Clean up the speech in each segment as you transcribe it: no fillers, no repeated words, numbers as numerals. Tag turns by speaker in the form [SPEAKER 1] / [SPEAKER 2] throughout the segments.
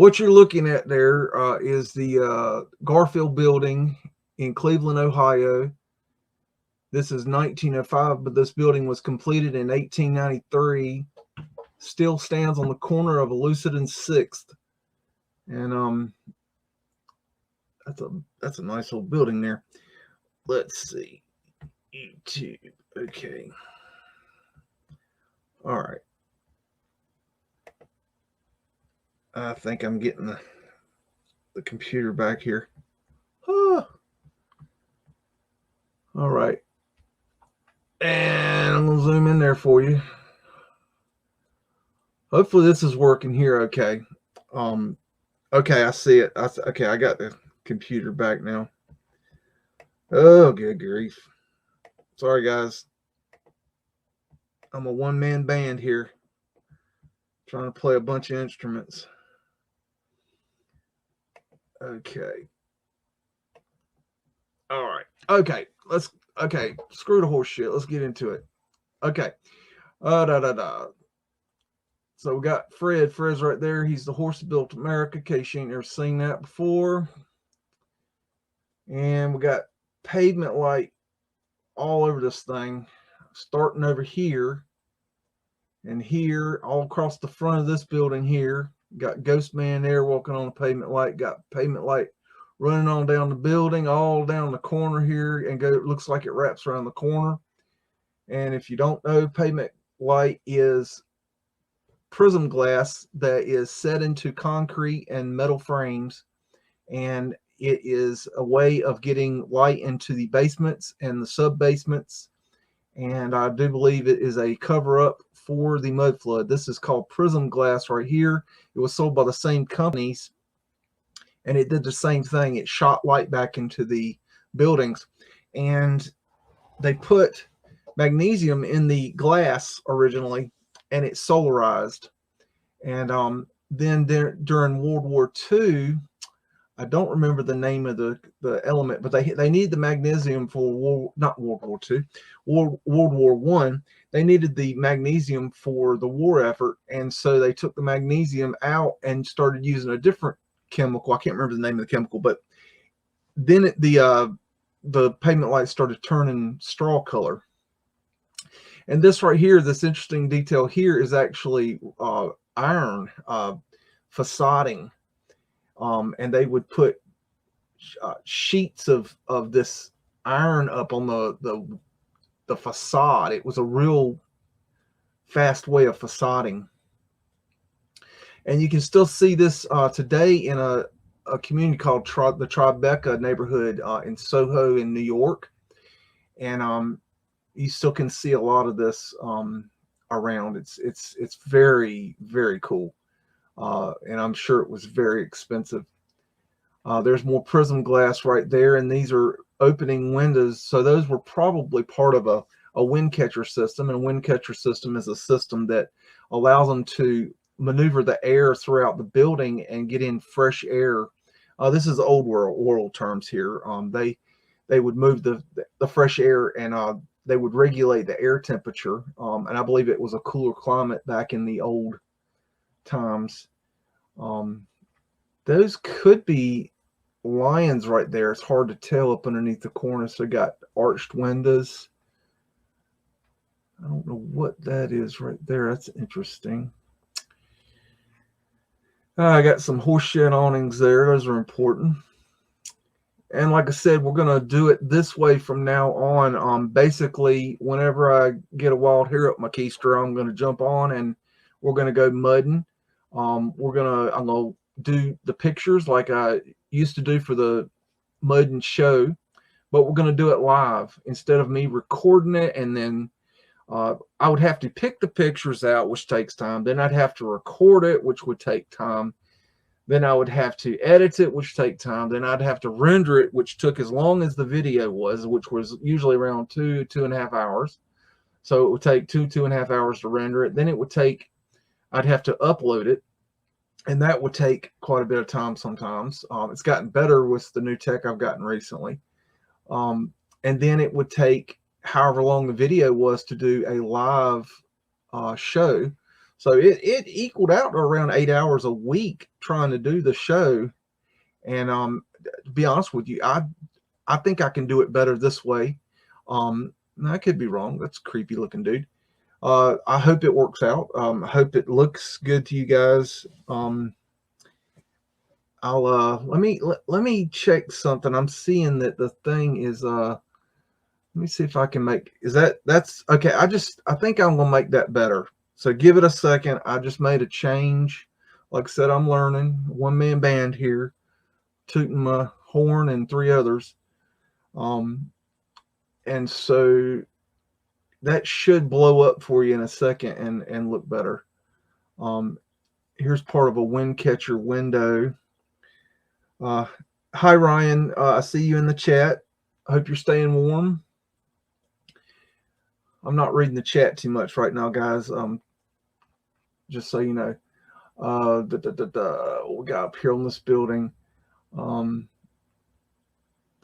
[SPEAKER 1] What you're looking at there is the Garfield Building in Cleveland, Ohio. This is 1905, but this building was completed in 1893. Still stands on the corner of Lucid and 6th. And that's a nice old building there. Let's see. YouTube. Okay. All right. I think I'm getting the computer back here. Ah. All right. And I'm going to zoom in there for you. Hopefully this is working here okay. Okay, I see it. Okay, I got the computer back now. Oh, good grief. Sorry, guys. I'm a one-man band here, trying to play a bunch of instruments. Okay. All right. Okay. Okay. Screw the horse shit. Let's get into it. Okay. So we got Fred. Fred's right there. He's the horse that built America, in case you ain't never seen that before. And we got pavement light all over this thing, starting over here and here, all across the front of this building here. Got Ghost Man there walking on the pavement light. Got pavement light running on down the building, all down the corner here, and it looks like it wraps around the corner. And if you don't know, pavement light is prism glass that is set into concrete and metal frames, and it is a way of getting light into the basements and the sub basements. And I do believe it is a cover up for the Mudflood. This is called Prism Glass right here. It was sold by the same companies, and it did the same thing. It shot light back into the buildings, and they put magnesium in the glass originally, and it solarized. And then during World War II, I don't remember the name of the element, but they need the magnesium for not World War II, World War I. They needed the magnesium for the war effort, and so they took the magnesium out and started using a different chemical. I can't remember the name of the chemical, but then the pavement light started turning straw color. And this right here, this interesting detail here, is actually iron facading. And they would put sheets of this iron up on the facade. It was a real fast way of facading. And you can still see this today in a community called the Tribeca neighborhood in Soho in New York. And you still can see a lot of this around. It's very, very cool. And I'm sure it was very expensive. There's more prism glass right there, and these are opening windows. So those were probably part of a wind catcher system. And a wind catcher system is a system that allows them to maneuver the air throughout the building and get in fresh air. This is old world terms here. They would move the fresh air, and they would regulate the air temperature. And I believe it was a cooler climate back in the old times. Those could be lions right there. It's hard to tell up underneath the corner. So got arched windows. I don't know what that is right there. That's interesting. I got some horseshoe awnings there. Those are important. And like I said, we're going to do it this way from now on. Basically, whenever I get a wild hair up my keister, I'm going to jump on and we're going to go mudding. I'm going to do the pictures like I used to do for the mudding show, but we're going to do it live instead of me recording it. And then I would have to pick the pictures out, which takes time. Then I'd have to record it, which would take time. Then I would have to edit it, which take time. Then I'd have to render it, which took as long as the video was, which was usually around 2.5 hours. So it would take 2.5 hours to render it. Then I'd have to upload it, and that would take quite a bit of time sometimes. It's gotten better with the new tech I've gotten recently. And then it would take however long the video was to do a live show. So it equaled out to around 8 hours a week trying to do the show. And to be honest with you, I think I can do it better this way. I could be wrong. That's a creepy looking dude. I hope it works out. I hope it looks good to you guys. I'll let me check something. I'm seeing that the thing is let me see if I can make, that's okay. I think I'm gonna make that better. So give it a second. I just made a change. Like I said, I'm learning. One-man band here, tooting my horn and 3 others. And so that should blow up for you in a second and look better. Here's part of a wind catcher window. Hi Ryan, I see you in the chat. I hope you're staying warm. I'm not reading the chat too much right now, guys. Just so you know. What we got up here on this building.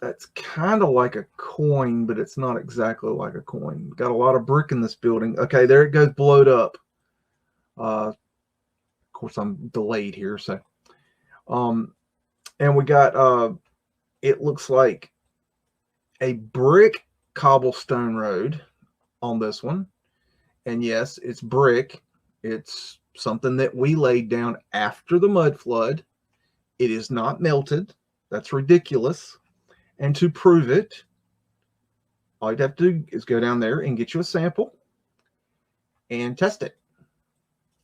[SPEAKER 1] That's kind of like a coin, but it's not exactly like a coin. Got a lot of brick in this building. Okay, there it goes, blowed up. Of course, I'm delayed here, so. And we got, it looks like a brick cobblestone road on this one. And yes, it's brick. It's something that we laid down after the mud flood. It is not melted. That's ridiculous. And to prove it, all you'd have to do is go down there and get you a sample and test it.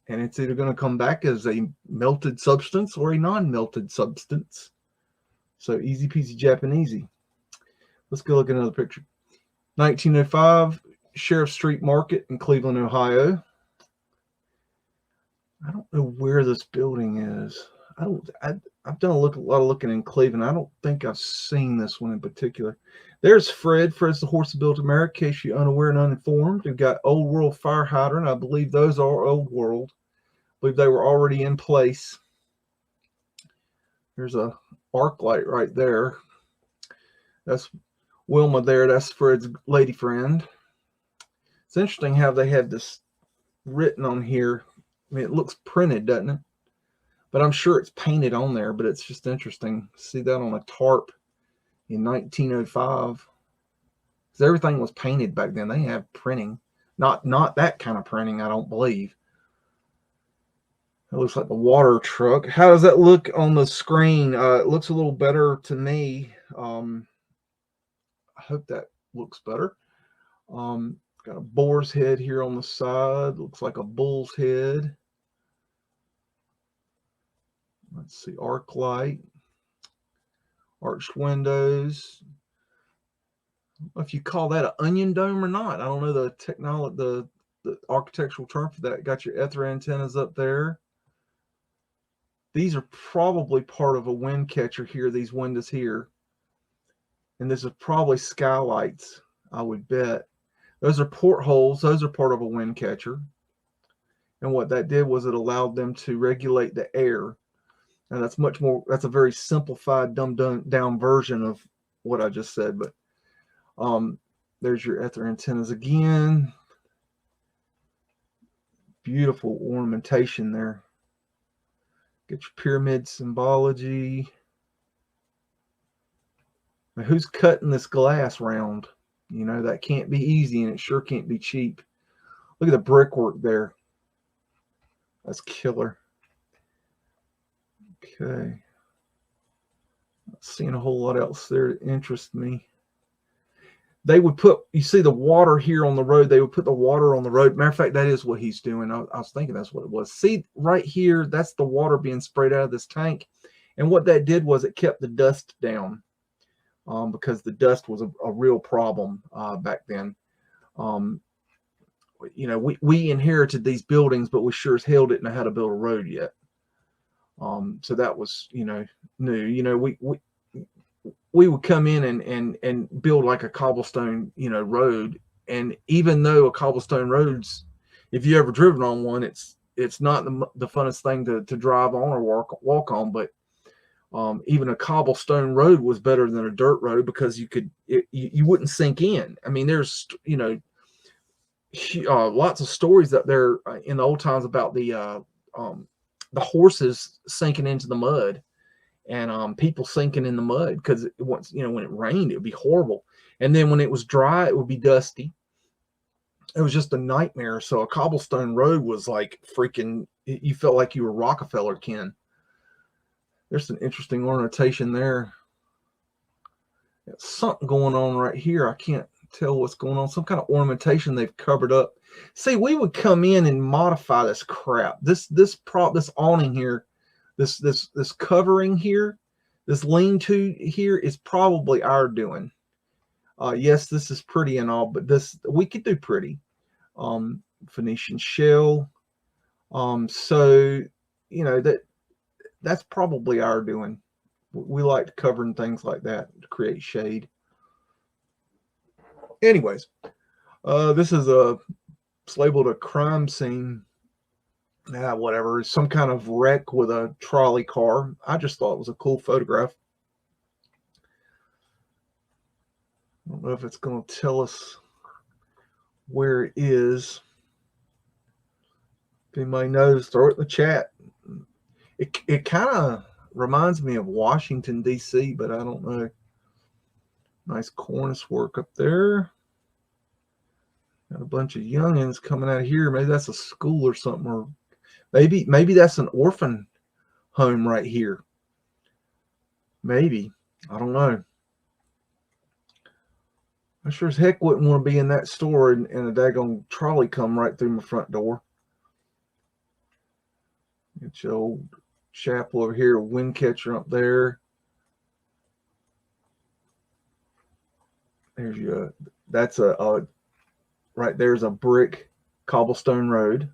[SPEAKER 1] And it's either going to come back as a melted substance or a non-melted substance. So easy peasy Japanesey. Let's go look at another picture. 1905, Sheriff Street Market in Cleveland, Ohio. I don't know where this building is. I've done a lot of looking in Cleveland. I don't think I've seen this one in particular. There's Fred. Fred's the horse that built America, in case you're unaware and uninformed. We've got Old World fire hydrant. I believe those are Old World. I believe they were already in place. There's a arc light right there. That's Wilma there. That's Fred's lady friend. It's interesting how they have this written on here. I mean, it looks printed, doesn't it? But I'm sure it's painted on there, but it's just interesting. See that on a tarp in 1905. Because everything was painted back then. They have printing. Not that kind of printing, I don't believe. It looks like the water truck. How does that look on the screen? It looks a little better to me. I hope that looks better. Got a boar's head here on the side. Looks like a bull's head. Let's see, arc light, arched windows. I don't know if you call that an onion dome or not. I don't know the technology, the architectural term for that. Got your ether antennas up there. These are probably part of a wind catcher here, these windows here. And this is probably skylights, I would bet. Those are portholes. Those are part of a wind catcher. And what that did was it allowed them to regulate the air. And that's much more, that's a very simplified, dumbed down version of what I just said. But there's your ether antennas again. Beautiful ornamentation there. Get your pyramid symbology. Now, who's cutting this glass round? You know, that can't be easy, and it sure can't be cheap. Look at the brickwork there. That's killer. Okay. Not seeing a whole lot else there that interests me. They would put, you see the water here on the road. They would put the water on the road. Matter of fact, that is what he's doing. I was thinking that's what it was. See right here, that's the water being sprayed out of this tank. And what that did was it kept the dust down because the dust was a real problem back then. You know, we inherited these buildings, but we sure as hell didn't know how to build a road yet. So that was, you know, new. You know, we would come in and build like a cobblestone, you know, road. And even though a cobblestone road's, if you ever driven on one, it's not the funnest thing to drive on or walk on. But even a cobblestone road was better than a dirt road because you wouldn't sink in. I mean, there's, you know, lots of stories up there in the old times about the horses sinking into the mud, and people sinking in the mud because once when it rained, it would be horrible, and then when it was dry, it would be dusty. It was just a nightmare. So a cobblestone road was like freaking. You felt like you were Rockefeller, Ken. There's some interesting ornamentation there. There's something going on right here. I can't tell what's going on. Some kind of ornamentation they've covered up. See, we would come in and modify this crap. This awning here, this covering here, this lean-to here is probably our doing. Yes, this is pretty and all, but this we could do pretty. Phoenician shell. So that's probably our doing. We like covering things like that to create shade. Anyways, this is it's labeled a crime scene. Whatever. Some kind of wreck with a trolley car. I just thought it was a cool photograph. I don't know if it's going to tell us where it is. If anybody knows, throw it in the chat. It kind of reminds me of Washington, D.C., but I don't know. Nice cornice work up there. Got a bunch of youngins coming out of here. Maybe that's a school or something, or maybe that's an orphan home right here. Maybe. I don't know. I sure as heck wouldn't want to be in that store and a daggone trolley come right through my front door. Get your old chapel over here, a wind catcher up there. There's your, that's right there's a brick cobblestone road.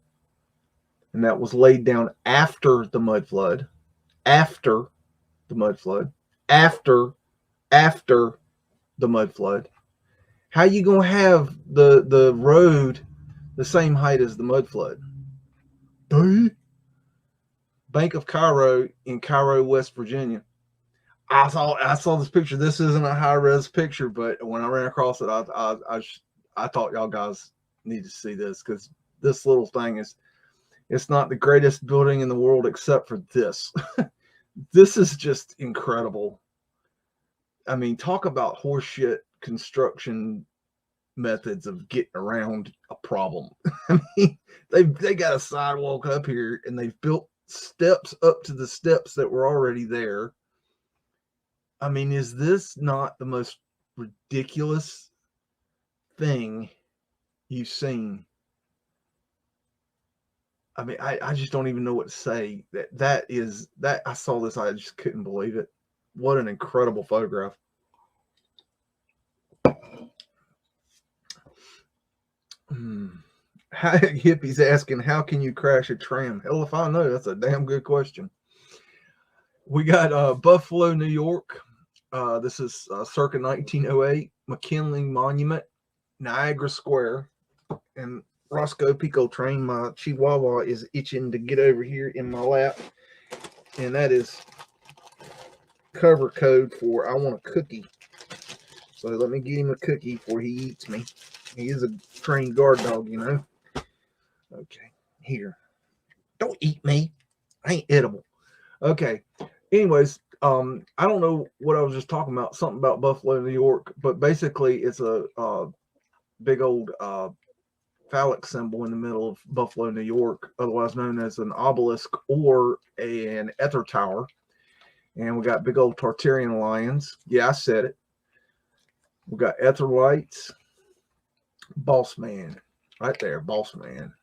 [SPEAKER 1] And that was laid down after the mud flood. After the mud flood. After the mud flood. How you gonna have the road the same height as the mud flood? Bank of Cairo in Cairo, West Virginia. I saw this picture. This isn't a high res picture, but when I ran across it, I thought y'all guys need to see this, because this little thing it's not the greatest building in the world except for this. This is just incredible. I mean, talk about horseshit construction methods of getting around a problem. I mean, they got a sidewalk up here and they've built steps up to the steps that were already there. I mean, is this not the most ridiculous thing you've seen? I mean, I just don't even know what to say. That I saw this, I just couldn't believe it. What an incredible photograph. Hippie's asking, how can you crash a tram? Hell if I know. That's a damn good question. We got Buffalo, New York. This is circa 1908. McKinley Monument, Niagara Square. And Roscoe Pico Train, my Chihuahua, is itching to get over here in my lap. And that is cover code for I want a cookie. So let me get him a cookie before he eats me. He is a trained guard dog, you know. Okay, here. Don't eat me. I ain't edible. Okay. Anyways, I don't know what I was just talking about. Something about Buffalo, New York. But basically, it's a big old phallic symbol in the middle of Buffalo, New York, otherwise known as an obelisk or an ether tower. And we got big old Tartarian lions. Yeah, I said it. We got ether lights. Boss man. Right there, boss man.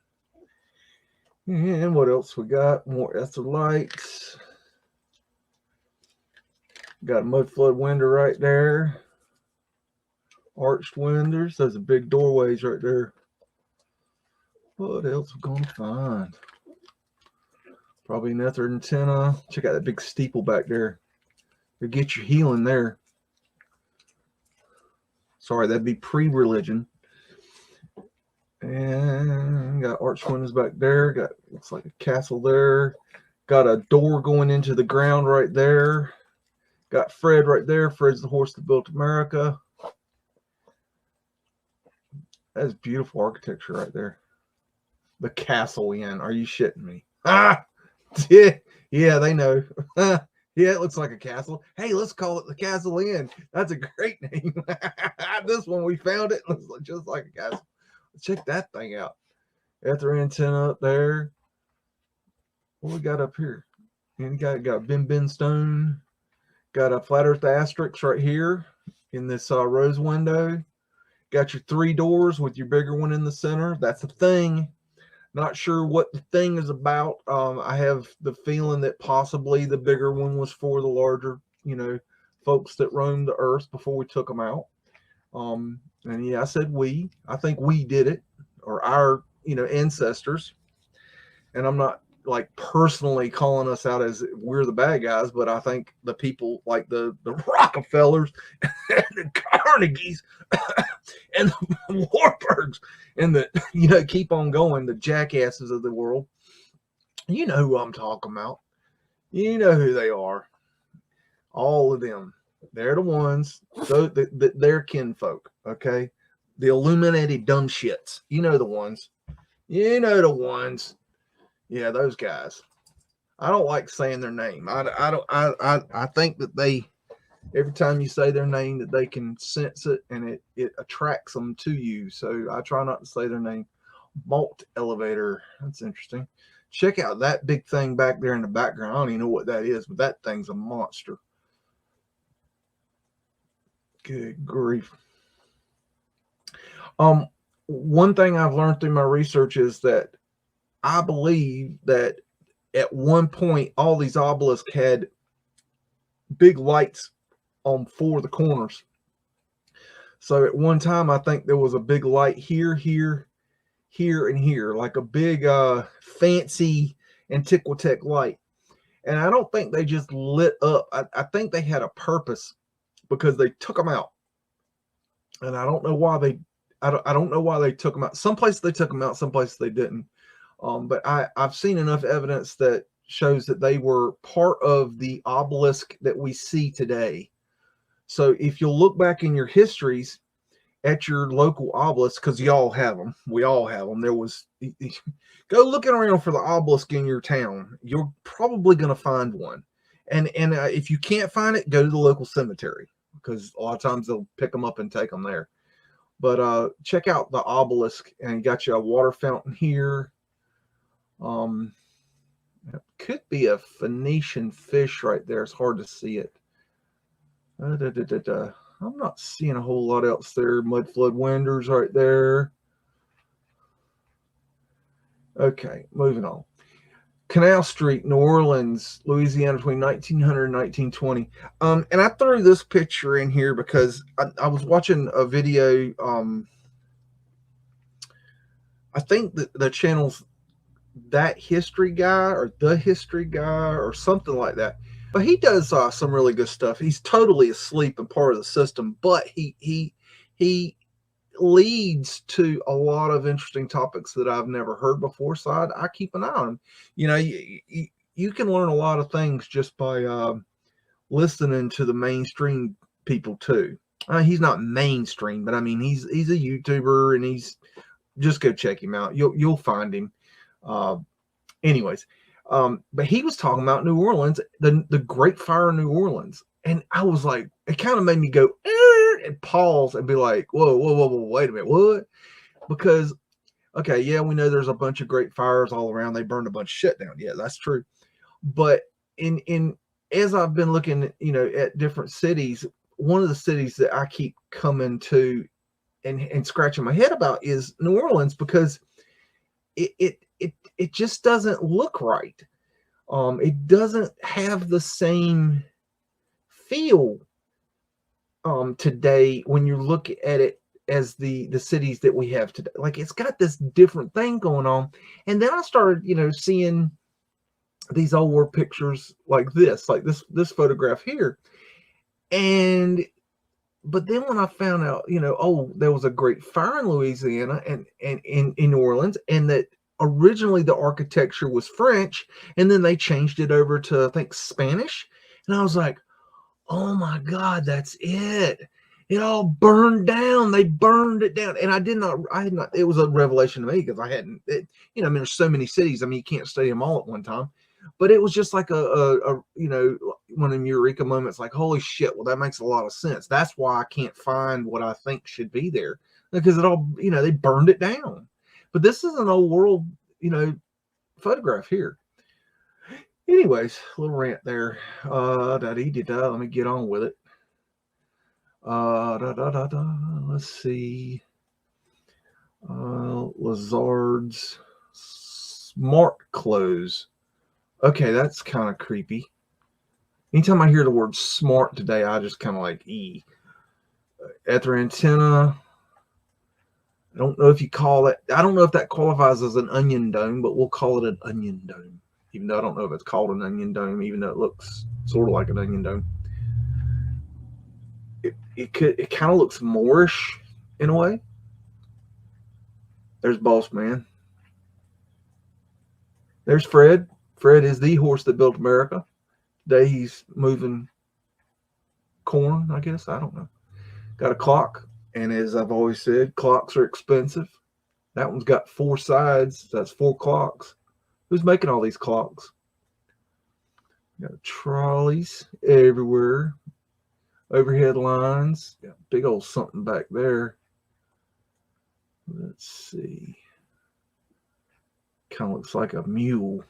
[SPEAKER 1] And what else we got? More ether lights. Got a Mudflood window right there. Arched windows. Those are big doorways right there. What else we gonna find? Probably an ether antenna. Check out that big steeple back there. You get your healing there. Sorry, that'd be pre-religion. And got arched windows back there. Got, looks like a castle there. Got a door going into the ground right there. Got Fred right there. Fred's the horse that built America. That's beautiful architecture right there. The Castle Inn. Are you shitting me? Ah, yeah, they know. Yeah, it looks like a castle. Hey, let's call it the Castle Inn. That's a great name. This one, we found it. Looks just like a castle. Check that thing out. Got their antenna up there. What we got up here? And got Ben Stone. Got a flat earth asterisk right here in this rose window. Got your 3 doors with your bigger one in the center. That's a thing. Not sure what the thing is about. I have the feeling that possibly the bigger one was for the larger, folks that roamed the earth before we took them out. And yeah, I said we. I think we did it, or our, ancestors. And I'm not like personally calling us out as we're the bad guys, but I think the people like the Rockefellers and the Carnegies and the Warburgs and the, keep on going, the jackasses of the world. You know who I'm talking about. You know who they are. All of them. They're the ones, they're kinfolk, okay? The Illuminati dumb shits. You know the ones. You know the ones. Yeah, those guys. I don't like saying their name. I think that they, every time you say their name, that they can sense it and it attracts them to you. So I try not to say their name. Malt elevator. That's interesting. Check out that big thing back there in the background. I don't even know what that is, but that thing's a monster. Good grief. One thing I've learned through my research is that I believe that at one point, all these obelisks had big lights on 4 of the corners. So at one time, I think there was a big light here, here, here, and here, like a big fancy Antiquitech light. And I don't think they just lit up. I think they had a purpose, because they took them out. And I don't know why I don't know why they took them out. Some places they took them out, some places they didn't. But I've seen enough evidence that shows that they were part of the obelisk that we see today. So if you'll look back in your histories at your local obelisk, because y'all have them, we all have them. There was, go looking around for the obelisk in your town. You're probably going to find one. And if you can't find it, go to the local cemetery, because a lot of times they'll pick them up and take them there. But check out the obelisk, and you got you a water fountain here. It could be a Phoenician fish right there. It's hard to see it. I'm not seeing a whole lot else there. Mudflood windows right there. Okay, moving on. Canal Street, New Orleans, Louisiana, between 1900 and 1920. And I threw this picture in here because I was watching a video. I think the channel's That History Guy or The History Guy or something like that. But he does some really good stuff. He's totally asleep and part of the system, but he leads to a lot of interesting topics that I've never heard before. So I keep an eye on him. You can learn a lot of things just by listening to the mainstream people too. He's not mainstream, but I mean he's a YouTuber, and he's, just go check him out. You'll find him. Anyways, but he was talking about New Orleans, the Great Fire in New Orleans, and I was like, it kind of made me go and pause and be like, whoa, wait a minute, what? Because okay, yeah, we know there's a bunch of great fires all around. They burned a bunch of shit down. Yeah, that's true. But in as I've been looking, at different cities, one of the cities that I keep coming to and scratching my head about is New Orleans, because it just doesn't look right. It doesn't have the same feel today when you look at it as the cities that we have today. Like, it's got this different thing going on. And then I started, seeing these old war pictures like this photograph here. But then when I found out, there was a great fire in Louisiana and in New Orleans, and that originally the architecture was French, and then they changed it over to, I think, Spanish. And I was like, oh my God, that's it. It all burned down. They burned it down. And I had not, it was a revelation to me because I hadn't, I mean, there's so many cities. I mean, you can't study them all at one time. But it was just like a one of them eureka moments, like, holy shit, well, that makes a lot of sense. That's why I can't find what I think should be there, because it all, they burned it down. But this is an old world, photograph here. Anyways, a little rant there. Let me get on with it. Let's see. Lazard's smart clothes. Okay, that's kind of creepy. Anytime I hear the word smart today, I just kind of like Ether antenna. I don't know if you call it, I don't know if that qualifies as an onion dome, but we'll call it an onion dome. Even though I don't know if it's called an onion dome, even though it looks sort of like an onion dome. It kind of looks Moorish in a way. There's Boss Man. There's Fred. Fred is the horse that built America. Today he's moving corn, I guess. I don't know. Got a clock. And as I've always said, clocks are expensive. That one's got 4 sides. That's 4 clocks. Who's making all these clocks? Got trolleys everywhere. Overhead lines. Got big old something back there. Let's see. Kind of looks like a mule.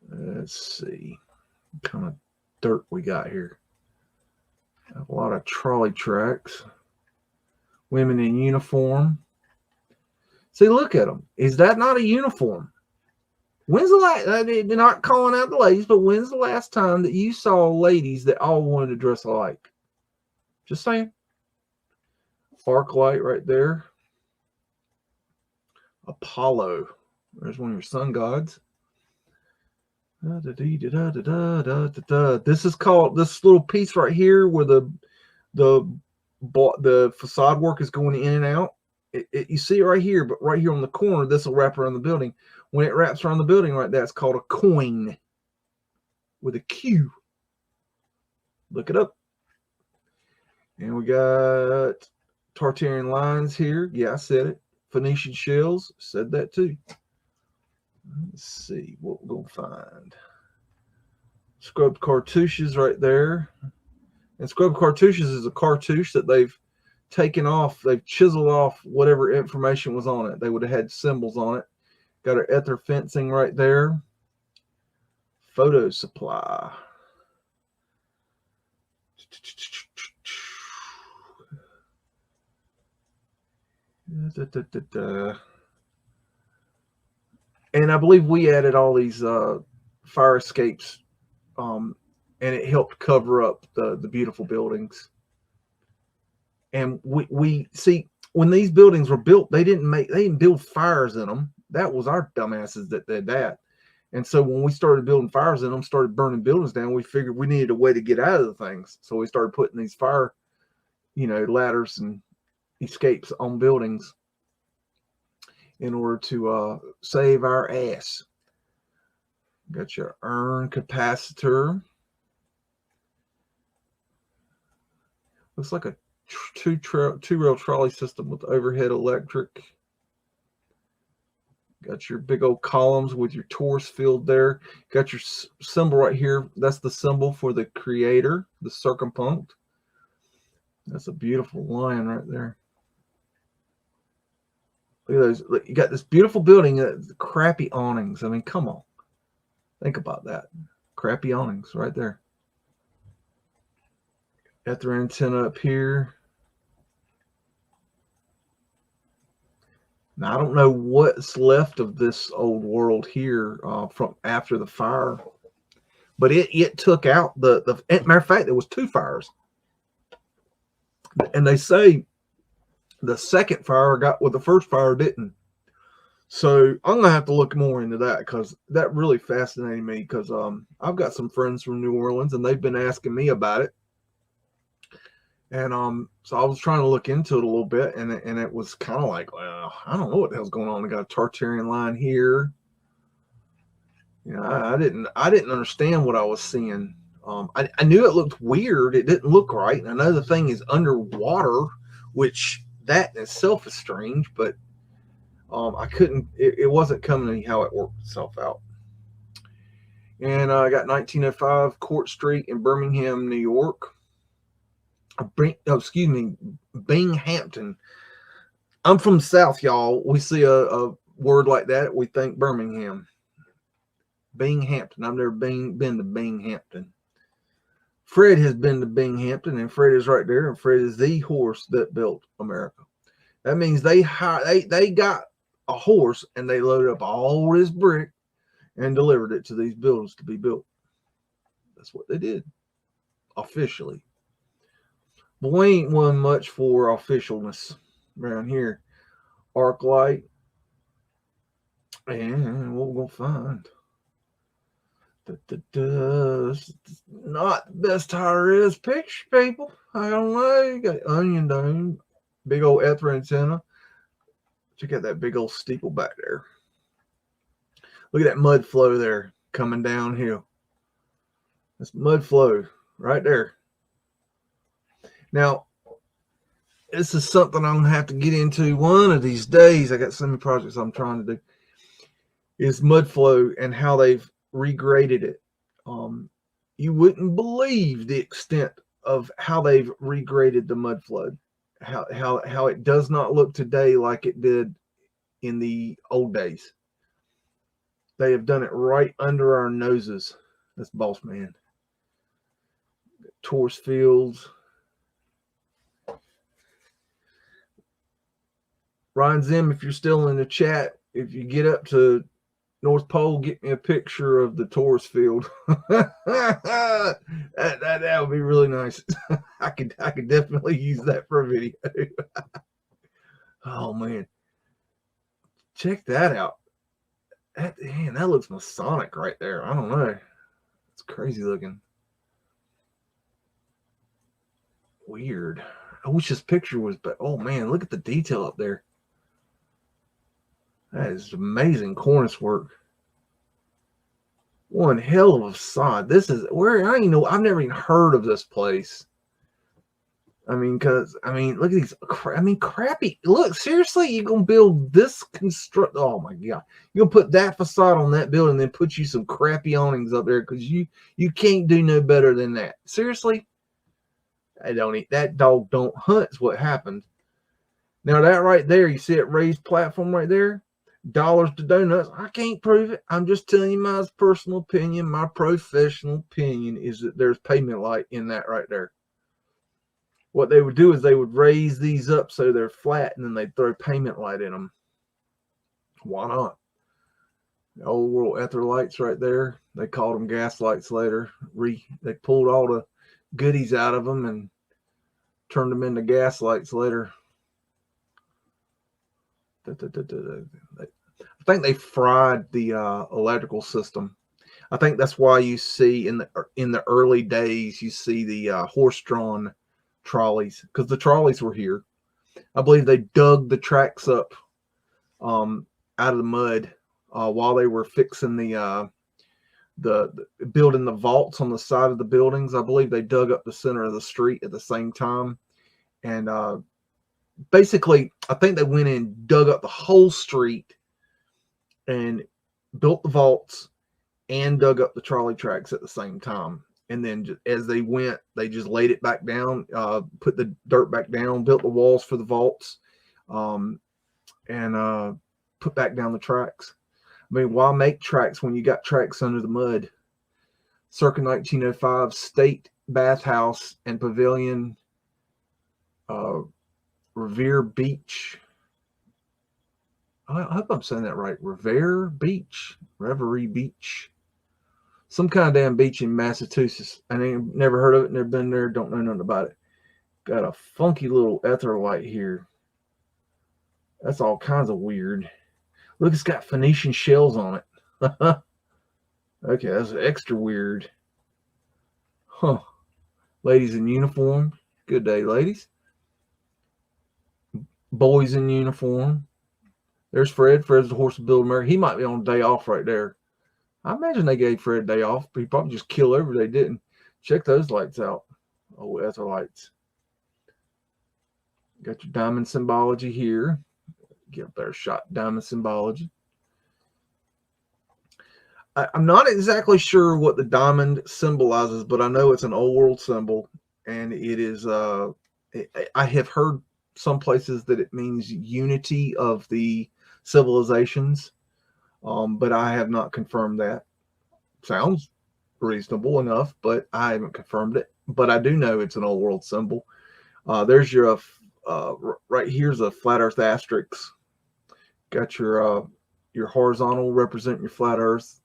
[SPEAKER 1] Let's see. What kind of dirt we got here. A lot of trolley tracks. Women in uniform. See, look at them. Is that not a uniform? When's the last, they're not calling out the ladies, but when's the last time that you saw ladies that all wanted to dress alike? Just saying. Arc light right there. Apollo. There's one of your sun gods. This is called, this little piece right here where the facade work is going in and out. You see it right here, but right here on the corner, this will wrap around the building. When it wraps around the building like that, it's called a coin with a Q. Look it up. And we got Tartarian lines here. Yeah, I said it. Phoenician shells. Said that too. Let's see what we're going to find. Scrubbed cartouches right there. And scrubbed cartouches is a cartouche that they've taken off. They've chiseled off whatever information was on it. They would have had symbols on it. Got our ether fencing right there. Photo supply. And I believe we added all these fire escapes, and it helped cover up the beautiful buildings. And we see, when these buildings were built, they didn't build fires in them. That was our dumbasses that did that. And so when we started building fires in them, started burning buildings down, we figured we needed a way to get out of the things. So we started putting these fire, ladders and escapes on buildings in order to save our ass. Got your urn capacitor. Looks like a two-rail trolley system with overhead electric. Got your big old columns with your torus field there. Got your symbol right here. That's the symbol for the creator, the circumpunct. That's a beautiful line right there. Look at those. Look, you got this beautiful building, crappy awnings. I mean, come on. Think about that. Crappy awnings right there. Got their antenna up here. Now, I don't know what's left of this old world here from after the fire, but it took out the matter of fact, there was 2 fires. And they say the second fire got what the first fire didn't. So I'm gonna have to look more into that, because that really fascinated me, because I've got some friends from New Orleans and they've been asking me about it. And so I was trying to look into it a little bit, and it was kind of like, well, I don't know what the hell's going on. We got a Tartarian line here. I didn't understand what I was seeing. I knew it looked weird. It didn't look right. And I know the thing is underwater, which that in itself is strange, but I couldn't, it wasn't coming to how it worked itself out. And I got 1905 Court Street in Birmingham, New York. Binghamton. I'm from the South, y'all. We see a word like that, we think Birmingham. Binghamton. I've never been to Binghamton. Fred has been to Binghamton, and Fred is right there, and Fred is the horse that built America. That means they got a horse, and they loaded up all this brick and delivered it to these buildings to be built. That's what they did, officially. But we ain't won much for officialness around here. ArcLight. And what we're going to find. Not the best high-res picture, people. I don't know. You got onion dome. Big old ether antenna. Check out that big old steeple back there. Look at that mud flow there coming downhill. That's mud flow right there. Now, this is something I'm going to have to get into one of these days. I got so many projects I'm trying to do. Is mud flow and how they've regraded it. You wouldn't believe the extent of how they've regraded the mud flood. How it does not look today like it did in the old days. They have done it right under our noses. That's boss man. Tourist fields. Ryan Zim, if you're still in the chat, if you get up to North Pole, get me a picture of the tourist field. that would be really nice. I could definitely use that for a video. Oh man, check that out. That looks Masonic right there. I don't know. It's crazy looking. Weird. I wish this picture was, but oh man, look at the detail up there. That is amazing cornice work. One hell of a facade. This is where I've never even heard of this place. I mean, look at these. Crappy. Look, seriously, you're gonna build this Oh my god, you're gonna put that facade on that building, then put you some crappy awnings up there because you can't do no better than that. Seriously, that dog don't hunt. Is what happened. Now that right there, you see that raised platform right there. Dollars to donuts. I can't prove it. I'm just telling you my personal opinion. My professional opinion is that there's pavement light in that right there. What they would do is they would raise these up so they're flat, and then they'd throw pavement light in them. Why not? The old little ether lights right there. They called them gas lights later. They pulled all the goodies out of them and turned them into gas lights later. I think they fried the electrical system. I think that's why you see in the early days you see the horse-drawn trolleys, because the trolleys were here. I believe they dug the tracks up out of the mud while they were fixing the building the vaults on the side of the buildings. I believe they dug up the center of the street at the same time, and basically, I think they went in, dug up the whole street, and built the vaults and dug up the trolley tracks at the same time. And then as they went, they just laid it back down, put the dirt back down, built the walls for the vaults, and put back down the tracks. I mean, why make tracks when you got tracks under the mud? Circa 1905, State Bathhouse and Pavilion, Revere Beach. I hope I'm saying that right. Revere Beach, Reverie Beach. Some kind of damn beach in Massachusetts. I ain't never heard of it, never been there, don't know nothing about it. Got a funky little ether light here. That's all kinds of weird. Look, it's got Phoenician shells on it. Okay, that's extra weird. Huh. Ladies in uniform. Good day, ladies. Boys in uniform. There's Fred. Fred's the horse of Build America. He might be on a day off right there. I imagine they gave Fred a day off, but he probably just killed over. They didn't. Check those lights out. Oh, ether lights. Got your diamond symbology here. Get a better shot. Diamond symbology. I'm not exactly sure what the diamond symbolizes, but I know it's an old world symbol, and it is. I have heard some places that it means unity of the civilizations, but I have not confirmed that. Sounds reasonable enough, but I haven't confirmed it. But I do know it's an old world symbol. There's your right here's a flat Earth asterisk. Got your horizontal representing your flat Earth,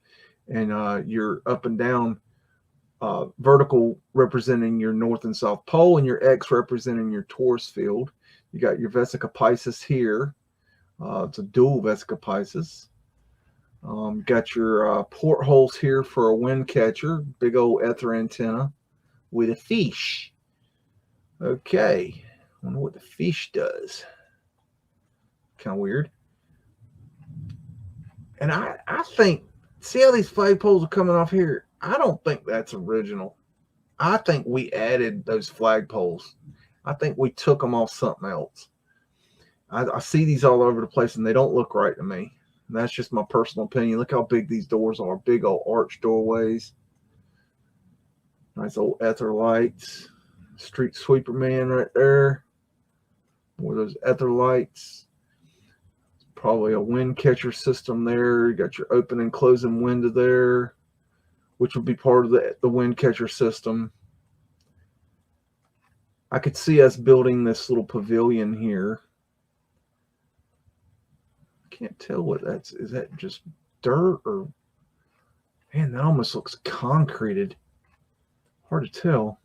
[SPEAKER 1] and your up and down vertical representing your north and south pole, and your X representing your torus field. You got your Vesica Pisces here. It's a dual Vesica Pisces. Got your portholes here for a wind catcher, big old ether antenna with a fish. Okay, wonder what the fish does. Kind of weird. And I think, see how these flagpoles are coming off here? I don't think that's original. I think we added those flagpoles. I think we took them off something else. I see these all over the place, and they don't look right to me. And that's just my personal opinion. Look how big these doors are. Big old arch doorways. Nice old ether lights. Street sweeper man right there. More of those ether lights. Probably a wind catcher system there. You got your open and closing window there, which would be part of the wind catcher system. I could see us building this little pavilion here. I can't tell what that's. Is that just dirt or? Man, that almost looks concreted. Hard to tell.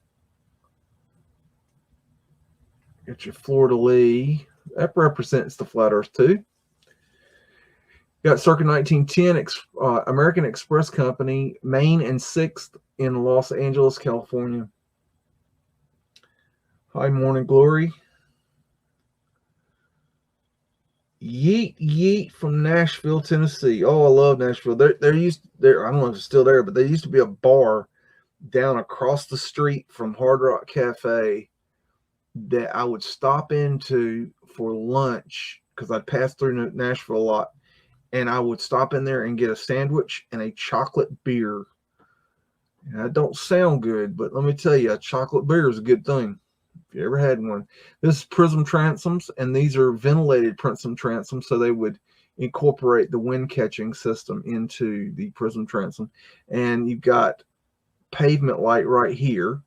[SPEAKER 1] Got your fleur-de-lis. That represents the flat Earth too. Got circa 1910 American Express Company, Main and 6th in Los Angeles, California. Hi, Morning Glory. Yeet Yeet from Nashville, Tennessee. Oh, I love Nashville. I don't know if it's still there, but there used to be a bar down across the street from Hard Rock Cafe that I would stop into for lunch because I'd pass through Nashville a lot. And I would stop in there and get a sandwich and a chocolate beer. And that don't sound good, but let me tell you, a chocolate beer is a good thing. If you ever had one. This is prism transoms, and these are ventilated prism transoms, so they would incorporate the wind catching system into the prism transom. And you've got pavement light right here.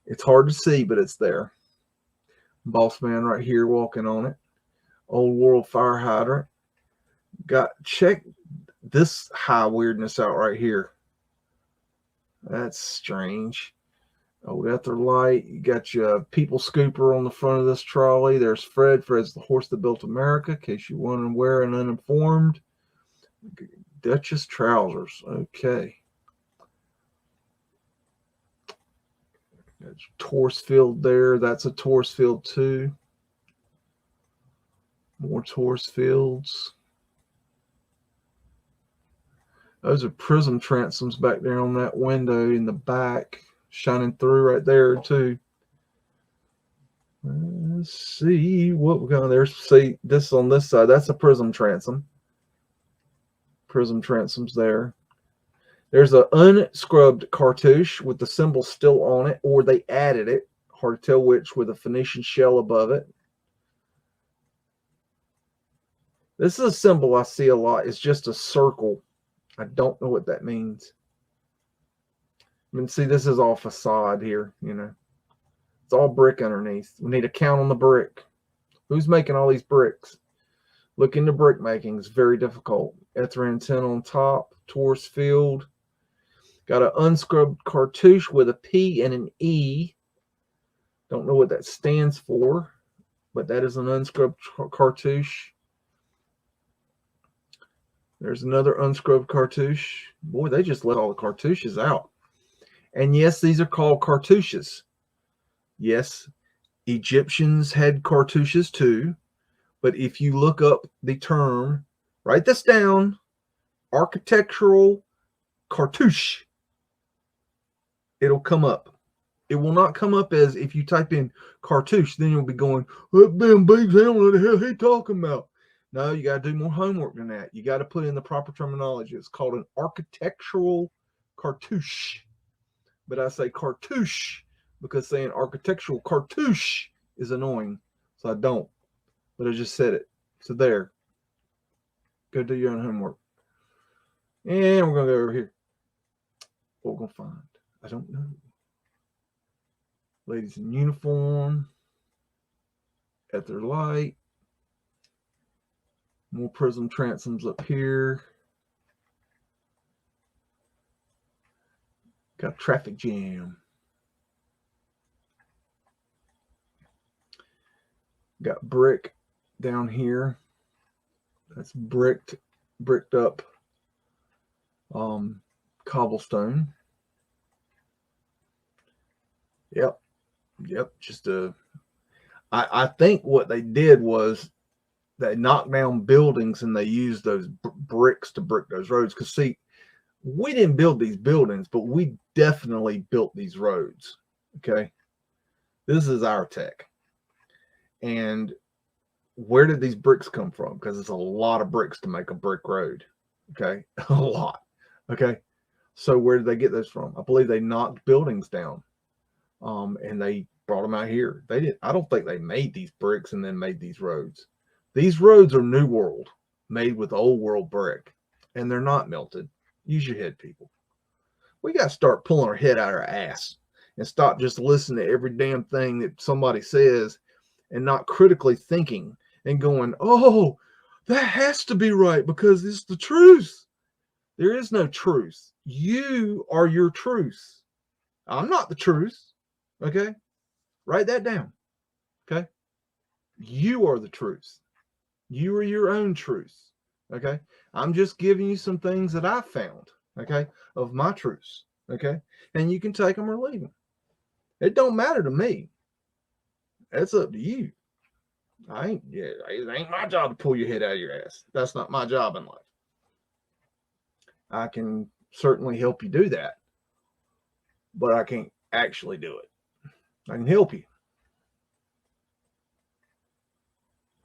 [SPEAKER 1] It's hard to see, but it's there. Boss man right here walking on it. Old world fire hydrant. Check this high weirdness out right here. That's strange. Old ether light. You got your people scooper on the front of this trolley. There's Fred. Fred's the horse that built America, in case you want to wear and uninformed. Duchess trousers. Okay. Got your Taurus field there. That's a Taurus field too. More Taurus fields. Those are prism transoms back there on that window in the back, shining through right there too. Let's see what we got there. See this on this side. That's a prism transom. Prism transoms there. There's an unscrubbed cartouche with the symbol still on it, or they added it. Hard to tell which, with a Phoenician shell above it. This is a symbol I see a lot. It's just a circle. I don't know what that means. I mean, see, this is all facade here, you know. It's all brick underneath. We need a count on the brick. Who's making all these bricks? Look into brick making. It's very difficult. Ether antenna on top. Taurus field. Got an unscrubbed cartouche with a P and an E. Don't know what that stands for, but that is an unscrubbed cartouche. There's another unscrubbed cartouche. Boy, they just let all the cartouches out. And yes, these are called cartouches. Yes, Egyptians had cartouches too. But if you look up the term, write this down, architectural cartouche, it'll come up. It will not come up as if you type in cartouche, then you'll be going, that damn BEAGS, I don't know what the hell he talking about. No, you got to do more homework than that. You got to put in the proper terminology. It's called an architectural cartouche. But I say cartouche because saying architectural cartouche is annoying. So I don't. But I just said it. So there. Go do your own homework. And we're going to go over here. What we're going to find? I don't know. Ladies in uniform. At their light. More prism transoms up here. Got traffic jam. Got brick down here. That's bricked up cobblestone. Yep. Just I think what they did was they knocked down buildings and they used those bricks to brick those roads. Because see, we didn't build these buildings, but we definitely built these roads. Okay, this is our tech. And where did these bricks come from? Because it's a lot of bricks to make a brick road. Okay, a lot. Okay, so where did they get those from? I believe they knocked buildings down, and they brought them out here. They didn't. I don't think they made these bricks and then made these roads. These roads are New World, made with Old World brick, and they're not melted. Use your head, people. We got to start pulling our head out of our ass and stop just listening to every damn thing that somebody says and not critically thinking and going, oh, that has to be right because it's the truth. There is no truth. You are your truth. I'm not the truth. Okay? Write that down. Okay? You are the truth. You are your own truth. Okay? I'm just giving you some things that I found. Okay? Of my truths. Okay? And you can take them or leave them. It don't matter to me. That's up to you. It ain't my job to pull your head out of your ass. That's not my job in life. I can certainly help you do that, but I can't actually do it. I can help you.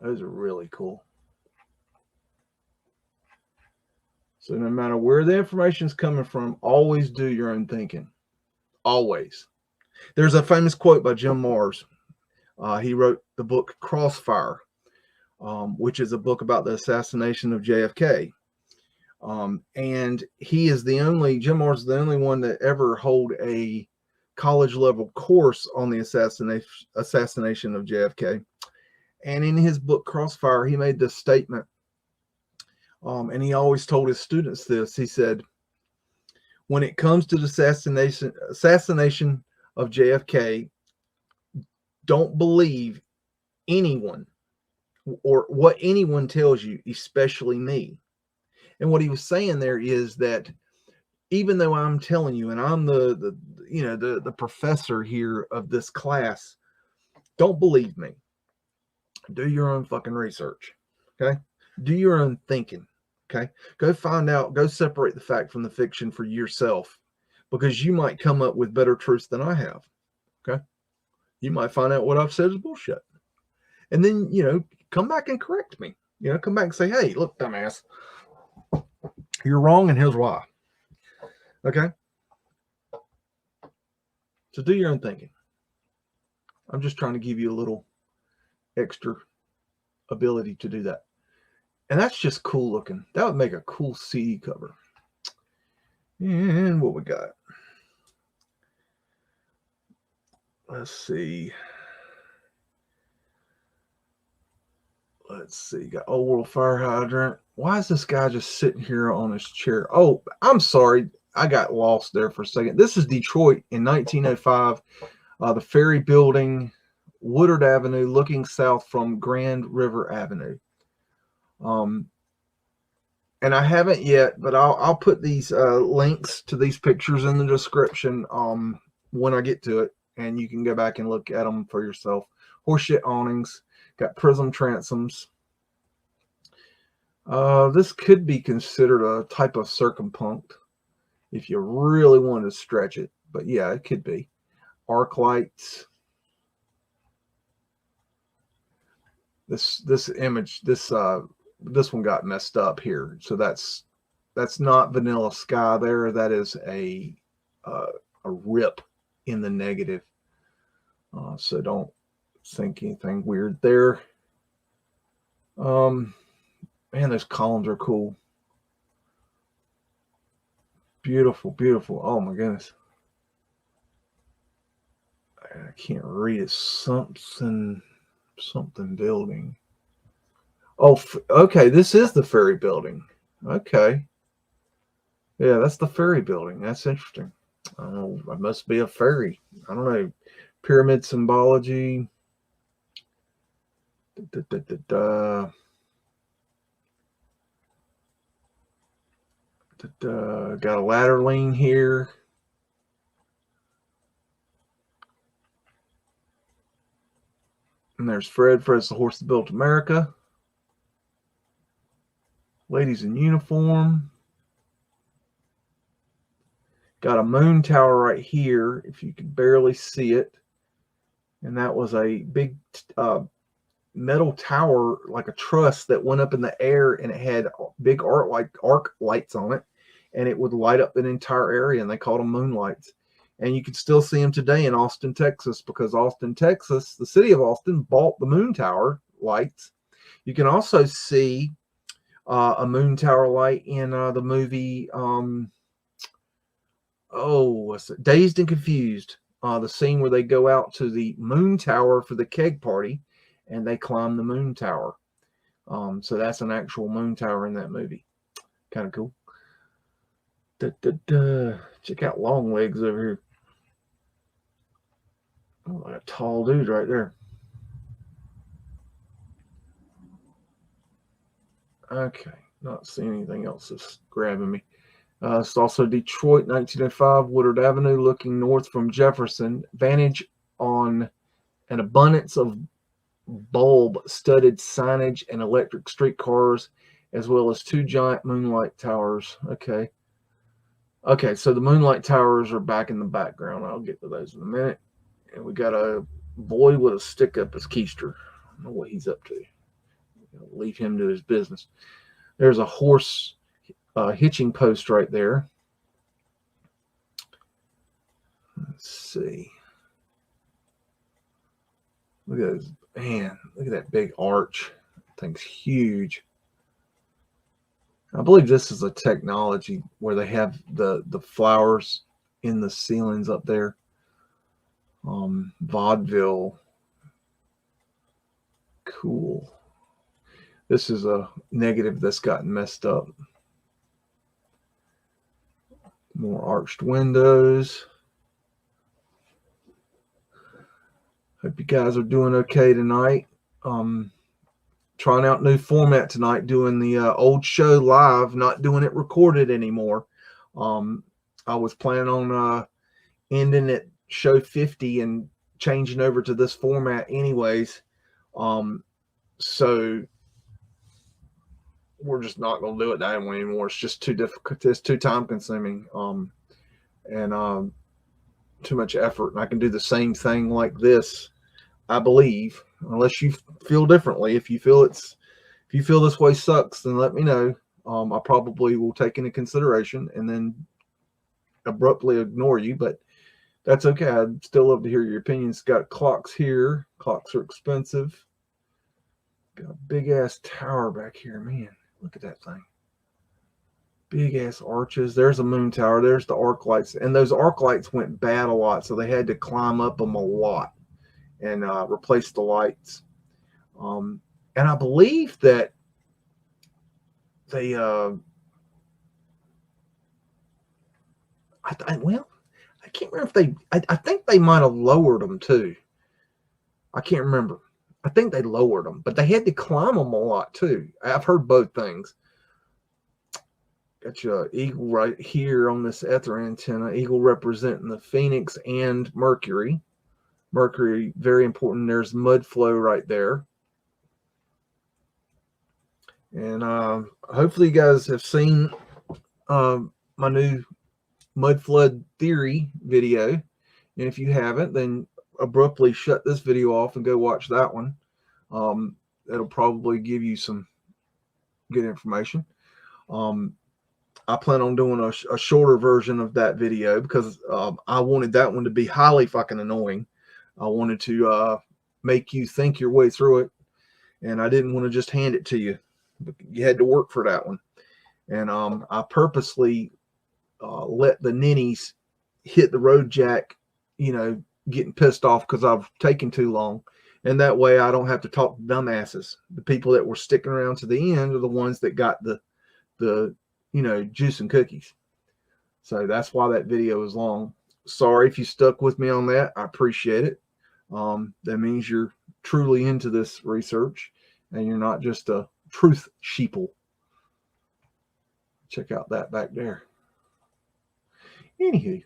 [SPEAKER 1] Those are really cool. So no matter where the information is coming from, always do your own thinking. Always. There's a famous quote by Jim Marrs. He wrote the book Crossfire, which is a book about the assassination of JFK. And he is Jim Marrs is the only one that ever hold a college level course on the assassination of JFK. And in his book Crossfire, he made this statement, and he always told his students this. He said, when it comes to the assassination of JFK, don't believe anyone or what anyone tells you, especially me. And what he was saying there is that even though I'm telling you, and I'm the professor here of this class, don't believe me. Do your own fucking research. Okay? Do your own thinking. Okay? Go find out, go separate the fact from the fiction for yourself, because you might come up with better truths than I have. Okay? You might find out what I've said is bullshit. And then, come back and correct me. Come back and say, hey, look, dumbass, you're wrong, and here's why. Okay? So do your own thinking. I'm just trying to give you a little extra ability to do that. And that's just cool looking. That would make a cool CD cover. And what we got? Let's see. Got Old World Fire Hydrant. Why is this guy just sitting here on his chair? Oh, I'm sorry. I got lost there for a second. This is Detroit in 1905. The Ferry Building, Woodard Avenue, looking south from Grand River Avenue. And I haven't yet, but I'll put these links to these pictures in the description when I get to it, and you can go back and look at them for yourself. Horseshit awnings, got prism transoms. This could be considered a type of circumpunct if you really want to stretch it, but yeah, it could be. arc lights. This image, this one got messed up here. So that's not vanilla sky there. That is a rip in the negative. So don't think anything weird there. Man, those columns are cool. Beautiful, beautiful. Oh my goodness. I can't read it. Something building. Oh, okay. This is the ferry building. Okay. Yeah, that's the ferry building. That's interesting. Oh, it must be a ferry. I don't know. Pyramid symbology. Got a ladder lean here. And there's Fred. Fred's the horse that built America. Ladies in uniform. Got a moon tower right here, if you can barely see it. And that was a big metal tower, like a truss that went up in the air, and it had big arc lights on it, and it would light up an entire area, and they called them moonlights. And you can still see them today in Austin, Texas, because Austin, Texas, the city of Austin, bought the moon tower lights. You can also see a moon tower light in the movie what's it? Dazed and Confused. The scene where they go out to the moon tower for the keg party, and they climb the moon tower. So that's an actual moon tower in that movie. Kind of cool. Check out Long Legs over here. Oh, a tall dude right there. Okay, not seeing anything else that's grabbing me. It's also Detroit, 1905, Woodard Avenue, looking north from Jefferson. Vantage on an abundance of bulb-studded signage and electric streetcars, as well as 2 giant moonlight towers. Okay. Okay, so the moonlight towers are back in the background. I'll get to those in a minute. And we got a boy with a stick up his keister. I don't know what he's up to. Leave him to his business. There's a horse hitching post right there. Let's see. Look at this, man. Look at that big arch. That thing's huge. I believe this is a technology where they have the flowers in the ceilings up there. Vaudeville. Cool. This is a negative that's gotten messed up. More arched windows. Hope you guys are doing okay tonight. Trying out new format tonight, doing the old show live, not doing it recorded anymore. I was planning on ending at show 50 and changing over to this format anyways. So we're just not going to do it that way anymore. It's just too difficult. It's too time consuming, and too much effort. And I can do the same thing like this, I believe, unless you feel differently. If you feel this way sucks, then let me know. I probably will take into consideration and then abruptly ignore you, but that's okay. I'd still love to hear your opinions. Got clocks here. Clocks are expensive. Got a big ass tower back here, man. Look at that thing. Big ass arches. There's a moon tower. There's the arc lights. And those arc lights went bad a lot, so they had to climb up them a lot and replace the lights. And I believe that they, I can't remember if they, I think they might have lowered them too. I can't remember. I think they lowered them, but they had to climb them a lot too. I've heard both things. Got your eagle right here on this ether antenna. Eagle representing the Phoenix and Mercury. Mercury, very important. There's Mudflood right there. And hopefully you guys have seen my new Mudflood theory video. And if you haven't, then abruptly shut this video off and go watch that one. It'll probably give you some good information. I plan on doing a shorter version of that video because I wanted that one to be highly fucking annoying. I wanted to make you think your way through it, and I didn't want to just hand it to you. You had to work for that one. And I purposely let the ninnies hit the road jack, you know, getting pissed off because I've taken too long. And that way I don't have to talk to dumbasses. The people that were sticking around to the end are the ones that got the you know, juice and cookies. So that's why that video is long. Sorry if you stuck with me on that. I appreciate it. That means you're truly into this research and you're not just a truth sheeple. Check out that back there. Anywho,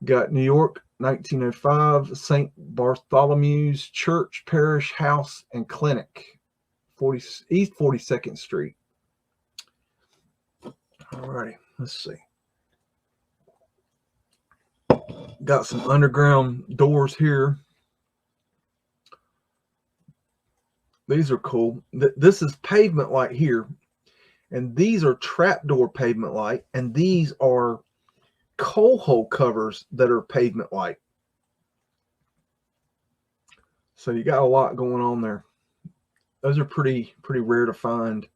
[SPEAKER 1] got New York, 1905, St. Bartholomew's Church, Parish House, and Clinic, East 42nd Street. Alrighty, let's see. Got some underground doors here. These are cool. This is pavement light here, and these are trapdoor pavement light, and these are coal hole covers that are pavement light. So you got a lot going on there. Those are pretty rare to find,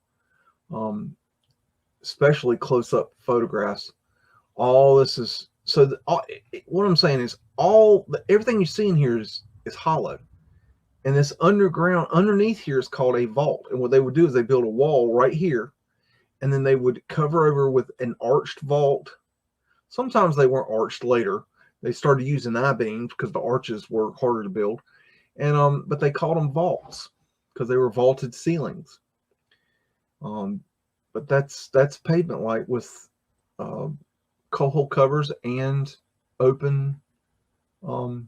[SPEAKER 1] especially close-up photographs. All this is what I'm saying is everything you see in here is hollow, and this underground underneath here is called a vault. And what they would do is they build a wall right here, and then they would cover over with an arched vault. Sometimes they weren't arched later. They started using I-beams because the arches were harder to build. And but they called them vaults because they were vaulted ceilings. But that's pavement light with coal hole covers and open, you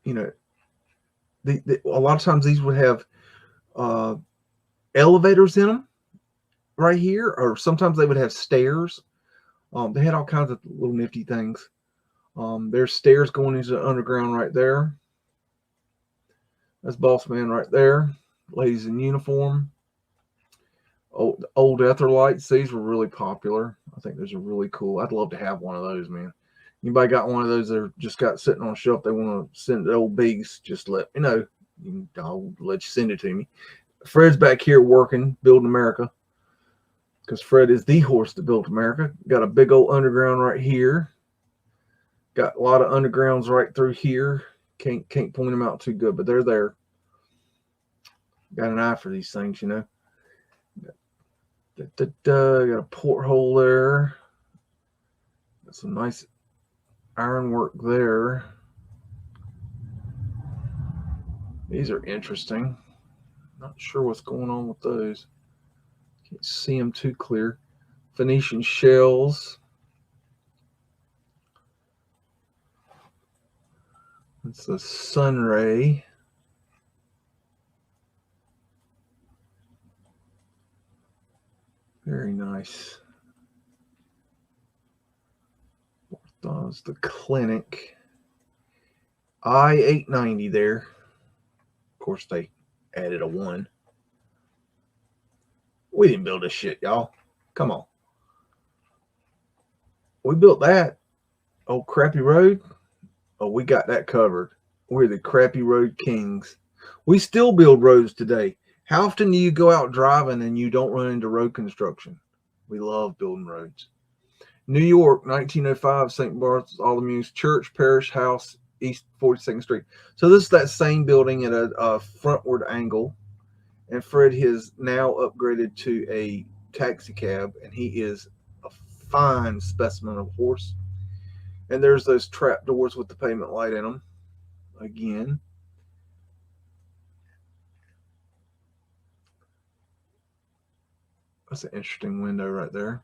[SPEAKER 1] know, a lot of times these would have elevators in them right here, or sometimes they would have stairs. They had all kinds of little nifty things. There's stairs going into the underground right there. That's Boss Man right there. Ladies in uniform. Old ether lights. These were really popular. I think those are really cool. I'd love to have one of those, man. Anybody got one of those that are just got sitting on a shelf they want to send to old BEAGS, just let me know. I'll let you send it to me. Fred's back here working, building America. Because Fred is the horse that built America. Got a big old underground right here. Got a lot of undergrounds right through here. Can't point them out too good, but they're there. Got an eye for these things, you know. Got a porthole there. Got some nice ironwork there. These are interesting. Not sure what's going on with those. Can't see them too clear. Phoenician shells. It's a sun ray. Very nice. That's the clinic. I-890 there. Of course, they added a 1. We didn't build this shit, y'all. Come on. We built that. Old crappy road. Oh, we got that covered. We're the crappy road kings. We still build roads today. How often do you go out driving and you don't run into road construction? We love building roads. New York, 1905, St. Bartholomew's Church, Parish House, East 42nd Street. So this is that same building at a frontward angle. And Fred has now upgraded to a taxi cab, and he is a fine specimen of a horse. And there's those trap doors with the pavement light in them. Again. That's an interesting window right there.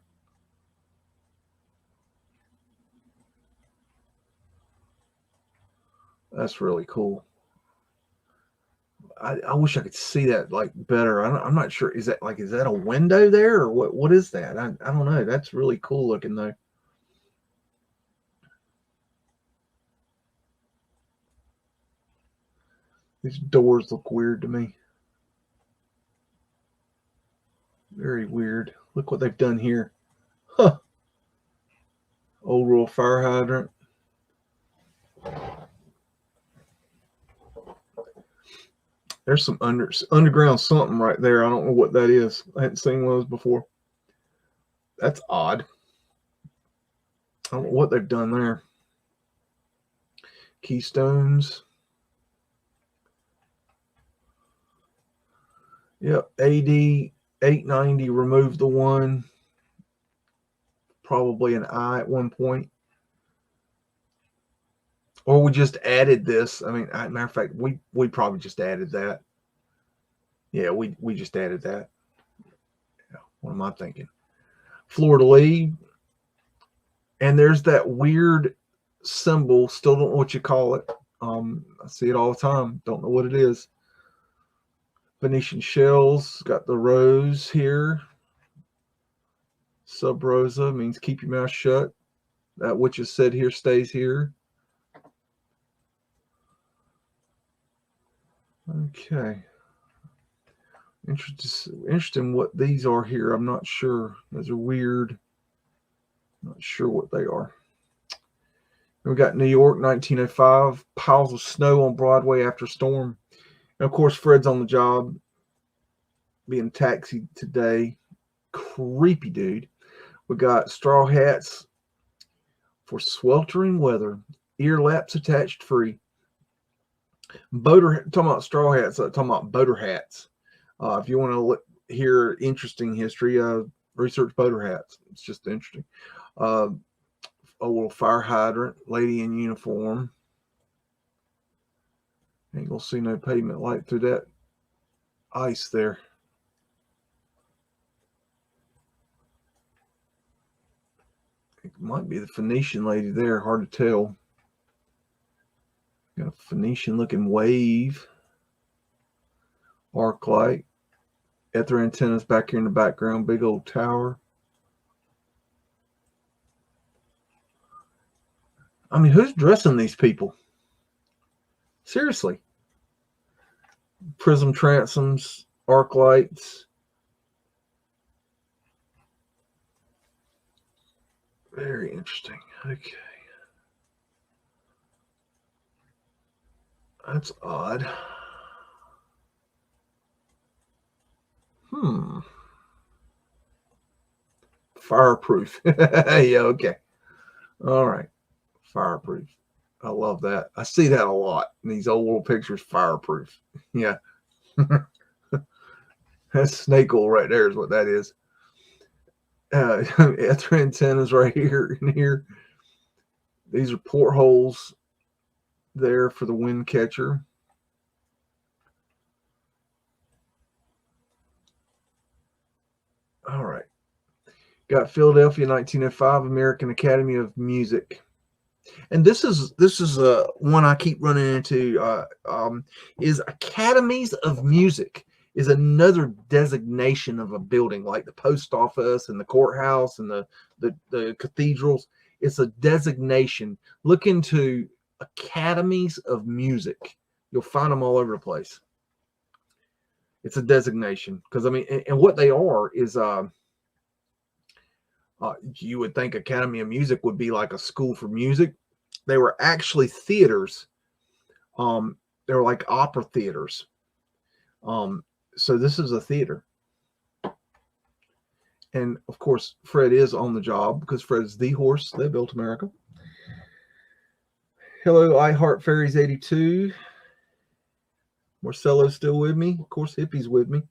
[SPEAKER 1] That's really cool. I wish I could see that like better. I'm not sure. Is that a window there or what is that? I don't know. That's really cool looking though. These doors look weird to me. Very weird. Look what they've done here. Huh. Old World fire hydrant. There's some underground something right there. I don't know what that is. I hadn't seen one of those before. That's odd. I don't know what they've done there. Keystones. Yep, AD 890 removed the one. Probably an I at one point. Or we just added this. I mean, matter of fact, we probably just added that. Yeah, we just added that. Yeah, what am I thinking? Fleur de lis. And there's that weird symbol. Still don't know what you call it. I see it all the time. Don't know what it is. Venetian shells. Got the rose here. Sub rosa means keep your mouth shut. That which is said here stays here. Okay. Interesting what these are here. I'm not sure. Those are weird. Not sure what they are. And we got New York, 1905. Piles of snow on Broadway after storm. And of course, Fred's on the job, being taxied today. Creepy dude. We got straw hats for sweltering weather. Ear laps attached free. Talking about straw hats, talking about boater hats. If you want to hear interesting history, research boater hats. It's just interesting. A little fire hydrant, lady in uniform. Ain't gonna see no pavement light through that ice there. It might be the Phoenician lady there, hard to tell. Got a Phoenician looking wave. Arc light. Ether antennas back here in the background. Big old tower. I mean, who's dressing these people? Seriously. Prism transoms, arc lights. Very interesting. Okay. That's odd. Fireproof. Yeah, okay. All right. Fireproof. I love that. I see that a lot in these old little pictures. Fireproof. Yeah. That's snake oil right there is what that is. Ether antennas right here and here. These are portholes there for the wind catcher. All right. Got Philadelphia 1905 American Academy of Music. And this is one I keep running into is Academies of Music is another designation of a building like the post office and the courthouse and the cathedrals. It's a designation. Look into Academies of Music. You'll find them all over the place. It's a designation because I mean, and what they are is you would think Academy of Music would be like a school for music. They were actually theaters. They were like opera theaters. So this is a theater. And of course, Fred is on the job because Fred is the horse that built America. Hello, I Heart Fairies 82. Marcelo's still with me. Of course, Hippie's with me.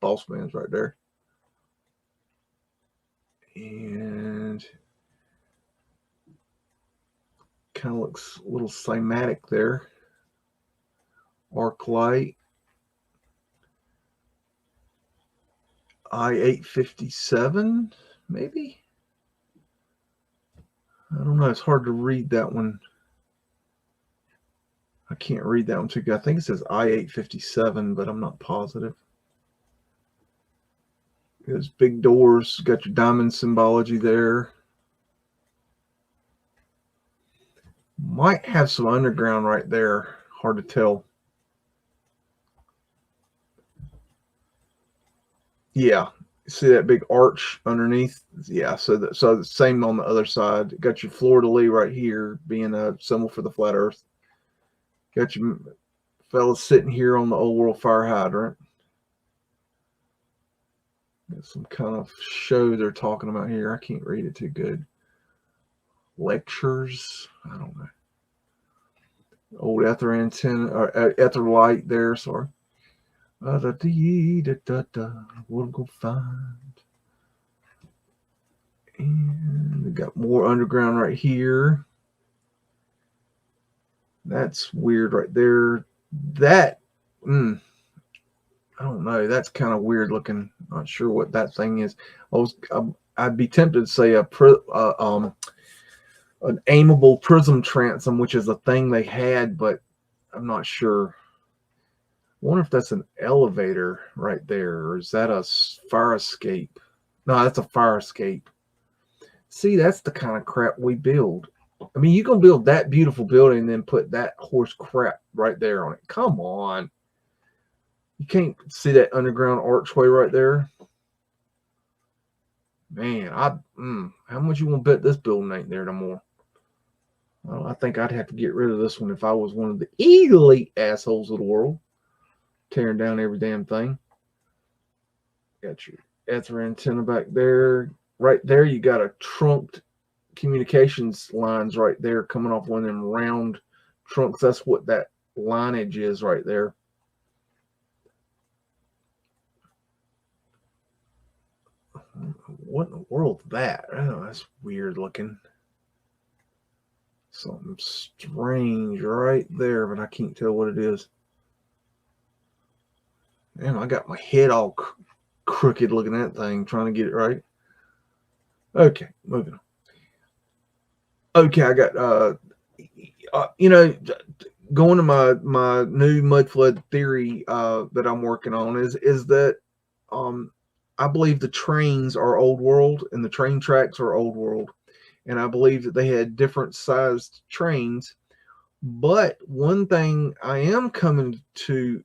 [SPEAKER 1] Boss man's right there. And kind of looks a little cymatic there. Arc light. I-857, maybe? I don't know. It's hard to read that one. I can't read that one too good. I think it says I-857, but I'm not positive. There's big doors. Got your diamond symbology there. Might have some underground right there. Hard to tell. Yeah. See that big arch underneath? Yeah. So the same on the other side. Got your fleur de lis right here, being a symbol for the flat Earth. Got your fellas sitting here on the old world fire hydrant. Got some kind of show they're talking about here. I can't read it too good. Lectures. I don't know. Old ether antenna or ether light there. Sorry. What I'm gonna find. And we got more underground right here. That's weird right there. That, I don't know. That's kind of weird looking. Not sure what that thing is. I'd be tempted to say an aimable prism transom, which is a thing they had, but I'm not sure. I wonder if that's an elevator right there, or is that a fire escape? No, that's a fire escape. See, that's the kind of crap we build. I mean, you can build that beautiful building and then put that horse crap right there on it. Come on. You can't see that underground archway right there? Man, how much you want to bet this building ain't there no more? Well, I think I'd have to get rid of this one if I was one of the elite assholes of the world. Tearing down every damn thing. Got your ether antenna back there. Right there, you got a trunked communications lines right there coming off one of them round trunks. That's what that lineage is right there. What in the world is that? Oh, that's weird looking. Something strange right there, but I can't tell what it is. Man, I got my head all crooked looking at that thing, trying to get it right. Okay, moving on. Okay, I got going to my new Mudflood theory that I'm working on is that I believe the trains are old world and the train tracks are old world, and I believe that they had different sized trains. But one thing I am coming to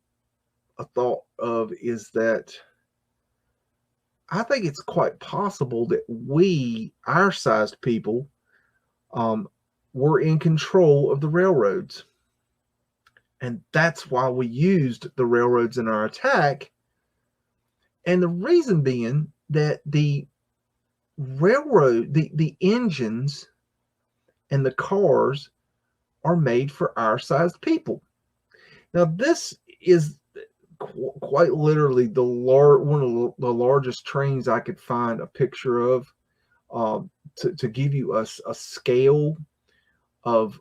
[SPEAKER 1] a thought of is that I think it's quite possible that we, our sized people, were in control of the railroads. And that's why we used the railroads in our attack. And the reason being that the railroad, the engines and the cars are made for our sized people. Now, this is quite literally one of the largest trains I could find a picture of, to give you a scale of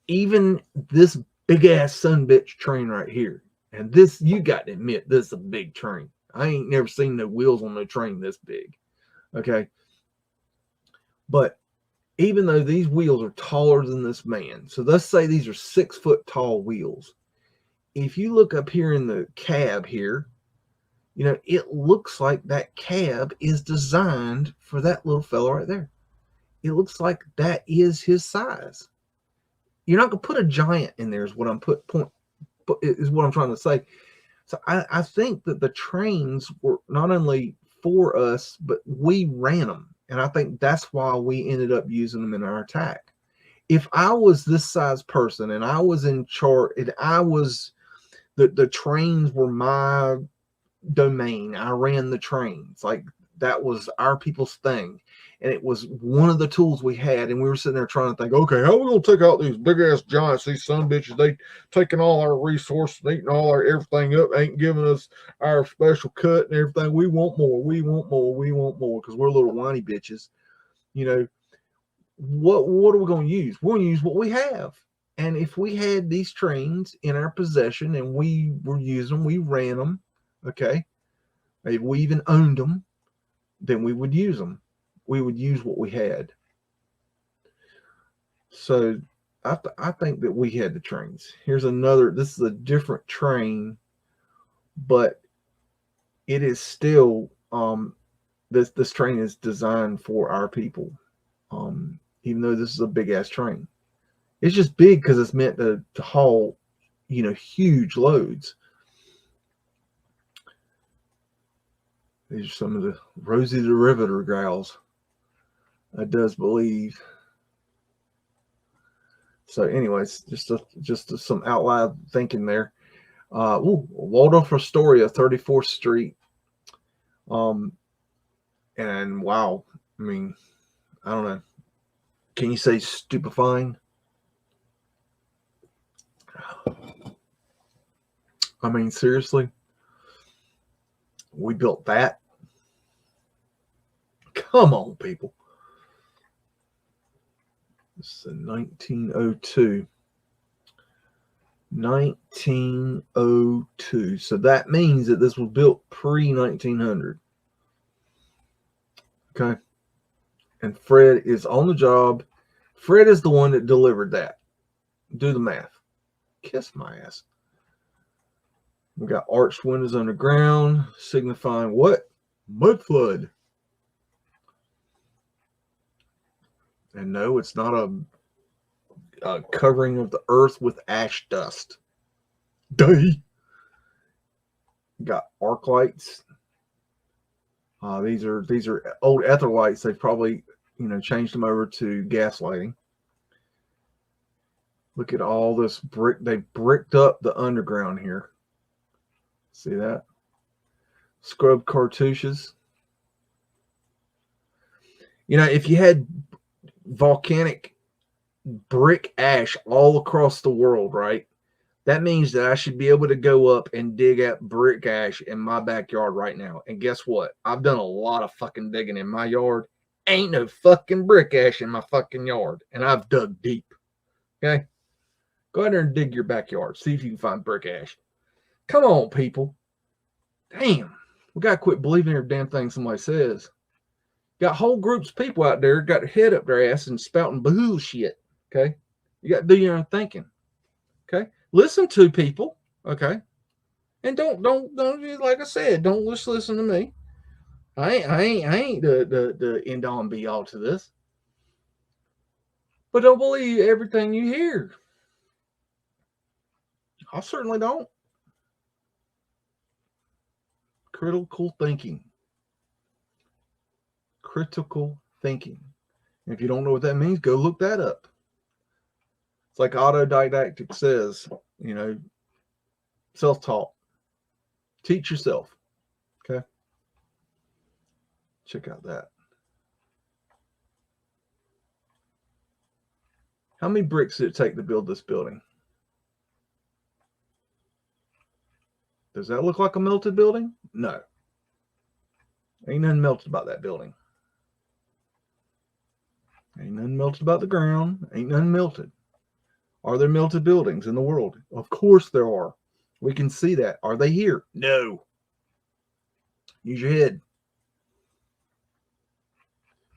[SPEAKER 1] even this big ass sunbitch train right here. And this, you got to admit, this is a big train. I ain't never seen no wheels on no train this big. Okay. But even though these wheels are taller than this man, so let's say these are 6 foot tall wheels. If you look up here in the cab here, it looks like that cab is designed for that little fella right there. It looks like that is his size. You're not going to put a giant in there is what I'm trying to say. So I think that the trains were not only for us, but we ran them. And I think that's why we ended up using them in our attack. If I was this size person and I was in charge, and I was, the trains were my domain. I ran the trains. Like, that was our people's thing. And it was one of the tools we had. And we were sitting there trying to think, okay, how are we going to take out these big ass giants, these son bitches? They taking all our resources, eating all our everything up, ain't giving us our special cut and everything. We want more. We want more. We want more, because we're little whiny bitches. What are we going to use? We're going to use what we have. And if we had these trains in our possession and we were using them, we ran them, okay, if we even owned them, then we would use them. We would use what we had. So I think that we had the trains. Here's another. This is a different train, but it is still this train is designed for our people. Even though this is a big ass train, It's just big because it's meant to haul, you know, huge loads. These are some of the Rosie the Riveter growls. I does believe. So, anyways, just some out loud thinking there. Waldorf Astoria, 34th Street. And wow, I mean, I don't know. Can you say stupefying? I mean, seriously, we built that. Come on, people. This is 1902. 1902. So that means that this was built pre-1900. Okay. And Fred is on the job. Fred is the one that delivered that. Do the math. Kiss my ass. We got arched windows underground, signifying what? Mudflood. And no, it's not a covering of the earth with ash dust. Day. Got arc lights. These are old ether lights. They've probably, you know, changed them over to gas lighting. Look at all this brick. They bricked up the underground here. See that? Scrubbed cartouches. You know, if you had volcanic brick ash all across the world, right? That means that I should be able to go up and dig up brick ash in my backyard right now. And guess what? I've done a lot of fucking digging in my yard. Ain't no fucking brick ash in my fucking yard. And I've dug deep. Okay? Go out there and dig your backyard. See if you can find brick ash. Come on, people. Damn. We got to quit believing every damn thing somebody says. Got whole groups of people out there got their head up their ass and spouting bullshit. Okay? You got to do your own thinking. Okay? Listen to people, okay, and don't like I said, don't just listen to me. I ain't the end all and be all to this, but don't believe everything you hear. I certainly don't. Critical thinking. Critical thinking. And if you don't know what that means, go look that up. It's like autodidactic says, you know, self-taught. Teach yourself. Okay. Check out that. How many bricks did it take to build this building? Does that look like a melted building? No. Ain't nothing melted about that building. Ain't nothing melted about the ground. Ain't nothing melted. Are there melted buildings in the world? Of course there are. We can see that. Are they here? No. Use your head.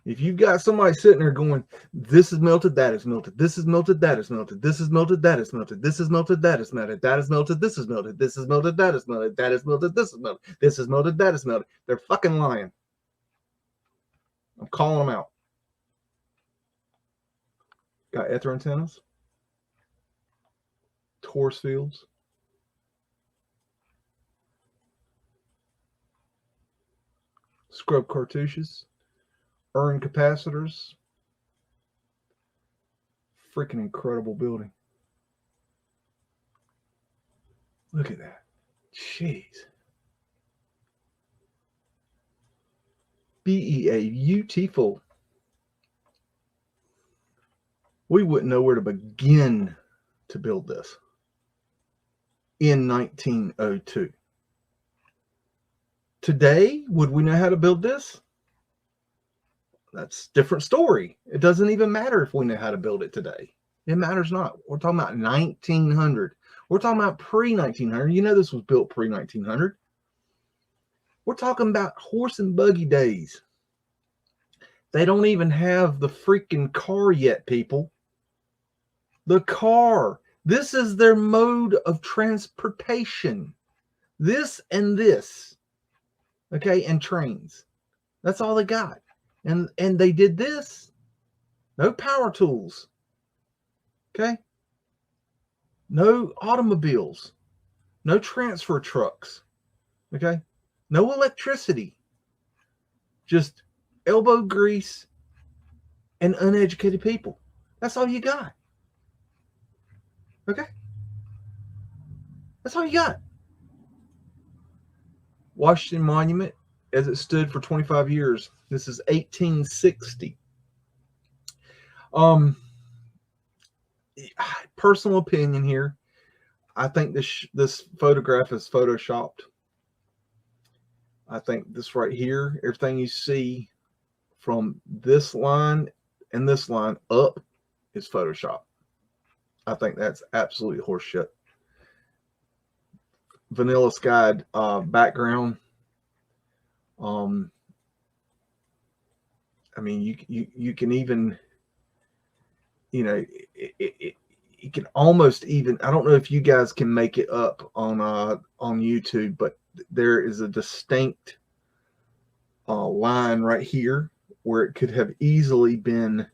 [SPEAKER 1] If you've got somebody sitting there going, this is melted, that is melted, this is melted, that is melted, this is melted, that is melted, this is melted, that is melted, that is melted, this is melted, this is melted, that is melted, that is melted, this is melted, this is melted, that is melted. They're fucking lying. I'm calling them out. Got ether antennas. Torus fields. Scrub cartouches. Urn capacitors. Freaking incredible building. Look at that. Jeez. Beautiful. We wouldn't know where to begin to build this in 1902. Today, would we know how to build this? That's a different story. It doesn't even matter if we know how to build it today. It matters not. We're talking about 1900. We're talking about pre-1900. You know this was built pre-1900. We're talking about horse and buggy days. They don't even have the freaking car yet, people. The car. This is their mode of transportation. This and this. Okay, and trains. That's all they got. And they did this. No power tools. Okay? No automobiles. No transfer trucks. Okay? No electricity. Just elbow grease and uneducated people. That's all you got. Okay? That's all you got. Washington Monument, as it stood for 25 years. This is 1860. Personal opinion here. I think this photograph is photoshopped. I think this right here, everything you see from this line and this line up is Photoshop. I think that's absolutely horseshit. Vanilla skied background. I mean, you can even, you know, you can almost even. I don't know if you guys can make it up on YouTube, but there is a distinct line right here where it could have easily been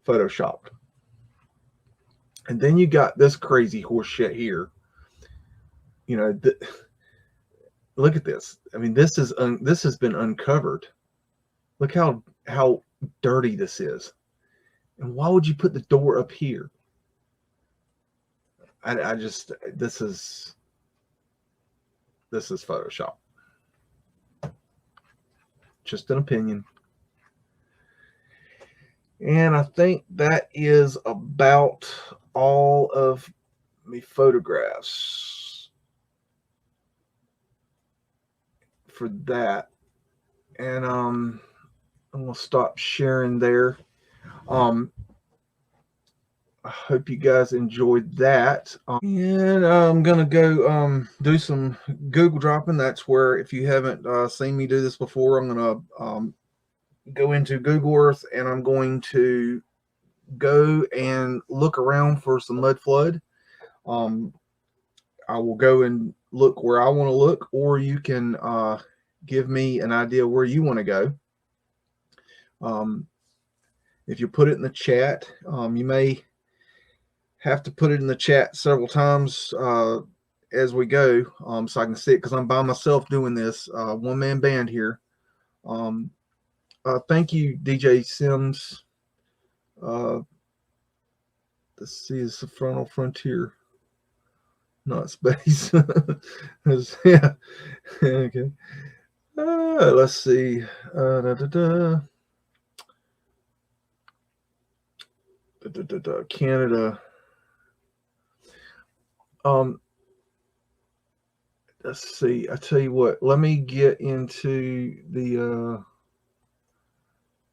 [SPEAKER 1] photoshopped. And then you got this crazy horse shit here. You know, look at this. I mean, this has been uncovered. Look how dirty this is. And why would you put the door up here? I just, this is Photoshop. Just an opinion. And I think that is about all of my photographs for that. And I'm gonna stop sharing there. I hope you guys enjoyed that. And I'm gonna go do some Google dropping. That's where, if you haven't seen me do this before, I'm gonna go into Google Earth and I'm going to go and look around for some Mudflood. I will go and look where I want to look, or you can give me an idea where you want to go. If you put it in the chat, you may have to put it in the chat several times as we go, so I can see it, because I'm by myself doing this, one-man band here. Thank you, DJ Sims. Let's see, it's the Frontal Frontier, not space. Yeah. Okay. Let's see. Canada. Let's see. I tell you what. Let me get into the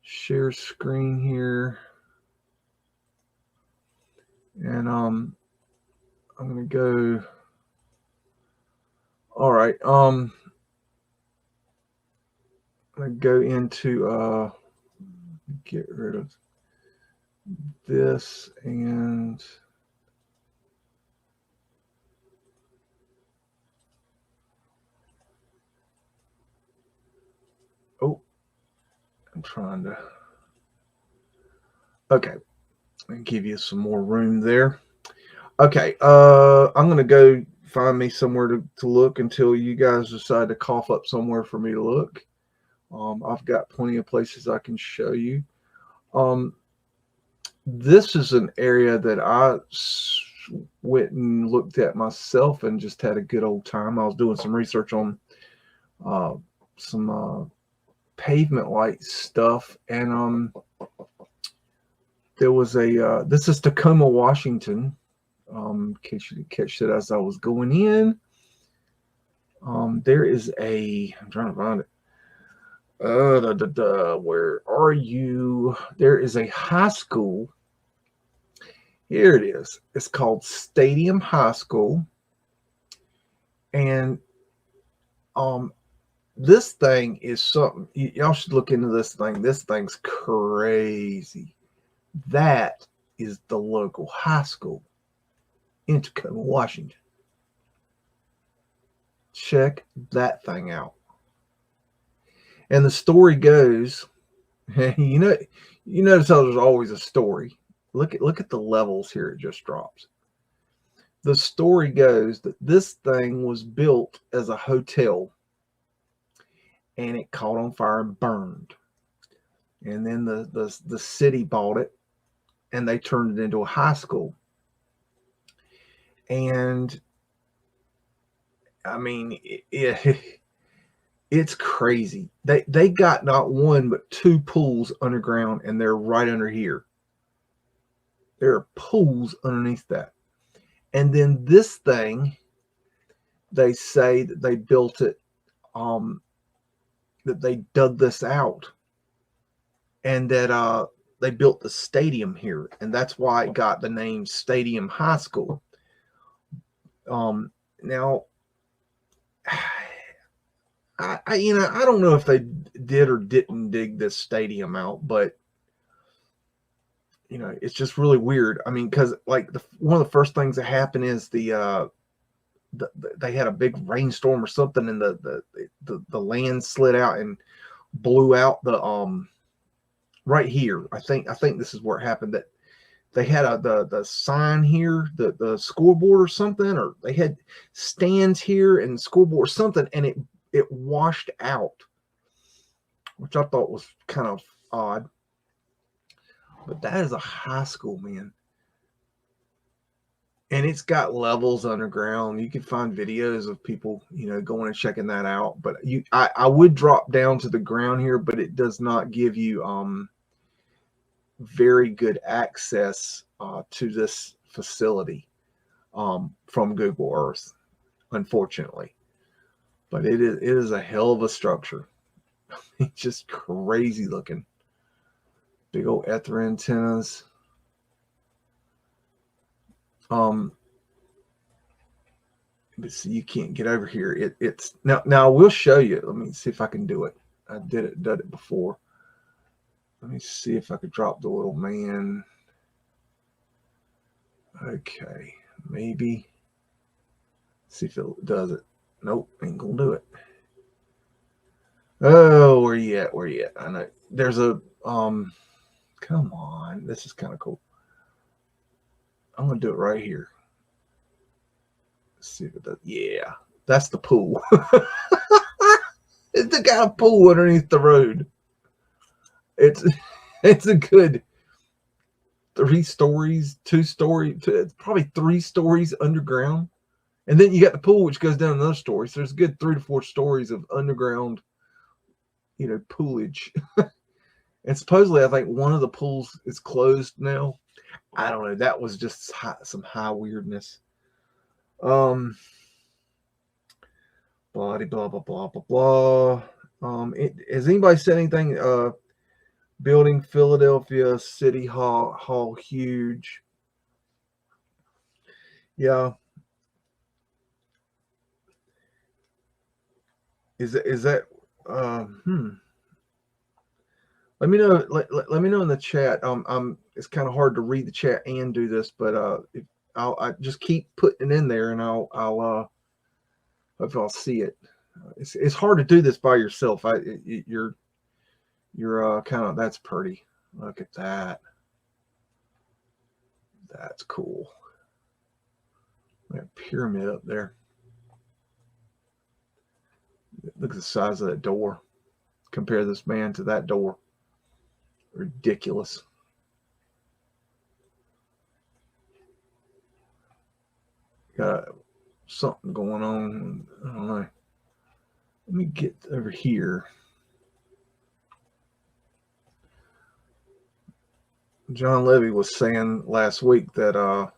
[SPEAKER 1] share screen here, and I'm gonna go. All right. I'm gonna go into get rid of this, and oh, I'm trying to. Okay, I'll give you some more room there. Okay, I'm gonna go find me somewhere to look until you guys decide to cough up somewhere for me to look. I've got plenty of places I can show you. This is an area that I went and looked at myself and just had a good old time. I was doing some research on some pavement light stuff, and there was a this is Tacoma, Washington. In case you didn't catch that as I was going in, there is a, I'm trying to find it. Where are you? There is a high school. Here it is. It's called Stadium High School, and this thing is something. Y'all should look into this thing. This thing's crazy. That is the local high school in Tacoma, Washington. Check that thing out. And the story goes, you notice how there's always a story. look at the levels here. It just drops. The story goes that this thing was built as a hotel, and it caught on fire and burned. And then the city bought it, and they turned it into a high school. And I mean, it's crazy. They got not one but two pools underground, and they're right under here. There are pools underneath that. And then this thing, they say that they built it, that they dug this out, and that they built the stadium here, and that's why it got the name Stadium High School. Now, I don't know if they did or didn't dig this stadium out, but it's just really weird. I mean, because like one of the first things that happened is they had a big rainstorm or something, and the land slid out and blew out the right here. I think this is where it happened. That they had the sign here, the scoreboard or something, or they had stands here and scoreboard or something, and it washed out, which I thought was kind of odd. But that is a high school, man. And it's got levels underground. You can find videos of people, going and checking that out. But I would drop down to the ground here, but it does not give you very good access to this facility from Google Earth, unfortunately. But it is a hell of a structure. It's just crazy looking. Big old ether antennas. But see, you can't get over here. It's now I will show you. Let me see if I can do it. I did it before. Let me see if I could drop the little man. Okay, maybe. See if it does it. Nope, ain't gonna do it. Oh, where you at? Where you at? I know there's a come on, this is kind of cool. I'm gonna do it right here. Let's see if it does. Yeah, that's the pool. It's the kind of pool underneath the road. It's a good 3 stories, 2 story, probably 3 stories underground, and then you got the pool which goes down another story. So there's a good 3 to 4 stories of underground, poolage. And supposedly, I think one of the pools is closed now. I don't know. That was just some high weirdness. Blah blah blah blah blah. Has anybody said anything? Building Philadelphia City Hall huge. Yeah. Is that Let me know. Let me know in the chat. It's kind of hard to read the chat and do this, but I just keep putting it in there, and I'll hope I'll see it. It's hard to do this by yourself. You're kind of, that's pretty. Look at that. That's cool. That pyramid up there. Look at the size of that door. Compare this man to that door. Ridiculous. Got something going on. I don't know. Let me get over here. John Levy was saying last week that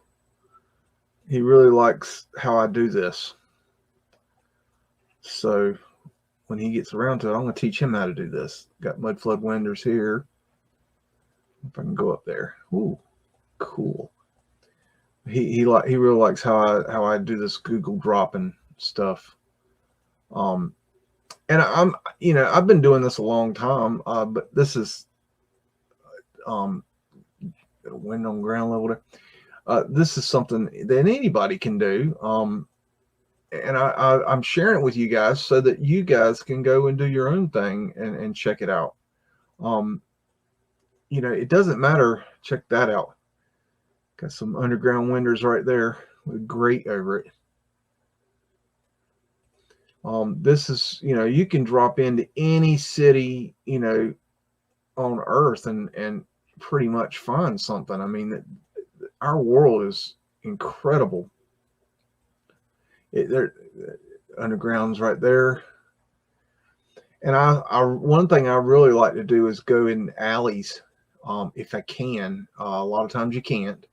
[SPEAKER 1] he really likes how I do this. So when he gets around to it, I'm going to teach him how to do this. Got Mudflood windows here. If I can go up there. Ooh, cool. He really likes how I do this Google dropping stuff. And I've been doing this a long time, but this is a wind on ground level there. This is something that anybody can do. And I'm sharing it with you guys so that you guys can go and do your own thing and check it out. It doesn't matter. Check that out. Got some underground windows right there with a grate over it. This is, you can drop into any city, on Earth and pretty much find something. I mean, our world is incredible. Underground's right there. And one thing I really like to do is go in alleys, if I can. A lot of times you can't.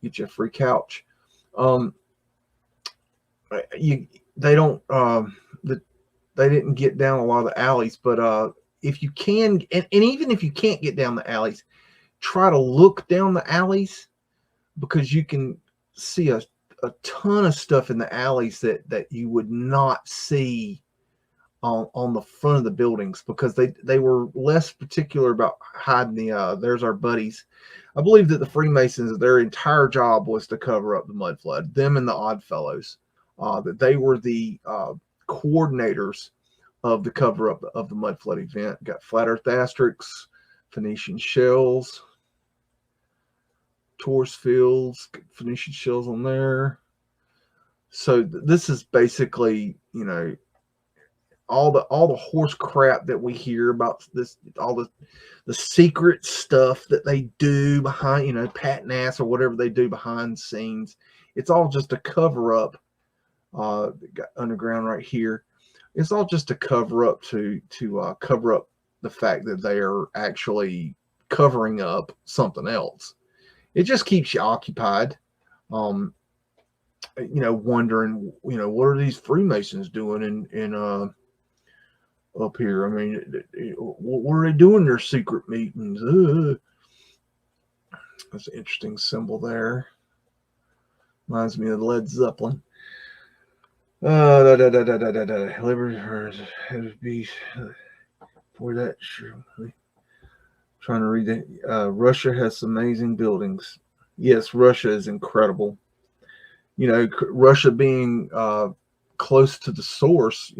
[SPEAKER 1] Get you a free couch. They don't. They didn't get down a lot of the alleys, but if you can, and even if you can't get down the alleys, try to look down the alleys, because you can see a ton of stuff in the alleys that you would not see on the front of the buildings, because they were less particular about hiding there's our buddies. I believe that the Freemasons, their entire job was to cover up the mud flood. Them and the Oddfellows, that they were the coordinators of the cover up of the mud flood event. Got flat earth asterisks, Phoenician shells, Taurus fields, Phoenician shells on there. So this is basically, all the horse crap that we hear about this, all the secret stuff that they do behind, Pat Nass or whatever they do behind the scenes. It's all just a cover up. Got underground right here. It's all just a cover up to cover up the fact that they are actually covering up something else. It just keeps you occupied. Wondering, what are these Freemasons doing in up here? I mean, what are they doing in their secret meetings? That's an interesting symbol there. Reminds me of Led Zeppelin. Liberty be for that. Sure. Trying to read that. Russia has amazing buildings. Yes, Russia is incredible. Russia being close to the source,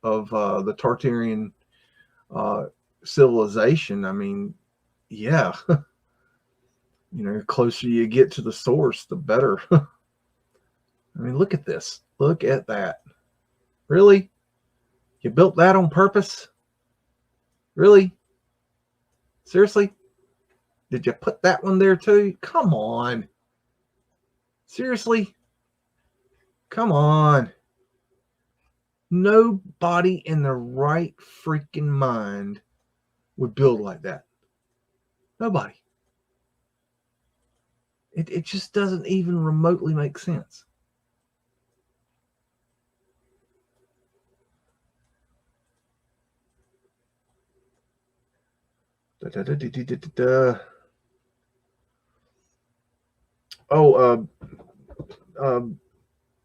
[SPEAKER 1] of the Tartarian civilization. I mean, yeah. Closer you get to the source, the better. I mean, look at this. Look at that. Really? You built that on purpose? Really? Seriously? Did you put that one there too? Come on. Seriously? Come on. Nobody in their right freaking mind would build like that. Nobody. It just doesn't even remotely make sense.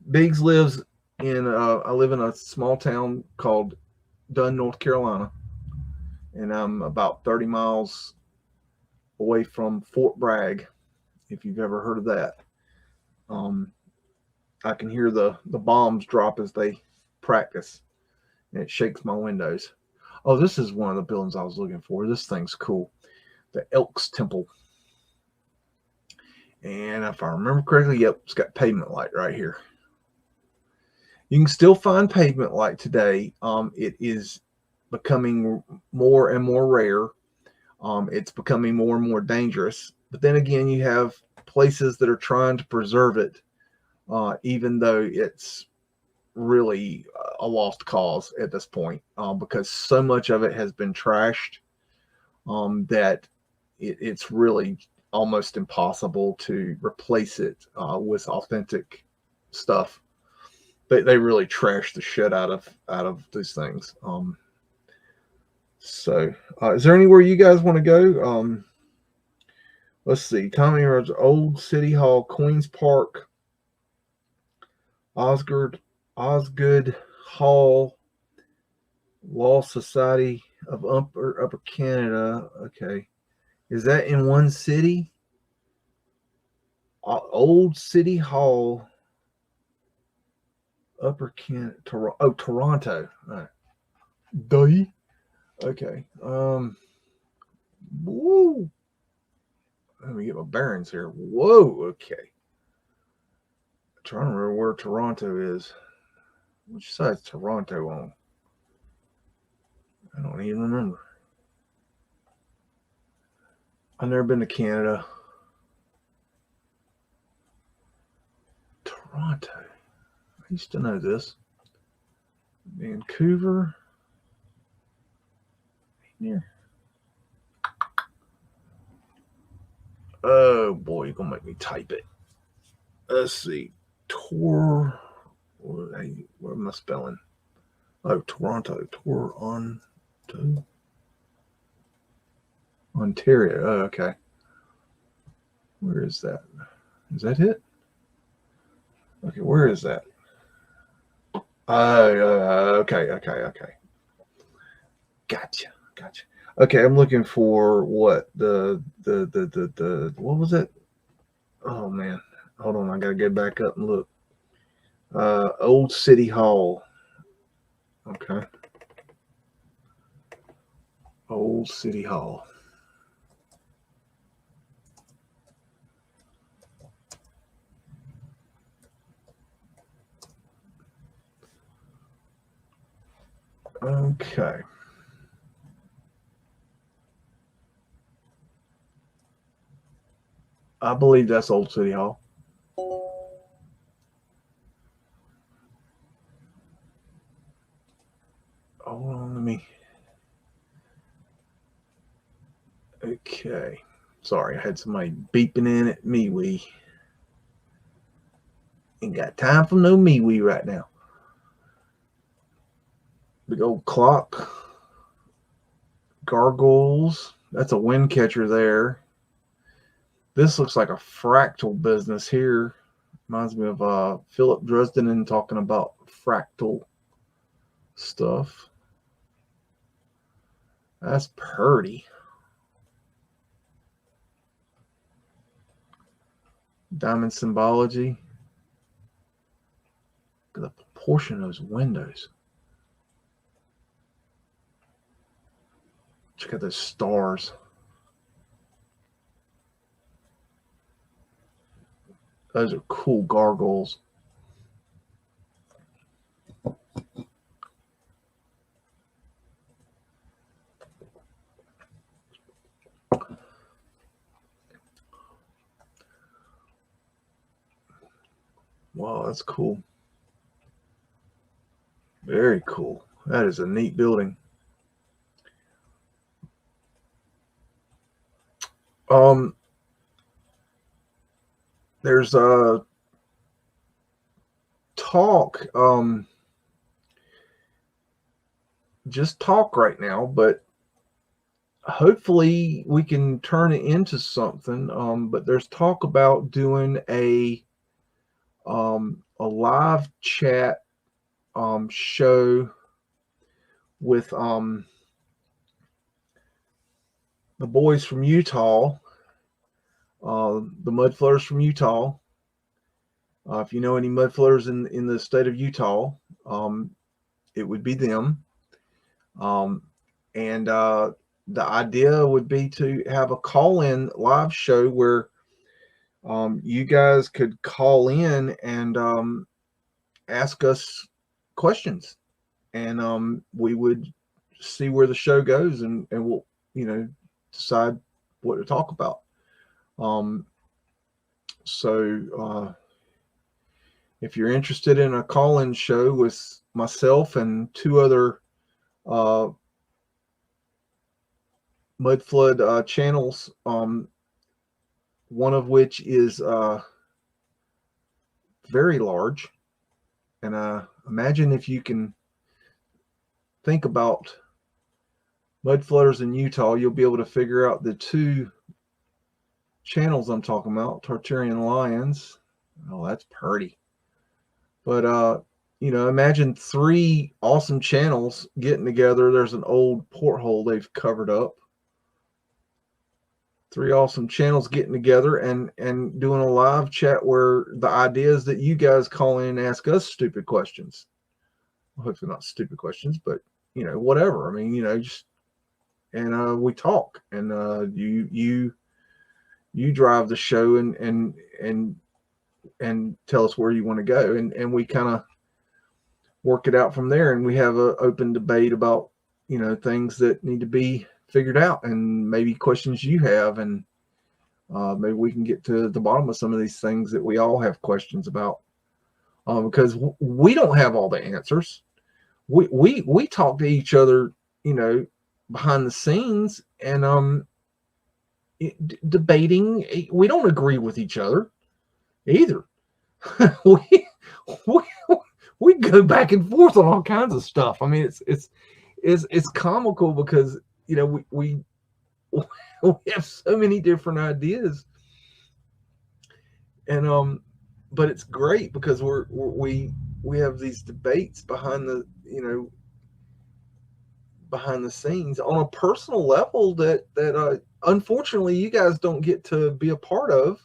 [SPEAKER 1] Biggs lives in I live in a small town called Dunn, North Carolina, and I'm about 30 miles away from Fort Bragg, if you've ever heard of that. I can hear the bombs drop as they practice, and it shakes my windows. Oh, this is one of the buildings I was looking for. This thing's cool. The Elks Temple. And if I remember correctly, yep, it's got pavement light right here. You can still find pavement light today. It is becoming more and more rare. It's becoming more and more dangerous. But then again, you have places that are trying to preserve it, even though it's really a lost cause at this point, because so much of it has been trashed that it's really almost impossible to replace it with authentic stuff. They really trash the shit out of these things. So is there anywhere you guys want to go? Let's see. Tommy Rhodes, Old City Hall, Queens Park, Osgood Hall, Law Society of Upper Canada. Okay. Is that in one city? Old City Hall, Upper Canada. Toronto. All right. Okay. Woo. Let me get my bearings here. Whoa, okay. I'm trying to remember where Toronto is. Which side's Toronto on? I don't even remember. I've never been to Canada. Toronto. I used to know this. Vancouver. Here. Oh boy, you're gonna make me type it. Let's see. What am I spelling? Oh, Toronto. Ontario. Oh, okay. Where is that? Is that it? Okay, where is that? Okay. Gotcha. Okay, I'm looking for what the what was it? Oh man, hold on, I gotta get back up and look. Old City Hall. Okay. Old City Hall. Okay. I believe that's Old City Hall. Hold on, let me. Okay. Sorry, I had somebody beeping in at MeWe. Ain't got time for no MeWe right now. Big old clock. Gargoyles. That's a wind catcher there. This looks like a fractal business here. Reminds me of Philip Dresden talking about fractal stuff. That's pretty. Diamond symbology. Look at the proportion of those windows. Check out those stars. Those are cool gargoyles. Wow, that's cool. Very cool. That is a neat building. There's a talk, just talk right now, but hopefully we can turn it into something. But there's talk about doing a live chat show with the boys from Utah, the Mudflooders from Utah. If you know any Mudflooders in the state of Utah, it would be them. And the idea would be to have a call-in live show where you guys could call in and ask us questions, and we would see where the show goes, and we'll decide what to talk about. So if you're interested in a call-in show with myself and two other Mudflood channels, one of which is very large, and imagine if you can think about Mudflooders in Utah, you'll be able to figure out the two channels I'm talking about. Tartarian Lions. Oh, that's pretty. But imagine three awesome channels getting together. There's an old porthole they've covered up. Three awesome channels getting together and doing a live chat where the idea is that you guys call in and ask us stupid questions. Well, hopefully not stupid questions, but whatever. I mean, just and we talk, and you you drive the show and tell us where you want to go, and we kind of work it out from there, and we have an open debate about, you know, things that need to be figured out and maybe questions you have, and maybe we can get to the bottom of some of these things that we all have questions about, because we don't have all the answers. We talk to each other, you know, behind the scenes, and debating. We don't agree with each other either. we, we we go back and forth on all kinds of stuff. I mean, it's comical because, you know, we have so many different ideas, and but it's great because we have these debates behind the, you know, behind the scenes on a personal level that unfortunately you guys don't get to be a part of,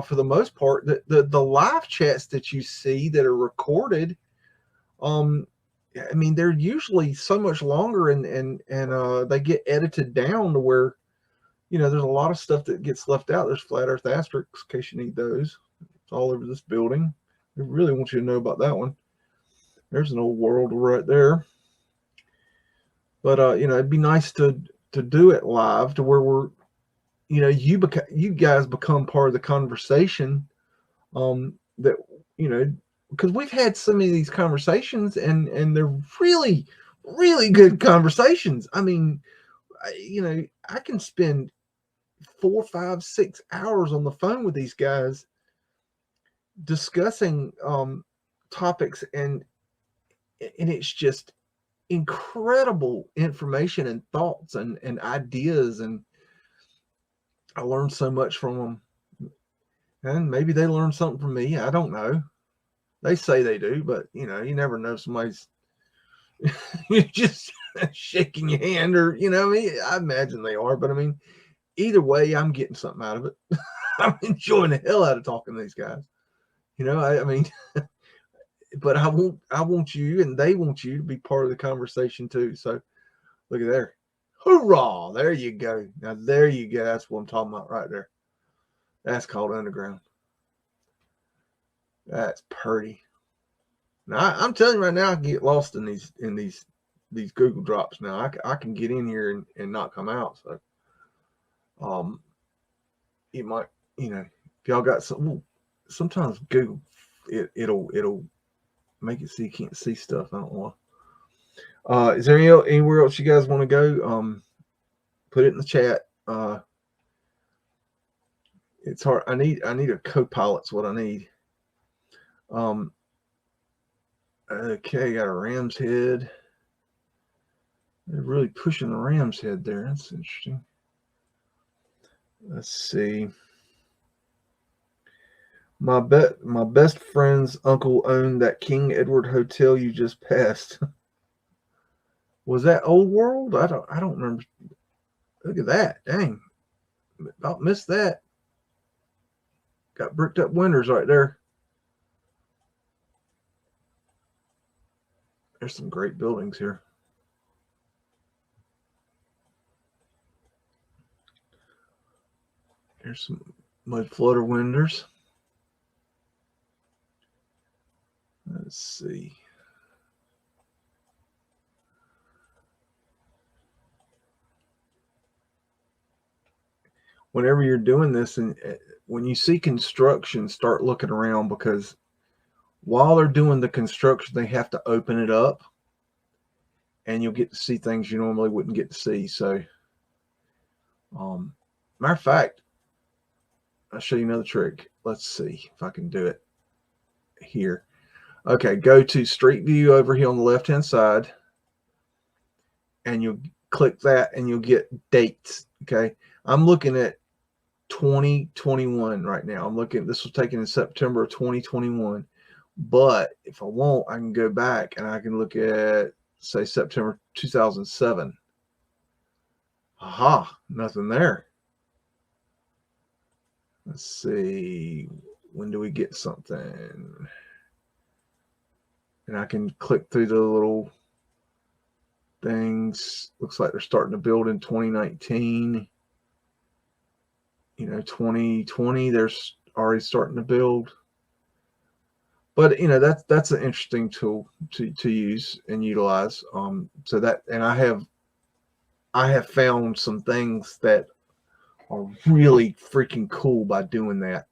[SPEAKER 1] for the most part. The live chats that you see that are recorded, I mean, they're usually so much longer, and they get edited down to where, you know, there's a lot of stuff that gets left out. There's flat earth asterisks, in case you need those. It's all over this building. I really want you to know about that one. There's an old world right there. But you know, it'd be nice to do it live, to where we're, you know, you guys become part of the conversation. That, you know, because we've had so many of these conversations, and they're really, really good conversations. I mean, you know, I can spend 4, 5, 6 hours on the phone with these guys discussing topics, and it's just incredible information and thoughts and ideas, and I learned so much from them, and maybe they learned something from me. I don't know. They say they do, but, you know, you never know. Somebody's you're just shaking your hand, or, you know, I mean, I imagine they are, but I mean, either way, I'm getting something out of it. I'm enjoying the hell out of talking to these guys. You know, I mean, but I want you, and they want you to be part of the conversation too. So look at there. Hoorah! There you go. Now there you go. That's what I'm talking about right there. That's called underground. That's pretty. Now I'm telling you right now, I can get lost in these Google drops. Now I can get in here and not come out. So you might, you know, if y'all got some, sometimes Google it'll make it so you can't see stuff. I don't know why. Is there anywhere else you guys want to go? Put it in the chat. It's hard. I need a co-pilot's what I need. Okay, got a ram's head. They're really pushing the ram's head there. That's interesting. Let's see. My best friend's uncle owned that King Edward Hotel you just passed. Was that Old World? I don't remember. Look at that. Dang. About missed that. Got bricked up windows right there. There's some great buildings here. There's some mud flutter windows. Let's see. Whenever you're doing this, and when you see construction, start looking around, because while they're doing the construction, they have to open it up, and you'll get to see things you normally wouldn't get to see. So, matter of fact, I'll show you another trick. Let's see if I can do it here. Okay, go to Street View over here on the left-hand side, and you'll click that, and you'll get dates. Okay, I'm looking at 2021 right now. I'm looking, this was taken in September of 2021. But if I want, I can go back and I can look at, say, September 2007. Aha, nothing there. Let's see, when do we get something? And I can click through the little things. Looks like they're starting to build in 2019. you know, 2020, they're already starting to build. But you know, that's an interesting tool to use and utilize. So that, and I have found some things that are really freaking cool by doing that.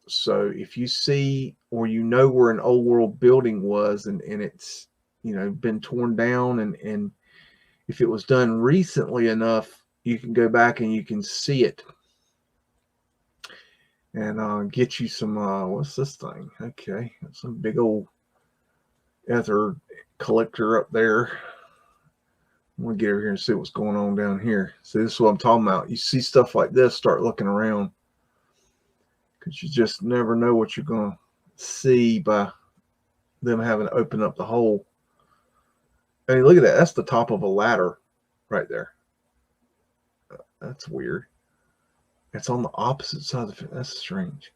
[SPEAKER 1] So if you see, or you know where an old world building was, and it's, you know, been torn down, and if it was done recently enough, you can go back and you can see it. And get you some, what's this thing? Okay, some big old ether collector up there. I'm gonna get over here and see what's going on down here. See, this is what I'm talking about. You see stuff like this, start looking around, because you just never know what you're gonna see by them having to open up the hole. I mean, look at that. That's the top of a ladder right there. That's weird. It's on the opposite side of the fence. That's strange.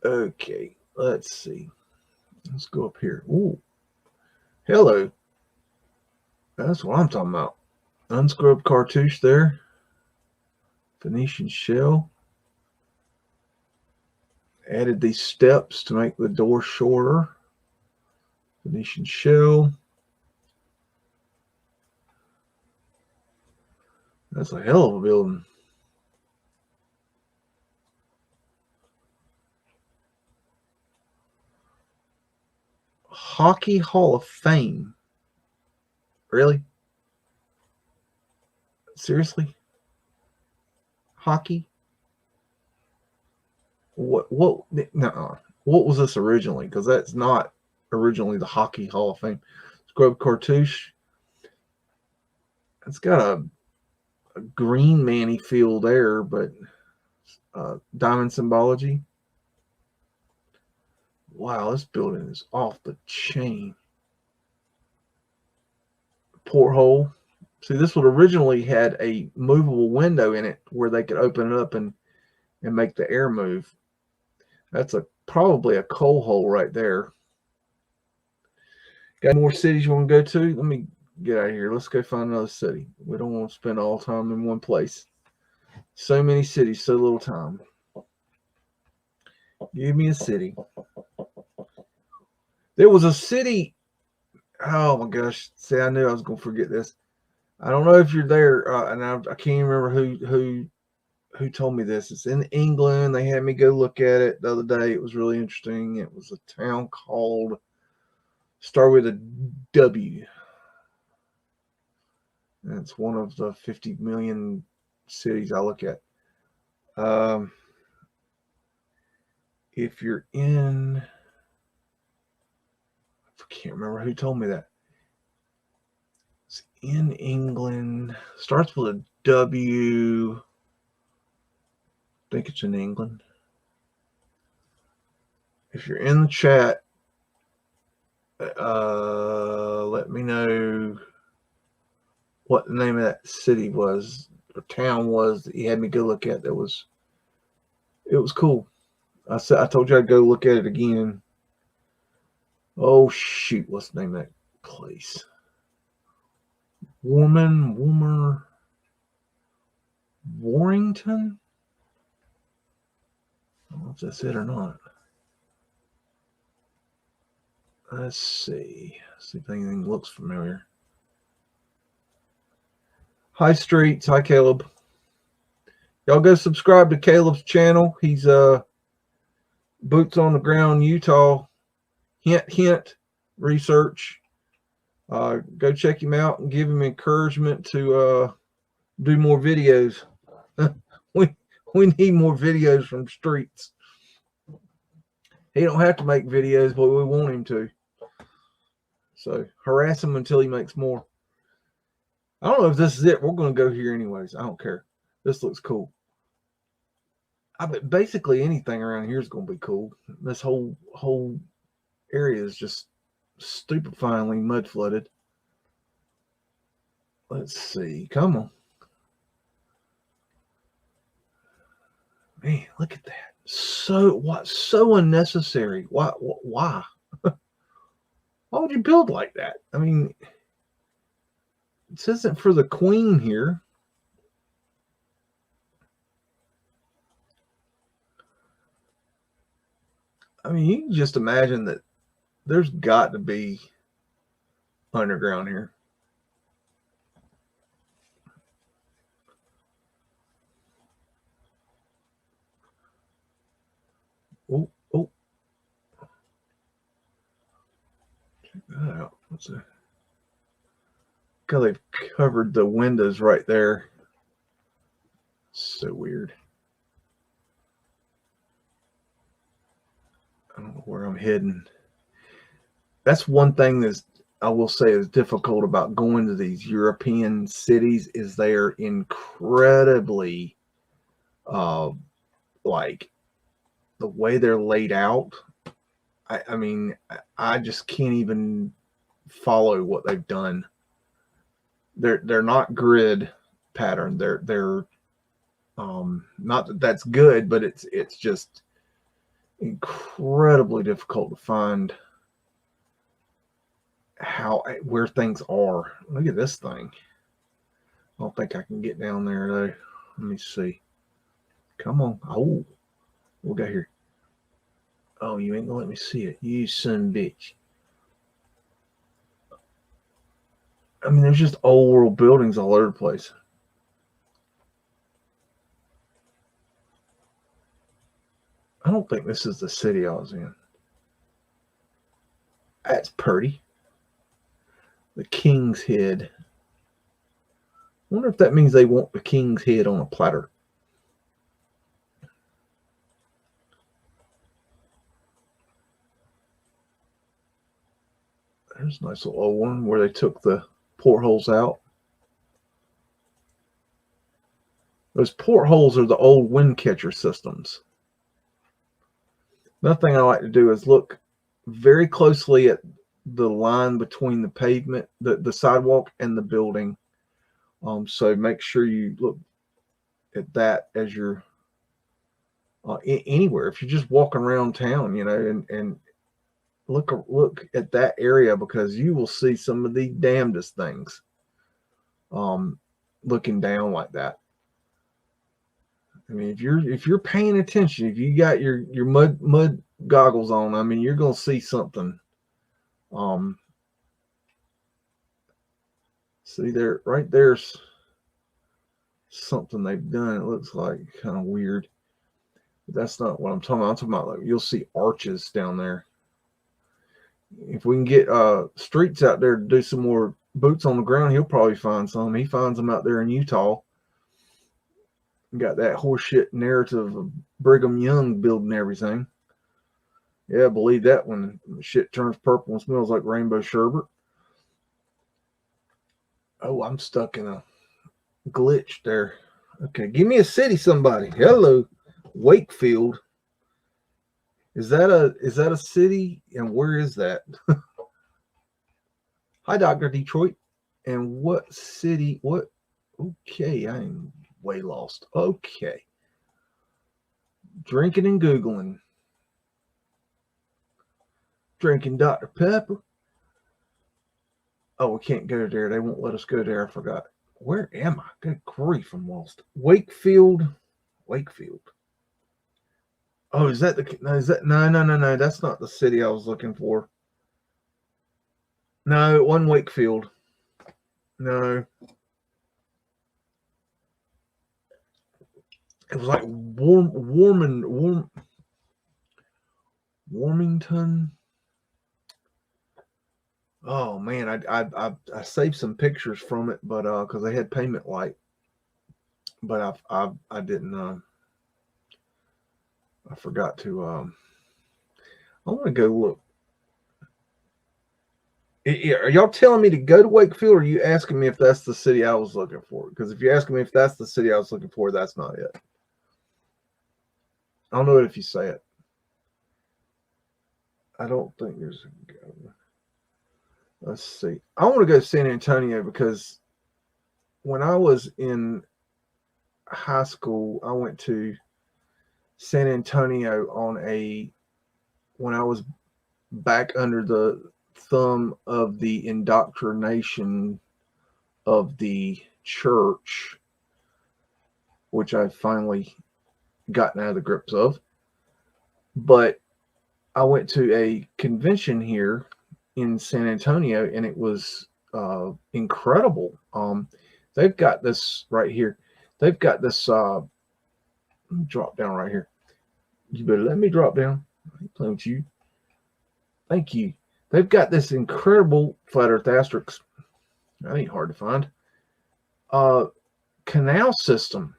[SPEAKER 1] Okay, let's see. Let's go up here. Ooh. Hello. That's what I'm talking about. Unscrubbed cartouche there. Venetian shell. Added these steps to make the door shorter. Venetian shell. That's a hell of a building. Hockey Hall of Fame. Really? Seriously? Hockey? What? No. What was this originally? Because that's not originally the Hockey Hall of Fame. Scrub cartouche. It's got a green manny feel there, but diamond symbology. Wow, this building is off the chain. Porthole. See, this would originally had a movable window in it where they could open it up and make the air move. That's probably a coal hole right there. Got more cities you want to go to? Let me get out of here. Let's go find another city. We don't want to spend all time in one place. So many cities, so little time. Give me a city. There was a city. Oh my gosh! See, I knew I was going to forget this. I don't know if you're there, and I can't remember who told me this. It's in England. They had me go look at it the other day. It was really interesting. It was a town called, start with a W. And it's one of the 50 million cities I look at. If you're in, I can't remember who told me that. It's in England. Starts with a W. I think it's in England. If you're in the chat, let me know what the name of that city was or town was that you had me go look at. It was cool. I told you I'd go look at it again. Oh shoot, what's the name of that place? Warrington? I don't know if that's it or not. Let's see if anything looks familiar. Hi Streets, hi Caleb. Y'all go subscribe to Caleb's channel. He's boots on the ground, Utah. Hint, research. Go check him out and give him encouragement to do more videos. we need more videos from Streets. He don't have to make videos, but we want him to. So harass him until he makes more. I don't know if this is it. We're going to go here anyways. I don't care. This looks cool. I bet basically anything around here is going to be cool. This whole area is just stupefyingly mud flooded. Let's see. Come on. Man, look at that. So unnecessary. Why? Why would you build like that? I mean, this isn't for the queen here. I mean, you can just imagine that there's got to be underground here. Oh, oh. Check that out. What's that? God, they've covered the windows right there. So weird. I don't know where I'm heading. That's one thing that's, I will say, is difficult about going to these European cities is they're incredibly like the way they're laid out. I mean, I just can't even follow what they've done. They're not grid pattern. They're not that that's good, but it's just incredibly difficult to find where things are. Look at this thing. I don't think I can get down there though. Let me see. Come on. Oh, we got here. Oh, you ain't gonna let me see it. You son bitch. I mean, there's just old world buildings all over the place. I don't think this is the city I was in. That's pretty. The King's Head. I wonder if that means they want the King's Head on a platter. There's a nice little old one where they took the portholes out. Those portholes are the old wind catcher systems. Another thing I like to do is look very closely at the line between the pavement, the sidewalk, and the building. So make sure you look at that as you're anywhere. If you're just walking around town, you know, and look at that area, because you will see some of the damnedest things looking down like that. I mean, if you're paying attention, if you got your mud goggles on, I mean, you're gonna see something. See there, right there's something they've done. It looks like kind of weird. But that's not what I'm talking about. I'm talking about, like, you'll see arches down there. If we can get Streets out there to do some more boots on the ground, he'll probably find some. He finds them out there in Utah. Got that horseshit narrative of Brigham Young building everything. Yeah, believe that when shit turns purple and smells like rainbow sherbet. Oh, I'm stuck in a glitch there. Okay, give me a city, somebody. Hello, Wakefield. Is that a city? And where is that? Hi, Dr. Detroit. And what city? What? Okay, I'm way lost. Okay. Drinking and Googling. Drinking Dr. Pepper. Oh, we can't go there. They won't let us go there. I forgot. Where am I? Good grief, I'm lost. Wakefield. Oh, is that the? No, is that? No. That's not the city I was looking for. No, it wasn't Wakefield. No. It was like Warmington. Oh man, I saved some pictures from it, but because they had payment light, but I didn't. I forgot to. I want to go look. Are y'all telling me to go to Wakefield, or are you asking me if that's the city I was looking for? Because if you're asking me if that's the city I was looking for, that's not it. I don't know if you say it. I don't think there's a go. Let's see. I want to go to San Antonio because when I was in high school, I went to San Antonio when I was back under the thumb of the indoctrination of the church, which I've finally gotten out of the grips of. But I went to a convention here in San Antonio, and it was incredible. They've got this right here. They've got this. Let me drop down right here. You better let me drop down. I ain't playing with you. Thank you. They've got this incredible flat Earth asterisk. That ain't hard to find. Canal system,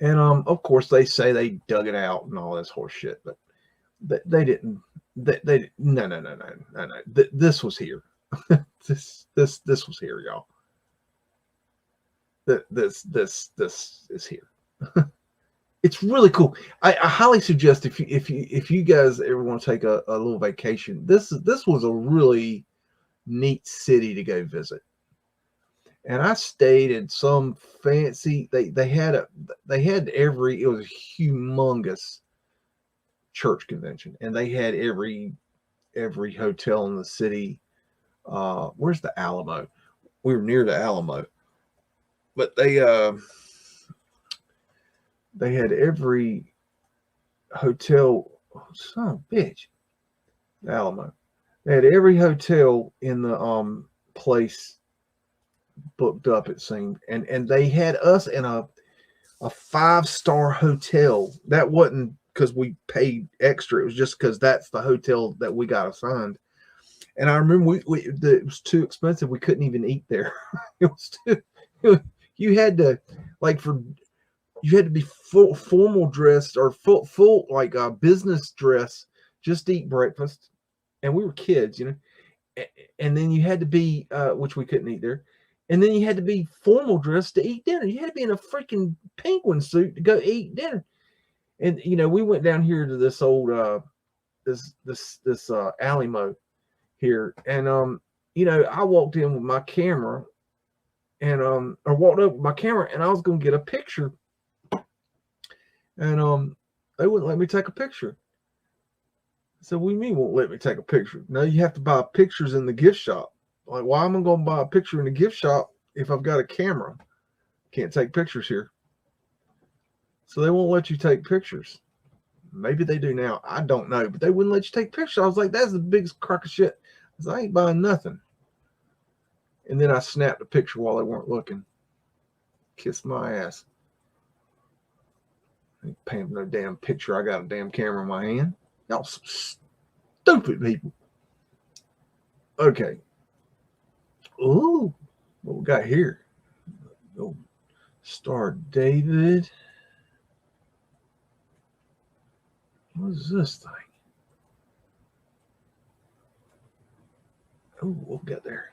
[SPEAKER 1] and of course they say they dug it out and all this horse shit, but they didn't. They no. This was here. this was here, y'all. This is here. It's really cool. I highly suggest if you guys ever want to take a little vacation, this was a really neat city to go visit. And I stayed in some fancy. They had every. It was a humongous church convention, and they had every hotel in the city. Where's the Alamo? We were near the Alamo, but they had every hotel. Oh, son of a bitch, the Alamo. They had every hotel in the place booked up, it seemed, and they had us in a 5-star hotel. That wasn't because we paid extra. It was just because that's the hotel that we got assigned. And I remember it was too expensive. We couldn't even eat there. It was too. You had to be full formal dressed or full like business dress just to eat breakfast. And we were kids, you know. And then you had to be which we couldn't eat there. And then you had to be formal dressed to eat dinner. You had to be in a freaking penguin suit to go eat dinner. And you know, we went down here to this old this Alamo here, and you know, I walked in with my camera, and I walked up with my camera, and I was gonna get a picture, and they wouldn't let me take a picture. So what do you mean won't let me take a picture? No, you have to buy pictures in the gift shop. Like, why am I going to buy a picture in the gift shop if I've got a camera? Can't take pictures here. So they won't let you take pictures. Maybe they do now. I don't know. But they wouldn't let you take pictures. I was like, that's the biggest crock of shit. I said, I ain't buying nothing. And then I snapped a picture while they weren't looking. Kiss my ass. I ain't paying for no damn picture. I got a damn camera in my hand. Y'all some stupid people. Okay. Ooh, what we got here? Oh, Star David. What is this thing? Oh, what we got there?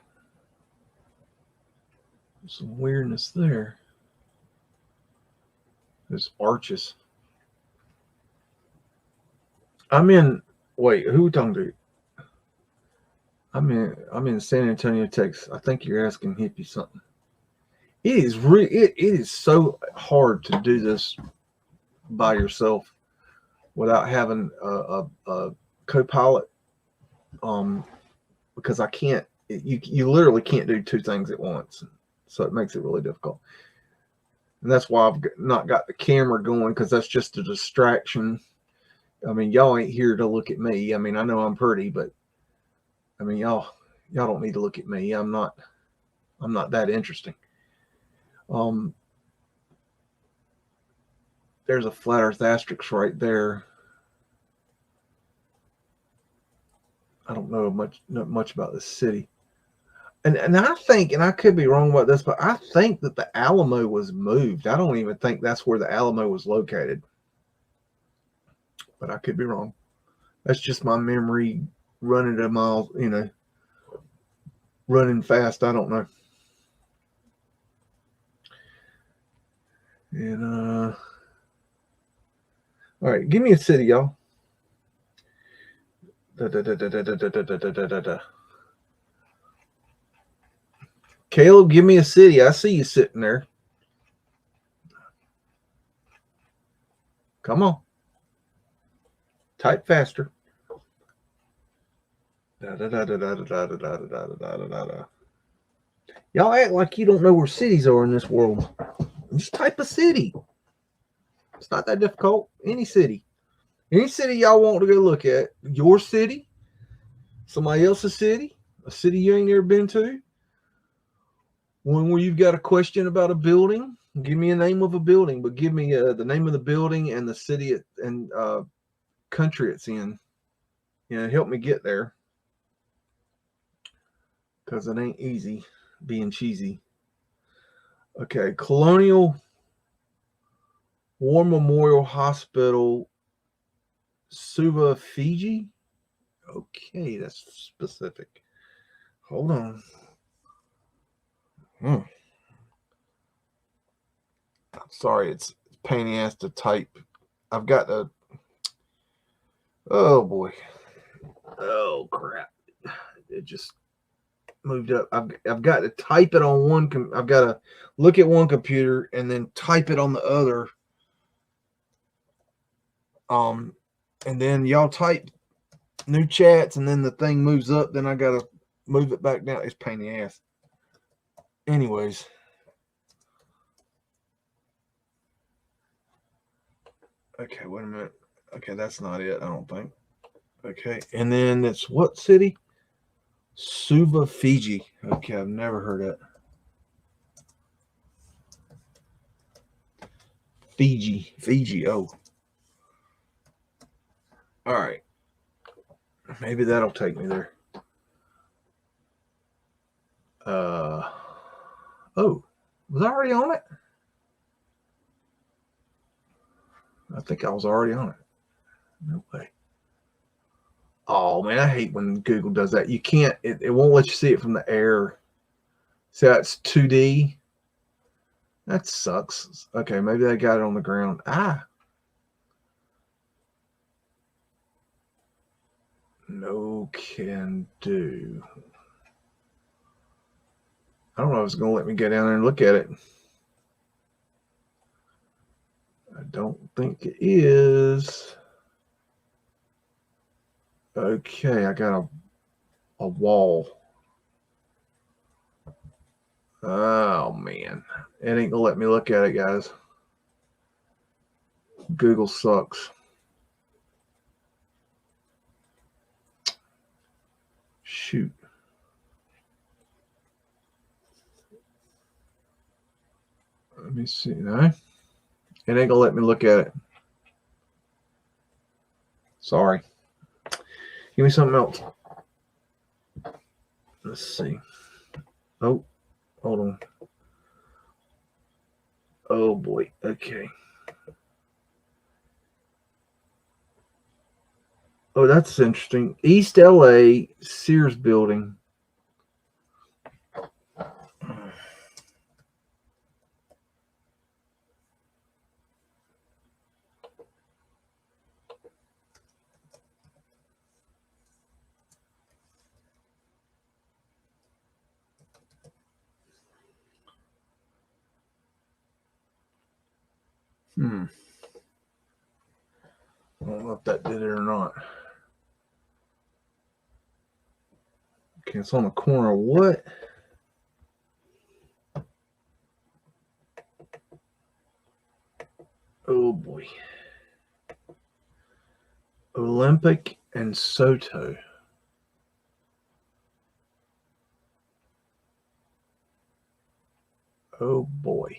[SPEAKER 1] There's some weirdness there. There's arches. I'm in. Wait, who are we talking to? I'm in San Antonio, Texas. I think you're asking Hippie something. It is it is so hard to do this by yourself without having a co-pilot. Because I can't. You literally can't do two things at once, so it makes it really difficult. And that's why I've not got the camera going, because that's just a distraction. I mean, y'all ain't here to look at me. I mean, I know I'm pretty, but I mean, y'all don't need to look at me. I'm not that interesting. There's a flat Earth asterisk right there. I don't know much about this city. And I think, and I could be wrong about this, but I think that the Alamo was moved. I don't even think that's where the Alamo was located. But I could be wrong. That's just my memory running a mile, you know, running fast. I don't know. And all right, give me a city, y'all. Caleb, give me a city. I see you sitting there. Come on. Type faster. Y'all act like you don't know where cities are in this world. Just type a city. It's not that difficult. Any city. Any city y'all want to go look at, your city, somebody else's city, a city you ain't never been to, one where you've got a question about a building, give me a name of a building, but give me the name of the building and the city and country it's in. Help me get there, because it ain't easy being cheesy. Okay, Colonial War Memorial Hospital, Suva, Fiji. Okay, that's specific. Hold on. I'm sorry, it's pain in the ass to type. I've got to. Oh boy. Oh crap! It just moved up. I've got to type it on one. I've got to look at one computer and then type it on the other. And then y'all type new chats, and then the thing moves up. Then I got to move it back down. It's pain in the ass. Anyways. Okay, wait a minute. Okay, that's not it, I don't think. Okay, and then it's what city? Suva, Fiji. Okay, I've never heard that. Fiji. Oh. All right. Maybe that'll take me there. Oh, was I already on it? I think I was already on it. No way. Oh man, I hate when Google does that. You can't. It won't let you see it from the air. See how it's 2D? That sucks. Okay, maybe I got it on the ground. No can do. I don't know if it's going to let me get down there and look at it. I don't think it is. Okay, I got a wall. Oh, man. It ain't going to let me look at it, guys. Google sucks. Shoot. Let me see. No, it ain't going to let me look at it. Sorry. Give me something else. Let's see. Oh, hold on. Oh, boy. Okay. Oh, that's interesting. East LA, Sears Building. I don't know if that did it or not. Okay, it's on the corner of what? Oh boy. Olympic and Soto. Oh boy.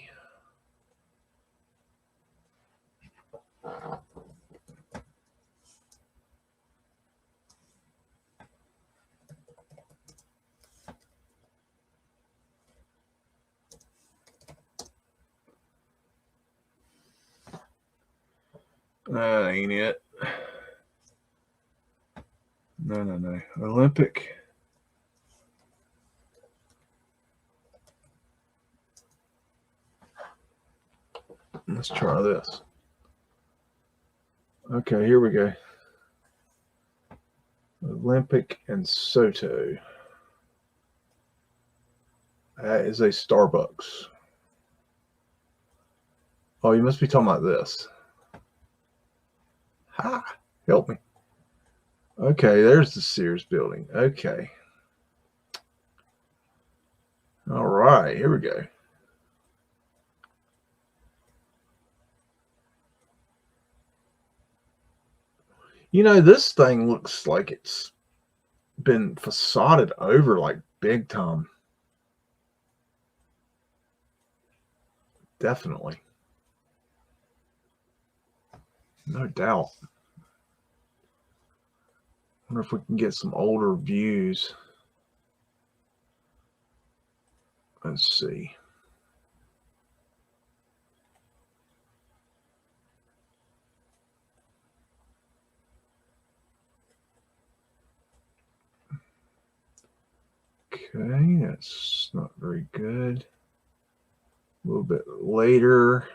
[SPEAKER 1] That ain't it. No. Olympic. Let's try this. Okay, here we go. Olympic and Soto. That is a Starbucks. Oh, you must be talking about this. Ha! Help me. Okay, there's the Sears Building. Okay. All right, here we go. You know, this thing looks like it's been facaded over like big time. Definitely. No doubt. Wonder if we can get some older views. Let's see. Okay, that's not very good. A little bit later.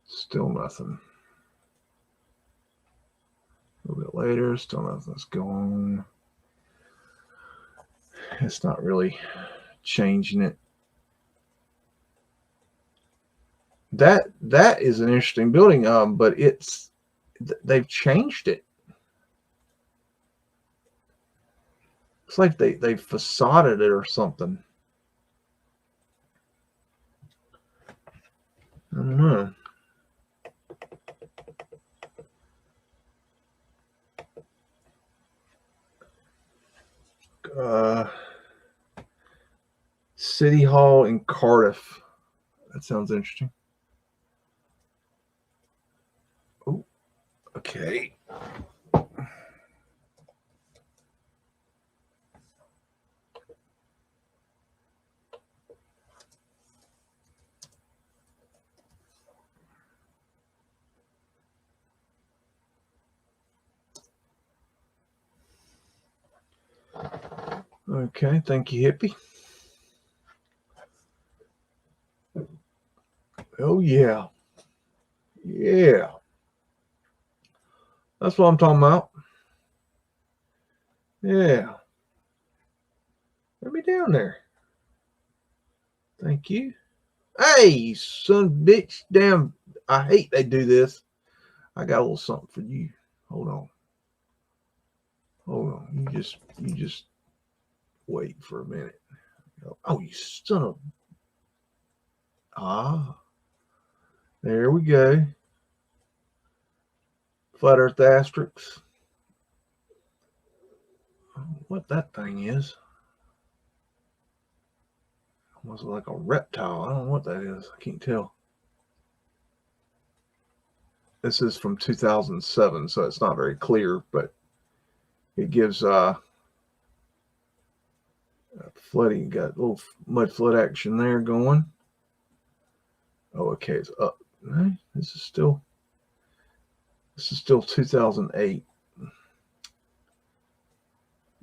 [SPEAKER 1] Still nothing. A little bit later, still nothing's going. It's not really changing it. That is an interesting building, but they've changed it. It's like they facaded it or something. I don't know. City Hall in Cardiff. That sounds interesting. Oh, okay. Okay, thank you, Hippie. Oh, yeah. Yeah. That's what I'm talking about. Yeah. Let me down there. Thank you. Hey, son of a bitch. Damn, I hate they do this. I got a little something for you. Hold on. Hold on. You just wait for a minute. Oh, you son of... Ah. There we go. Flat Earth asterisks. What that thing is. Almost like a reptile. I don't know what that is. I can't tell. This is from 2007, so it's not very clear, but it gives flooding. Got a little mud flood action there going. Oh, okay, it's up. This is still 2008.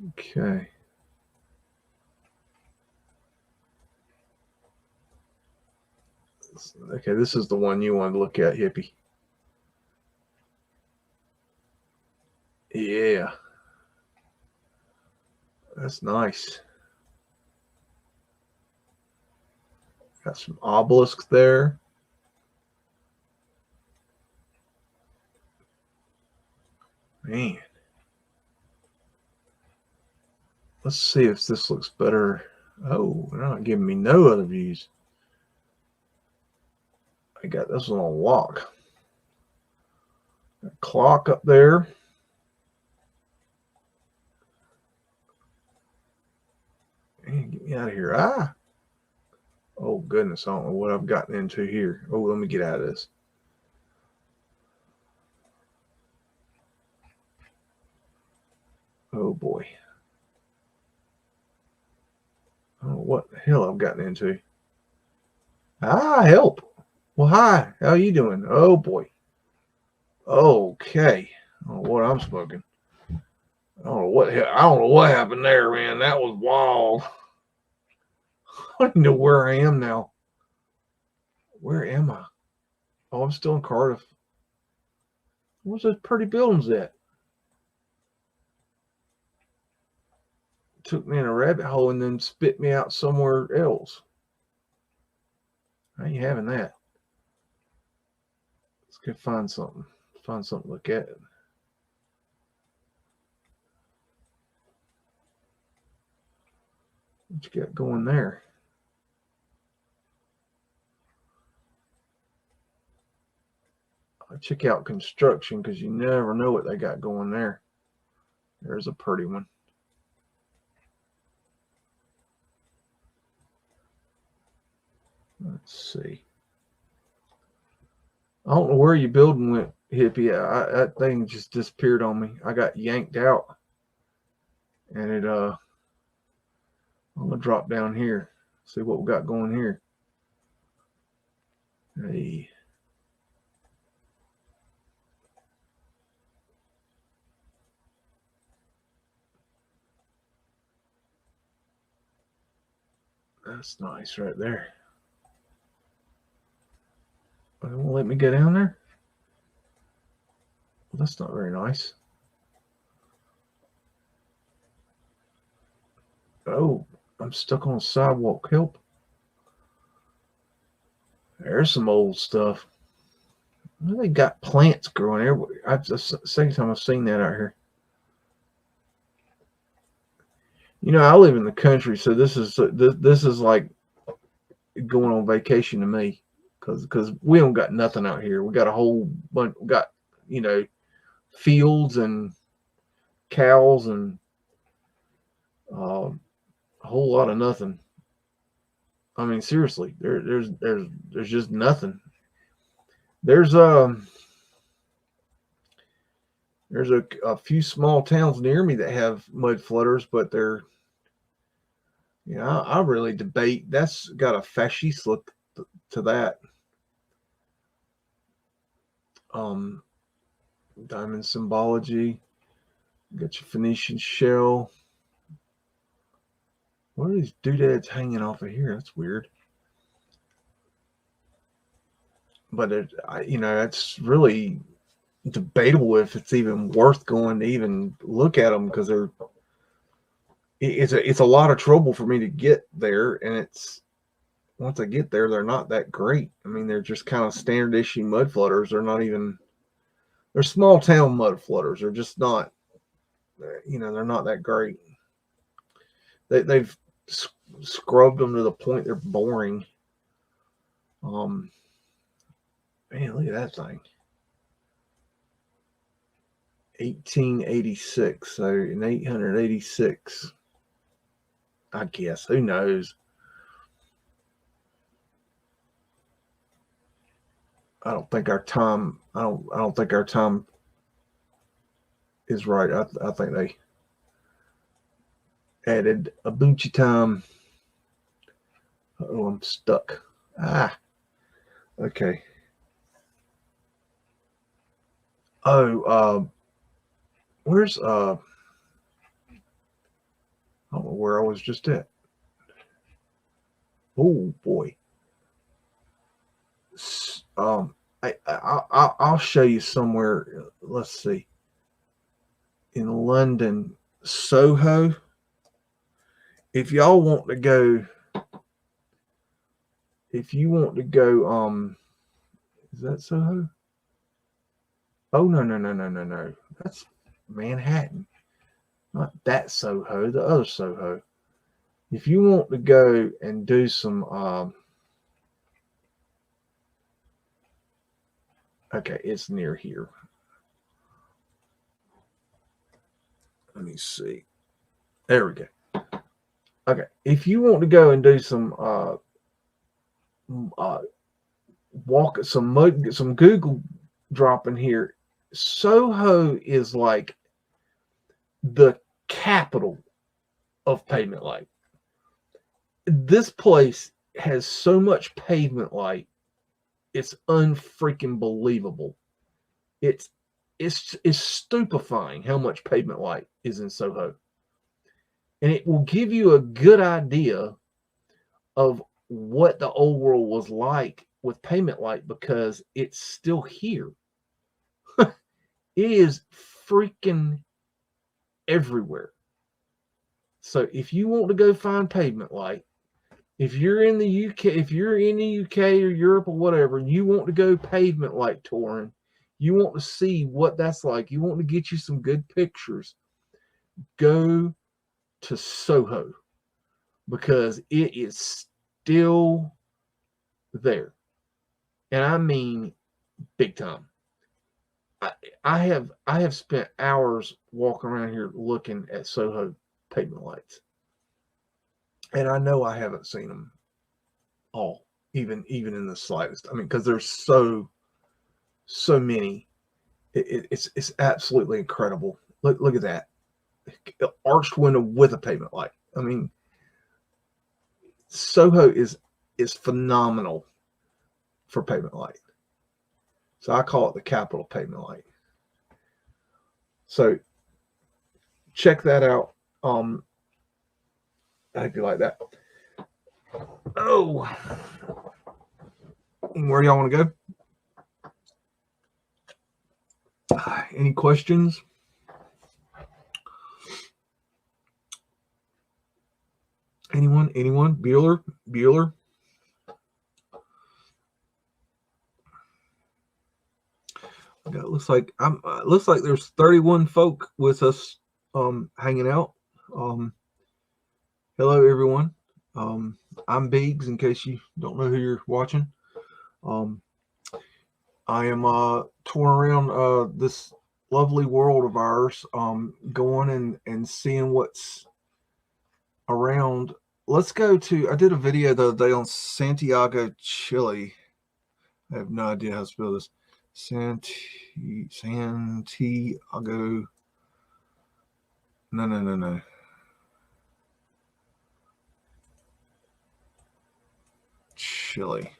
[SPEAKER 1] Okay. Okay, this is the one you wanted to look at, Hippie. Yeah. That's nice. Got some obelisks there. Man. Let's see if this looks better. Oh, they're not giving me no other views. I got this one on lock. Got a clock up there. Man, get me out of here. Ah. Oh, goodness. I don't know what I've gotten into here. Oh, let me get out of this. Oh, boy. I don't know what the hell I've gotten into. Ah, help. Well, hi. How you doing? Oh, boy. Okay. I don't know what I'm smoking. I don't know what happened there, man. That was wild. I don't know where I am now. Where am I? Oh, I'm still in Cardiff. Where's those pretty buildings at? Took me in a rabbit hole and then spit me out somewhere else. I ain't having that. Let's go find something. Find something to look at. What you got going there? check out construction because you never know what they got going there. There's a pretty one. Let's see. I don't know where your building went, Hippie. That thing just disappeared on me. I got yanked out. And it, I'm going to drop down here. See what we got going here. Hey. That's nice right there. But it won't let me get down there. Well, that's not very nice. Oh, I'm stuck on a sidewalk. Help. There's some old stuff. Well, they got plants growing everywhere. That's the second time I've seen that out here. You know, I live in the country, so this is like going on vacation to me, because we don't got nothing out here. We got a whole bunch. We got, you know, fields and cows and a whole lot of nothing. I mean, seriously, there's just nothing. There's a few small towns near me that have mud flooders, but they're, you know, I really debate. That's got a fascist look to that. Diamond symbology. Got your Phoenician shell. What are these doodads hanging off of here? That's weird. But you know, it's really debatable if it's even worth going to even look at them, because it's a lot of trouble for me to get there, and it's, once I get there, they're not that great. I mean, they're just kind of standard issue mud flooders. They're not even, they're small town mud flooders. They're just not, you know, they're not that great. They've scrubbed them to the point they're boring. Man, look at that thing. 1886. So in 886, I guess. Who knows? I don't think our time. I don't think our time is right. I think they added a bunch of time. Oh, I'm stuck. Okay. Oh, where's I don't know where I was just at. Oh boy. I'll show you somewhere. Let's see. In London, Soho. If y'all want to go, is that Soho? Oh, no. That's Manhattan. Not that Soho, the other Soho. If you want to go and do some, okay, it's near here. Let me see. There we go. Okay, if you want to go and do some some Google dropping here, Soho is like the capital of pavement light. This place has so much pavement light, it's unfreaking believable. It's stupefying how much pavement light is in Soho. And it will give you a good idea of what the old world was like with pavement light, because it's still here. It is freaking everywhere. So if you want to go find pavement light, if you're in the UK, or Europe or whatever, and you want to go pavement light touring, you want to see what that's like, you want to get you some good pictures, go to Soho, because it is still there. And I mean big time. I have spent hours walking around here looking at Soho pavement lights, and I know I haven't seen them all, even in the slightest. I mean, because there's so many. It's absolutely incredible. Look at that arched window with a pavement light. I mean, Soho is phenomenal for pavement light. So I call it the capital pavement light. So check that out. I hope you like that. Oh, where y'all want to go? Any questions? Anyone? Bueller? Okay, looks like there's 31 folk with us hanging out. Hello everyone. I'm BEAGS, in case you don't know who you're watching. I am touring around this lovely world of ours, going and seeing what's around. Let's go to, I did a video the other day on Santiago, Chile. I have no idea how to spell this. Santiago. No. Chile.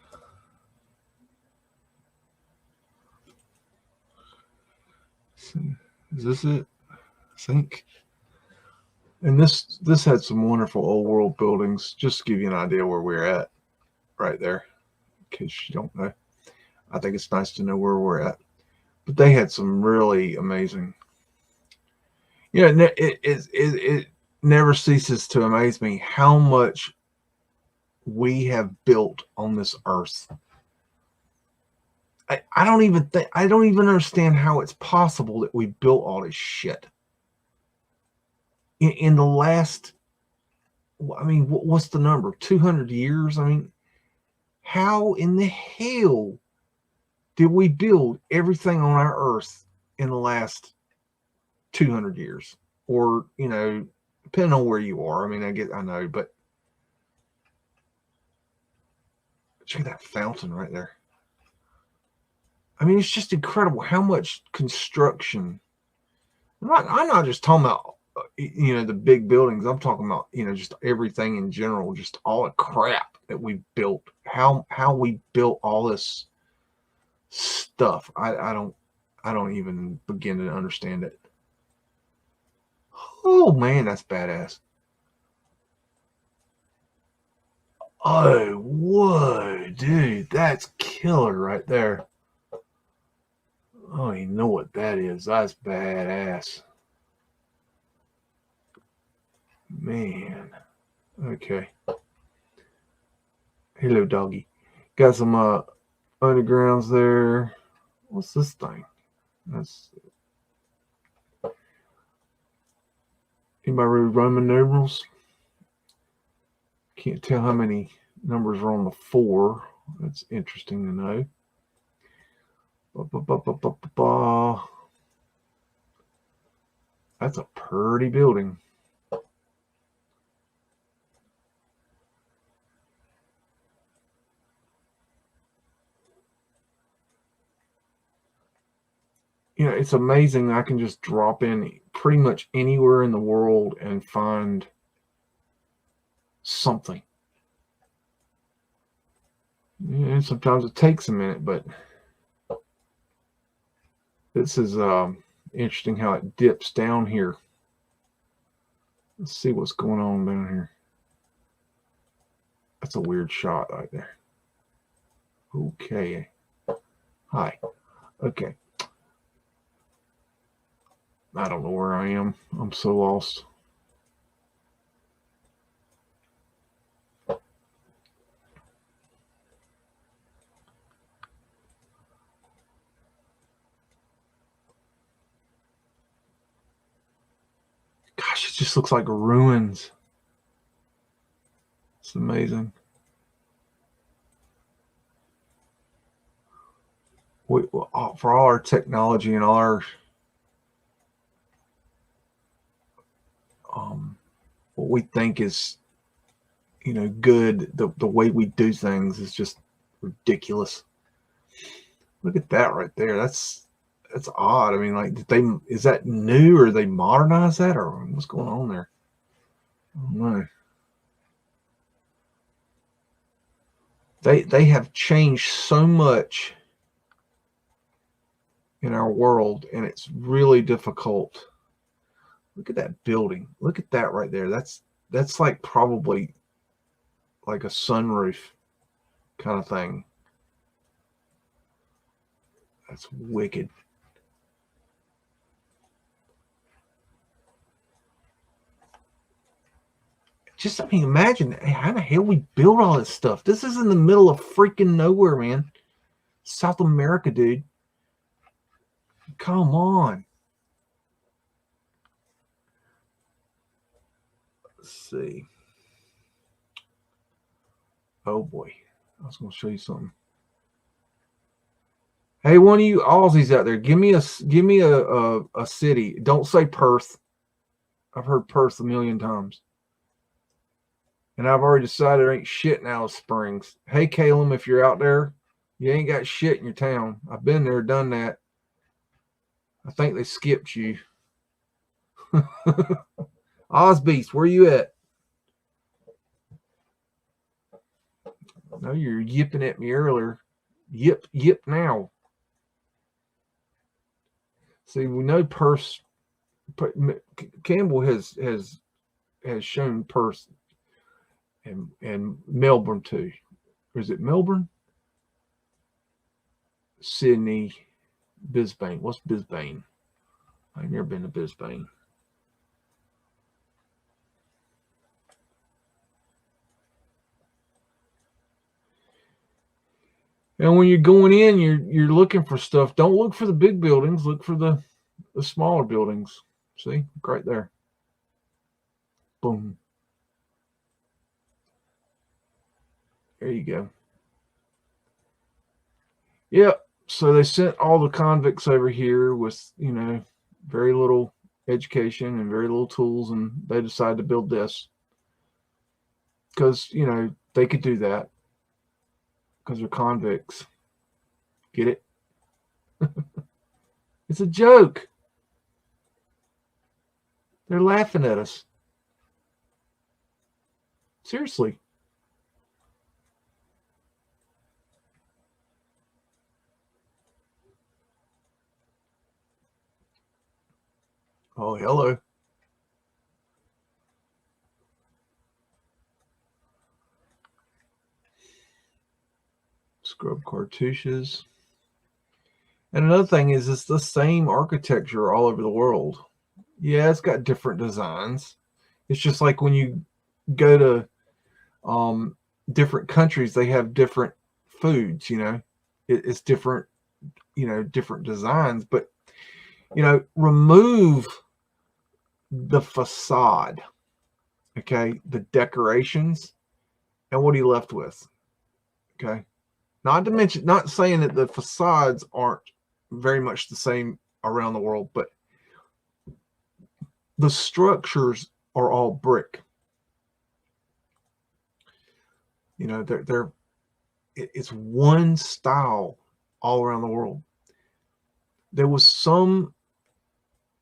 [SPEAKER 1] Is this it? I think. And this had some wonderful old world buildings. Just to give you an idea where we're at, right there, in case you don't know. I think it's nice to know where we're at. But they had some really amazing. You know, it never ceases to amaze me how much we have built on this earth. I don't even understand how it's possible that we built all this shit in the last. I mean, what's the number? 200 years? I mean, how in the hell did we build everything on our earth in the last 200 years? Or, you know, depending on where you are. I mean, I know, but check that fountain right there. I mean, it's just incredible how much construction. I'm not just talking about, you know, the big buildings. I'm talking about, you know, just everything in general, just all the crap that we built. How we built all this stuff. I don't even begin to understand it. Oh man, that's badass. Oh, whoa, dude, that's killer right there. Oh, you know what that is? That's badass. Man. Okay. Hello, doggy. Got some undergrounds there. What's this thing? That's anybody read Roman numerals? Can't tell how many numbers are on the 4. That's interesting to know. That's a pretty building. You know, it's amazing. I can just drop in pretty much anywhere in the world and find something. Yeah, sometimes it takes a minute, but this is interesting how it dips down here. Let's see what's going on down here. That's a weird shot right there. Okay. Hi. Okay. I don't know where I am. I'm so lost. Gosh, it just looks like ruins. It's amazing. for all our technology and all our what we think is, you know, good, the way we do things is just ridiculous. Look at that right there. That's odd. I mean, like, is that new, or they modernize that, or what's going on there? I don't know. They have changed so much in our world, and it's really difficult. Look at that building. Look at that right there. That's like probably like a sunroof kind of thing. That's wicked. Just, I mean, imagine how the hell we build all this stuff. This is in the middle of freaking nowhere, man. South America, dude. Come on. Let's see. Oh boy, I was going to show you something. Hey, one of you Aussies out there, give me a city. Don't say Perth. I've heard Perth a million times. And I've already decided there ain't shit in Alice Springs. Hey, Caleb, if you're out there, you ain't got shit in your town. I've been there, done that. I think they skipped you. Ozbeast, where you at? No, you're yipping at me earlier. Yip now. See, we know Perth. Campbell has shown Perth and Melbourne too. Or is it Melbourne? Sydney, Brisbane. What's Brisbane? I've never been to Brisbane. And when you're going in, you're looking for stuff. Don't look for the big buildings. Look for the smaller buildings. See, right there. Boom. There you go. Yep. So they sent all the convicts over here with, you know, very little education and very little tools, and they decided to build this because, you know, they could do that because they're convicts. Get it? It's a joke. They're laughing at us. Seriously. Oh, hello. Scrub cartouches. And another thing is, it's the same architecture all over the world. Yeah, it's got different designs. It's just like when you go to different countries, they have different foods, you know. It's different, you know, different designs. But, you know, remove the facade, okay, the decorations, and what are you left with? Okay. Not to mention, not saying that the facades aren't very much the same around the world, but the structures are all brick. You know, it's one style all around the world. There was some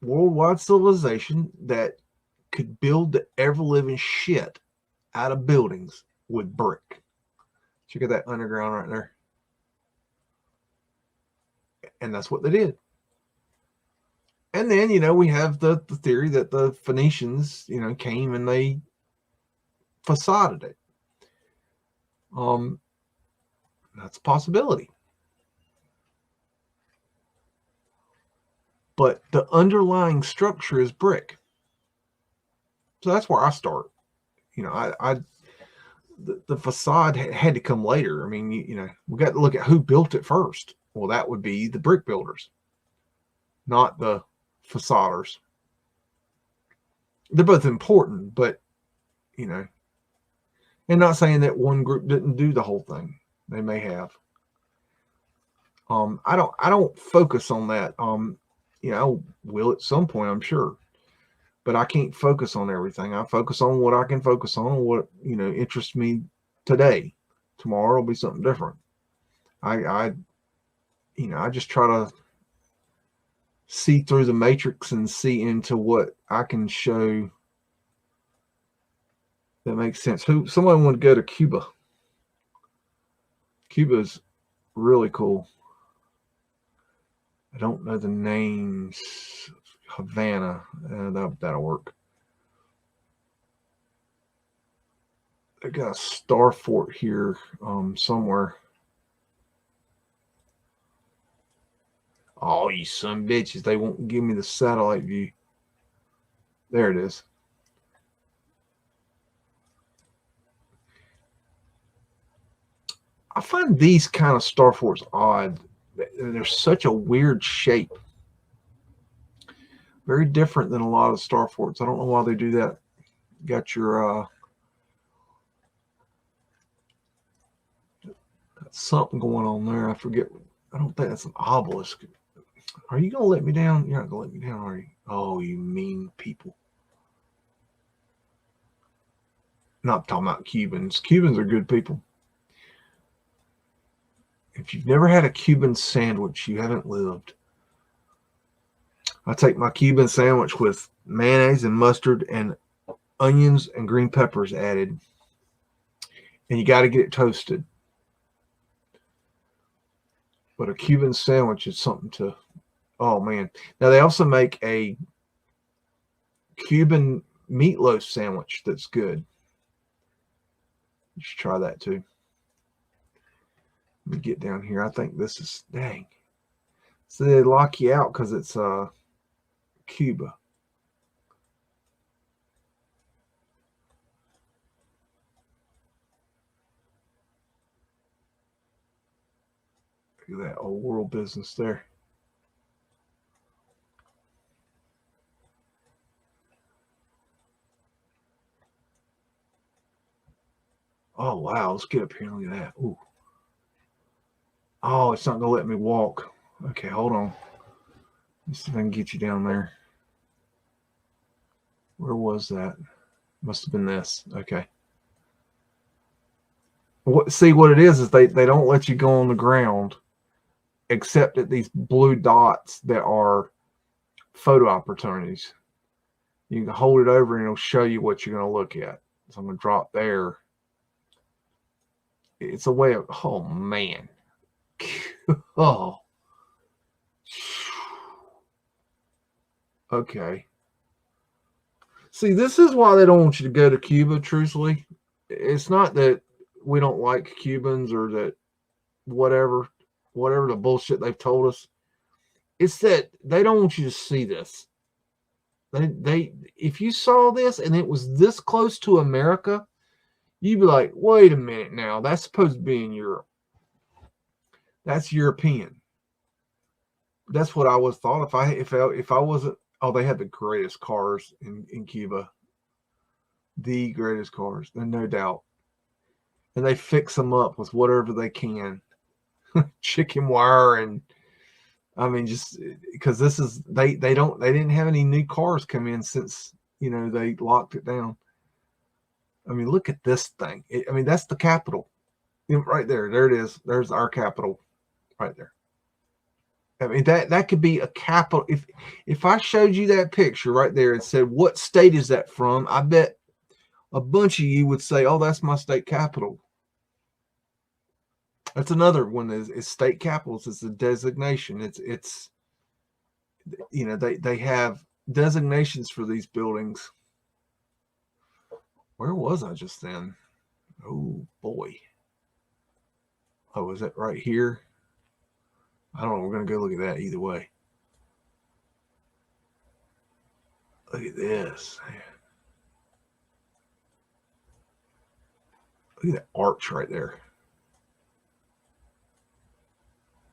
[SPEAKER 1] worldwide civilization that could build the ever-living shit out of buildings with brick. Check out that underground right there. And that's what they did. And then, you know, we have the theory that the Phoenicians, you know, came and they facaded it. That's a possibility. But the underlying structure is brick. So that's where I start. You know, the facade had to come later. I mean, you know, we got to look at who built it first. Well, that would be the brick builders, not the facaders. They're both important, but, you know, and not saying that one group didn't do the whole thing. They may have. I don't focus on that. You know, I will at some point, I'm sure, but I can't focus on everything. I focus on what I can focus on, and what, you know, interests me today. Tomorrow will be something different. I you know, I just try to see through the matrix and see into what I can show that makes sense. Someone want to go to Cuba. Cuba's really cool. I don't know the names. Havana. That'll work. They got a star fort here somewhere. Oh, you son of bitches. They won't give me the satellite view. There it is. I find these kind of star forts odd. They're such a weird shape. Very different than a lot of star forts. I don't know why they do that. Got your something going on there. I forget. I don't think that's an obelisk. Are you gonna let me down? You're not gonna let me down, are you? Oh, you mean people. Not talking about Cubans. Cubans are good people. If you've never had a Cuban sandwich, you haven't lived. I take my Cuban sandwich with mayonnaise and mustard and onions and green peppers added. And you got to get it toasted. But a Cuban sandwich is something to, oh man. Now they also make a Cuban meatloaf sandwich that's good. You should try that too. Let me get down here. I think this is, dang. So they lock you out because it's Cuba. Look at that old world business there. Oh wow, let's get up here and look at that. Ooh. Oh, it's not gonna let me walk. Okay, hold on. Let's see if I can get you down there. Where was that? Must have been this. Okay. See what it is they don't let you go on the ground except at these blue dots that are photo opportunities. You can hold it over and it'll show you what you're going to look at. So I'm going to drop there. It's a way of, oh man. Oh. Okay. See, this is why they don't want you to go to Cuba, truthfully. It's not that we don't like Cubans or that whatever the bullshit they've told us. It's that they don't want you to see this. They if you saw this and it was this close to America, you'd be like, wait a minute now, that's supposed to be in Europe. That's European. That's what I was thought. If I wasn't, oh, they had the greatest cars in Cuba. The greatest cars, and no doubt. And they fix them up with whatever they can. Chicken wire, and I mean, just because this is they didn't have any new cars come in since, you know, they locked it down. I mean, look at this thing. I mean, that's the Capitol right there. There it is. There's our Capitol right there. I mean, that could be a capital. If I showed you that picture right there and said, what state is that from? I bet a bunch of you would say, oh, that's my state capital. That's another one is state capitals. It's a designation. It's you know, they have designations for these buildings. Where was I just then? Oh boy. Oh, is that right here? I don't know. We're gonna go look at that either way. Look at this. Look at that arch right there.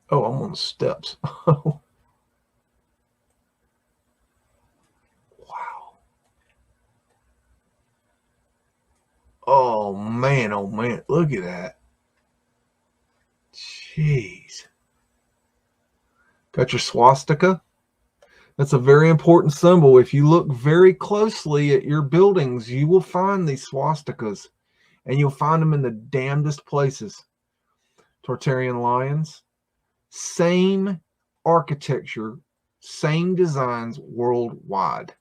[SPEAKER 1] Oh, I'm on the steps. Wow. Oh man, look at that. Jeez. Got your swastika. That's a very important symbol. If you look very closely at your buildings, you will find these swastikas, and you'll find them in the damnedest places. Tartarian lions, same architecture, same designs worldwide.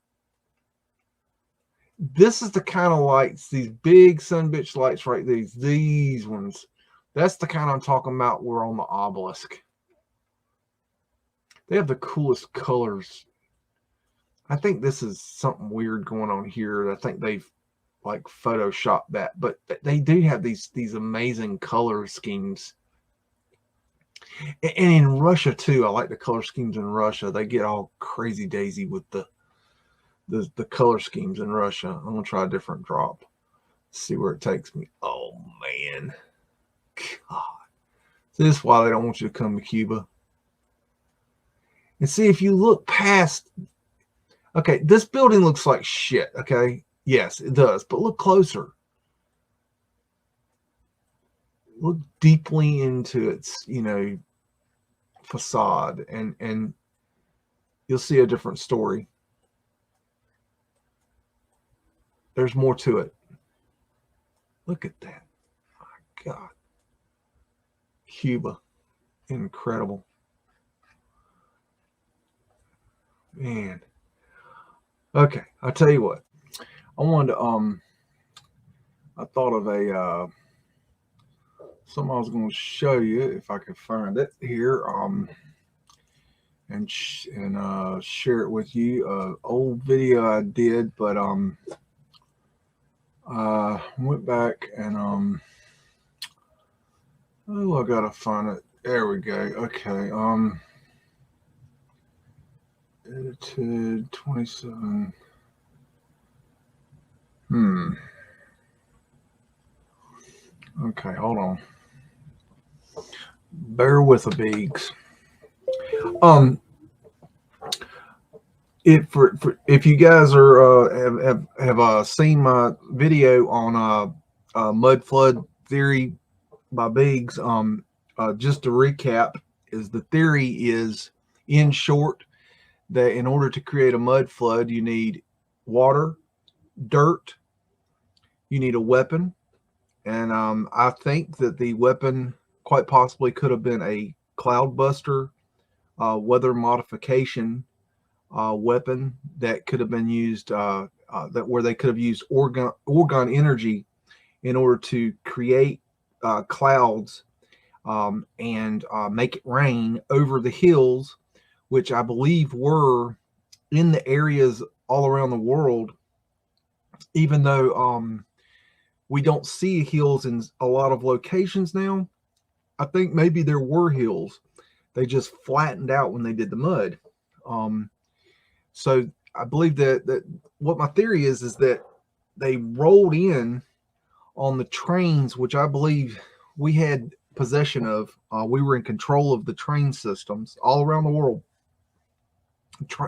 [SPEAKER 1] This is the kind of lights, these big sun bitch lights, right? These ones. That's the kind I'm talking about. We're on the obelisk. They have the coolest colors. I think this is something weird going on here. I think they've like photoshopped that, but they do have these amazing color schemes. And in Russia too, I like the color schemes in Russia. They get all crazy daisy with the color schemes in Russia. I'm gonna try a different drop. See where it takes me. Oh man, God, this is why they don't want you to come to Cuba. And see, if you look past, okay, this building looks like shit, okay? Yes, it does, but look closer. Look deeply into its, facade, and you'll see a different story. There's more to it. Look at that. My God. Cuba. Incredible. Man. Okay, I'll tell you what. I wanted to I thought of a something I was going to show you if I could find it here, and share it with you. Old video I did, but went back and I gotta find it. There we go. Okay. Edited 27. Okay, hold on. Bear with a BEAGS. If you guys are have seen my video on Mudflood theory by BEAGS, just to recap, is the theory is, in short, that in order to create a mud flood, you need water, dirt, you need a weapon, and I think that the weapon quite possibly could have been a cloudbuster, weather modification weapon that could have been used, where they could have used orgone energy in order to create clouds and make it rain over the hills, which I believe were in the areas all around the world, even though we don't see hills in a lot of locations now. I think maybe there were hills. They just flattened out when they did the mud. So I believe that what my theory is that they rolled in on the trains, which I believe we had possession of. We were in control of the train systems all around the world.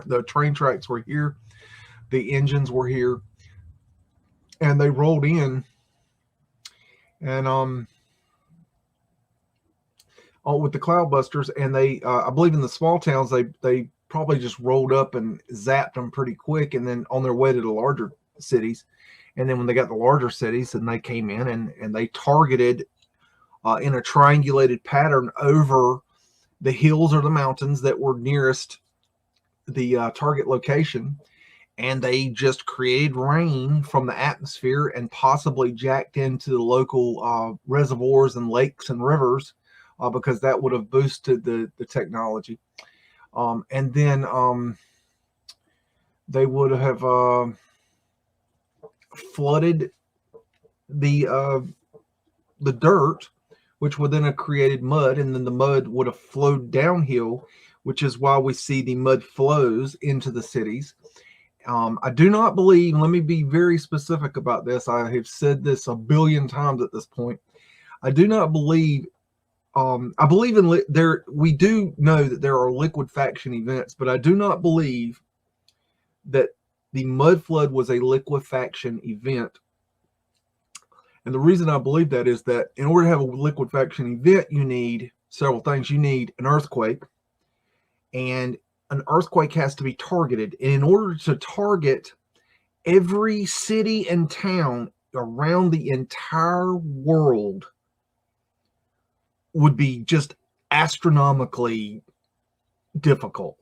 [SPEAKER 1] The train tracks were here, the engines were here, and they rolled in, and with the cloudbusters, and they I believe in the small towns they probably just rolled up and zapped them pretty quick, and then on their way to the larger cities. And then when they got the larger cities, then they came in and they targeted in a triangulated pattern over the hills or the mountains that were nearest the target location, and they just created rain from the atmosphere and possibly jacked into the local reservoirs and lakes and rivers, because that would have boosted the technology. And then they would have flooded the dirt, which would then have created mud, and then the mud would have flowed downhill, which is why we see the mud flows into the cities. I do not believe, let me be very specific about this, I have said this a billion times at this point, I do not believe, I believe in we do know that there are liquefaction events, but I do not believe that the mud flood was a liquefaction event. And the reason I believe that is that in order to have a liquefaction event, you need several things. You need an earthquake, and an earthquake has to be targeted. And in order to target every city and town around the entire world would be just astronomically difficult.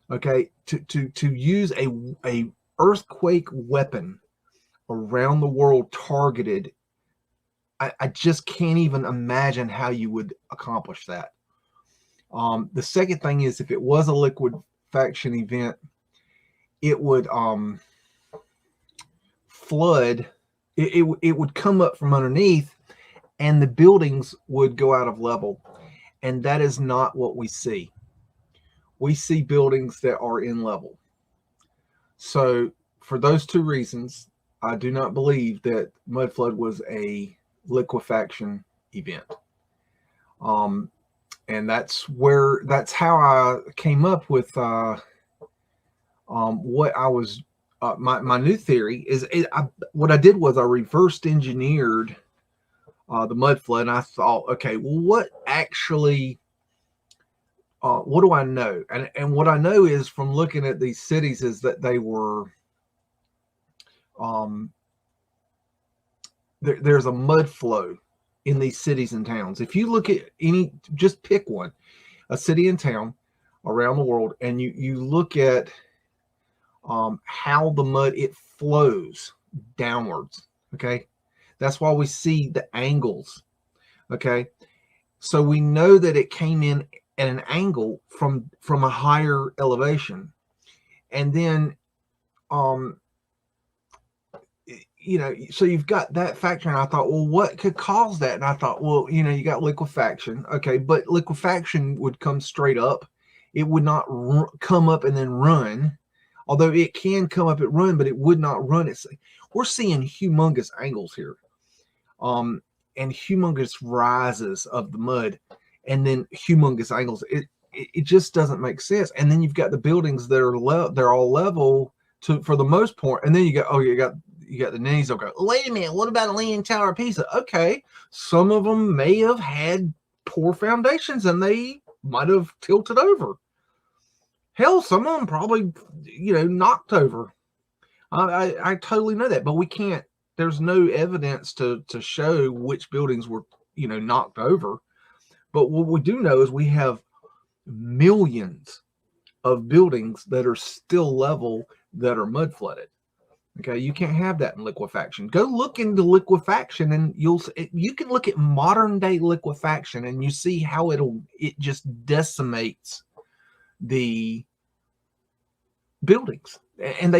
[SPEAKER 1] Okay, to use a earthquake weapon around the world targeted, I just can't even imagine how you would accomplish that. The second thing is, if it was a liquefaction event, it would flood. It would come up from underneath, and the buildings would go out of level, and that is not what we see. We see buildings that are in level. So for those two reasons, I do not believe that Mudflood was a liquefaction event. And that's how I came up with what I was, my new theory is, what I did was I reversed engineered the Mudflood, and I thought, okay, well, what actually, what do I know? And what I know is, from looking at these cities, is that they were, there's a mud flow in these cities and towns. If you look at any, just pick one, a city and town around the world, and you look at how the mud, it flows downwards. Okay, that's why we see the angles. Okay, so we know that it came in at an angle from a higher elevation, and then you know, so you've got that factor. And I thought, well, what could cause that? And I thought, well, you know, you got liquefaction. Okay, but liquefaction would come straight up. It would not come up and then run. Although it can come up and run, but it would not run. We're seeing humongous angles here, and humongous rises of the mud, and then humongous angles. It just doesn't make sense. And then you've got the buildings that are they're all level for the most part. And then you got you got the ninnies. They'll go, wait a minute, what about a Leaning Tower of Pisa? Okay, some of them may have had poor foundations and they might have tilted over. Hell, some of them probably, you know, knocked over. I totally know that, but we can't. There's no evidence to show which buildings were, you know, knocked over. But what we do know is we have millions of buildings that are still level that are mud flooded. Okay, you can't have that in liquefaction. Go look into liquefaction, and you can look at modern day liquefaction, and you see how it just decimates the buildings, and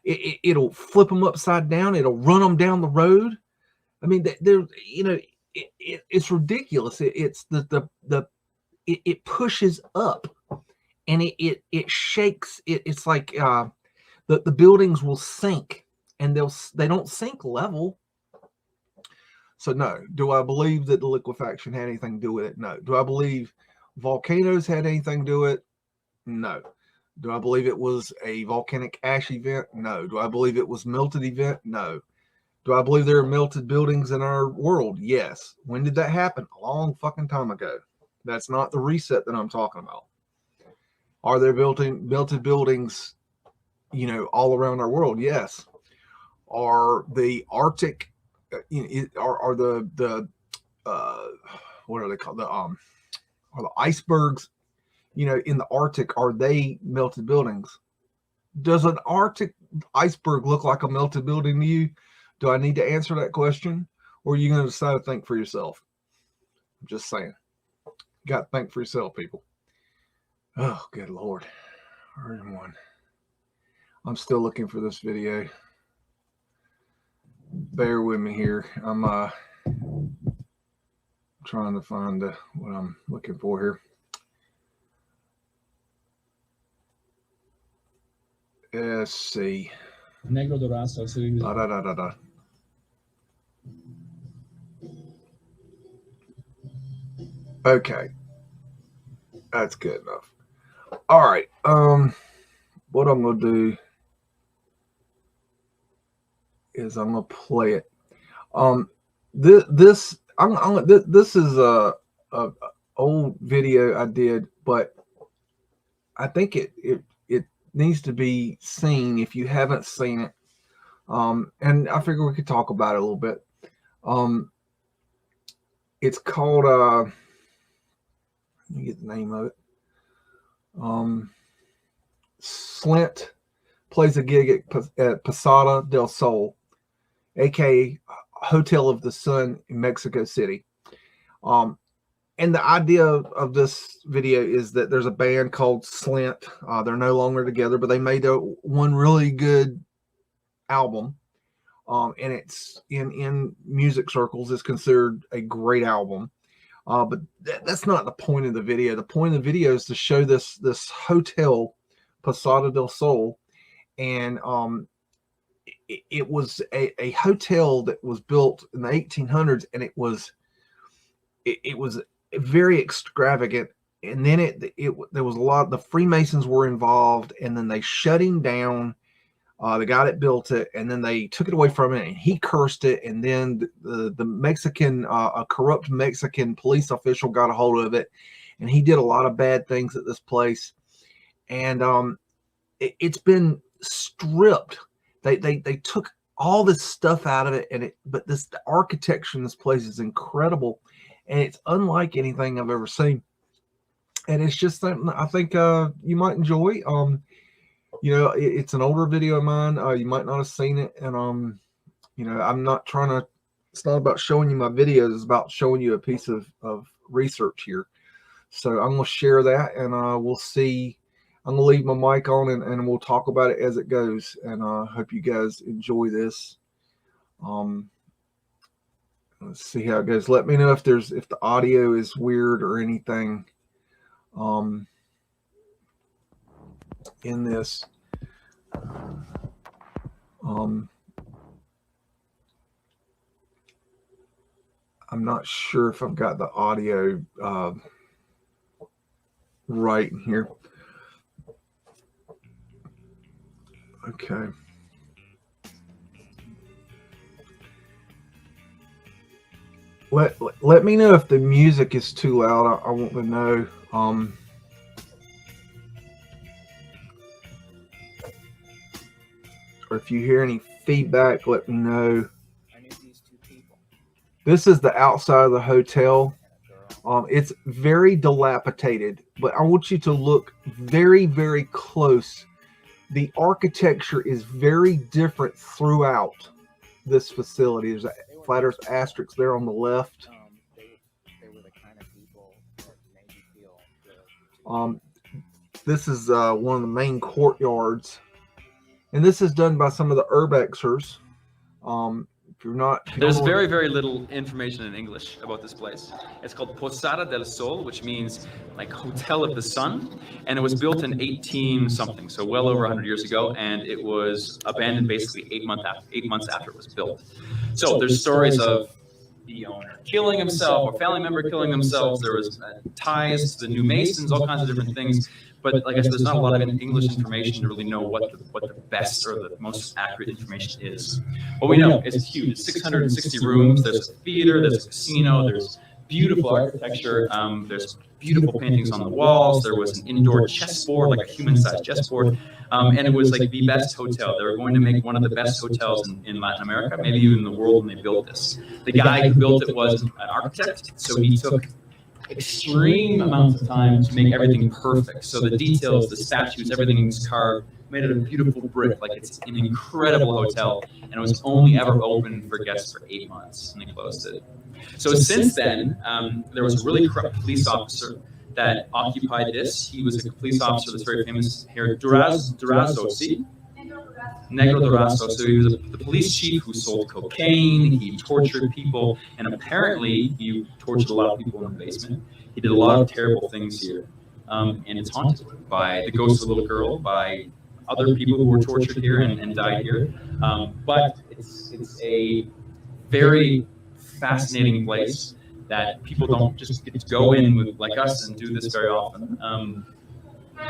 [SPEAKER 1] it'll flip them upside down. It'll run them down the road. I mean, they're, you know, it's ridiculous. It pushes up, and it shakes. It's like the buildings will sink, and they don't sink level. So no. Do I believe that the liquefaction had anything to do with it? No. Do I believe volcanoes had anything to do with it? No. Do I believe it was a volcanic ash event? No. Do I believe it was melted event? No. Do I believe there are melted buildings in our world? Yes. When did that happen? A long fucking time ago. That's not the reset that I'm talking about. Are there melted buildings, you know, all around our world? Yes. Are the Arctic, are the what are they called? Are the icebergs, you know, in the Arctic, are they melted buildings? Does an Arctic iceberg look like a melted building to you? Do I need to answer that question, or are you going to decide to think for yourself? I'm just saying. You got to think for yourself, people. Oh, good Lord. Everyone. I'm still looking for this video. Bear with me here. I'm trying to find what I'm looking for here. Let's see.
[SPEAKER 2] Negro Dorazo.
[SPEAKER 1] Okay. That's good enough. All right. What I'm going to do is I'm going to play it. This is a old video I did, but I think it needs to be seen if you haven't seen it. And I figure we could talk about it a little bit. It's called let me get the name of it. Slint plays a gig at Posada del Sol, aka Hotel of the Sun in Mexico City. And the idea of this video is that there's a band called Slint. They're no longer together, but they made one really good album. And it's in music circles, it's considered a great album. But that's not the point of the video. The point of the video is to show this hotel, Posada del Sol, and it was a hotel that was built in the 1800s, and it was very extravagant. And then there was a lot. The Freemasons were involved, and then they shut him down. The guy that built it, and then they took it away from it, and he cursed it. And then the Mexican, a corrupt Mexican police official got a hold of it, and he did a lot of bad things at this place. And it's been stripped. They took all this stuff out of it, but the architecture in this place is incredible, and it's unlike anything I've ever seen. And it's just something I think you might enjoy. It's an older video of mine. You might not have seen it. And, I'm not trying to, it's not about showing you my videos. It's about showing you a piece of research here. So I'm going to share that, and we'll see. I'm going to leave my mic on, and we'll talk about it as it goes. And I hope you guys enjoy this. Let's see how it goes. Let me know if the audio is weird or anything. In this, I'm not sure if I've got the audio right in here. Okay. Let me know if the music is too loud. I want to know. Or if you hear any feedback, let me know. This is the outside of the hotel. It's very dilapidated, but I want you to look very, very close. The architecture is very different throughout this facility. There's a flat earth asterisk there on the left.
[SPEAKER 2] They were the kind of people that made you feel good.
[SPEAKER 1] This is one of the main courtyards. And this is done by some of the urbexers. If you're not,
[SPEAKER 3] there's very, very little information in English about this place. It's called Posada del Sol, which means like Hotel of the Sun, and it was built in 18 something, so well over 100 years ago, and it was abandoned basically 8 months after it was built. So there's stories of the owner killing himself or family member killing themselves. There was ties to the new Masons, all kinds of different things. But like I said, there's not a lot of English information to really know what the best or the most accurate information is. What we know is it's huge. It's 660 rooms. There's a theater. There's a casino. There's beautiful architecture. There's beautiful paintings on the walls. There was an indoor chessboard, like a human-sized chessboard. And it was like the best hotel. They were going to make one of the best hotels in Latin America, maybe even in the world when they built this. The guy who built it was an architect, so he took extreme amounts of time to make everything perfect. So the details, the statues, everything was carved, made it a beautiful brick. Like it's an incredible hotel, and it was only ever open for guests for 8 months, and they closed it. So since then, there was a really corrupt police officer that occupied this. He was a police officer that's very famous here, Durazo, see? Negro Durazo. So he was the police chief who sold cocaine, he tortured people, and apparently he tortured a lot of people in the basement. He did a lot of terrible things here. And it's haunted by the ghost of a little girl, by other people who were tortured here and died here. But it's a very fascinating place that people don't just get to go in with, like us, and do this very often.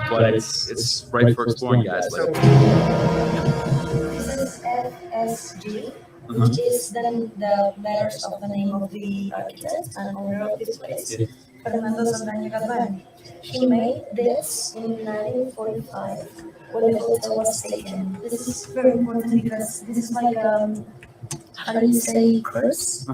[SPEAKER 3] But it's right for exploring, guys. Like,
[SPEAKER 4] This is FSG, which is then the letters of the name of the architect and owner of this place. Fernando Saldaña Galvan. He made this in 1945 when the hotel was taken. This is very important because this is like how do you say curse?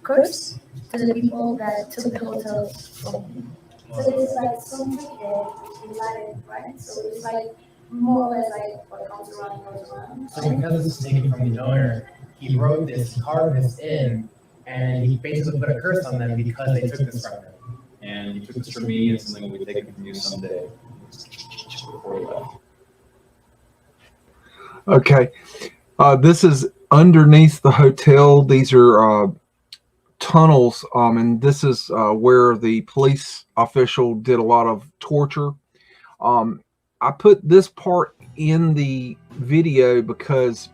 [SPEAKER 4] Curse to the people that took the hotel from him. So this is like something in Latin, right? So it's like more or less like what comes around goes around.
[SPEAKER 5] So because this was taken from the owner, he wrote this, he carved this in, and he basically put a curse on them because they took this from him.
[SPEAKER 3] And you took this from me, and something will be taken from you someday. Before he left.
[SPEAKER 1] Okay. This is underneath the hotel. These are tunnels, and this is where the police official did a lot of torture. I put this part in the video because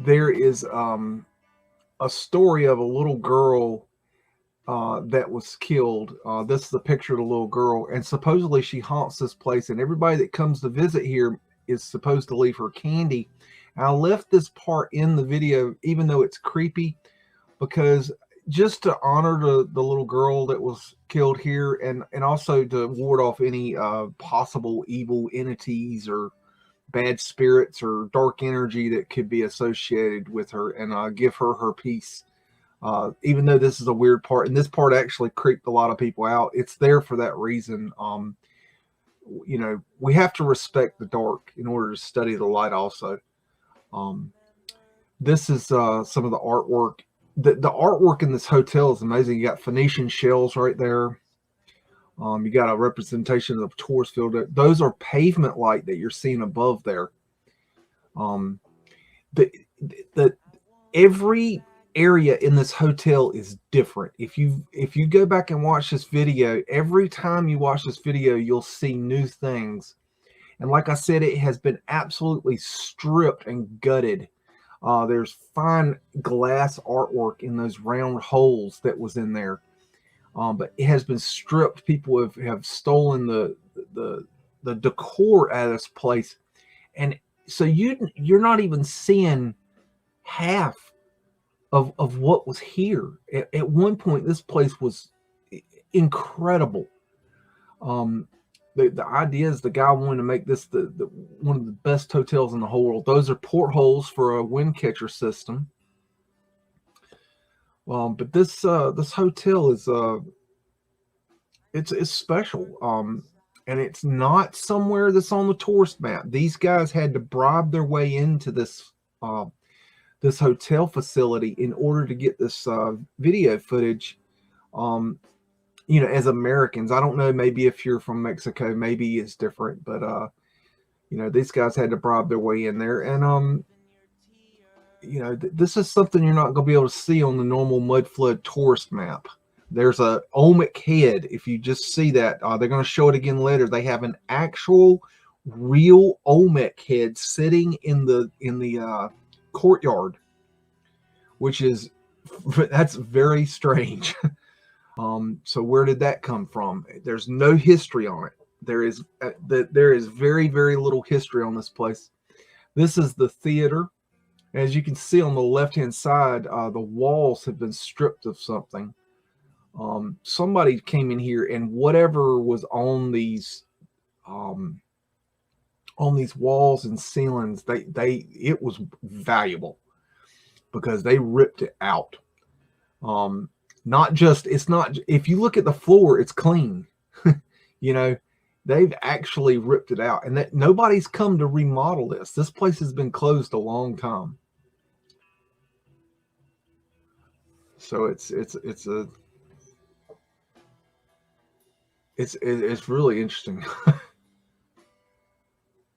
[SPEAKER 1] there is a story of a little girl that was killed. This is the picture of the little girl, and supposedly she haunts this place, and everybody that comes to visit here is supposed to leave her candy. And I left this part in the video, even though it's creepy, because just to honor the little girl that was killed here, and also to ward off any possible evil entities or bad spirits or dark energy that could be associated with her, and give her her peace. Even though this is a weird part, and this part actually creeped a lot of people out, it's there for that reason. You know, we have to respect the dark in order to study the light also. This is some of the artwork. The artwork in this hotel is amazing. You got Phoenician shells right there. You got a representation of the tourist field. Those are pavement light that you're seeing above there. Every area in this hotel is different. If you go back and watch this video, every time you watch this video, you'll see new things. And like I said, it has been absolutely stripped and gutted. There's fine glass artwork in those round holes that was in there. But it has been stripped. People have stolen the decor out of this place. And so you're not even seeing half of what was here. At one point, this place was incredible. The idea is the guy wanted to make this the one of the best hotels in the whole world. Those are portholes for a wind catcher system. But this hotel is it's special. And it's not somewhere that's on the tourist map. These guys had to bribe their way into this this hotel facility in order to get this video footage. You know, as Americans, I don't know, maybe if you're from Mexico, maybe it's different, but you know, these guys had to bribe their way in there. And you know, this is something you're not going to be able to see on the normal Mudflood tourist map. There's a Olmec head. If you just see that, they're going to show it again later. They have an actual real Olmec head sitting in the courtyard, which is, that's very strange. So where did that come from? There's no history on it. There is very, very little history on this place. This is the theater. As you can see on the left-hand side, the walls have been stripped of something. Somebody came in here, and whatever was on these walls and ceilings, it was valuable because they ripped it out. It's not, if you look at the floor, it's clean. You know, they've actually ripped it out, and that nobody's come to remodel this. This place has been closed a long time. So it's really interesting.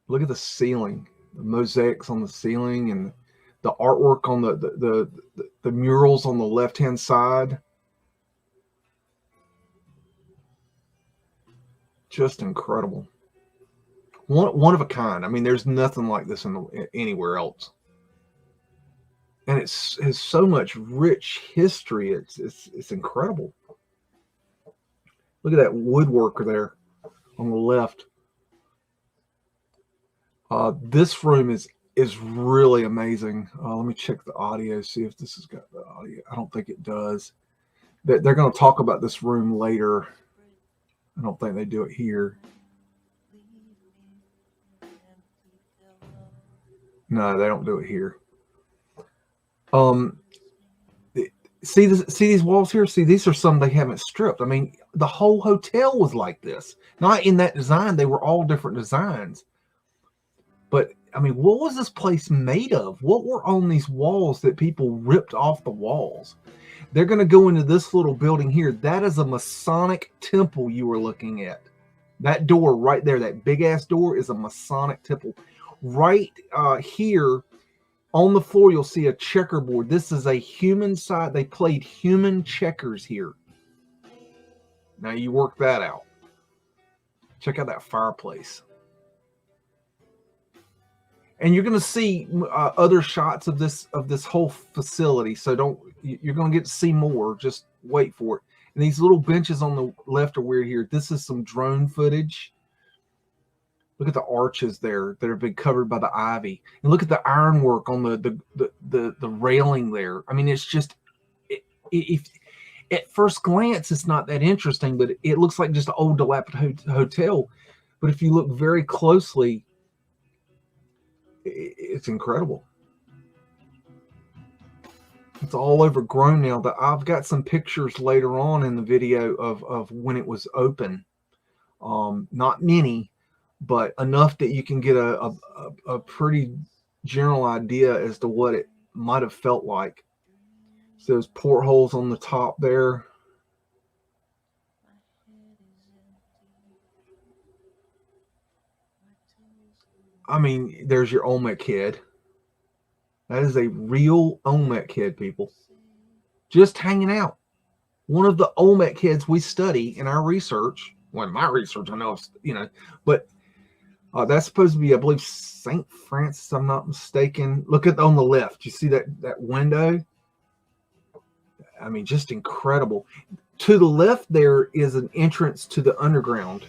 [SPEAKER 1] Look at the ceiling, the mosaics on the ceiling, and the artwork on the murals on the left-hand side. Just incredible. One of a kind. I mean, there's nothing like this anywhere else. And it has so much rich history. It's incredible. Look at that woodwork there on the left. This room is really amazing. Let me check the audio, see if this has got the audio. I don't think it does. They're going to talk about this room later. I don't think they do it here. No, they don't do it here. See these walls here? See, these are some they haven't stripped. I mean, the whole hotel was like this. Not in that design. They were all different designs. But, I mean, what was this place made of? What were on these walls that people ripped off the walls? They're going to go into this little building here. That is a Masonic Temple you were looking at. That door right there, that big-ass door, is a Masonic Temple. Right here, on the floor, you'll see a checkerboard. This is a human side. They played human checkers here. Now you work that out. Check out that fireplace. And you're going to see other shots of this whole facility. So you're going to get to see more. Just wait for it. And these little benches on the left are weird here. This is some drone footage. Look at the arches there that have been covered by the ivy, and look at the ironwork on the railing there. I mean, it's just, if at first glance it's not that interesting, but it looks like just an old dilapidated hotel. But if you look very closely, it's incredible. It's all overgrown now. I've got some pictures later on in the video of when it was open. Not many, but enough that you can get a pretty general idea as to what it might have felt like. So those portholes on the top there. I mean, there's your Olmec head. That is a real Olmec head, people. Just hanging out. One of the Olmec heads we study in our research. Well, in my research, I know, but that's supposed to be, I believe, St. Francis, if I'm not mistaken. Look at on the left. You see that window? I mean, just incredible. To the left there is an entrance to the underground.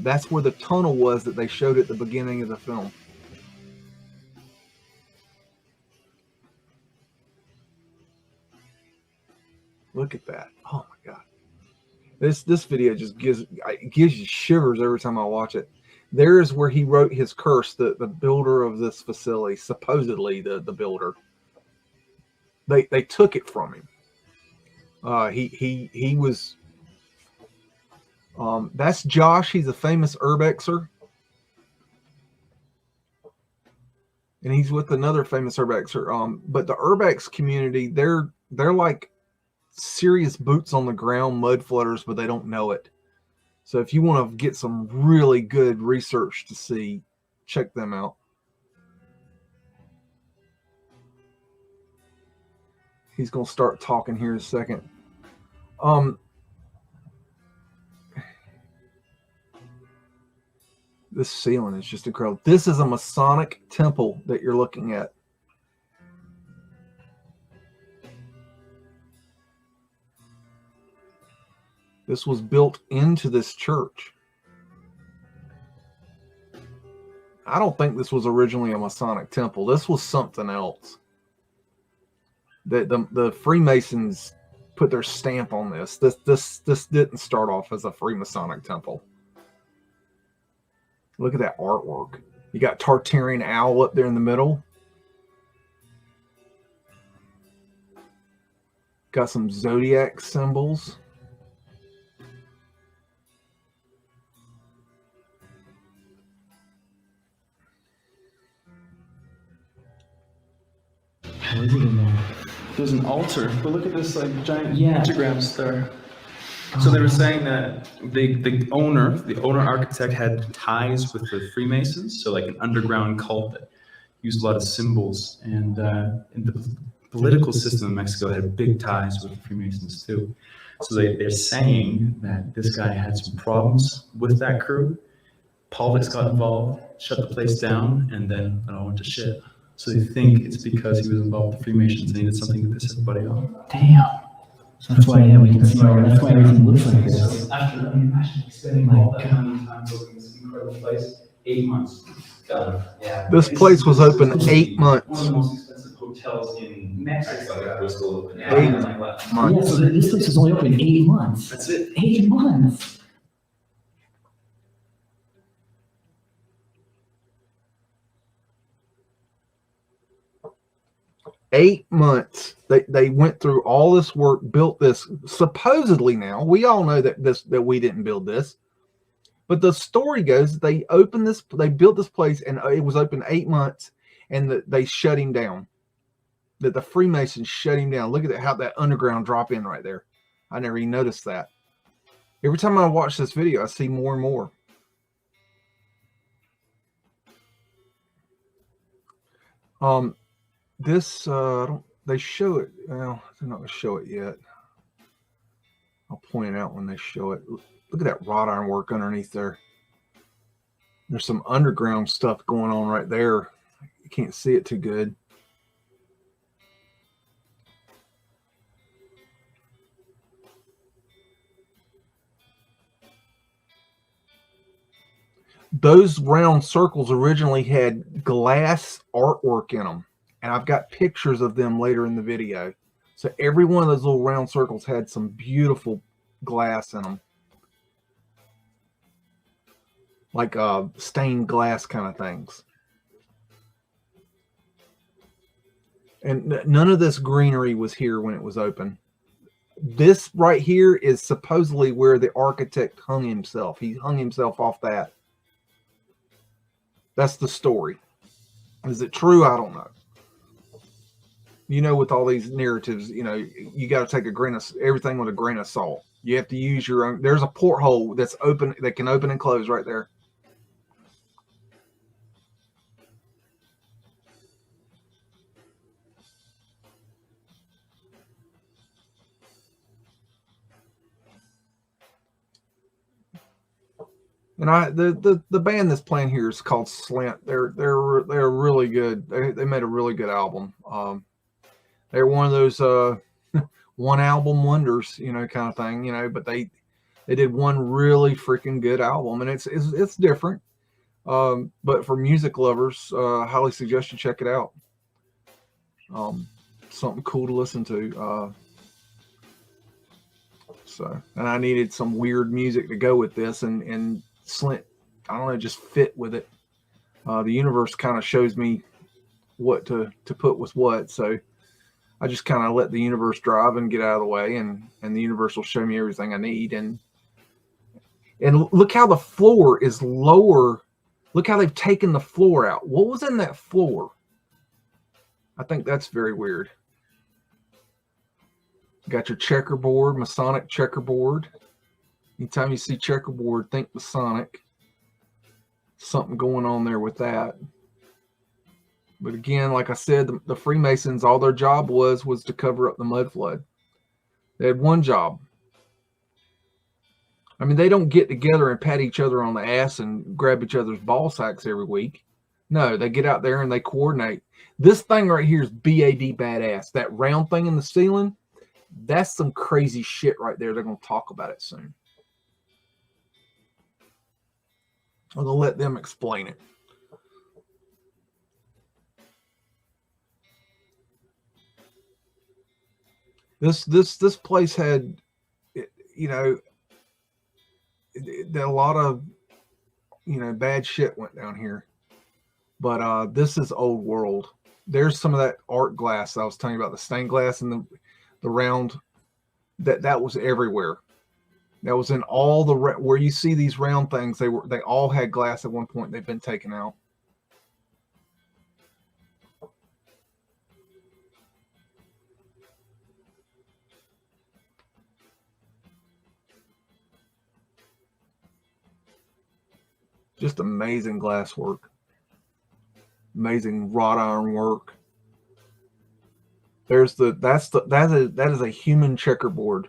[SPEAKER 1] That's where the tunnel was that they showed at the beginning of the film. Look at that. Oh my God. This video just gives you shivers every time I watch it. There is where he wrote his curse, the builder of this facility, supposedly the builder. They took it from him. He was that's Josh. He's a famous urbexer. And he's with another famous urbexer. But the urbex community, they're like serious boots on the ground mud flooders, but they don't know it. So if you want to get some really good research to see, check them out. He's going to start talking here in a second. This ceiling is just incredible. This is a Masonic temple that you're looking at. This was built into this church. I don't think this was originally a Masonic temple. This was something else. The Freemasons put their stamp on this. This didn't start off as a Freemasonic temple. Look at that artwork. You got Tartarian owl up there in the middle. Got some zodiac symbols.
[SPEAKER 5] What is it in there?
[SPEAKER 3] There's an altar, but look at this like giant pentagrams there. So they were saying that the owner architect had ties with the Freemasons, so like an underground cult that used a lot of symbols, and in the political system in Mexico had big ties with the Freemasons too. So they're saying that this guy had some problems with that crew. Politics got involved, shut the place down, and then it all went to shit. So they think it's because he was involved with the Freemasons and he did something to piss everybody off.
[SPEAKER 5] Damn. So that's why we can see that's why everything looks like this.
[SPEAKER 3] After, I mean, imagine spending all that many time building this incredible place, 8 months. God, yeah.
[SPEAKER 1] This place was open 8 months.
[SPEAKER 3] One of the most expensive hotels hotels in Mexico that were still open.
[SPEAKER 1] Eight
[SPEAKER 3] Like what?
[SPEAKER 6] Yeah, so this place was only open 8 months.
[SPEAKER 3] That's it.
[SPEAKER 6] 8 months.
[SPEAKER 1] 8 months. They went through all this work, built this. Supposedly, now we all know that we didn't build this, but the story goes they opened this, they built this place, and it was open 8 months, and they shut him down. That the Freemasons shut him down. Look at that, how that underground drop in right there. I never even noticed that. Every time I watch this video, I see more and more. This they show it. Well, they're not gonna show it yet. I'll point it out when they show it. Look at that wrought iron work underneath there. There's some underground stuff going on right there. You can't see it too good. Those round circles originally had glass artwork in them, and I've got pictures of them later in the video. So every one of those little round circles had some beautiful glass in them, like stained glass kind of things. And none of this greenery was here when it was open. This right here is supposedly where the architect hung himself. He hung himself off that. That's the story. Is it true? I don't know. You know, with all these narratives, you know, you got to take everything with a grain of salt. You have to use your own. There's a porthole that's open, that can open and close right there. And the band that's playing here is called Slant. They're really good. They made a really good album. They're one of those one album wonders, you know, kind of thing, you know. But they did one really freaking good album, and it's different. But for music lovers, highly suggest you check it out. Something cool to listen to. And I needed some weird music to go with this, and Slint, I don't know, just fit with it. The universe kind of shows me what to put with what, so I just kind of let the universe drive and get out of the way, and the universe will show me everything I need. And look how the floor is lower. Look how they've taken the floor out. What was in that floor? I think that's very weird. Got your checkerboard, Masonic checkerboard. Anytime you see checkerboard, think Masonic. Something going on there with that. But again, like I said, the Freemasons, all their job was to cover up the Mudflood. They had one job. I mean, they don't get together and pat each other on the ass and grab each other's ball sacks every week. No, they get out there and they coordinate. This thing right here is BAD badass. That round thing in the ceiling, that's some crazy shit right there. They're going to talk about it soon. I'm going to let them explain it. This place had, you know, a lot of, you know, bad shit went down here. But this is old world. There's some of that art glass I was telling you about, the stained glass and the round. That was everywhere. That was in all the where you see these round things. They all had glass at one point. They've been taken out. Just amazing glass work. Amazing wrought iron work. There's that is a human checkerboard.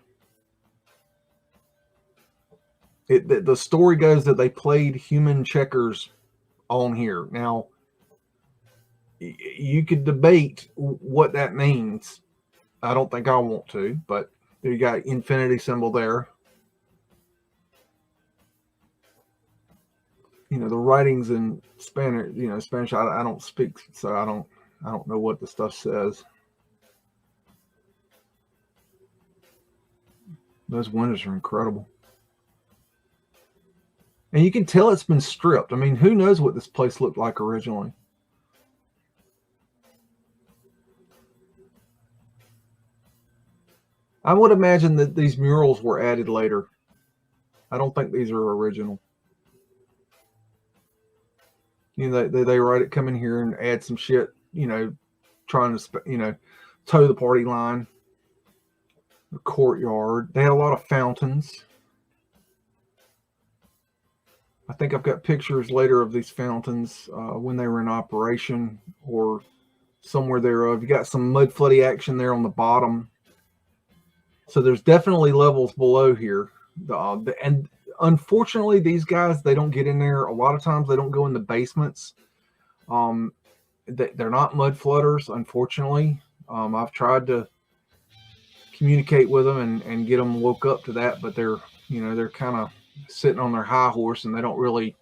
[SPEAKER 1] The story goes that they played human checkers on here. Now, you could debate what that means. I don't think I want to, but you got infinity symbol there. You know, the writings in Spanish, you know, Spanish, I don't speak, so I I don't know what the stuff says. Those windows are incredible. And you can tell it's been stripped. I mean, who knows what this place looked like originally? I would imagine that these murals were added later. I don't think these are original. You know, they write it, come in here and add some shit, you know, trying to, you know, toe the party line. The courtyard. They had a lot of fountains. I think I've got pictures later of these fountains when they were in operation or somewhere thereof. You got some mud floody action there on the bottom. So there's definitely levels below here. And unfortunately, these guys, they don't get in there. A lot of times they don't go in the basements. They're not mud flooders, unfortunately. I've tried to communicate with them and get them woke up to that, but they're, you know, they're kind of sitting on their high horse and they don't really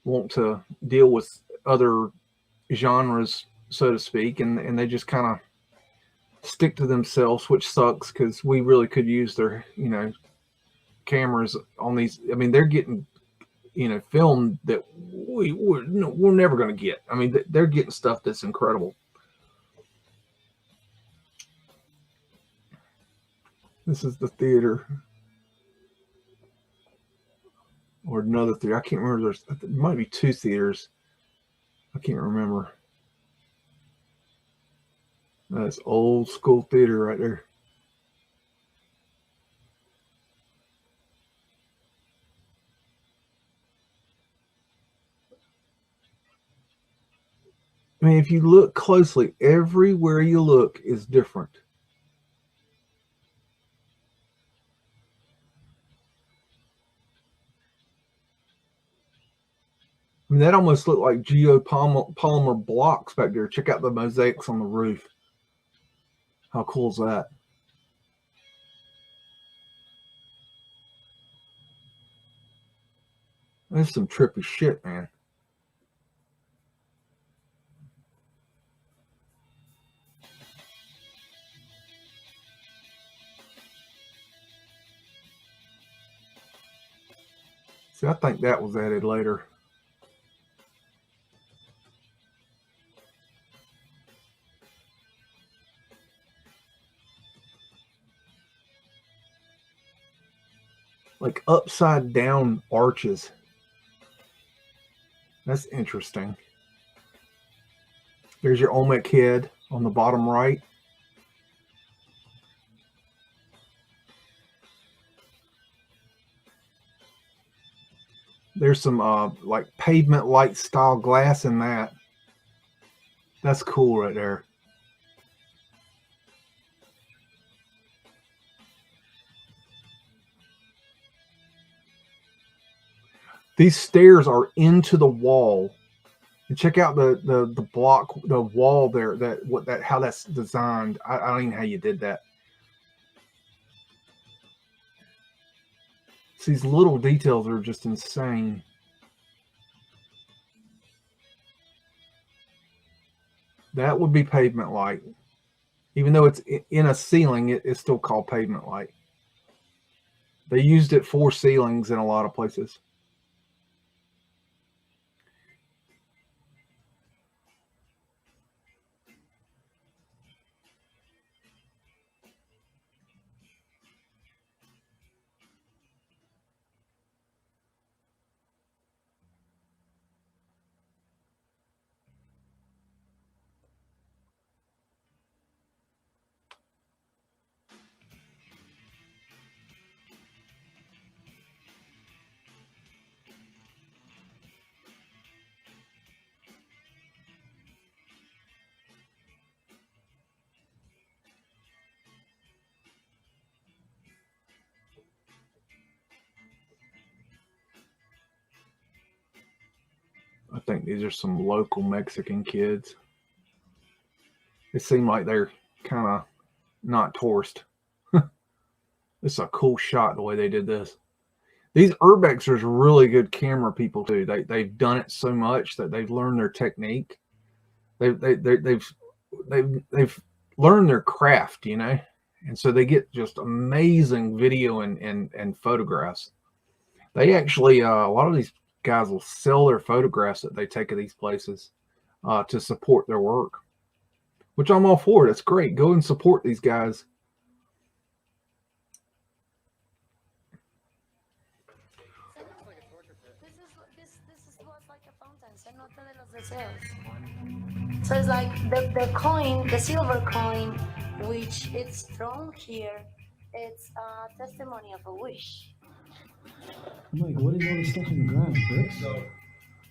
[SPEAKER 1] want to deal with other genres, so to speak, and they just kind of stick to themselves, which sucks because we really could use their, you know, cameras on these. I mean, they're getting, you know, film that we're never going to get. I mean, they're getting stuff that's incredible. This is the theater. Or another theater. I can't remember. There might be two theaters. I can't remember. That's old school theater right there. I mean, if you look closely, everywhere you look is different. I mean, that almost looked like geopolymer blocks back there. Check out the mosaics on the roof. How cool is that? That's some trippy shit, man. See, I think that was added later. Like upside down arches. That's interesting. There's your Olmec head on the bottom right. There's some like pavement light style glass in that. That's cool right there. These stairs are into the wall. And check out the block, the wall there, how that's designed. I don't even know how you did that. So these little details are just insane. That would be pavement light. Even though it's in a ceiling, it's still called pavement light. They used it for ceilings in a lot of places. I think these are some local Mexican kids. It seemed like they're kind of not tourist. This is a cool shot the way they did this. These urbexers are really good camera people too. They've done it so much that they've learned their technique. they've learned their craft, you know, and so they get just amazing video and photographs. They actually a lot of these guys will sell their photographs that they take of these places to support their work, which I'm all for. That's great. Go and support these guys.
[SPEAKER 4] This was like a fountain, Cenote de los Deseos. So it's like the coin, the silver coin, which it's thrown here, it's a testimony of a wish.
[SPEAKER 6] I'm like, what is all this stuff in the ground, bricks?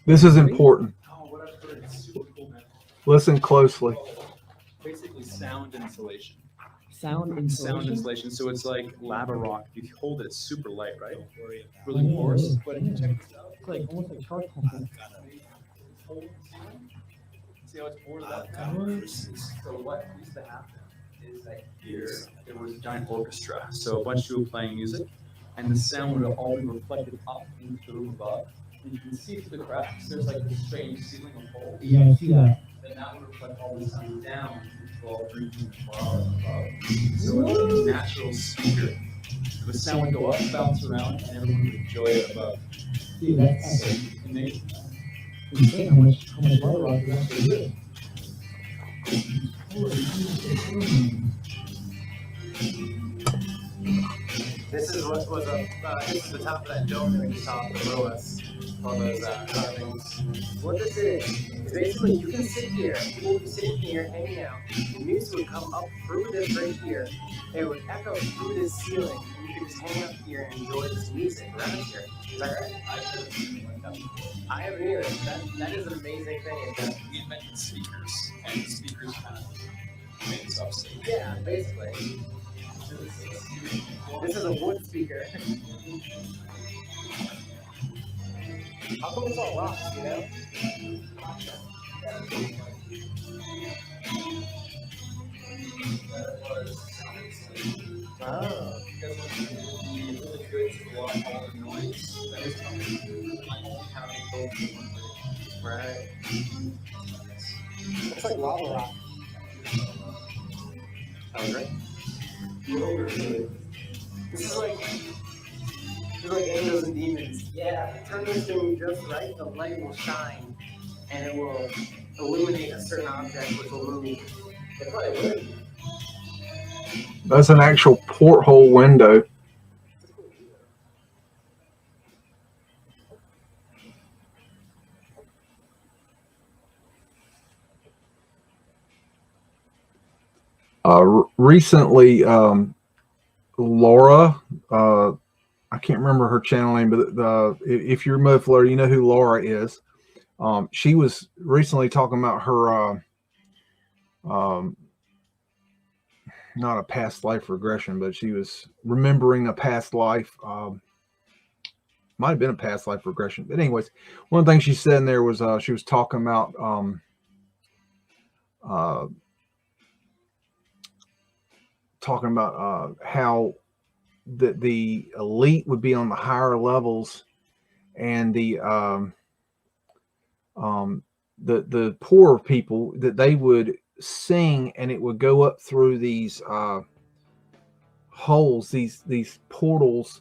[SPEAKER 1] This is important.
[SPEAKER 3] Oh, what I've heard is super cool, man.
[SPEAKER 1] Listen closely.
[SPEAKER 3] Basically, sound insulation.
[SPEAKER 6] Sound insulation?
[SPEAKER 3] Sound insulation. So it's like lava rock. If you hold it, it's super light, right? Really porous. But if you check this out,
[SPEAKER 6] It's like almost like charcoal.
[SPEAKER 3] see how it's poured out? So what used to happen is that here there was a giant orchestra. So a bunch of people playing music, and the sound would all be reflected up into the room above. And you can see through the cracks, there's like this strange ceiling of holes.
[SPEAKER 6] Yeah, I see that.
[SPEAKER 3] Then that would reflect all the sound down into all drinking above. So it's a natural speaker. The sound would go up, bounce around, and everyone would enjoy it above.
[SPEAKER 6] See, that's
[SPEAKER 3] So amazing.
[SPEAKER 6] insane how much hard rock is actually good.
[SPEAKER 5] This is what was this is the top of that dome that you saw below us. All those carvings. What this is basically you can sit here, people can sit here hanging out. The music would come up through this right here. It would echo through this ceiling. And you can just hang up here and enjoy this music around here. Is that right? I haven't either. That is an amazing thing.
[SPEAKER 3] We invented speakers, and the speakers kind of made us upstate.
[SPEAKER 5] Yeah, basically. This is a wood speaker. How come it's all rocks, you know? Oh. Right. It's like lava rock. That was right. This is like angels and demons. Yeah, turn this thing just right, the light will shine, and it will illuminate a certain object, which will move. It probably would.
[SPEAKER 1] That's an actual porthole window. Recently, Laura, I can't remember her channel name, but if you're Mudflood, you know who Laura is. She was recently talking about her, not a past life regression, but she was remembering a past life. Might have been a past life regression, but anyways, one thing she said in there was she was talking about how the elite would be on the higher levels, and the poorer people, that they would sing and it would go up through these holes, these portals,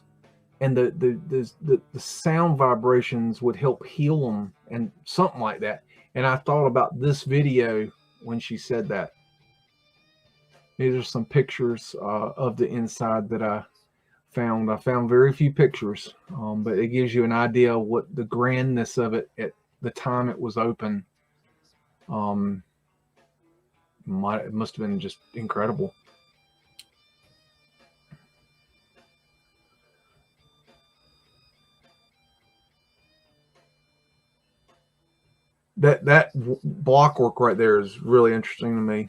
[SPEAKER 1] and the sound vibrations would help heal them and something like that. And I thought about this video when she said that. These are some pictures of the inside that I found. I found very few pictures, but it gives you an idea of what the grandness of it at the time it was open. It must have been just incredible. That block work right there is really interesting to me.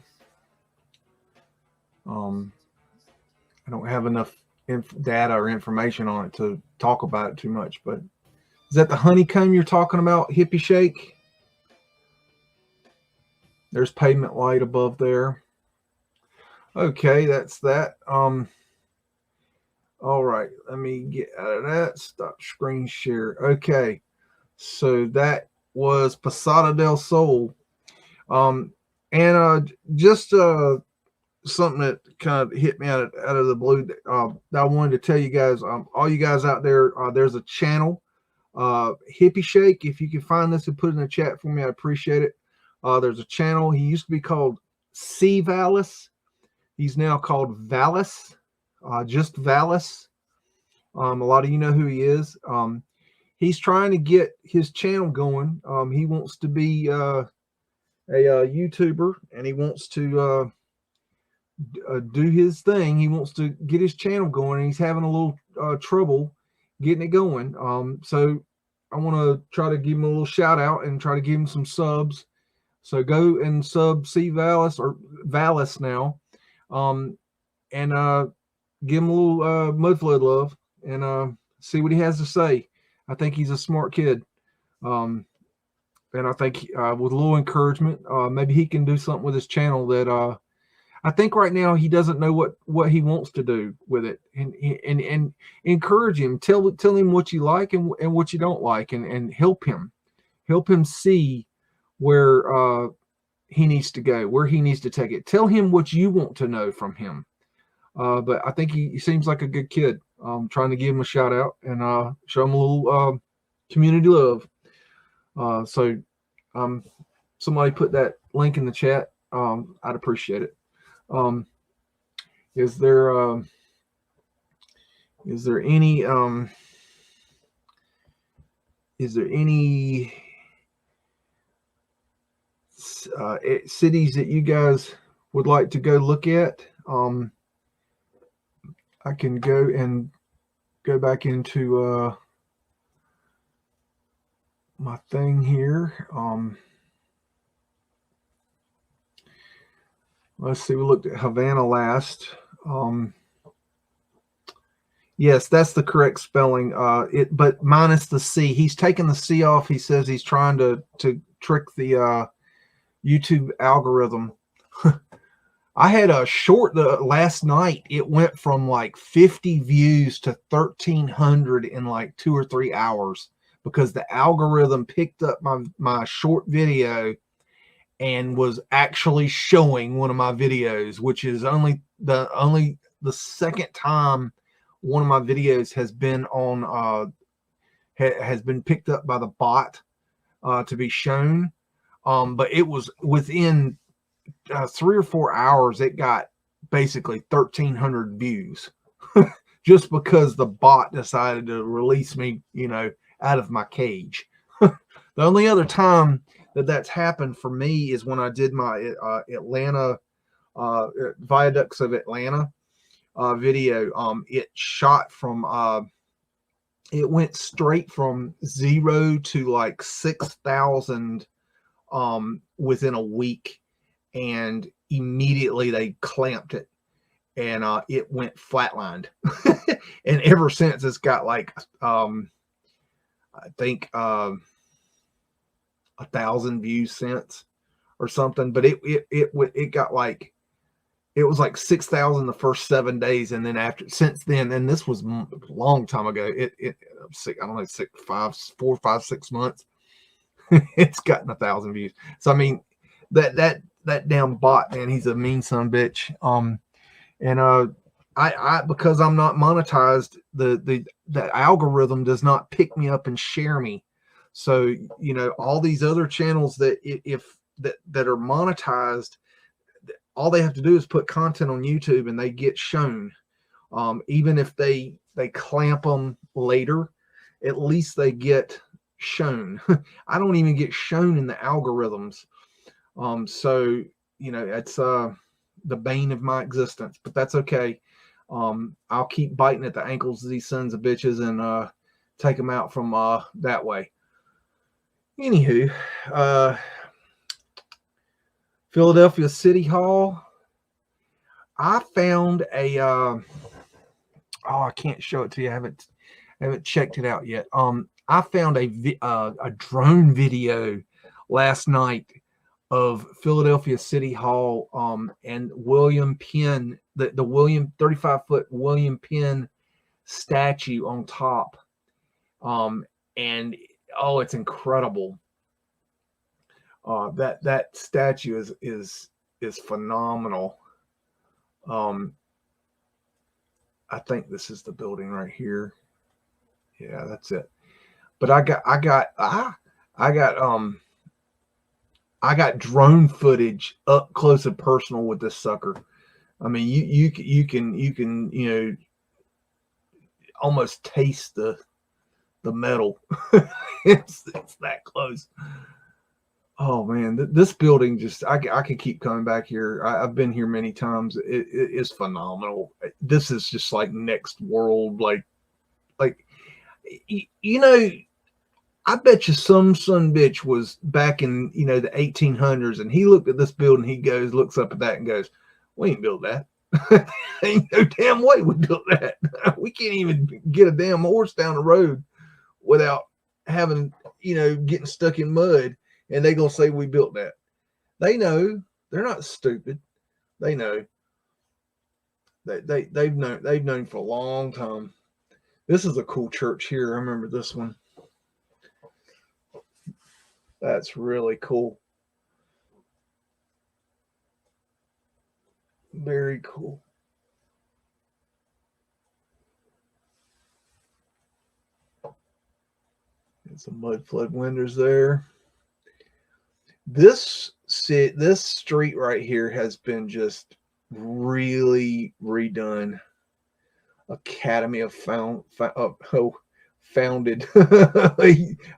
[SPEAKER 1] I don't have enough data or information on it to talk about it too much, but is that the honeycomb you're talking about, Hippie Shake? There's pavement light above there. Okay, that's that. All right, let me get out of that. Stop screen share. Okay, so that was Posada del Sol. And just something that kind of hit me out of the blue that I wanted to tell you guys, all you guys out there, there's a channel, Hippie Shake. If you can find this and put it in the chat for me, I appreciate it. There's a channel. He used to be called C Valis. He's now called Valis, just Valis. A lot of you know who he is. He's trying to get his channel going. He wants to be a YouTuber, and he wants to do his thing. He wants to get his channel going, and he's having a little trouble getting it going. So I want to try to give him a little shout out and try to give him some subs. So go and sub C Valis or Valis now, and give him a little Mudflood love and see what he has to say. I think he's a smart kid. And I think with a little encouragement, maybe he can do something with his channel that I think right now he doesn't know what he wants to do with it, and encourage him, tell him what you like and what you don't like, and help him see where he needs to go, where he needs to take it. Tell him what you want to know from him. But I think he seems like a good kid. Trying to give him a shout out and show him a little community love. So somebody put that link in the chat. I'd appreciate it. Is there any cities that you guys would like to go look at? I can go back into my thing here. Let's see, we looked at Havana last. Yes, that's the correct spelling. But minus the C. He's taken the C off. He says he's trying to trick the YouTube algorithm. I had a short last night. It went from like 50 views to 1,300 in like 2 or 3 hours because the algorithm picked up my short video and was actually showing one of my videos, which is only the second time one of my videos has been on has been picked up by the bot to be shown. But it was within 3 or 4 hours, it got basically 1,300 views just because the bot decided to release me, out of my cage. The only other time that's happened for me is when I did my Atlanta Viaducts of Atlanta video. It shot from it went straight from 0 to like 6,000 within a week, and immediately they clamped it, and it went flatlined. And ever since, it's got like I think 1,000 views since or something. But it got like, it was like 6,000 the first 7 days, and then since then, and this was a long time ago, I don't know, 4, 5, 6 months, it's gotten 1,000 views. So I mean, that damn bot, man, he's a mean son of a bitch. And I because I'm not monetized, the algorithm does not pick me up and share me. So all these other channels that that are monetized, all they have to do is put content on YouTube and they get shown. Even if they clamp them later, at least they get shown. I don't even get shown in the algorithms. So it's the bane of my existence, but that's okay. I'll keep biting at the ankles of these sons of bitches and take them out from that way. Anywho, Philadelphia City Hall. I found a I can't show it to you. I haven't checked it out yet. I found a drone video last night of Philadelphia City Hall and William Penn, the 35-foot William Penn statue on top. And it's incredible. That statue is phenomenal. I think this is the building right here. Yeah, that's it. But I got drone footage up close and personal with this sucker. I mean, you can almost taste the metal. it's that close. Oh man, this building just I could keep coming back here. I've been here many times. It is phenomenal. This is just like next world. Like I bet you some son bitch was back in the 1800s, and he looked at this building. He looks up at that and goes, "We ain't built that. Ain't no damn way we built that. We can't even get a damn horse down the road without having getting stuck in mud." And they gonna say we built that. They know. They're not stupid. They know. They've known for a long time. This is a cool church here. I remember this one. That's really cool. Very cool. And some Mudflood windows there. This street right here has been just really redone. Academy of founded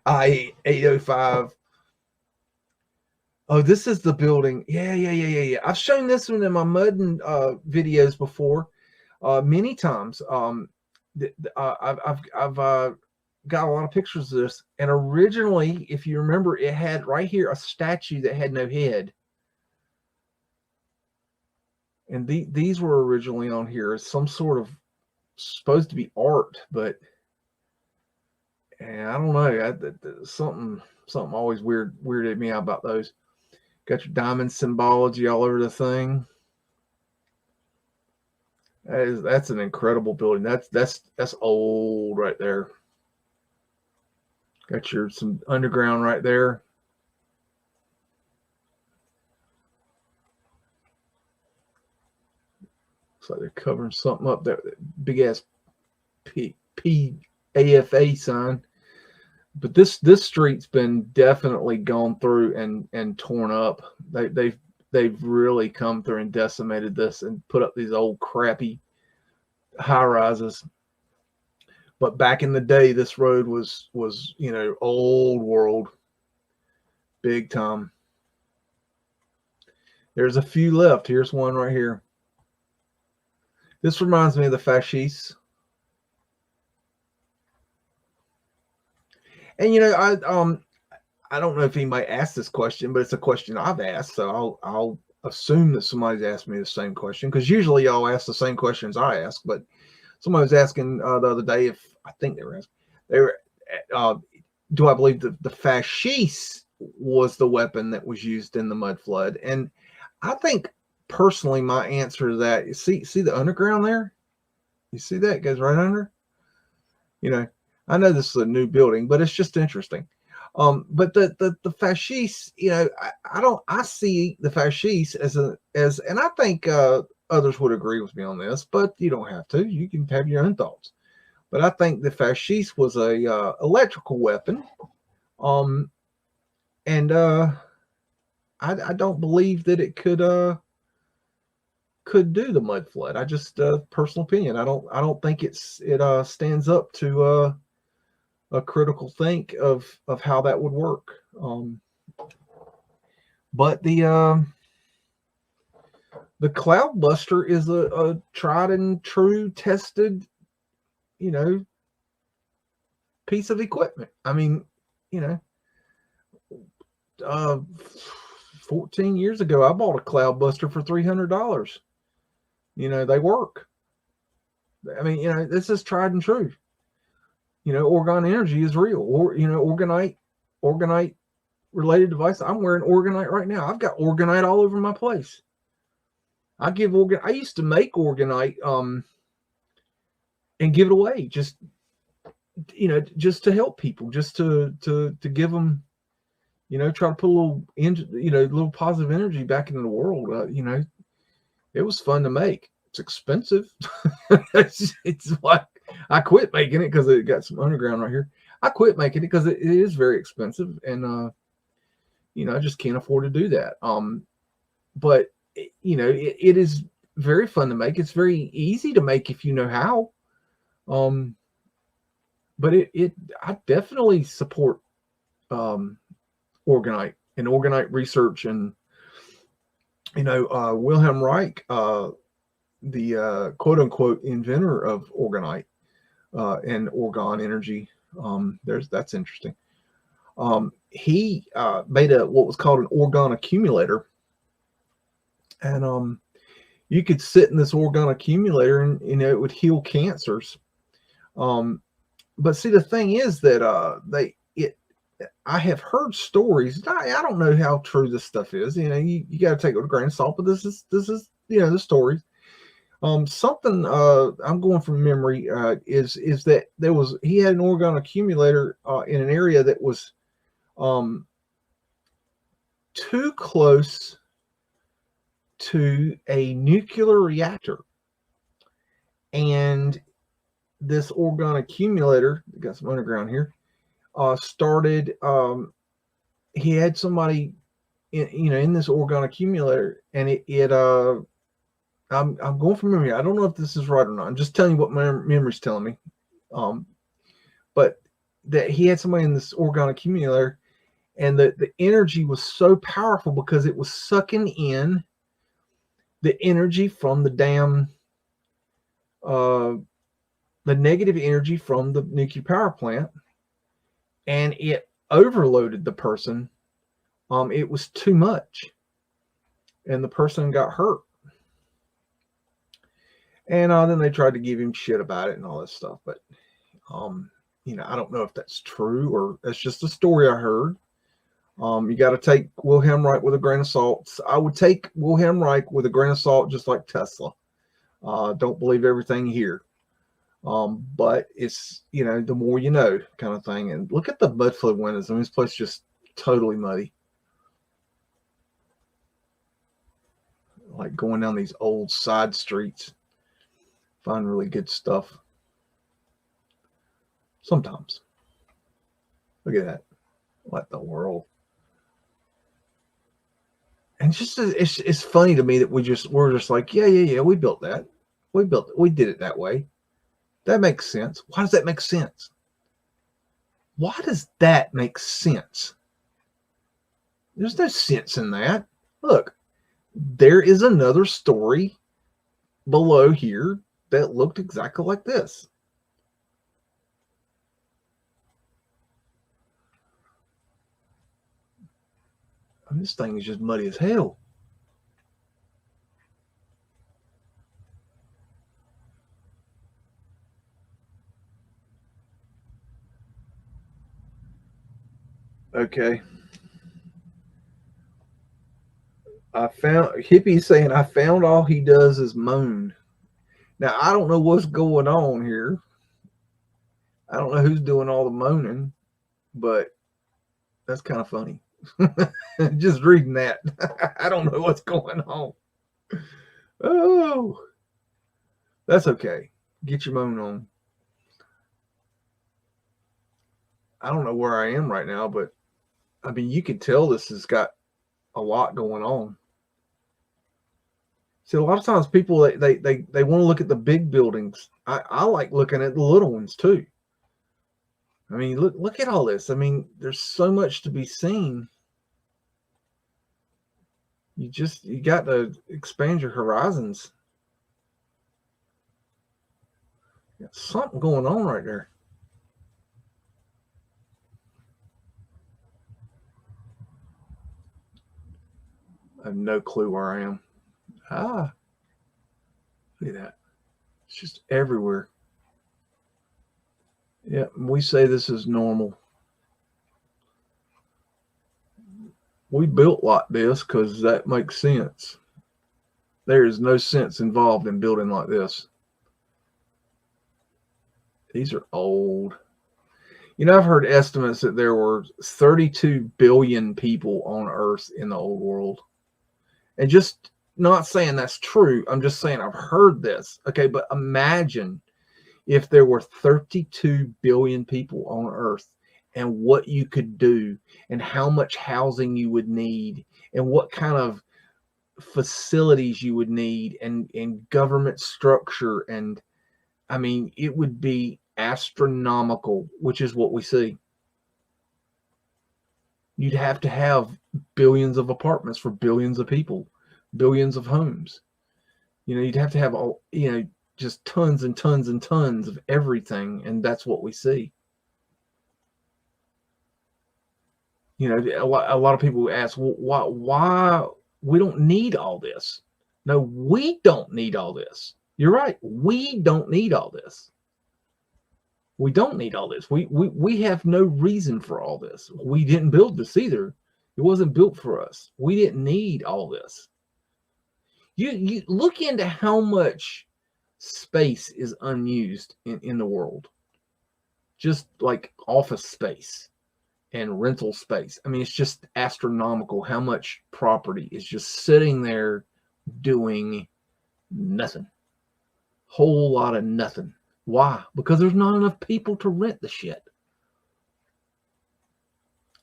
[SPEAKER 1] I-805. Oh, this is the building. Yeah. I've shown this one in my MUDDIN videos before, many times. I've got a lot of pictures of this. And originally, if you remember, it had right here a statue that had no head. And these were originally on here as some sort of supposed to be art, but I don't know. Something always weirded me out about those. Got your diamond symbology all over the thing. That's an incredible building. That's old right there. Got some underground right there. Looks like they're covering something up there. Big ass PAFA sign. But this street's been definitely gone through and torn up. They've really come through and decimated this and put up these old crappy high rises. But back in the day, this road was old world, big time. There's a few left. Here's one right here. This reminds me of the fascists. And I don't know if anybody asked this question, but it's a question I've asked, so I'll assume that somebody's asked me the same question, because usually y'all ask the same questions I ask. But somebody was asking the other day if I think they were asking, do I believe the fascists was the weapon that was used in the Mudflood? And I think personally, my answer to that, you see the underground there? You see that? It goes right under. I know this is a new building, but it's just interesting. But the fascists, I see the fascists as and I think others would agree with me on this, but you don't have to. You can have your own thoughts. But I think the fascist was a electrical weapon, and I don't believe that it could do the Mudflood. I just personal opinion. I don't think it stands up to a critical think of how that would work. But the Cloudbuster is a tried and true, tested, piece of equipment. I mean, 14 years ago, I bought a Cloudbuster for $300. They work. I mean, this is tried and true. Orgon energy is real. Or, Orgonite related device. I'm wearing Orgonite right now. I've got Orgonite all over my place. I used to make Orgonite and give it away, just to help people, just to give them, You know, try to put a little, little positive energy back into the world. You know, it was fun to make. It's expensive. it's like I quit making it because it got some underground right here. I quit making it because it is very expensive, and I just can't afford to do that. But it is very fun to make. It's very easy to make if you know how. But I definitely support Organite and Organite research, and Wilhelm Reich, the quote unquote inventor of Organite and Orgon energy. That's interesting. He made what was called an Orgon accumulator, and you could sit in this Orgon accumulator, and it would heal cancers. But see, the thing is that I have heard stories. I don't know how true this stuff is. You got to take it with a grain of salt. But this is the stories. Something I'm going from memory is that he had an Orgon accumulator in an area that was too close to a nuclear reactor, and this Orgon accumulator, got some underground here, started. He had somebody in this Orgon accumulator, and I'm going from memory. I don't know if this is right or not. I'm just telling you what my memory's telling me. But that he had somebody in this Orgon accumulator, and the energy was so powerful because it was sucking in the energy from the damn the negative energy from the nuclear power plant, and it overloaded the person. It was too much, and the person got hurt. And then they tried to give him shit about it and all this stuff. But, I don't know if that's true or that's just a story I heard. You got to take Wilhelm Reich with a grain of salt. I would take Wilhelm Reich with a grain of salt, just like Tesla. Don't believe everything here. But it's, the more you know kind of thing. And look at the Mudflood windows. I mean, this place is just totally muddy. Like going down these old side streets. Find really good stuff. Sometimes. Look at that. What the world? And it's funny to me that we're just like, yeah, we built that. We did it that way. That makes sense. Why does that make sense? Why does that make sense? There's no sense in that. Look, there is another story below here that looked exactly like this. I mean, this thing is just muddy as hell. Okay. Hippie's saying, I found all he does is moan. Now, I don't know what's going on here. I don't know who's doing all the moaning, but that's kind of funny. Just reading that. I don't know what's going on. Oh, that's okay. Get your moan on. I don't know where I am right now, but I mean, you can tell this has got a lot going on. See, a lot of times people, they want to look at the big buildings. I like looking at the little ones too. I mean, look at all this. I mean, there's so much to be seen. You got to expand your horizons. Got something going on right there. I have no clue where I am. Look at that. It's just everywhere. Yeah, we say this is normal. We built like this because that makes sense. There is no sense involved in building like this. These are old. You know, I've heard estimates that there were 32 billion people on Earth in the old world. And just not saying that's true. I'm just saying I've heard this. Okay, but imagine if there were 32 billion people on Earth and what you could do and how much housing you would need and what kind of facilities you would need and government structure. And I mean, it would be astronomical, which is what we see. You'd have to have billions of apartments for billions of people, billions of homes. You know, you'd have to have all, you know, just tons and tons and tons of everything. And that's what we see. You know, a lot of people ask, well, why we don't need all this? No, we don't need all this. You're right. We don't need all this. We don't need all this. We have no reason for all this. We didn't build this either. It wasn't built for us. We didn't need all this. You look into how much space is unused in the world. Just like office space and rental space. I mean, it's just astronomical how much property is just sitting there doing nothing. Whole lot of nothing. Why? Because there's not enough people to rent the shit.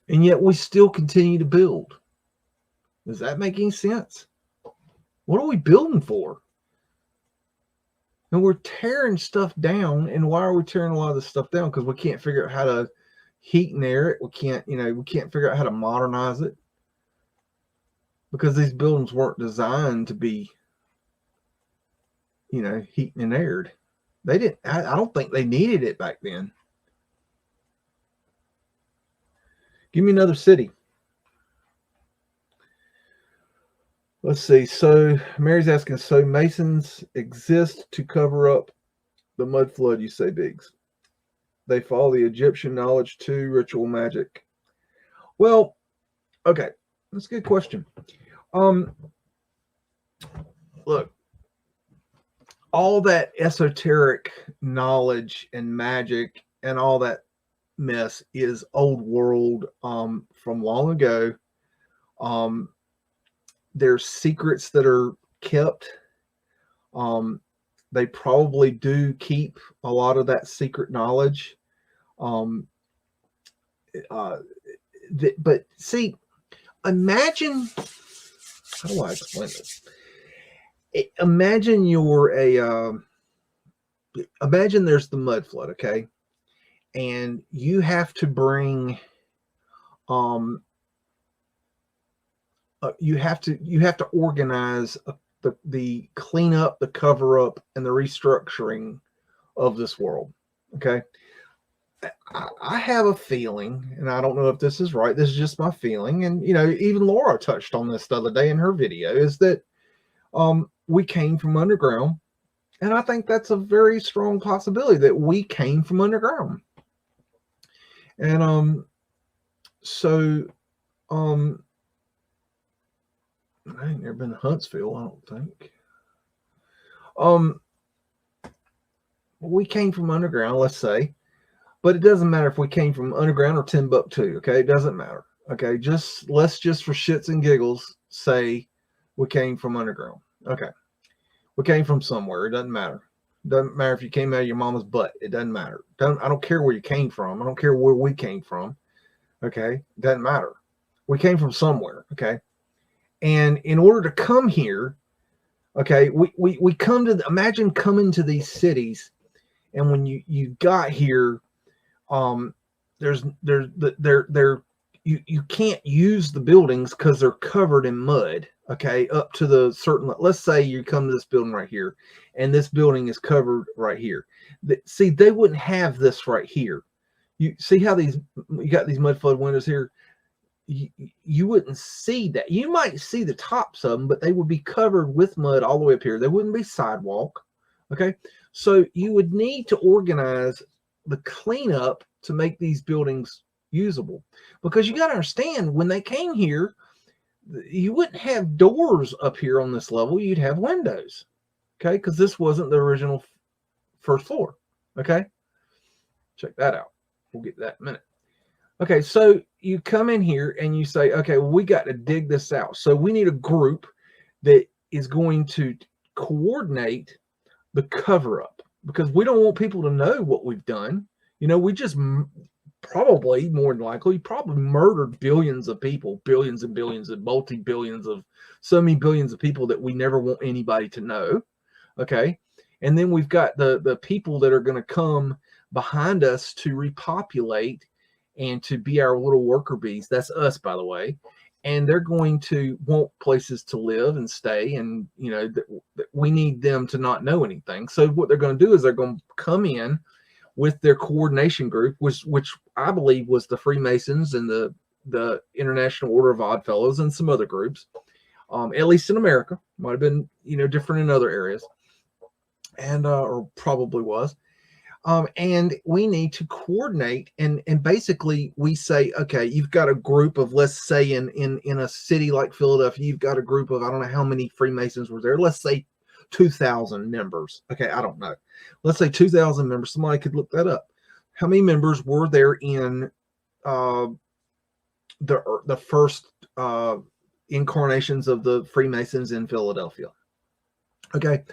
[SPEAKER 1] And yet we still continue to build. Does that make any sense? What are we building for? And we're tearing stuff down. And why are we tearing a lot of this stuff down? Because we can't figure out how to heat and air it. We can't figure out how to modernize it. Because these buildings weren't designed to be, you know, heated and aired. They didn't, I don't think they needed it back then. Give me another city. Let's see. So Mary's asking, so Masons exist to cover up the mud flood, you say, Biggs? They follow the Egyptian knowledge too, ritual magic. Well, okay. That's a good question. Look, all that esoteric knowledge and magic and all that mess is old world from long ago. There's secrets that are kept. They probably do keep a lot of that secret knowledge. But see, imagine, how do I explain this? Imagine you're imagine there's the mud flood, okay? And you have to bring, you have to organize the cleanup, the cover up, and the restructuring of this world, okay? I have a feeling, and I don't know if this is right. This is just my feeling, and you know, even Laura touched on this the other day in her video. Is that we came from underground, and I think that's a very strong possibility that we came from underground. And so I ain't never been to Huntsville, I don't think. We came from underground, let's say, but it doesn't matter if we came from underground or Timbuktu, okay? It doesn't matter, okay? Let's just for shits and giggles say we came from underground. Okay. We came from somewhere. It doesn't matter. It doesn't matter if you came out of your mama's butt. It doesn't matter. I don't care where you came from. I don't care where we came from. Okay. It doesn't matter. We came from somewhere. Okay. And in order to come here, okay, we come to, imagine coming to these cities, and when you got here, you can't use the buildings because they're covered in mud. Okay, up to the certain, let's say you come to this building right here, and this building is covered right here. See, they wouldn't have this right here. You see how you got these mud flood windows here? You wouldn't see that. You might see the tops of them, but they would be covered with mud all the way up here. There wouldn't be sidewalk. Okay, so you would need to organize the cleanup to make these buildings usable, because you got to understand, when they came here, you wouldn't have doors up here on this level. You'd have windows, okay? Because this wasn't the original first floor, okay? Check that out. We'll get to that in a minute. Okay, so you come in here and you say, okay, well, we got to dig this out. So we need a group that is going to coordinate the cover up, because we don't want people to know what we've done. You know, we just probably, more than likely, probably murdered billions of people, billions and billions and multi-billions of, so many billions of people that we never want anybody to know. Okay. And then we've got the people that are going to come behind us to repopulate and to be our little worker bees. That's us, by the way. And they're going to want places to live and stay. And, you know, we need them to not know anything. So what they're going to do is they're going to come in with their coordination group, which I believe was the Freemasons and the International Order of Odd Fellows and some other groups, at least in America. Might have been, you know, different in other areas, and or probably was. And we need to coordinate, and basically we say, okay, you've got a group of, let's say in a city like Philadelphia, you've got a group of, I don't know how many Freemasons were there. Let's say 2,000 members. Okay, I don't know. Let's say 2,000 members. Somebody could look that up. How many members were there in the first incarnations of the Freemasons in Philadelphia? Okay,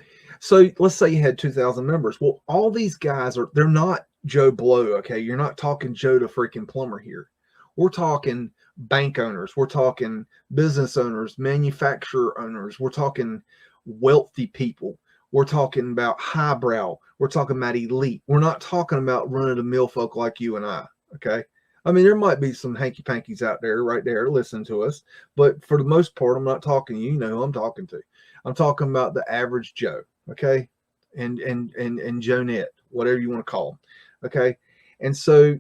[SPEAKER 1] so let's say you had 2,000 members. Well, all these guys they're not Joe Blow. Okay, you're not talking Joe the freaking plumber here. We're talking bank owners. We're talking business owners, manufacturer owners. We're talking wealthy people. We're talking about highbrow. We're talking about elite. We're not talking about run-of-the-mill folk like you and I. Okay, I mean, there might be some hanky pankies out there right there listening to us, but for the most part, I'm not talking to you. You know who I'm talking to. I'm talking about the average Joe. Okay, and Jonette, whatever you want to call them. Okay, and so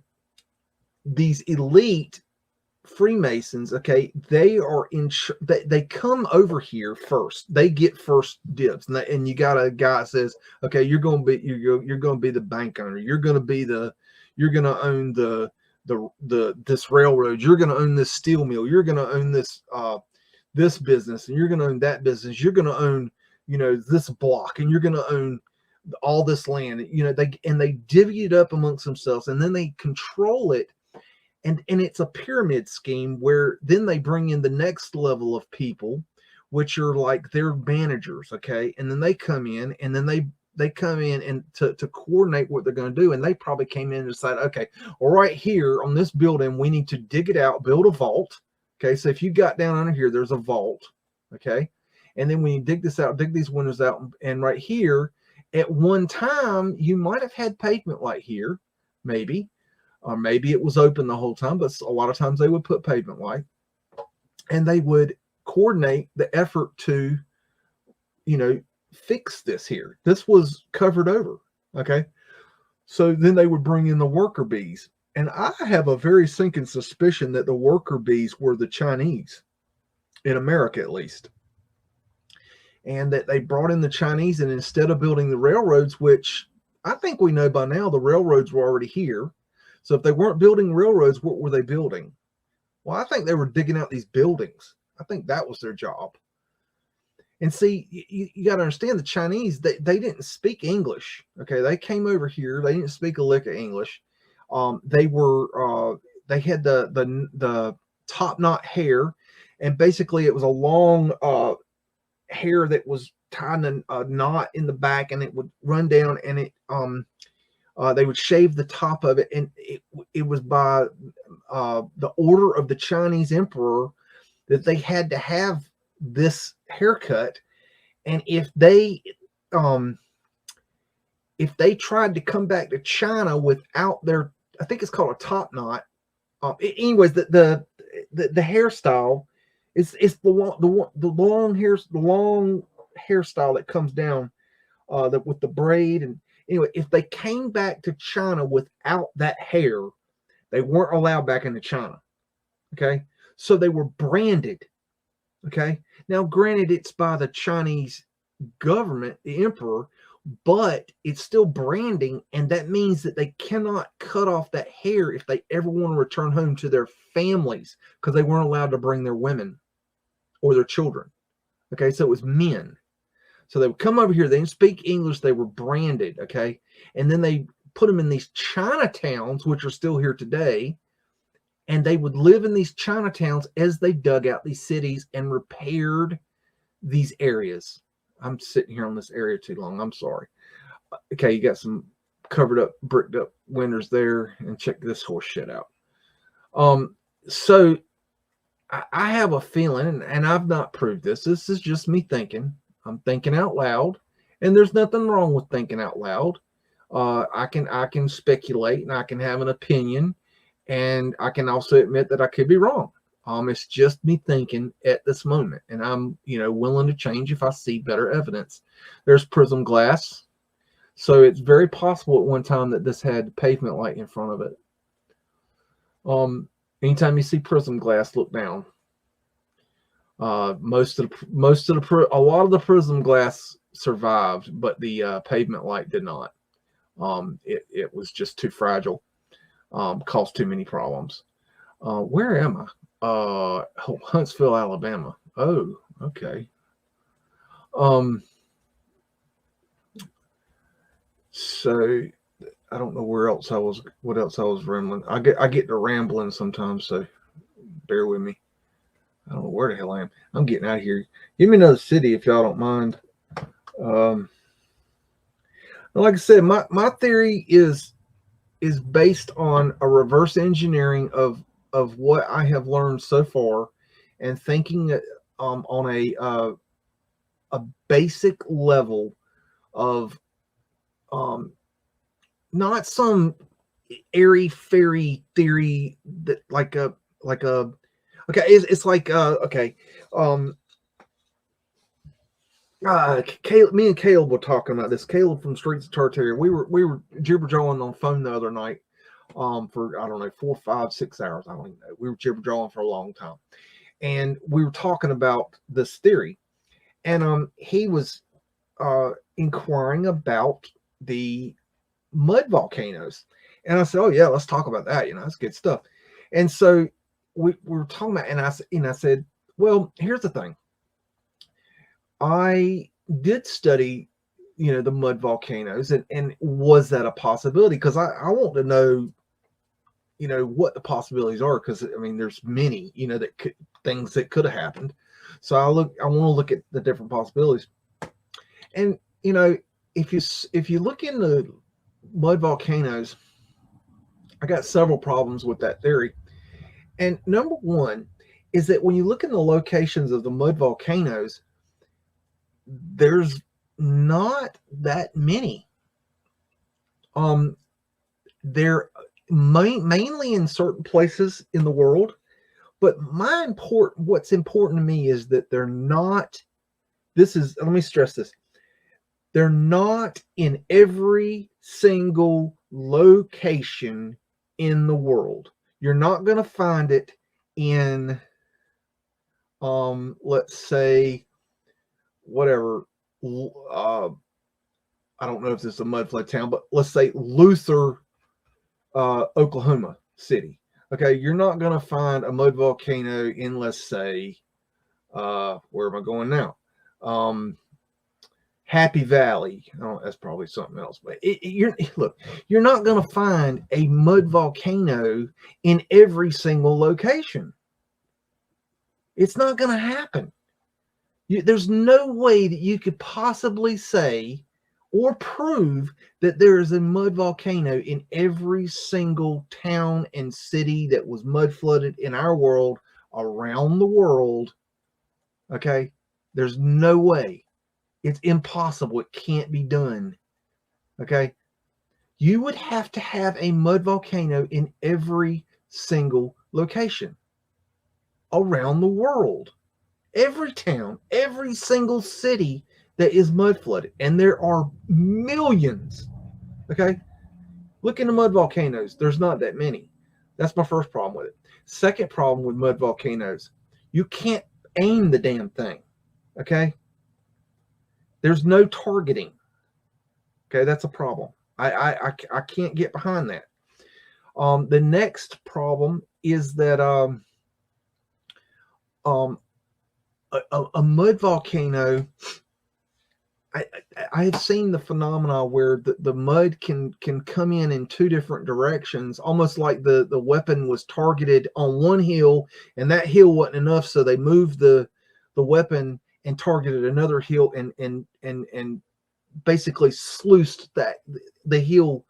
[SPEAKER 1] these elite Freemasons, okay, they are they come over here first. They get first dibs, and you got a guy that says, okay, you're going to be the bank owner. You're going to own this railroad. You're going to own this steel mill. You're going to own this business, and you're going to own that business. You're going to own, you know, this block, and you're going to own all this land. You know, they divvy it up amongst themselves, and then they control it. And it's a pyramid scheme where then they bring in the next level of people, which are like their managers, okay? And then they come in, and then they come in and to coordinate what they're going to do. And they probably came in and decided, okay, well, right here on this building, we need to dig it out, build a vault. Okay, so if you got down under here, there's a vault, okay? And then when you dig this out, dig these windows out, and right here, at one time, you might have had pavement light here, maybe. Or maybe it was open the whole time, but a lot of times they would put pavement light, and they would coordinate the effort to, you know, fix this here. This was covered over. Okay. So then they would bring in the worker bees. And I have a very sinking suspicion that the worker bees were the Chinese, in America at least. And that they brought in the Chinese, and instead of building the railroads, which I think we know by now, the railroads were already here. So if they weren't building railroads, what were they building? Well, I think they were digging out these buildings. I think that was their job. And see, you got to understand, the Chinese, they didn't speak English. Okay, they came over here. They didn't speak a lick of English. They had the top knot hair, and basically it was a long hair that was tied in a knot in the back, and it would run down, and they would shave the top of it, and it was by the order of the Chinese emperor that they had to have this haircut. And if they tried to come back to China without their, I think it's called a top knot. Anyways, the hairstyle is the long hairstyle that comes down with the braid. And anyway, if they came back to China without that hair, they weren't allowed back into China. Okay, so they were branded. Okay, now granted, it's by the Chinese government, the emperor, but it's still branding, and that means that they cannot cut off that hair if they ever want to return home to their families, because they weren't allowed to bring their women or their children. Okay, so it was men. So they would come over here, they didn't speak English, they were branded, okay? And then they put them in these Chinatowns, which are still here today. And they would live in these Chinatowns as they dug out these cities and repaired these areas. I'm sitting here on this area too long. I'm sorry. Okay, you got some covered up, bricked up windows there, and check this horse shit out. So I have a feeling, and I've not proved this. This is just me thinking. I'm thinking out loud, and there's nothing wrong with thinking out loud. I can speculate, and I can have an opinion, and I can also admit that I could be wrong. It's just me thinking at this moment, and I'm, willing to change if I see better evidence. There's Prism Glass. So it's very possible at one time that this had pavement light in front of it. Anytime you see Prism Glass, look down. A lot of the Prism Glass survived, but the pavement light did not. It was just too fragile. Caused too many problems. Where am I? Huntsville, Alabama. Oh, okay. So I don't know what else I was rambling. I get to rambling sometimes, so bear with me. I don't know where the hell I am. I'm getting out of here. Give me another city if y'all don't mind. Like I said, my theory is based on a reverse engineering of what I have learned so far, and thinking on a basic level of not some airy fairy theory that it's like Caleb, me and Caleb were talking about this. Caleb from Streets of Tartaria. We were jibber-jawing on the phone the other night for, I don't know, 4, 5, 6 hours. I don't even know. We were jibber-jawing for a long time. And we were talking about this theory. And he was inquiring about the mud volcanoes. And I said, oh yeah, let's talk about that. That's good stuff. And so we were talking about, and I said, well, here's the thing. I did study, the mud volcanoes, and was that a possibility? Because I want to know, what the possibilities are, because there's many, things that could have happened. So I want to look at the different possibilities. And if you look into mud volcanoes, I got several problems with that theory. And number one is that when you look in the locations of the mud volcanoes, there's not that many. They're mainly in certain places in the world, but what's important to me is that they're not, let me stress this, they're not in every single location in the world. You're not going to find it in, let's say, whatever, I don't know if this is a mudflood town, but let's say Luther, Oklahoma City. Okay, you're not going to find a mud volcano in, let's say, where am I going now? Happy Valley. Oh, that's probably something else. But you're not going to find a mud volcano in every single location. It's not going to happen. There's no way that you could possibly say or prove that there is a mud volcano in every single town and city that was mud flooded in our world, around the world. Okay? There's no way. It's impossible. It can't be done. Okay? You would have to have a mud volcano in every single location around the world. Every town, every single city that is mud flooded. And there are millions. Okay? Look into mud volcanoes. There's not that many. That's my first problem with it. Second problem with mud volcanoes. You can't aim the damn thing. Okay? There's no targeting. Okay? That's a problem. I can't get behind that. The next problem is that a mud volcano, I have seen the phenomena where the mud can come in two different directions, almost like the weapon was targeted on one hill, and that hill wasn't enough, so they moved the weapon and targeted another hill, and basically sluiced the hill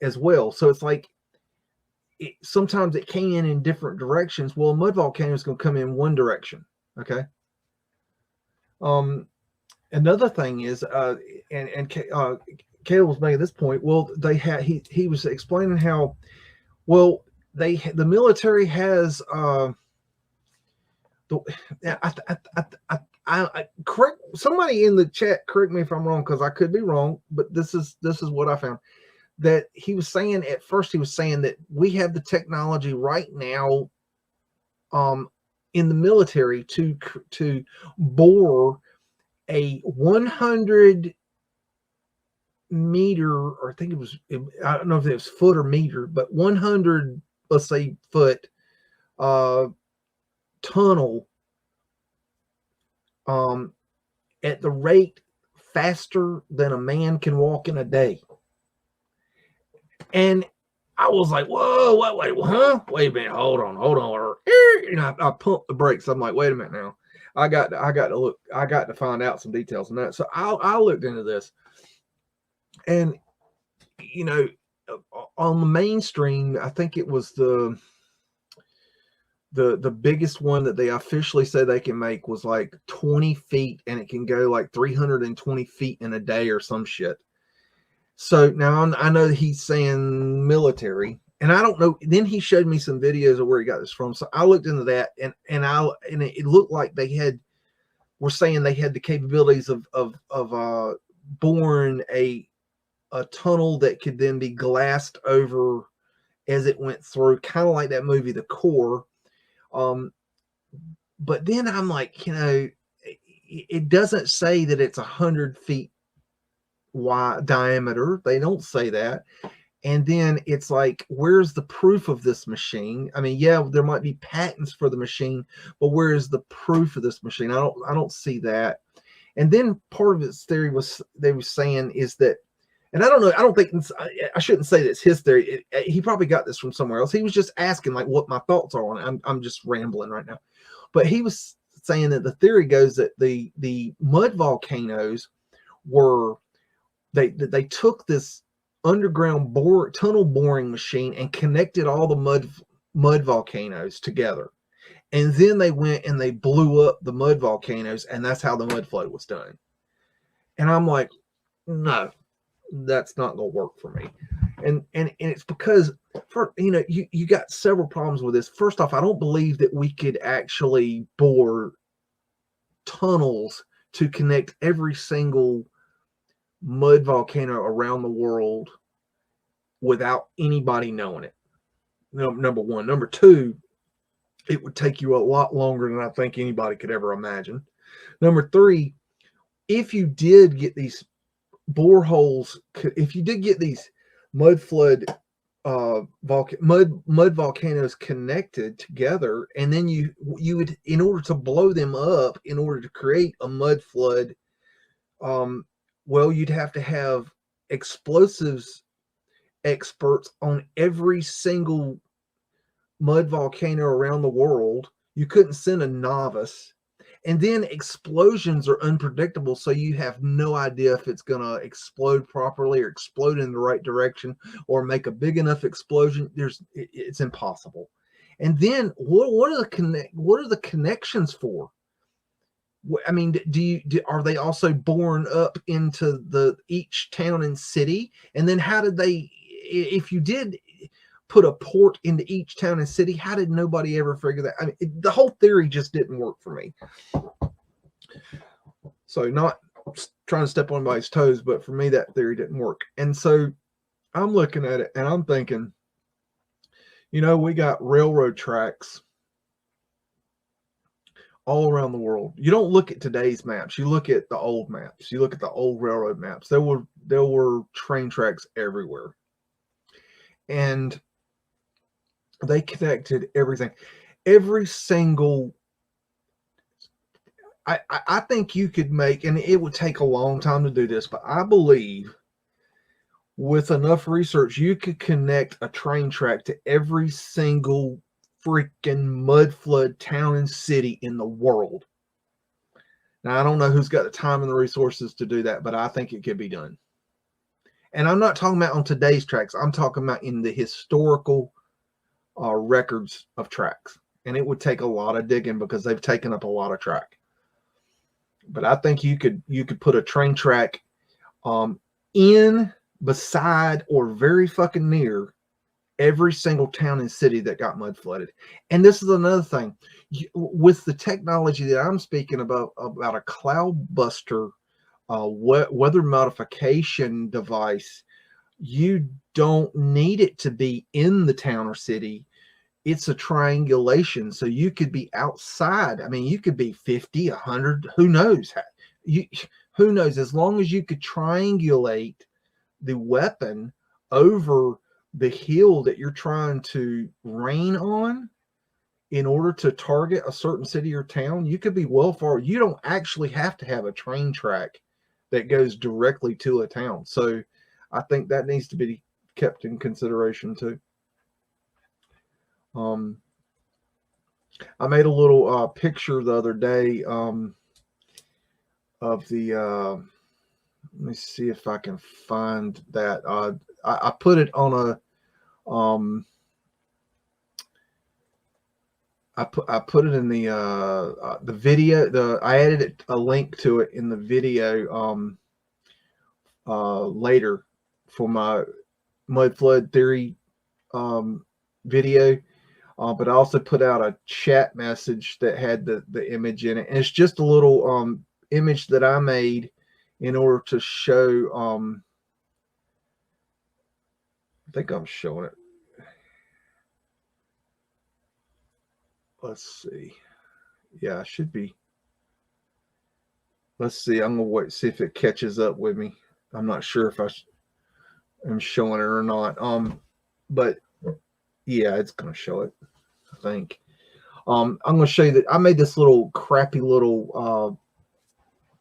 [SPEAKER 1] as well. So it's like sometimes it came in different directions. Well, a mud volcano is going to come in one direction. Okay. Another thing is, Caleb was making this point. Well, they had he was explaining how, well, the military has correct somebody in the chat. Correct me if I'm wrong, because I could be wrong, but this is what I found. That he was saying at first, he was saying that we have the technology right now, in the military to bore a 100 meter, or I think it was, I don't know if it was foot or meter, but 100, let's say, foot tunnel at the rate faster than a man can walk in a day. And I was like, whoa, wait, huh? Wait a minute, hold on. And I pumped the brakes. I'm like, wait a minute now. I got to look. I got to find out some details on that. So I looked into this, and on the mainstream, I think it was the biggest one that they officially say they can make was like 20 feet, and it can go like 320 feet in a day or some shit. So now I know that he's saying military, and I don't know. Then he showed me some videos of where he got this from. So I looked into that, and it looked like were saying they had the capabilities of boring a tunnel that could then be glassed over as it went through, kind of like that movie, The Core. But then I'm like, it doesn't say that it's 100 feet wide diameter. They don't say that. And then it's like, where's the proof of this machine? I mean, yeah, there might be patents for the machine, but where is the proof of this machine? I don't see that. And then part of its theory they were saying is that, and I don't know, I don't think I shouldn't say that's his theory. He probably got this from somewhere else. He was just asking like what my thoughts are on it. I'm just rambling right now, but he was saying that the theory goes that the mud volcanoes were, they took this underground tunnel boring machine and connected all the mud volcanoes together, and then they went and they blew up the mud volcanoes, and that's how the Mudflood was done. And I'm like, no, that's not gonna work for me. And it's because, you got several problems with this. First off, I don't believe that we could actually bore tunnels to connect every single mud volcano around the world without anybody knowing it. Number one. Number two, it would take you a lot longer than I think anybody could ever imagine. Number three, if you did get these boreholes, if you did get these mud volcanoes connected together, and then you would, in order to blow them up, in order to create a mud flood, well, you'd have to have explosives experts on every single mud volcano around the world. You couldn't send a novice. And then explosions are unpredictable, so you have no idea if it's going to explode properly or explode in the right direction or make a big enough explosion. It's impossible. And then what are the connections for? I mean, are they also born up into each town and city? And then how did they, if you did put a port into each town and city, how did nobody ever figure that? I mean, the whole theory just didn't work for me. So, not trying to step on anybody's toes, but for me, that theory didn't work. And so I'm looking at it and I'm thinking, we got railroad tracks all around the world. You don't look at today's maps. You look at the old maps. You look at the old railroad maps. There were train tracks everywhere. And they connected everything. Every single I think you could make, and it would take a long time to do this, but I believe with enough research, you could connect a train track to every single freaking mud flood town and city in the world. Now, I don't know who's got the time and the resources to do that, but I think it could be done. And I'm not talking about on today's tracks. I'm talking about in the historical records of tracks. And it would take a lot of digging because they've taken up a lot of track. But I think you could put a train track in, beside, or very fucking near every single town and city that got mud flooded. And this is another thing. With the technology that I'm speaking about a cloud buster weather modification device, you don't need it to be in the town or city. It's a triangulation, so you could be outside. I mean, you could be 50, 100, who knows? Who knows? As long as you could triangulate the weapon over the hill that you're trying to rain on in order to target a certain city or town, you could be well far. You don't actually have to have a train track that goes directly to a town. So I think that needs to be kept in consideration too. I made a little picture the other day of the let me see if I can find that. I put it on a I put it in the video. I added a link to it in the video later for my mud flood theory video. But I also put out a chat message that had the image in it. And it's just a little image that I made in order to show, I think I'm showing it. Let's see. Yeah, I should be. Let's see. I'm going to wait, see if it catches up with me. I'm not sure if I'm showing it or not. But yeah, it's going to show it, I think. I'm going to show you that I made this little crappy little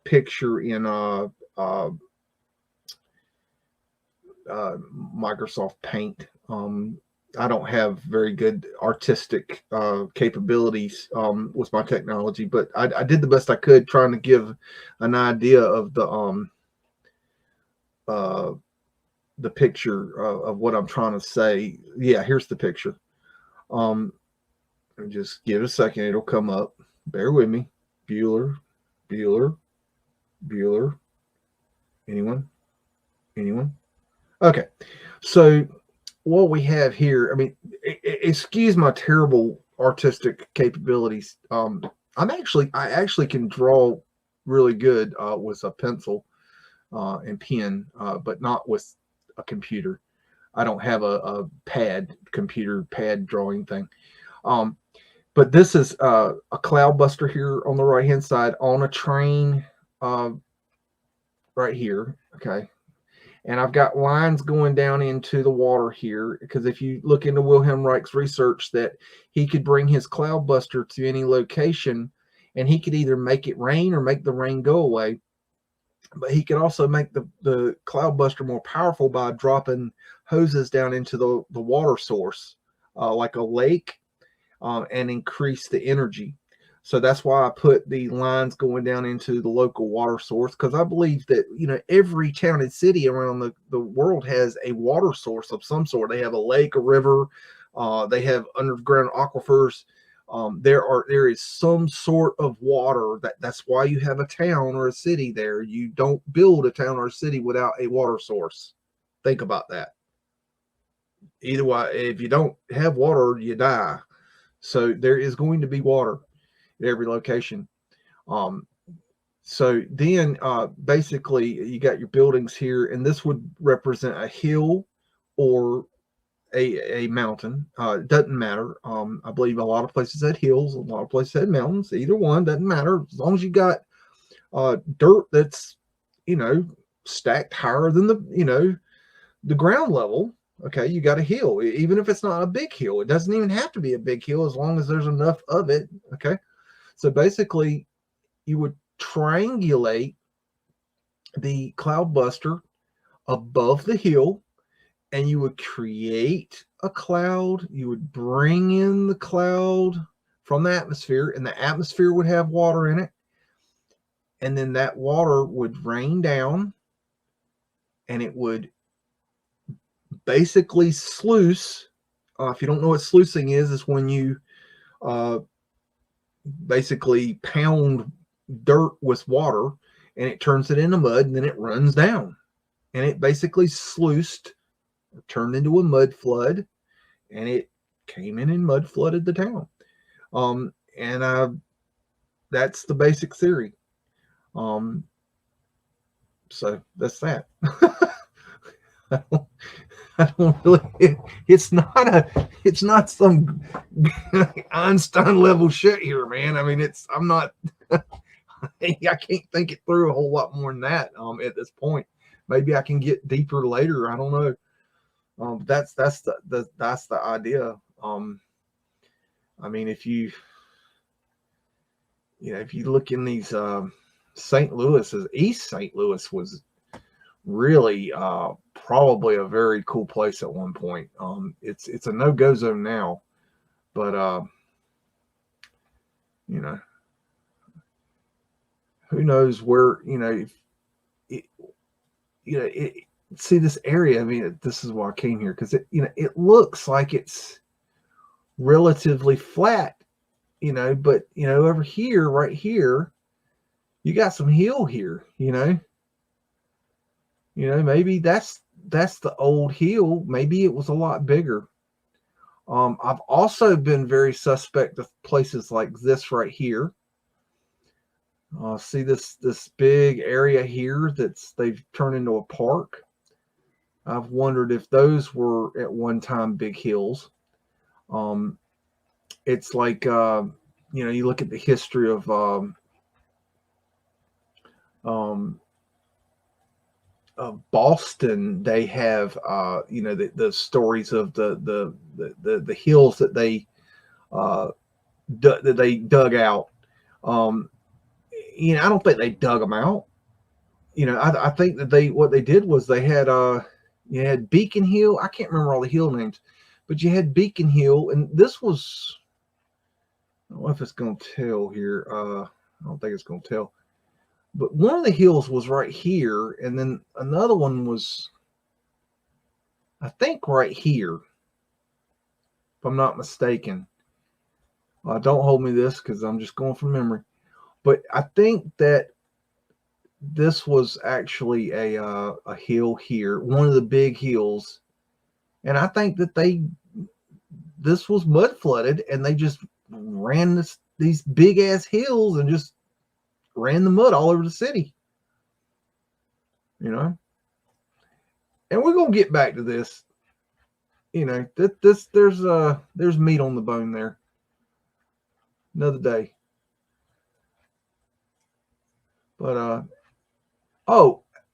[SPEAKER 1] picture in Microsoft Paint. I don't have very good artistic capabilities with my technology, but I did the best I could trying to give an idea of the picture of what I'm trying to say. Yeah, here's the picture. Just give it a second. It'll come up. Bear with me. Bueller. Anyone? Okay. So what we have here, I mean, excuse my terrible artistic capabilities. I actually can draw really good with a pencil and pen, but not with a computer. I don't have a computer pad drawing thing. But this is a cloud buster here on the right hand side on a train right here. Okay. And I've got lines going down into the water here, because if you look into Wilhelm Reich's research, that he could bring his cloud buster to any location and he could either make it rain or make the rain go away. But he could also make the cloud buster more powerful by dropping hoses down into the water source, like a lake, and increase the energy. So that's why I put the lines going down into the local water source, because I believe that, you know, every town and city around the world has a water source of some sort. They have a lake, a river, they have underground aquifers. There is some sort of water. That's why you have a town or a city there. You don't build a town or a city without a water source. Think about that. Either way, if you don't have water, you die. So there is going to be water at every location. So then basically you got your buildings here, and this would represent a hill or a mountain. It doesn't matter. I believe a lot of places had hills, a lot of places had mountains. Either one doesn't matter, as long as you got dirt that's, you know, stacked higher than the ground level. Okay, you got a hill, even if it's not a big hill. It doesn't even have to be a big hill as long as there's enough of it. Okay, so basically triangulate the cloud buster above the hill, and you would create a cloud. You would bring in the cloud from the atmosphere, and the atmosphere would have water in it. And then that water would rain down, and it would basically sluice. If you don't know what sluicing is when you basically pound dirt with water, and it turns it into mud, and then it runs down. And it basically sluiced, or turned into a mud flood, and it came in and mud flooded the town. That's the basic theory. So that's that. I don't really, it's not some Einstein level shit here, man. I mean, I'm not, I can't think it through a whole lot more than that at this point. Maybe I can get deeper later. I don't know. That's the idea. I mean, if you look in these St. Louis, East St. Louis was really probably a very cool place at one point. It's a no-go zone now, but who knows where, see this area. I mean, this is why I came here, because it looks like it's relatively flat, but over here, right here, you got some hill here, maybe that's the old hill. Maybe it was a lot bigger. I've also been very suspect of places like this right here. See this big area here they've turned into a park. I've wondered if those were at one time big hills. It's like you look at the history of Boston. They have the stories of the hills that they dug out. I don't think they dug them out. I think that what they did was they had you had Beacon Hill. I can't remember all the hill names, but you had Beacon Hill, and this was, I don't know if it's going to tell here. I don't think it's going to tell. But one of the hills was right here, and then another one was, I think, right here, if I'm not mistaken. Don't hold me this, because I'm just going from memory. But I think that this was actually a hill here, one of the big hills, and I think that this was mud flooded, and they just ran these big ass hills and just ran the mud all over the city, and we're gonna get back to this. There's meat on the bone there. Another day. But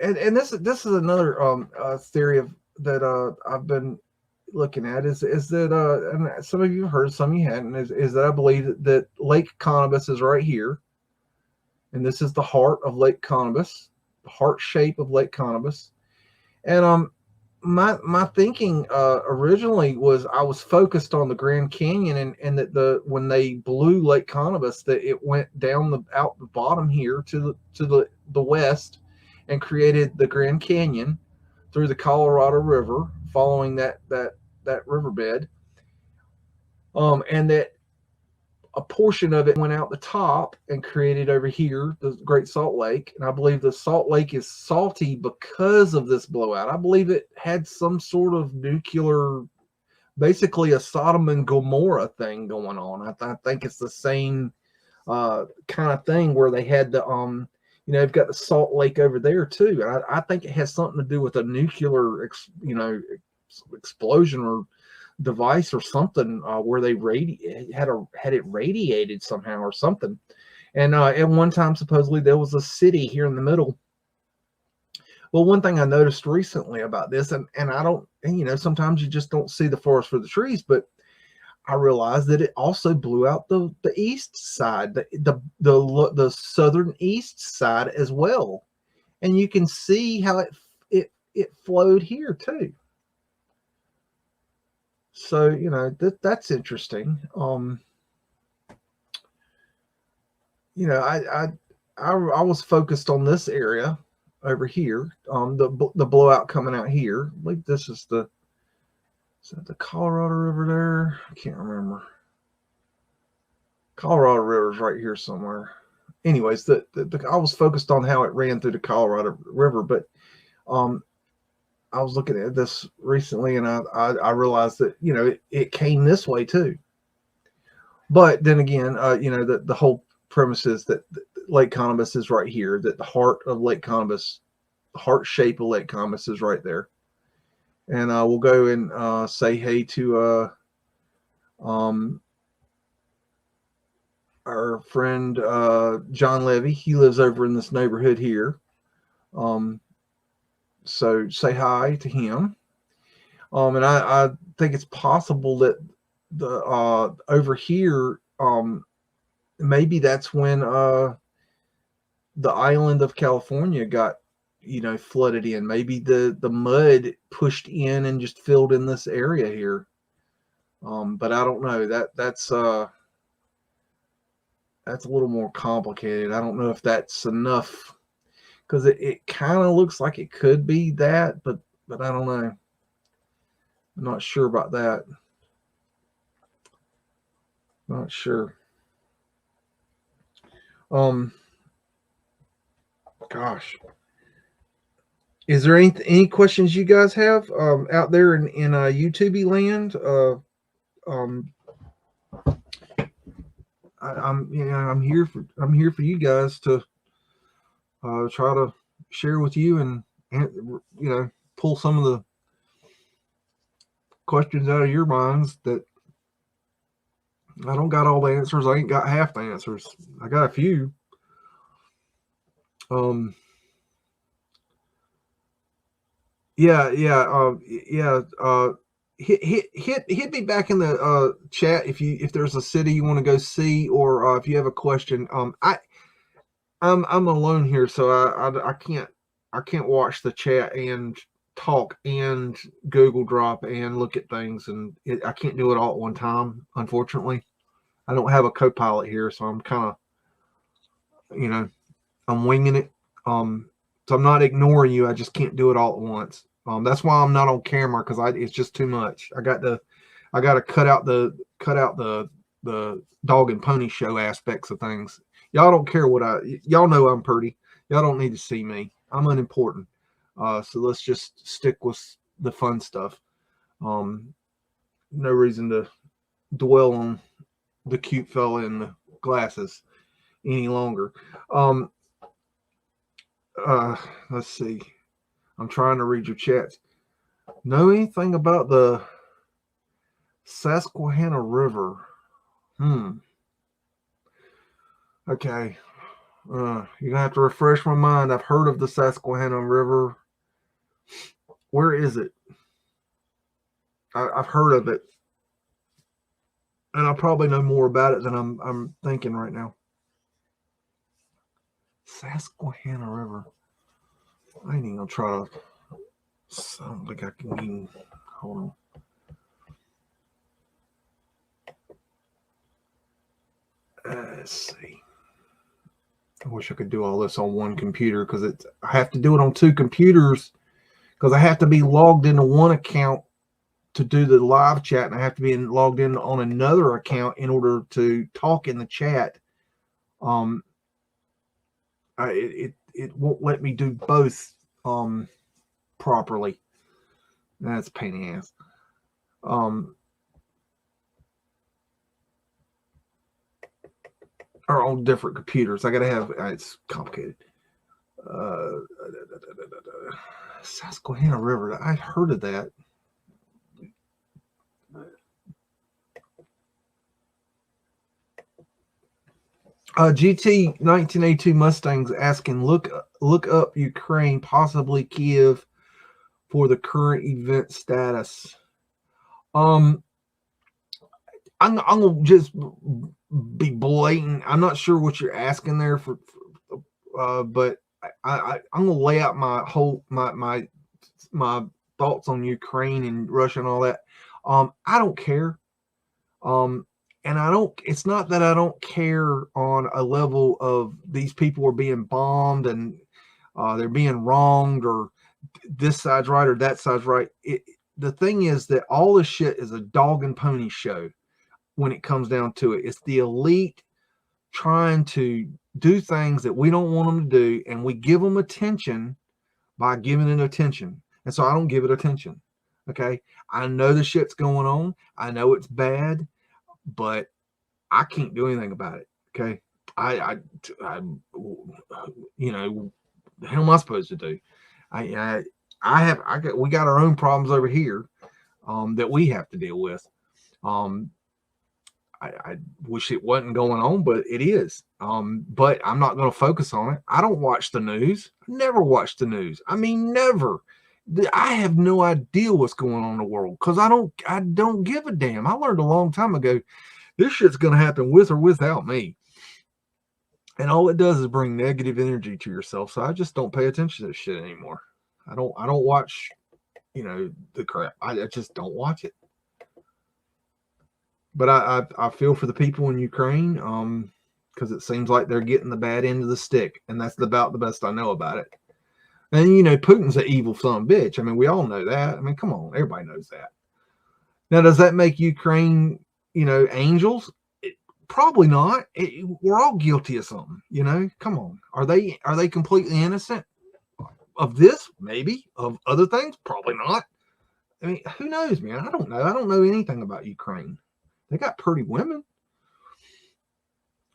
[SPEAKER 1] and this is another theory that I've been looking at is that and some of you have heard, some of you hadn't, is that I believe that Lake Connibus is right here. And this is the heart of Lake Connibus, the heart shape of Lake Connibus. And my thinking originally was I was focused on the Grand Canyon, and that when they blew Lake Connibus, that it went down out the bottom here to the west and created the Grand Canyon through the Colorado River, following that riverbed. And that a portion of it went out the top and created over here the Great Salt Lake. And I believe the Salt Lake is salty because of this blowout. I believe it had some sort of nuclear, basically a Sodom and Gomorrah thing going on. I think it's the same kind of thing where they had the they've got the Salt Lake over there too. And I think it has something to do with a nuclear explosion or device or something, where they had it radiated somehow or something. And at one time, supposedly, there was a city here in the middle. Well, one thing I noticed recently about this, and I don't, sometimes you just don't see the forest for the trees, but I realized that it also blew out the east side, the southern east side as well. And you can see how it flowed here too. So, you know, that's interesting. You know, I was focused on this area over here, the blowout coming out here. I believe this is the Colorado River there? I can't remember. Colorado River is right here somewhere. Anyways, I was focused on how it ran through the Colorado River, but I was looking at this recently, and I realized that, you know, it came this way too. But then again, you know, the whole premise is that Lake Columbus is right here, that the heart of Lake Columbus, the heart shape of Lake Columbus is right there. And we'll go and say hey to our friend John Levy. He lives over in this neighborhood here. So say hi to him. And I think it's possible that the over here, maybe that's when the island of California got, you know, flooded in. Maybe the mud pushed in and just filled in this area here. But I don't know. That's a little more complicated. I don't know if that's enough, because it kind of looks like it could be that, but I don't know. I'm not sure about that. Not sure. Gosh. Is there any questions you guys have out there in YouTube land? I'm here for you guys to try to share with you and you know, pull some of the questions out of your minds that I don't got all the answers. I ain't got half the answers. I got a few. Hit me back in the chat if there's a city you want to go see, or if you have a question. I'm alone here, so I can't watch the chat and talk and Google Drop and look at things, and I can't do it all at one time, unfortunately. I don't have a co-pilot here, so I'm kind of, you know, I'm winging it. So I'm not ignoring you. I just can't do it all at once. That's why I'm not on camera, because it's just too much. I got to cut out the dog and pony show aspects of things. Y'all don't care y'all know I'm pretty. Y'all don't need to see me. I'm unimportant. So let's just stick with the fun stuff. No reason to dwell on the cute fella in the glasses any longer. Let's see. I'm trying to read your chats. Know anything about the Susquehanna River? Okay. You're going to have to refresh my mind. I've heard of the Susquehanna River. Where is it? I've heard of it. And I probably know more about it than I'm thinking right now. Susquehanna River. I ain't even gonna try to. I don't think I can even. Hold on. Let's see. I wish I could do all this on one computer, because I have to do it on two computers, because I have to be logged into one account to do the live chat, and I have to be logged in on another account in order to talk in the chat. It won't let me do both properly. That's a pain in the ass. Or on different computers. I gotta have it's complicated. Susquehanna River. I heard of that. GT 1982 Mustangs asking, look up Ukraine, possibly Kiev, for the current event status. I'm gonna just be blatant. I'm not sure what you're asking there but I'm gonna lay out my whole my thoughts on Ukraine and Russia and all that. I don't care. And I don't. It's not that I don't care on a level of these people are being bombed and they're being wronged, or this side's right or that side's right. The thing is that all this shit is a dog and pony show when it comes down to it. It's the elite trying to do things that we don't want them to do, and we give them attention by giving it attention. And so I don't give it attention. Okay. I know the shit's going on. I know it's bad, but I can't do anything about it. Okay. I you know, the hell am I supposed to do? We got our own problems over here that we have to deal with. I wish it wasn't going on, but it is. But I'm not going to focus on it. I don't watch the news. Never watch the news. I mean, never. I have no idea what's going on in the world because I don't give a damn. I learned a long time ago, this shit's going to happen with or without me. And all it does is bring negative energy to yourself. So I just don't pay attention to this shit anymore. I don't watch, the crap. I just don't watch it. But I feel for the people in Ukraine, because it seems like they're getting the bad end of the stick, and that's about the best I know about it. And Putin's an evil son of a bitch. I mean, we all know that. I mean, come on, everybody knows that. Now, does that make Ukraine, angels? Probably not. We're all guilty of something. Come on. Are they completely innocent of this? Maybe. Of other things? Probably not. I mean, who knows, man? I don't know. I don't know anything about Ukraine. They got pretty women.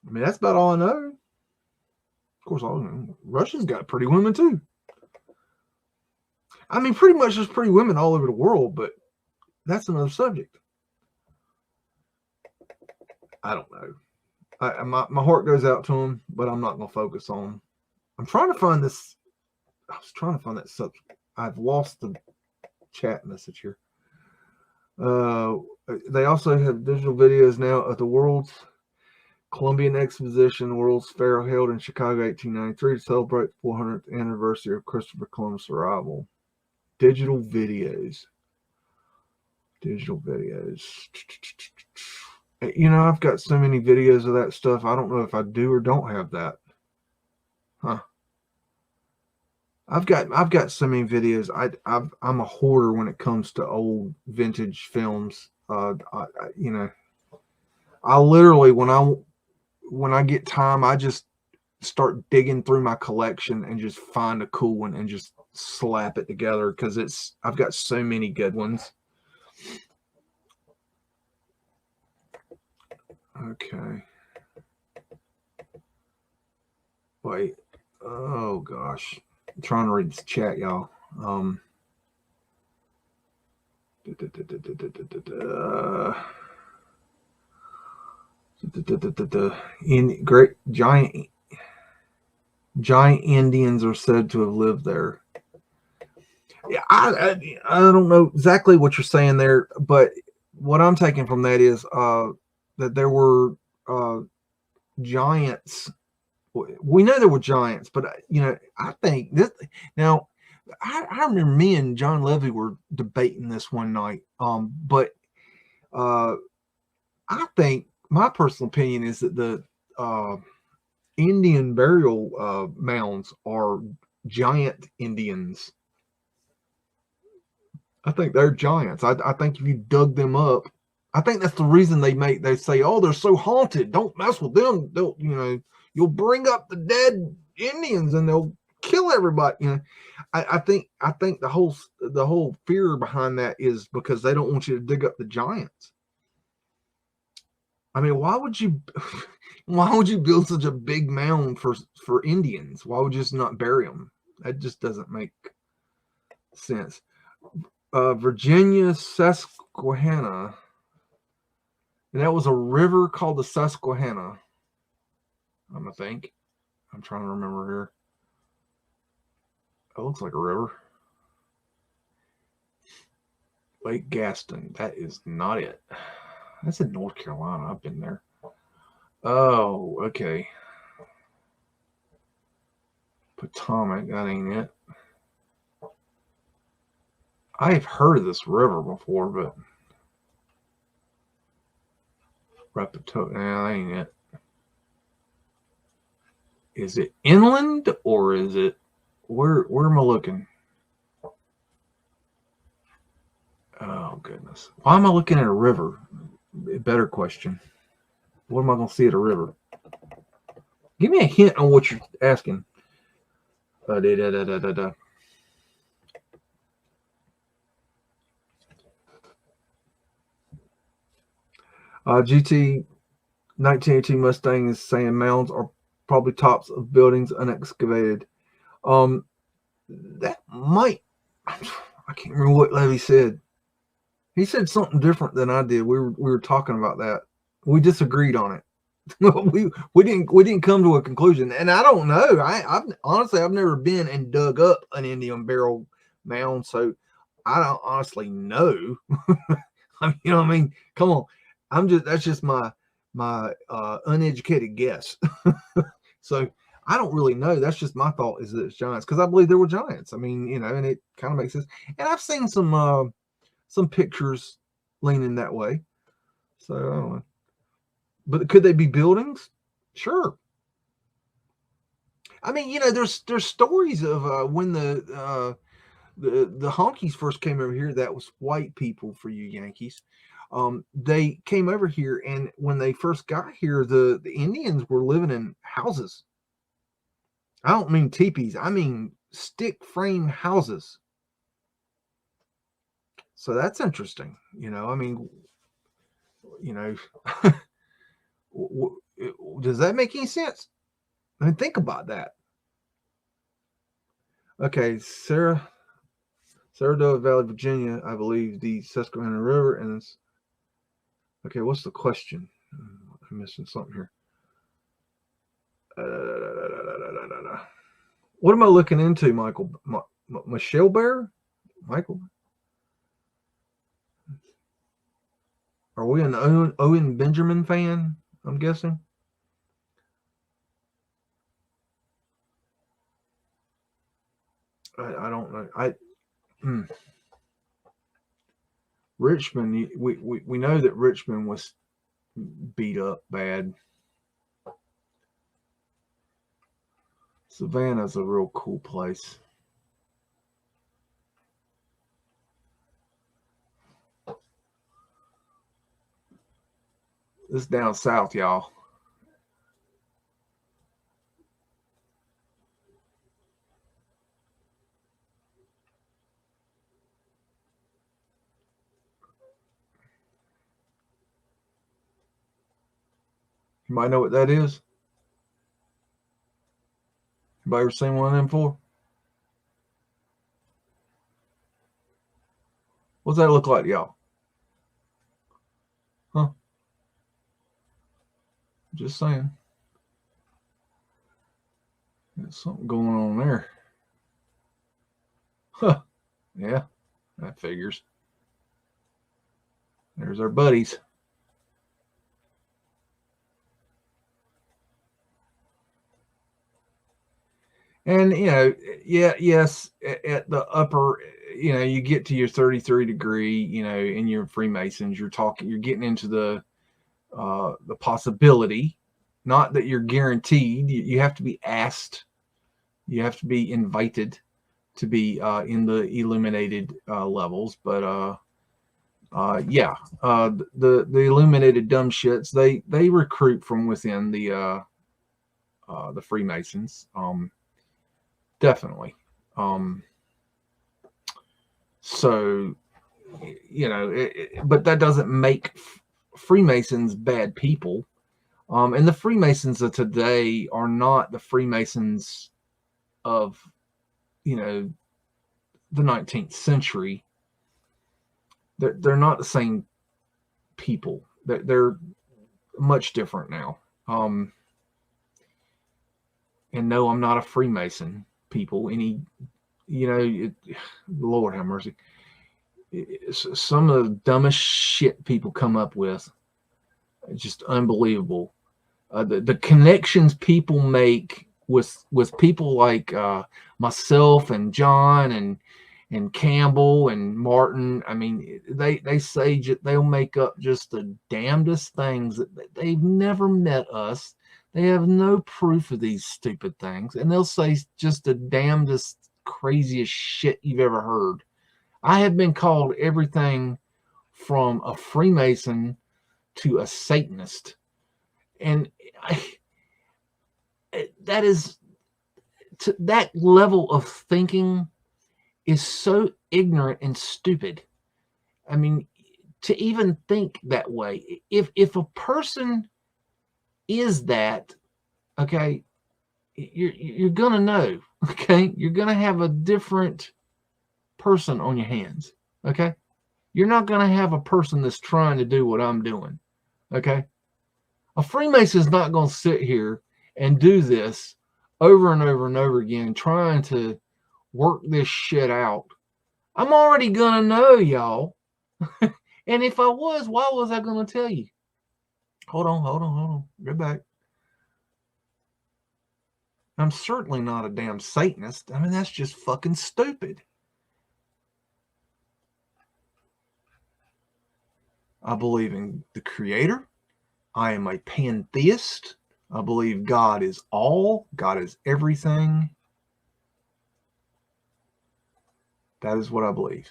[SPEAKER 1] I mean, that's about all I know. Of course, Russia's got pretty women too. I mean, pretty much there's pretty women all over the world, but that's another subject. I don't know. My heart goes out to them, but I'm not going to focus on them. I'm trying to find this. I was trying to find that subject. I've lost the chat message here. They also have digital videos now of the World's Columbian Exposition, World's Fair held in Chicago 1893 to celebrate the 400th anniversary of Christopher Columbus' arrival. Digital videos. I've got so many videos of that stuff. I don't know if I do or don't have that. Huh. I've got so many videos. I'm a hoarder when it comes to old vintage films. I literally when I get time, I just start digging through my collection and just find a cool one and just slap it together because I've got so many good ones. Okay. Wait. Oh gosh. I'm trying to read this chat, y'all. Great giant Indians are said to have lived there. Yeah, I don't know exactly what you're saying there, but what I'm taking from that is that there were giants. We know there were giants, but I think this now. I remember me and John Levy were debating this one night. But I think my personal opinion is that the Indian burial mounds are giant Indians. I think they're giants. I think if you dug them up, I think that's the reason they say, oh, they're so haunted. Don't mess with them. They'll, you'll bring up the dead Indians and they'll kill everybody. I think the whole fear behind that is because they don't want you to dig up the giants. I mean, why would you build such a big mound for Indians? Why would you just not bury them? That just doesn't make sense. Virginia Susquehanna, and that was a river called the Susquehanna. I'm trying to remember here. It looks like a river. Lake Gaston. That is not it. That's in North Carolina. I've been there. Oh, okay. Potomac, that ain't it. I've heard of this river before, but Rappahannock, nah, that ain't it. Is it inland or is it where am I looking? Oh goodness. Why am I looking at a river? Better question. What am I gonna see at a river? Give me a hint on what you're asking. GT 1982 Mustang is saying mounds are probably tops of buildings unexcavated. That might, I can't remember what Levy said. He said something different than I did. We were talking about that. We disagreed on it. we didn't come to a conclusion, and I don't know. I've honestly never been and dug up an Indian burial mound, so I don't honestly know. I mean, you know what I mean? Come on, that's just my uneducated guess. So I don't really know. That's just my thought, is that it's giants, because I believe there were giants. I mean, you know, and it kind of makes sense. And I've seen some pictures leaning that way. So I don't know. But could they be buildings? Sure. I mean, you know, there's stories of when the honkies first came over here. That was white people for you Yankees. They came over here, and when they first got here, the Indians were living in houses. I don't mean teepees. I mean stick frame houses. So that's interesting. You know, I mean, you know, does that make any sense? I mean, think about that. Okay, Saratoga Valley, Virginia, I believe the Susquehanna River, and it's, okay, what's the question? I'm missing something here. What am I looking into, Michael? Michelle Bear? Michael? Are we an Owen Benjamin fan? I'm guessing. I don't know. Richmond, we know that Richmond was beat up bad. Savannah's a real cool place. This is down south, y'all. You might know what that is. Anybody ever seen one of them before? What's that look like, y'all? Huh? Just saying. There's something going on there. Huh. Yeah, that figures. There's our buddies. And, you know, yes, at the upper, you know, you get to your 33 degree, you know, in your Freemasons, you're getting into the possibility, not that you're guaranteed. You have to be asked, you have to be invited to be in the illuminated levels. But yeah, the illuminated dumb shits, they recruit from within the Freemasons. Definitely. So, you know, but that doesn't make Freemasons bad people. And the Freemasons of today are not the Freemasons of, you know, the 19th century. They're not the same people. They're much different now. And no, I'm not a Freemason, people. You know, Lord have mercy. Some of the dumbest shit people come up with It's just unbelievable. The connections people make with people like myself and John and Campbell and Martin. I mean, they say they'll make up just the damnedest things that they've never met us. They have no proof of these stupid things, and they'll say just the damnedest, craziest shit you've ever heard. I have been called everything from a Freemason to a Satanist, and that is to that level of thinking is so ignorant and stupid. I mean, to even think that way, if a person is that, okay, you're gonna know, okay, you're gonna have a different person on your hands, okay. You're not gonna have a person that's trying to do what I'm doing, okay. A Freemason is not gonna sit here and do this over and over and over again, trying to work this shit out. I'm already gonna know, y'all. And if I was, why was I gonna tell you? Hold on. Go back. I'm certainly not a damn Satanist. I mean, that's just fucking stupid. I believe in the Creator. I am a pantheist. I believe God is all. God is everything. That is what I believe.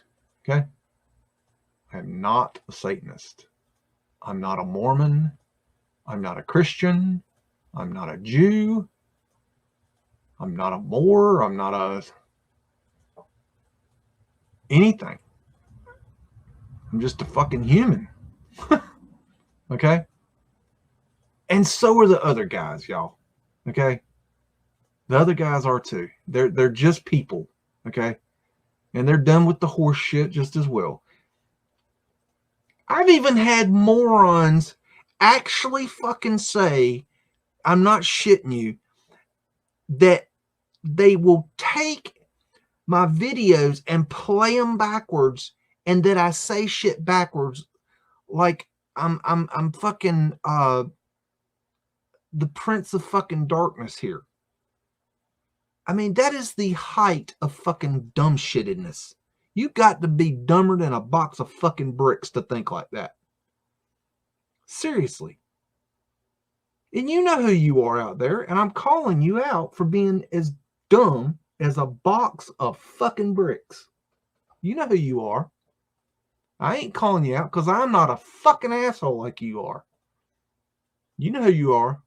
[SPEAKER 1] Okay? I am not a Satanist. I'm not a Mormon. I'm not a Christian. I'm not a Jew. I'm not a Moor. I'm not a anything. I'm just a fucking human. Okay? And so are the other guys, y'all. Okay? The other guys are too. They're just people. Okay? And they're done with the horse shit just as well. I've even had morons actually fucking say, I'm not shitting you, that they will take my videos and play them backwards, and that I say shit backwards like I'm fucking the Prince of fucking Darkness here. I mean, that is the height of fucking dumb shittedness. You got to be dumber than a box of fucking bricks to think like that. Seriously. And you know who you are out there, and I'm calling you out for being as dumb as a box of fucking bricks. You know who you are. I ain't calling you out because I'm not a fucking asshole like you are. You know who you are.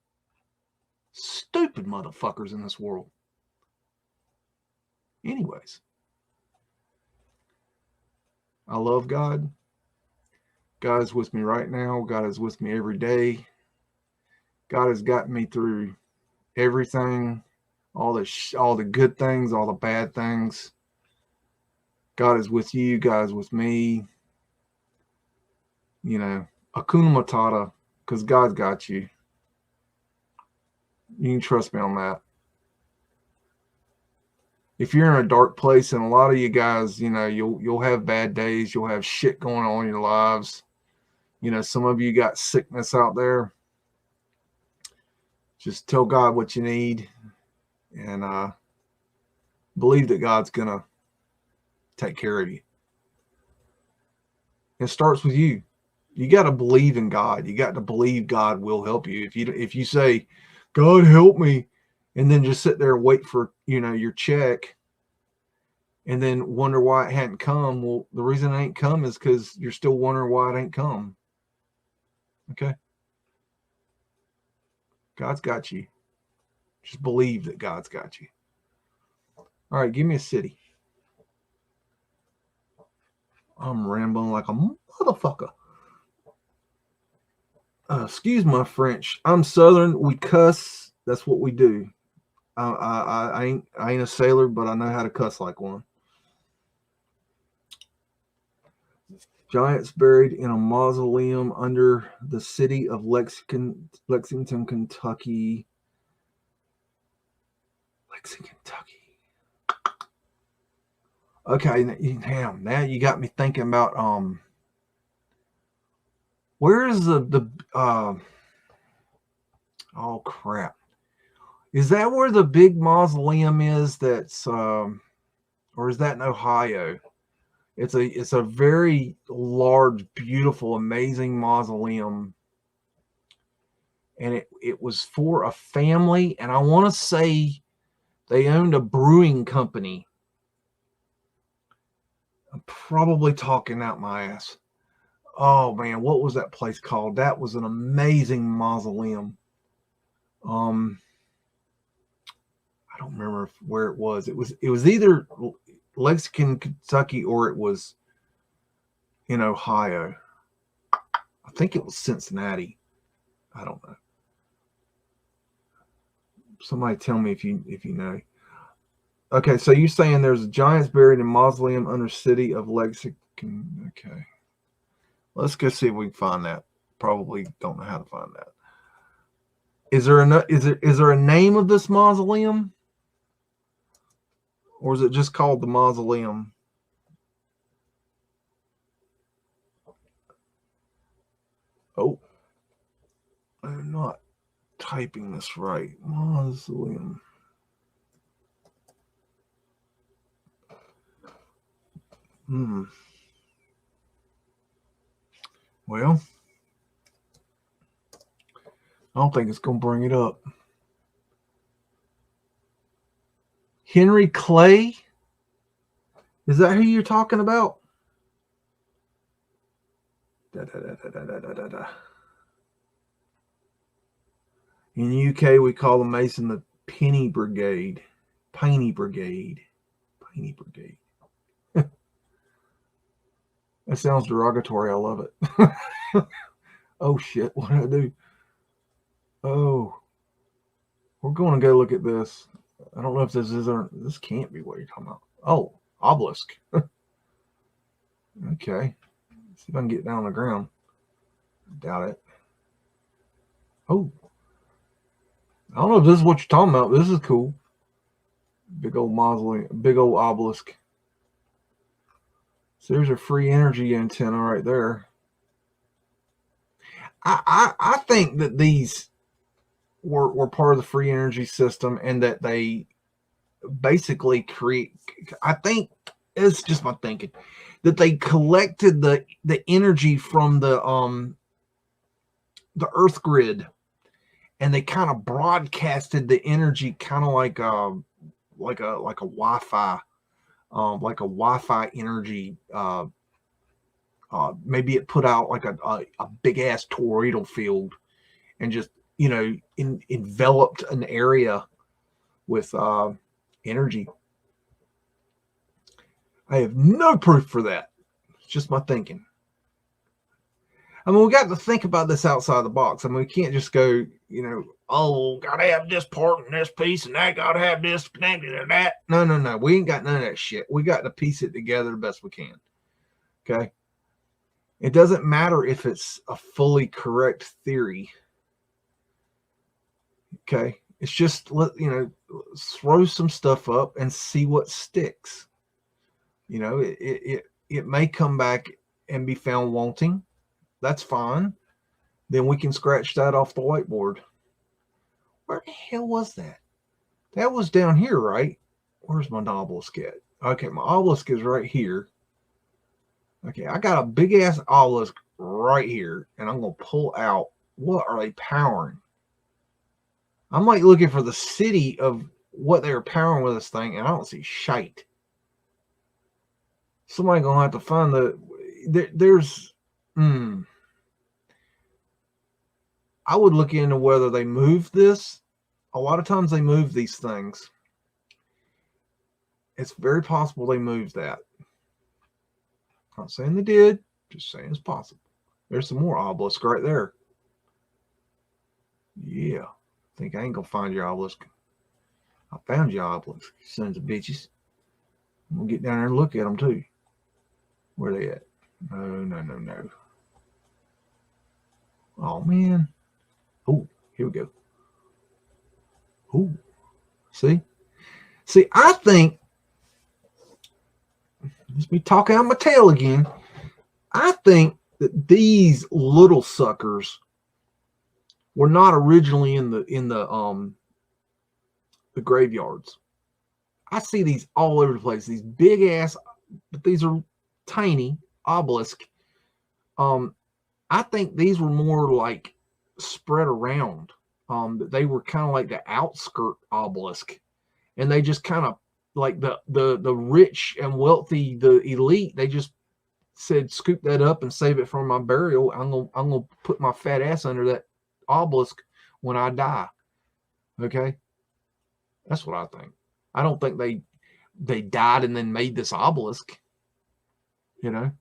[SPEAKER 1] Stupid motherfuckers in this world. Anyways. I love God. God is with me right now. God is with me every day. God has gotten me through everything, all the good things, all the bad things. God is with you. God is with me. You know, Hakuna Matata, because God's got you. You can trust me on that. If you're in a dark place, and a lot of you guys, you know, you'll have bad days. You'll have shit going on in your lives. You know, some of you got sickness out there. Just tell God what you need, and believe that God's gonna take care of you. It starts with you. You got to believe in God. You got to believe God will help you. If you say, God help me, and then just sit there and wait for, you know, your check, and then wonder why it hadn't come. Well, the reason it ain't come is because you're still wondering why it ain't come. Okay? God's got you. Just believe that God's got you. All right, give me a city. I'm rambling like a motherfucker. Excuse my French. I'm Southern. We cuss. That's what we do. I ain't a sailor, but I know how to cuss like one. Giants buried in a mausoleum under the city of Lexington, Kentucky. Lexington, Kentucky. Okay, damn. Now you got me thinking about Where is the oh crap. Is that where the big mausoleum is that's or is that in Ohio? It's a very large, beautiful, amazing mausoleum. And it was for a family, and I want to say they owned a brewing company. I'm probably talking out my ass. Oh man, what was that place called? That was an amazing mausoleum. I don't remember where it was. It was either Lexington, Kentucky, or it was in Ohio. I think it was Cincinnati. I don't know. Somebody tell me if you know. Okay, so you're saying there's giants buried in mausoleum under city of Lexington. Okay. Let's go see if we can find that. Probably don't know how to find that. Is there a name of this mausoleum? Or is it just called the mausoleum? Oh. I'm not typing this right. Mausoleum. Well, I don't think it's going to bring it up. Henry Clay? Is that who you're talking about? In the UK, we call the Mason the Penny Brigade. Penny Brigade. Penny Brigade. That sounds derogatory. I love it. Oh, shit. What did I do? Oh. We're going to go look at this. I don't know if this is or this can't be what you're talking about. Oh, obelisk. Okay. Let's see if I can get down on the ground. Doubt it. Oh. I don't know if this is what you're talking about. This is cool. Big old mausoleum. Big old obelisk. So there's a free energy antenna right there. I think that these were part of the free energy system, and that they basically create. I think it's just my thinking that they collected the energy from the Earth grid, and they kind of broadcasted the energy, kind of like a Wi-Fi. Like a Wi-Fi energy. Maybe it put out like a big ass toroidal field, and just enveloped an area with energy. I have no proof for that. It's just my thinking. I mean, we got to think about this outside the box. I mean, we can't just go, oh, gotta have this part and this piece, and that gotta have this connected to that. No. We ain't got none of that shit. We got to piece it together the best we can. Okay. It doesn't matter if it's a fully correct theory. Okay. It's just throw some stuff up and see what sticks. It may come back and be found wanting. That's fine. Then we can scratch that off the whiteboard. Where the hell was that? That was down here, right? Where's my obelisk at? Okay, my obelisk is right here. Okay, I got a big ass obelisk right here, and I'm going to pull out. What are they powering? I'm like looking for the city of what they were powering with this thing, and I don't see shite. Somebody going to have to find there's... I would look into whether they moved this. A lot of times they move these things. It's very possible they moved that. Not saying they did, just saying it's possible. There's some more obelisk right there. Yeah. I think I ain't gonna find your obelisk. I found your obelisk, sons of bitches. I'm gonna get down there and look at them too. Where they at? No. Oh man. Oh, here we go. Oh, see, I think, let's be talking out my tail again. I think that these little suckers were not originally in the graveyards. I see these all over the place. These big ass, but these are tiny obelisk. I think these were more like spread around. They were kind of like the outskirt obelisk, and they just kind of like the rich and wealthy, the elite. They just said, scoop that up and save it for my burial. I'm gonna put my fat ass under that obelisk when I die. Okay, that's what I think. I don't think they died and then made this obelisk. You know.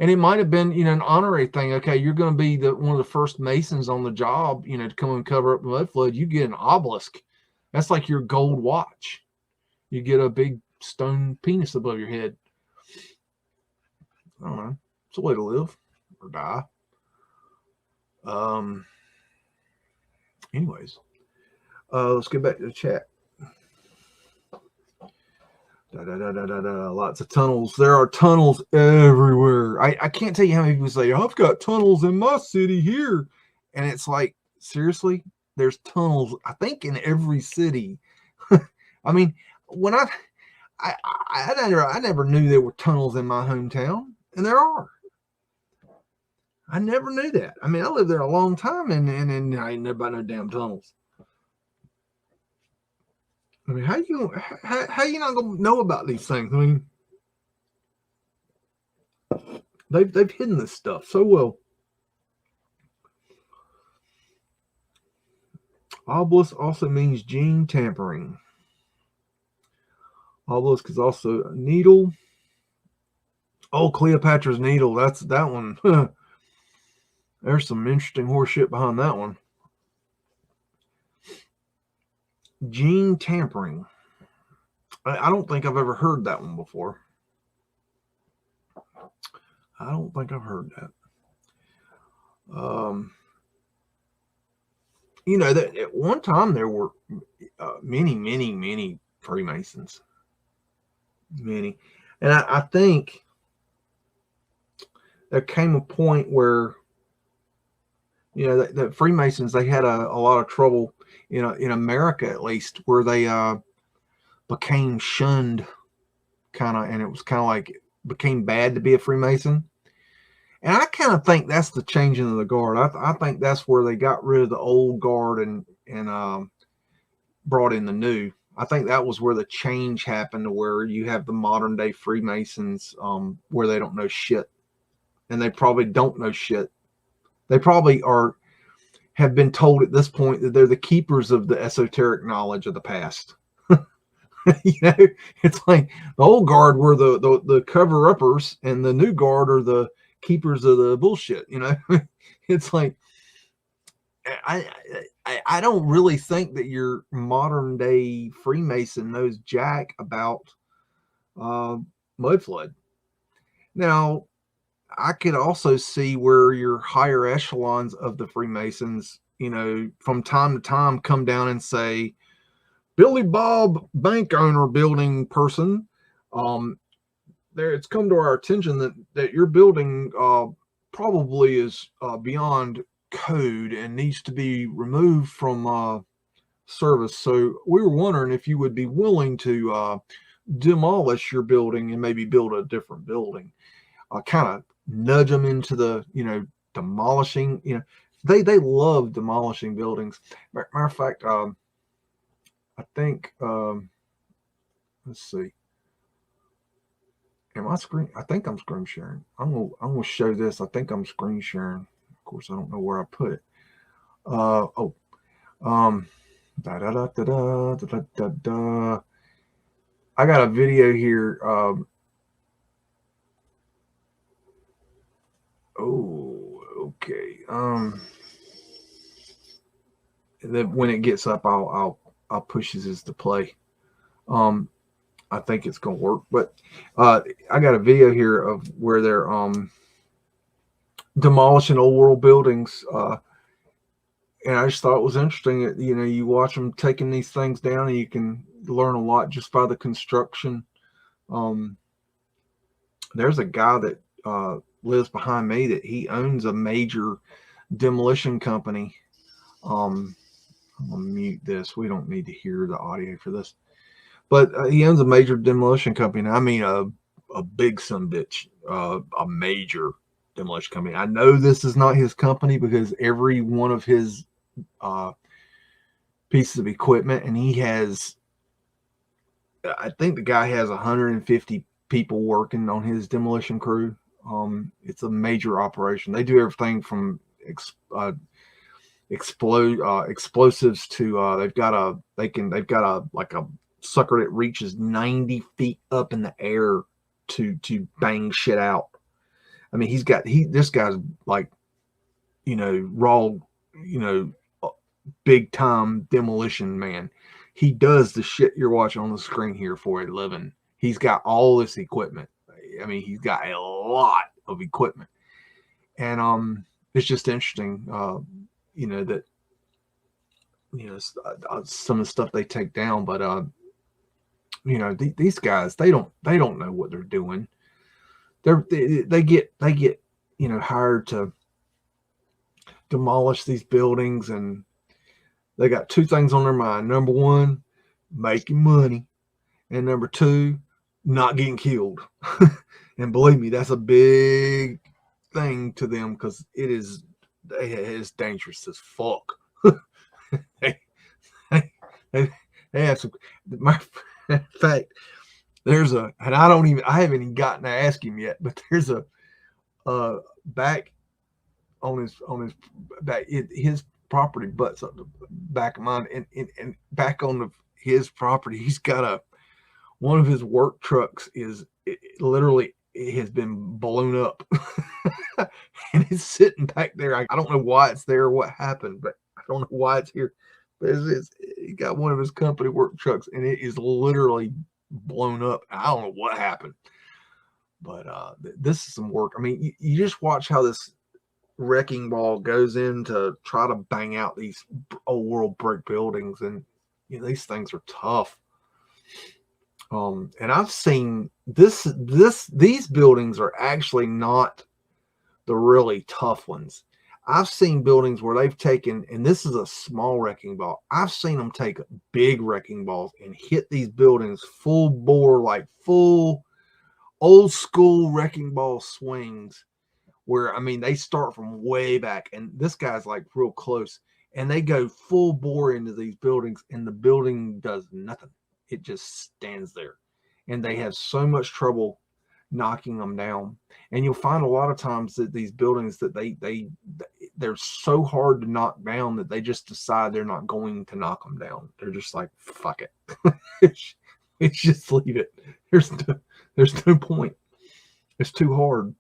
[SPEAKER 1] And it might have been, you know, an honorary thing. Okay, you're going to be one of the first masons on the job, you know, to come and cover up the Mudflood. You get an obelisk. That's like your gold watch. You get a big stone penis above your head. I don't know. It's a way to live or die. Anyways, let's get back to the chat. Lots of tunnels. There are tunnels everywhere. I can't tell you how many people say, I've got tunnels in my city here. And it's like, seriously, there's tunnels, I think, in every city. I mean, when I never knew there were tunnels in my hometown, and there are. I never knew that. I mean, I lived there a long time, and I ain't never about no damn tunnels. I mean, how you not gonna know about these things? I mean, they've hidden this stuff so well. Obelisk also means gene tampering. Obelisk is also a needle. Oh, Cleopatra's needle. That's that one. There's some interesting horse shit behind that one. Gene tampering. I don't think I've ever heard that one before. I don't think I've heard that. You know, that at one time there were many Freemasons. Many. And I think there came a point where, you know, the Freemasons, they had a lot of trouble, you know, in America at least, where they became shunned, kind of, and it was kind of like it became bad to be a Freemason. And I kind of think that's the changing of the guard. I think that's where they got rid of the old guard and brought in the new. I think that was where the change happened, to where you have the modern day Freemasons, where they don't know shit, and they probably don't know shit. They probably have been told at this point that they're the keepers of the esoteric knowledge of the past. You know, it's like the old guard were the cover-uppers, and the new guard are the keepers of the bullshit. You know, it's like I don't really think that your modern day Freemason knows jack about Mudflood. Now, I could also see where your higher echelons of the Freemasons, you know, from time to time come down and say, Billy Bob bank owner building person, there it's come to our attention that your building probably is beyond code and needs to be removed from service. So we were wondering if you would be willing to demolish your building and maybe build a different building. Kind of nudge them into the, you know, demolishing. You know, they love demolishing buildings. Matter of fact, I think let's see. Am I screen? I think I'm screen sharing. I'm gonna show this. I think I'm screen sharing. Of course, I don't know where I put it. I got a video here. Okay. Then when it gets up, I'll push this to play. I think it's gonna work, but I got a video here of where they're demolishing old world buildings, and I just thought it was interesting. You know, you watch them taking these things down, and you can learn a lot just by the construction. There's a guy that lives behind me that he owns a major demolition company. I'm gonna mute this. We don't need to hear the audio for this. But he owns a major demolition company. I mean, a big sumbitch, a major demolition company. I know this is not his company because every one of his pieces of equipment, and he has, I think the guy has 150 people working on his demolition crew. It's a major operation. They do everything from explosives to they've got a like a sucker that reaches 90 feet up in the air to bang shit out. I mean, this guy's like, raw, big time demolition man. He does the shit you're watching on the screen here for a living. He's got all this equipment. I mean, he's got a lot of equipment, and it's just interesting, that some of the stuff they take down, but these guys, they don't know what they're doing. They get hired to demolish these buildings, and they got two things on their mind. Number one, making money, and number two, not getting killed. And believe me, that's a big thing to them because it's dangerous as fuck. they have some. In fact, there's and I haven't even gotten to ask him yet, but there's a back on his back, his property butts up the back of mine, and back on his property, he's got one of his work trucks literally has been blown up. And it's sitting back there. I don't know why it's there or what happened, but I don't know why it's here. But he got one of his company work trucks, and it is literally blown up. I don't know what happened, but this is some work. I mean, you just watch how this wrecking ball goes in to try to bang out these old world brick buildings, and these things are tough. And I've seen these buildings are actually not the really tough ones. I've seen buildings where they've taken, and this is a small wrecking ball, I've seen them take big wrecking balls and hit these buildings full bore, like full old school wrecking ball swings, where, I mean, they start from way back, and this guy's like real close, and they go full bore into these buildings, and the building does nothing. It just stands there, and they have so much trouble knocking them down. And you'll find a lot of times that these buildings that they're so hard to knock down that they just decide they're not going to knock them down. They're just like, fuck it. It's just leave it. There's no point. It's too hard.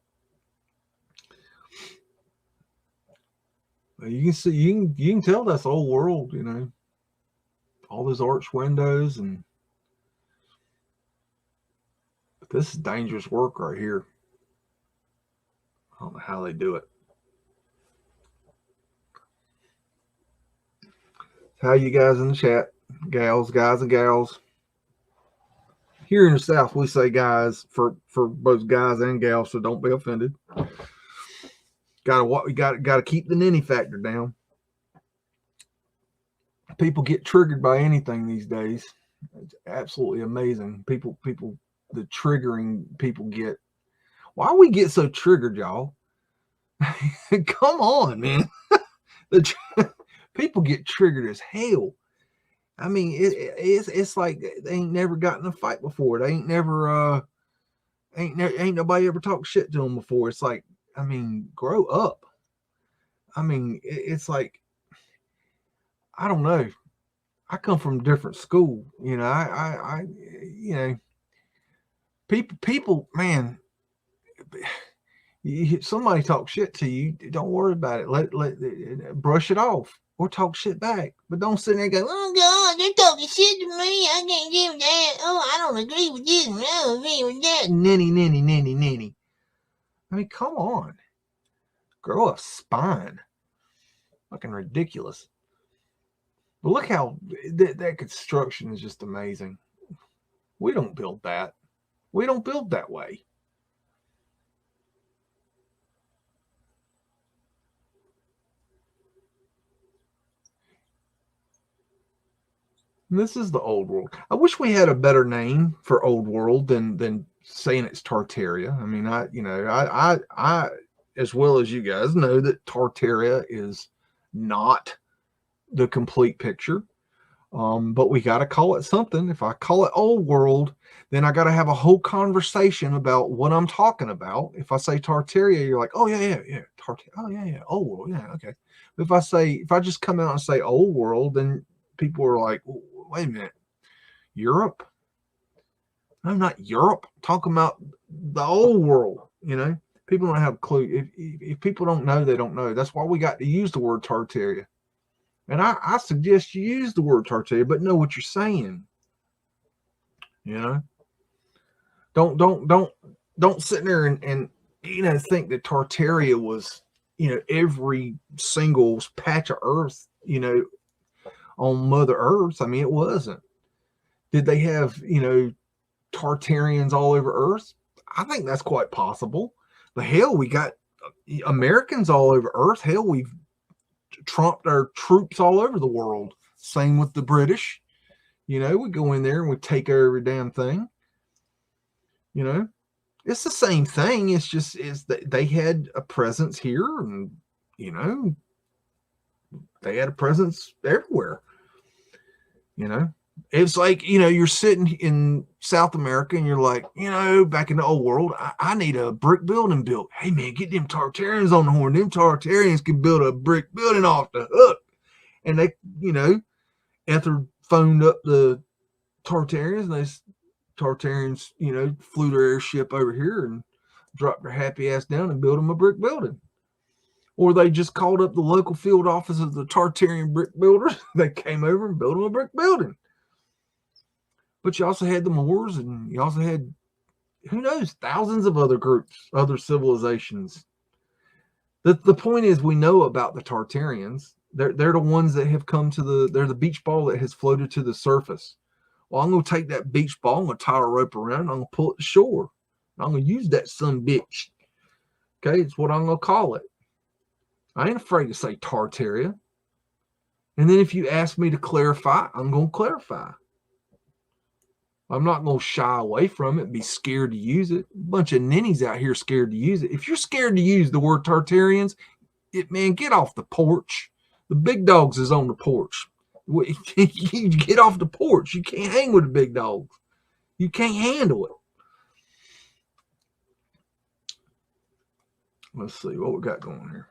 [SPEAKER 1] You can see, you can tell that's old world, all those arch windows, and this is dangerous work right here. I don't know how they do it. How you guys in the chat, guys and gals? Here in the South, we say guys for both guys and gals, so don't be offended. We got to keep the ninny factor down. People get triggered by anything these days. It's absolutely amazing. The triggering people get. Why we get so triggered, y'all? Come on, man. People get triggered as hell. I mean, it's like they ain't never gotten a fight before. They ain't never ain't nobody ever talked shit to them before. It's like, I mean, grow up. I mean, it's like, I don't know. I come from a different school, people, man, somebody talk shit to you, don't worry about it. Let brush it off or talk shit back, but don't sit there and go, oh God, they're talking shit to me. I can't give that. Oh, I don't agree with this. I don't agree with that. Ninny. I mean, come on, grow a spine. Fucking ridiculous. But look how that construction is just amazing. We don't build that. We don't build that way. This is the old world. I wish we had a better name for old world than saying it's Tartaria. I mean, I as well as you guys know that Tartaria is not the complete picture. But we got to call it something. If I call it old world, then I got to have a whole conversation about what I'm talking about. If I say Tartaria, you're like, oh yeah, Tartaria. Oh yeah, old world. Yeah, okay. But if I just come out and say old world, then people are like, wait a minute, Europe? No, not Europe. I'm talking about the old world. You know, people don't have a clue. If people don't know, they don't know. That's why we got to use the word Tartaria. And I suggest you use the word Tartaria, but know what you're saying. You know, don't sit there and think that Tartaria was, every single patch of earth, on Mother Earth. I mean, it wasn't. Did they have, Tartarians all over Earth? I think that's quite possible. But hell, we got Americans all over Earth. Hell, we've trumped our troops all over the world. Same with the British. We go in there and we take every damn thing. It's the same thing. It's just that they had a presence here, and they had a presence everywhere. It's like, you're sitting in South America and you're like, back in the old world, I need a brick building built. Hey man, get them Tartarians on the horn. Them Tartarians can build a brick building off the hook. And they, Ether phoned up the Tartarians, and Tartarians, flew their airship over here and dropped their happy ass down and built them a brick building. Or they just called up the local field office of the Tartarian brick builders. They came over and built them a brick building. But you also had the Moors, and you also had, who knows, thousands of other groups, other civilizations. The point is, we know about the Tartarians. They're the ones that have come to they're the beach ball that has floated to the surface. Well, I'm going to take that beach ball, I'm going to tie a rope around, and I'm going to pull it to shore. I'm going to use that son bitch. Okay, it's what I'm going to call it. I ain't afraid to say Tartaria. And then if you ask me to clarify, I'm going to clarify. I'm not going to shy away from it and be scared to use it. A bunch of ninnies out here scared to use it. If you're scared to use the word Tartarians, man, get off the porch. The big dogs is on the porch. You get off the porch. You can't hang with the big dogs. You can't handle it. Let's see what we got going here.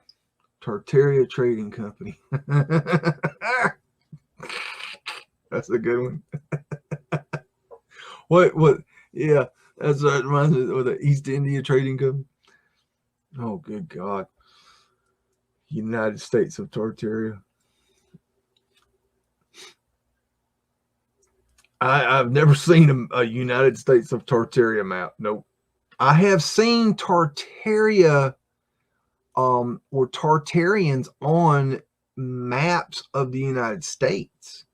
[SPEAKER 1] Tartaria Trading Company. That's a good one. What? Yeah, that's what reminds me of the East India Trading Company. Oh, good God. United States of Tartaria. I've never seen a United States of Tartaria map. Nope. I have seen Tartaria or Tartarians on maps of the United States.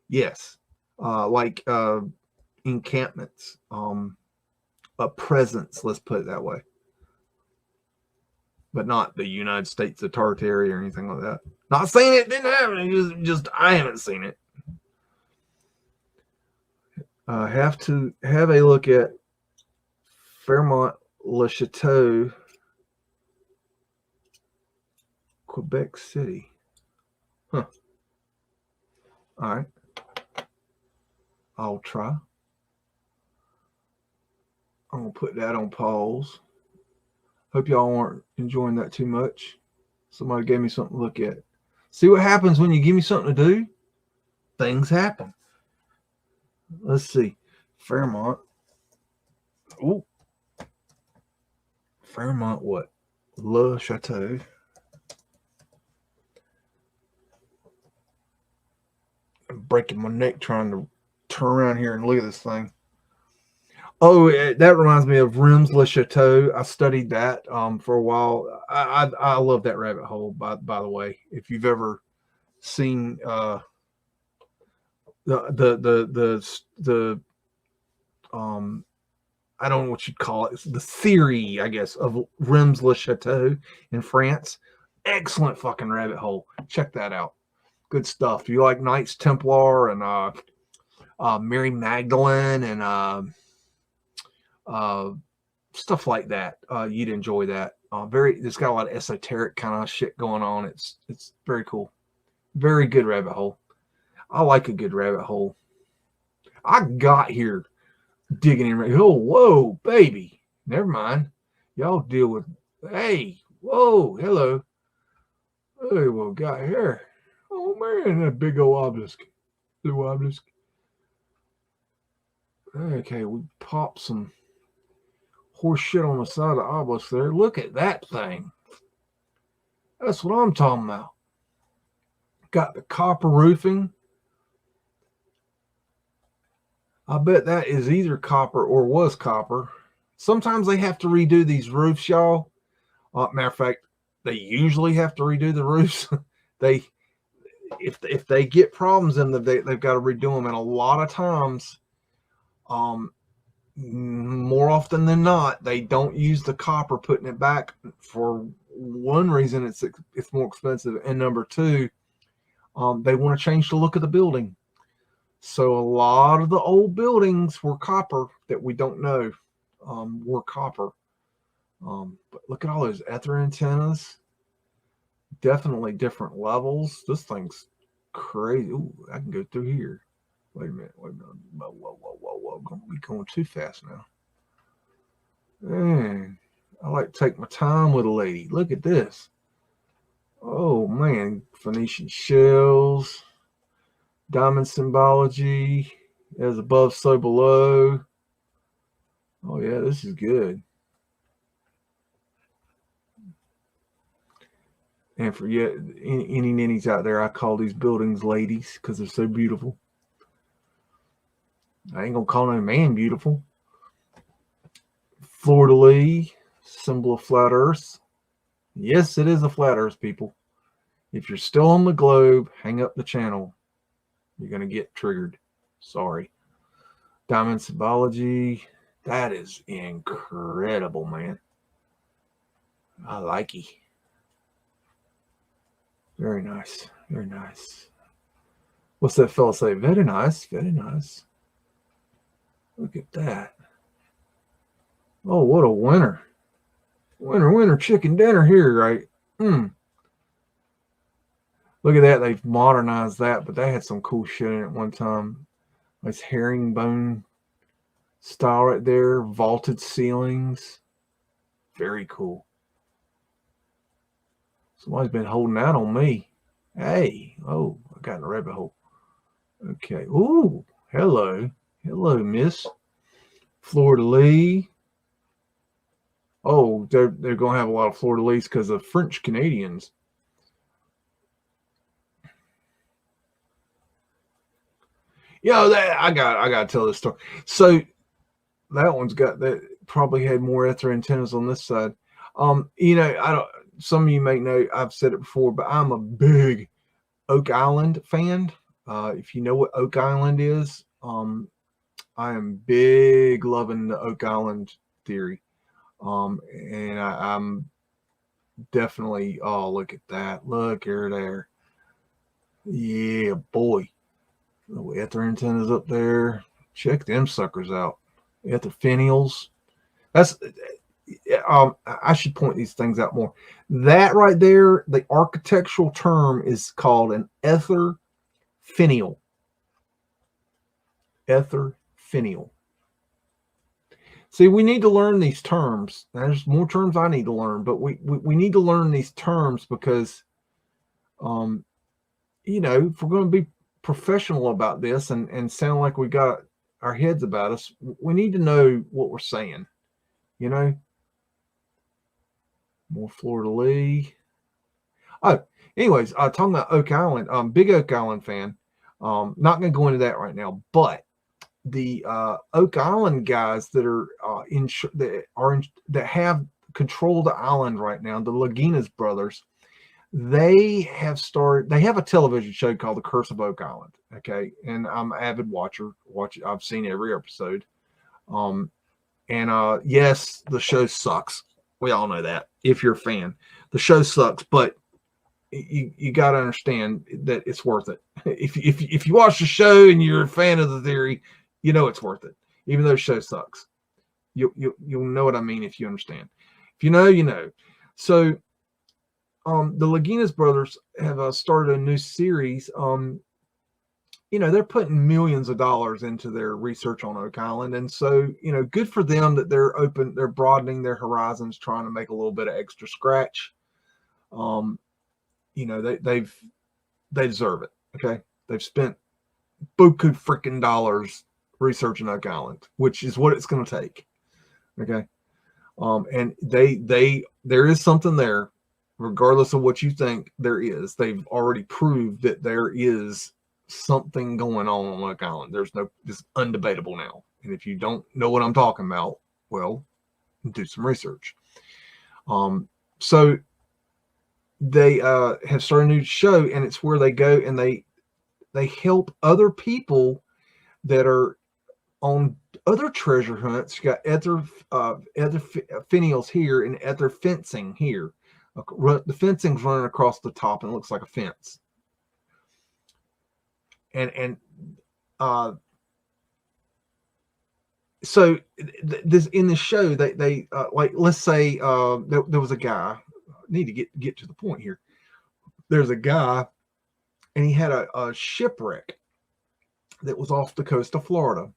[SPEAKER 1] Yes. Like encampments, a presence, let's put it that way. But not the United States of Tartaria or anything like that. Not saying it didn't happen, just I haven't seen it. Have to have a look at Fairmont-le-Chateau, Quebec City. Huh. All right. I'll try. I'm going to put that on pause. Hope y'all aren't enjoying that too much. Somebody gave me something to look at. See what happens when you give me something to do? Things happen. Let's see. Fairmont. Ooh. Fairmont what? Le Chateau. I'm breaking my neck trying to turn around here and look at this thing. Oh, that reminds me of Reims-le-Chateau. I studied that for a while. I love that rabbit hole, by the way. If you've ever seen the I don't know what you'd call it. It's the theory, I guess, of Reims-le-Chateau in France. Excellent fucking rabbit hole. Check that out. Good stuff. You like Knights Templar and Mary Magdalene and stuff like that. You'd enjoy that. It's got a lot of esoteric kind of shit going on. It's very cool. Very good rabbit hole. I like a good rabbit hole. I got here digging in. Oh, whoa, baby. Never mind. Y'all deal with. Hey, whoa, hello. Hey, what we got here? Oh man, that big old obelisk. Blue obelisk. Okay, we popped some horse shit on the side of the obelisk there. Look at that thing. That's what I'm talking about. Got the copper roofing. I bet that is either copper or was copper. Sometimes they have to redo these roofs, y'all. Matter of fact, they usually have to redo the roofs. If they get problems in them, they've got to redo them. And a lot of times, more often than not, they don't use the copper, putting it back. For one reason, it's more expensive, and number two, they want to change the look of the building. So a lot of the old buildings were copper that we don't know were copper. But look at all those ether antennas. Definitely different levels. This thing's crazy. Ooh, I can go through here. Wait a minute. Whoa. We're going too fast now. Man, I like to take my time with a lady. Look at this. Oh, man. Phoenician shells. Diamond symbology. As above, so below. Oh, yeah, this is good. And for any ninnies out there, I call these buildings ladies because they're so beautiful. I ain't going to call no man beautiful. Fleur-de-lis, symbol of flat earth. Yes, it is a flat earth, people. If you're still on the globe, hang up the channel. You're going to get triggered. Sorry. Diamond symbology. That is incredible, man. I like it. Very nice. Very nice. What's that fella say? Very nice. Very nice. Look at that. Oh, what a winner. Winner chicken dinner here, right? Look at that. They've modernized that, but they had some cool shit in it one time. Nice herringbone style right there. Vaulted ceilings. Very cool. Somebody's been holding out on me. Hey. Oh, I got in a rabbit hole. Okay. Ooh. Hello. Hello, miss. Fleur-de-lis. Oh, they're going to have a lot of fleur-de-lis because of French Canadians. I got to tell this story. So that one's got that probably had more ether antennas on this side. Some of you may know I've said it before, but I'm a big Oak Island fan. If you know what Oak Island is, I am big loving the Oak Island theory. And I'm definitely, oh, look at that. Look here, there. Yeah, boy. The ether antennas up there. Check them suckers out. Ether finials. That's, I should point these things out more. That right there, the architectural term is called an ether finial. Ether finial. See, we need to learn these terms. There's more terms I need to learn, but we need to learn these terms because, if we're going to be professional about this and sound like we got our heads about us, we need to know what we're saying. More fleur-de-lis. Oh, anyways, talking about Oak Island, big Oak Island fan. Not going to go into that right now, but the Oak Island guys that are that have control of the island right now, the Laginas brothers, they have a television show called The Curse of Oak Island. Okay, and I'm an avid watcher. I've seen every episode. Yes, the show sucks. We all know that. If you're a fan, the show sucks, but you got to understand that it's worth it. If you watch the show and you're a fan of the theory, you know it's worth it, even though the show sucks. You'll know what I mean if you understand. If you know, you know. So the Laginas brothers have started a new series. You know, they're putting millions of dollars into their research on Oak Island, and so, you know, good for them that they're broadening their horizons, trying to make a little bit of extra scratch. You know, they deserve it. Okay, they've spent buku freaking dollars researching Oak Island, which is what it's going to take. Okay, and there is something there, regardless of what you think there is. They've already proved that there is something going on Oak Island. It's undebatable now. And if you don't know what I'm talking about, well, do some research. So they have started a new show, and it's where they go and they help other people that are on other treasure hunts. You got other finials here and other fencing here. The fencing's running across the top and it looks like a fence. And so this in the show, they like, let's say there was a guy. I need to get to the point here. There's a guy, and he had a shipwreck that was off the coast of Florida,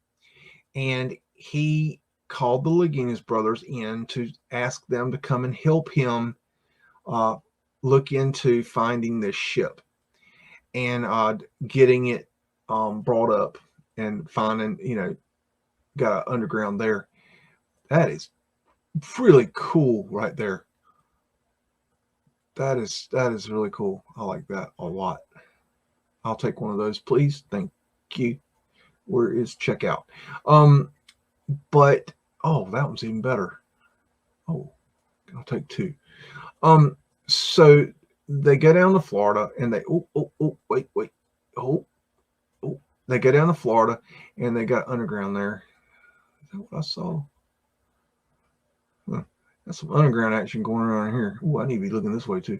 [SPEAKER 1] and he called the Laginas brothers in to ask them to come and help him look into finding this ship and getting it brought up and finding, you know, got an underground there. That is really cool right there. That is really cool. I like that a lot. I'll take one of those, please. Thank you. Where is checkout? But oh, that one's even better. Oh, I'll take two. So they go down to Florida and they they go down to Florida and they got underground there. Is that what I saw? Huh. That's some underground action going around here. Oh, I need to be looking this way too.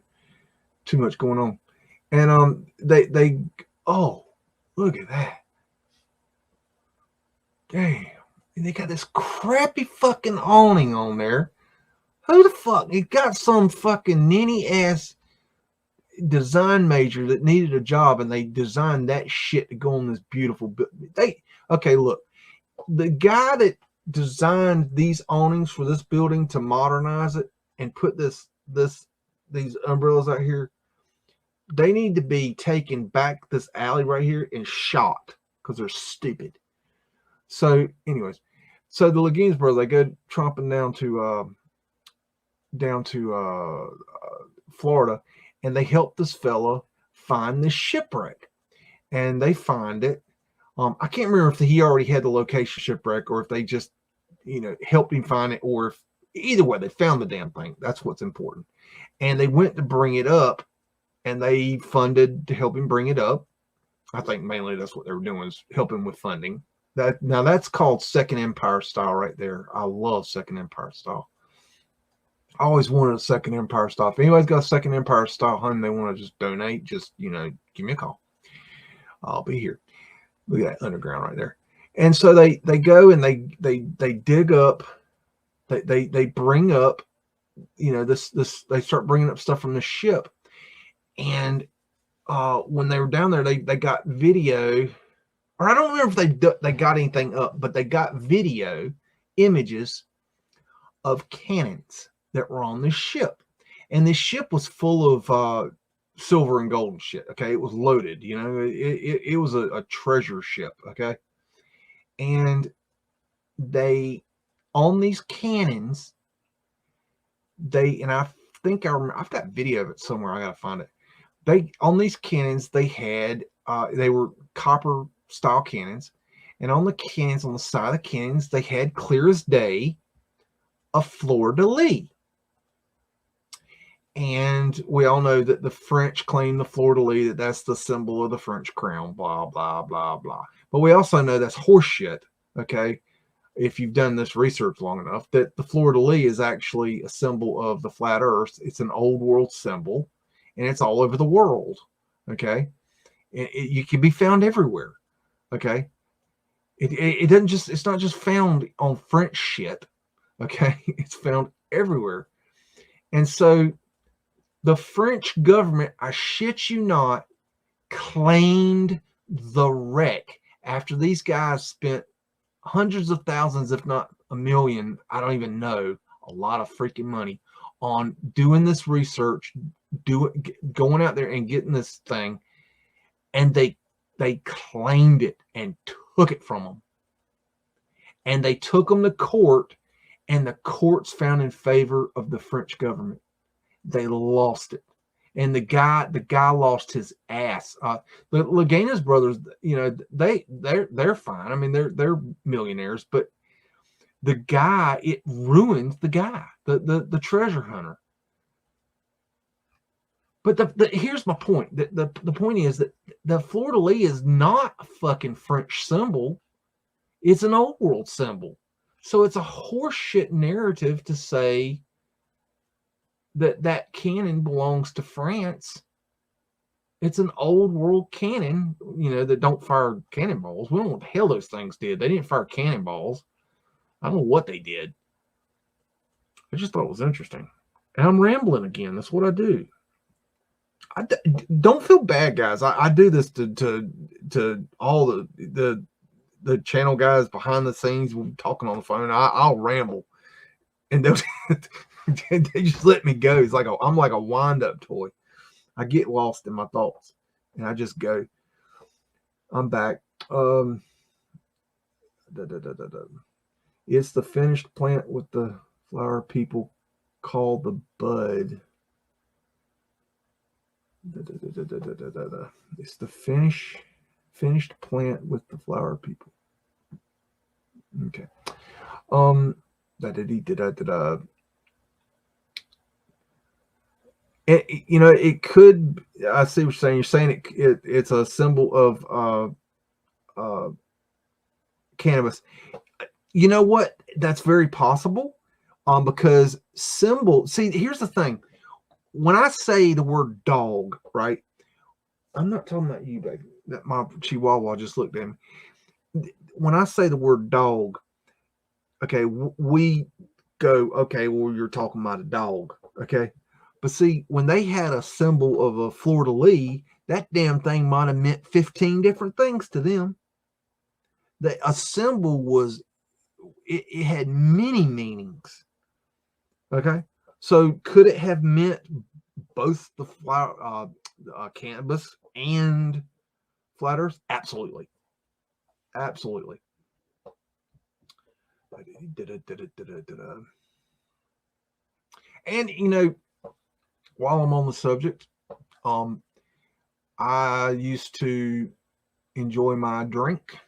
[SPEAKER 1] Too much going on. And they oh, look at that. Damn. They got this crappy fucking awning on there. Who the fuck? It got some fucking ninny ass design major that needed a job, and they designed that shit to go on this beautiful building. Okay, look. The guy that designed these awnings for this building to modernize it and put these umbrellas out here, they need to be taken back this alley right here and shot because they're stupid. So anyways, so the Laginas brothers, they go tromping down to Florida, and they help this fella find this shipwreck, and they find it. I can't remember if he already had the location shipwreck or if they just, you know, helped him find it, or if either way they found the damn thing. That's what's important. And they went to bring it up, and they funded to help him bring it up. I think mainly that's what they were doing, is helping with funding. Now that's called Second Empire style right there. I love Second Empire style. I always wanted a Second Empire style. If anybody's got a Second Empire style hunt, they want to just donate, just, you know, give me a call. I'll be here. Look at that underground right there. And so they go and they dig up, they bring up, you know, this they start bringing up stuff from the ship. And when they were down there, they got video, or I don't remember if they got anything up, but they got video images of cannons that were on this ship. And this ship was full of silver and gold and shit. Okay, it was loaded. You know, it was a treasure ship. Okay, and they, on these cannons, and I think I've got video of it somewhere. I gotta find it. On these cannons, they had they were copper style cannons, and on the cannons, on the side of the cannons, they had clear as day a fleur-de-lis. And we all know that the French claim the fleur-de-lis, that's the symbol of the French crown, blah, blah, blah, blah. But we also know that's horseshit, okay? If you've done this research long enough, that the fleur-de-lis is actually a symbol of the flat earth. It's an old world symbol. and it's all over the world. Okay. You can be found everywhere. Okay. It doesn't just, it's not just found on French shit. Okay. It's found everywhere. And so the French government, I shit you not, claimed the wreck after these guys spent hundreds of thousands, if not a million, I don't even know, a lot of freaking money on doing this research, going out there and getting this thing. And they claimed it and took it from them. And they took them to court, and the courts found in favor of the French government. They lost it. And the guy lost his ass. The Laganas brothers, you know, they're fine. I mean, they're millionaires, but the guy, it ruined the guy, the treasure hunter. But here's my point. The point is that the fleur-de-lis is not a fucking French symbol. It's an old world symbol. So it's a horseshit narrative to say that cannon belongs to France. It's an old world cannon, you know, that don't fire cannonballs. We don't know what the hell those things did. They didn't fire cannonballs. I don't know what they did. I just thought it was interesting. And I'm rambling again. That's what I do. Don't feel bad, guys. I do this to all the channel guys behind the scenes talking on the phone. I'll ramble, and they just let me go. It's like I'm like a wind-up toy. I get lost in my thoughts, and I just go. I'm back. It's the finished plant with the flower people call the bud. It's the finished plant with the flower people. Okay. You know, it could. I see what you're saying. You're saying it's a symbol of cannabis. You know what? That's very possible. Because symbol. See, here's the thing. When I say the word dog, right? I'm not talking about you, baby. That my Chihuahua just looked at me. When I say the word dog, okay, we go, okay, well, you're talking about a dog, okay? But see, when they had a symbol of a fleur-de-lis, that damn thing might have meant 15 different things to them. A symbol was, it had many meanings, okay? So could it have meant both the flower, cannabis and flat earth? Absolutely. Absolutely. And, you know, while I'm on the subject, I used to enjoy my drink.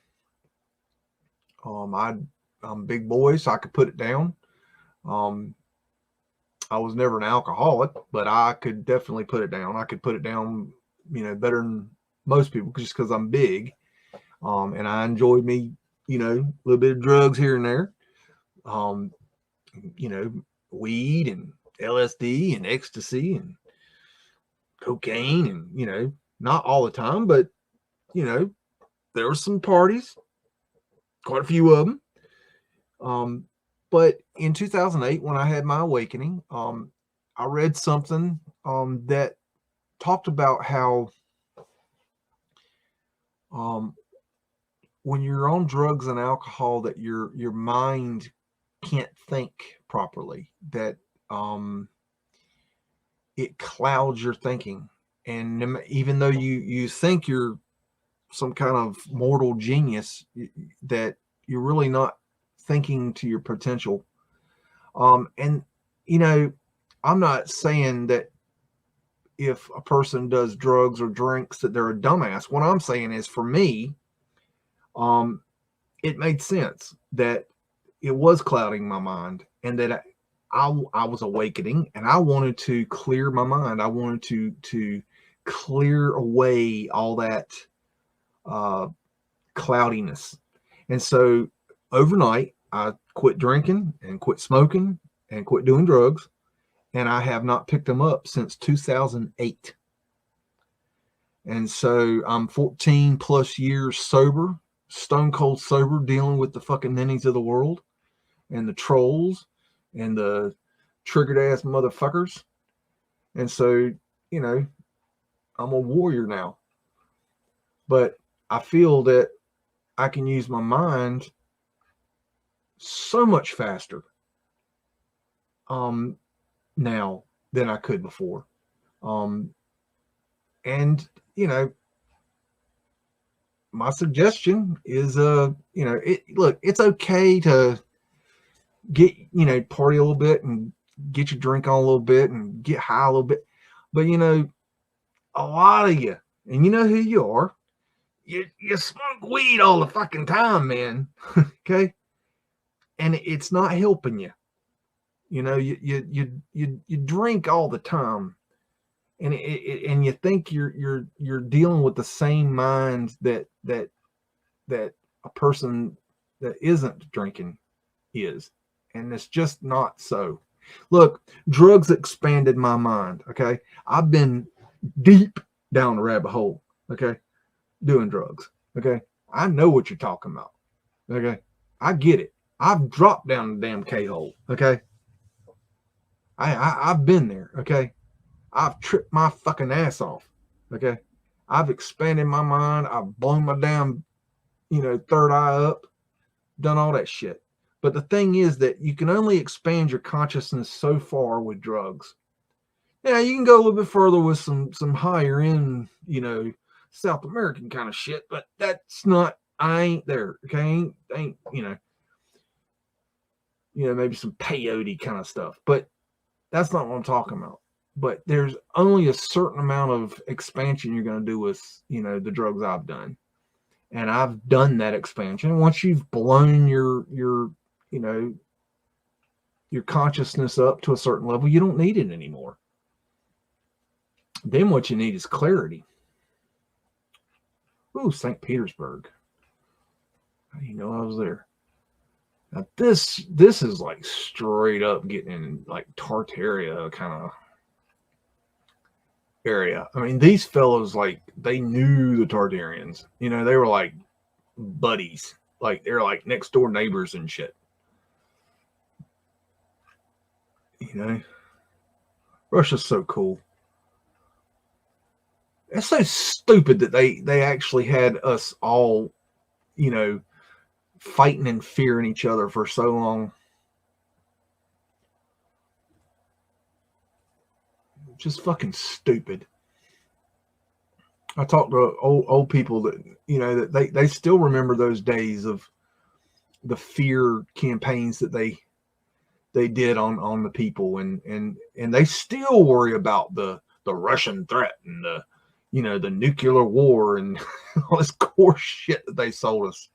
[SPEAKER 1] I'm a big boy, so I could put it down. I was never an alcoholic, but I could definitely put it down. I could put it down, you know, better than most people just because I'm big. And I enjoyed me, you know, a little bit of drugs here and there. You know, weed and LSD and ecstasy and cocaine and, you know, not all the time, but, you know, there were some parties, quite a few of them. But in 2008, when I had my awakening, I read something that talked about how when you're on drugs and alcohol, that your mind can't think properly, that it clouds your thinking. And even though you think you're some kind of mortal genius, that you're really not thinking to your potential. And, you know, I'm not saying that if a person does drugs or drinks that they're a dumbass. What I'm saying is, for me, it made sense that it was clouding my mind, and that I was awakening, and I wanted to clear my mind. I wanted to clear away all that cloudiness. And so overnight, I quit drinking and quit smoking and quit doing drugs, and I have not picked them up since 2008. And so I'm 14 plus years sober, stone cold sober, dealing with the fucking ninnies of the world and the trolls and the triggered ass motherfuckers. And so, you know, I'm a warrior now. But I feel that I can use my mind so much faster now than I could before. And, you know, my suggestion is, you know, look, it's okay to get, you know, party a little bit and get your drink on a little bit and get high a little bit. But, you know, a lot of you, and you know who you are, you smoke weed all the fucking time, man. Okay. And it's not helping you. You know, you drink all the time. And and you think you're dealing with the same mind that a person that isn't drinking is, and it's just not so. Look, drugs expanded my mind. Okay, I've been deep down the rabbit hole. Okay, doing drugs. Okay, I know what you're talking about. Okay, I get it. I've dropped down the damn K-hole. Okay, I've been there. Okay. I've tripped my fucking ass off. Okay. I've expanded my mind. I've blown my damn, you know, third eye up, done all that shit. But the thing is that you can only expand your consciousness so far with drugs. Yeah, you can go a little bit further with some higher end, you know, South American kind of shit, but that's not, I ain't there. Okay. Ain't, you know, maybe some peyote kind of stuff, but that's not what I'm talking about. But there's only a certain amount of expansion you're going to do with, you know, the drugs I've done. And I've done that expansion. Once you've blown your, you know, your consciousness up to a certain level, you don't need it anymore. Then what you need is clarity. Ooh, St. Petersburg. How do you know I was there? Now this is like straight up getting in like Tartaria kind of area. I mean, these fellows, like, they knew the Tartarians. You know, they were like buddies. Like, they're like next door neighbors and shit. You know, Russia's so cool. It's so stupid that they actually had us all, you know, fighting and fearing each other for so long. Just fucking stupid. I talked to old people that, you know, that they still remember those days of the fear campaigns that they did on the people, and they still worry about the Russian threat and the, you know, the nuclear war and all this core shit that they sold us.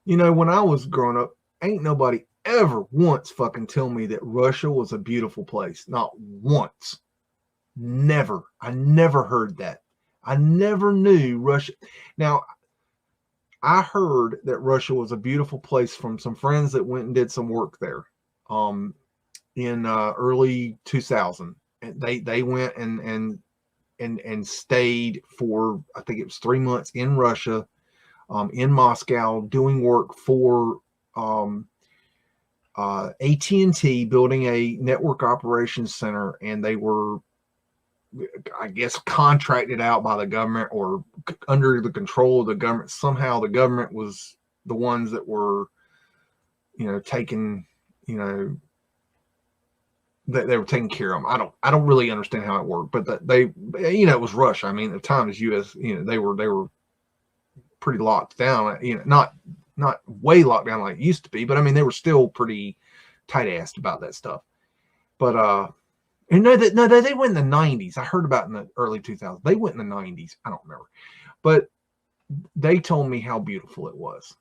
[SPEAKER 1] You know, when I was growing up, ain't nobody ever once fucking tell me that Russia was a beautiful place. Not once. Never. I never heard that. I never knew Russia. Now, I heard that Russia was a beautiful place from some friends that went and did some work there in early 2000. And they went and stayed for, I think it was 3 months in Russia, in Moscow, doing work for AT&T, building a network operations center, and they were, I guess, contracted out by the government or under the control of the government. Somehow the government was the ones that were, you know, taking, you know, that they were taking care of them. I don't really understand how it worked, but that they, you know, it was Russia. I mean, at the time as U.S., you know, they were pretty locked down, you know, not way locked down like it used to be, but I mean, they were still pretty tight-assed about that stuff. But, and they went in the 90s. I heard about in the early 2000s. They went in the 90s. I don't remember. But they told me how beautiful it was.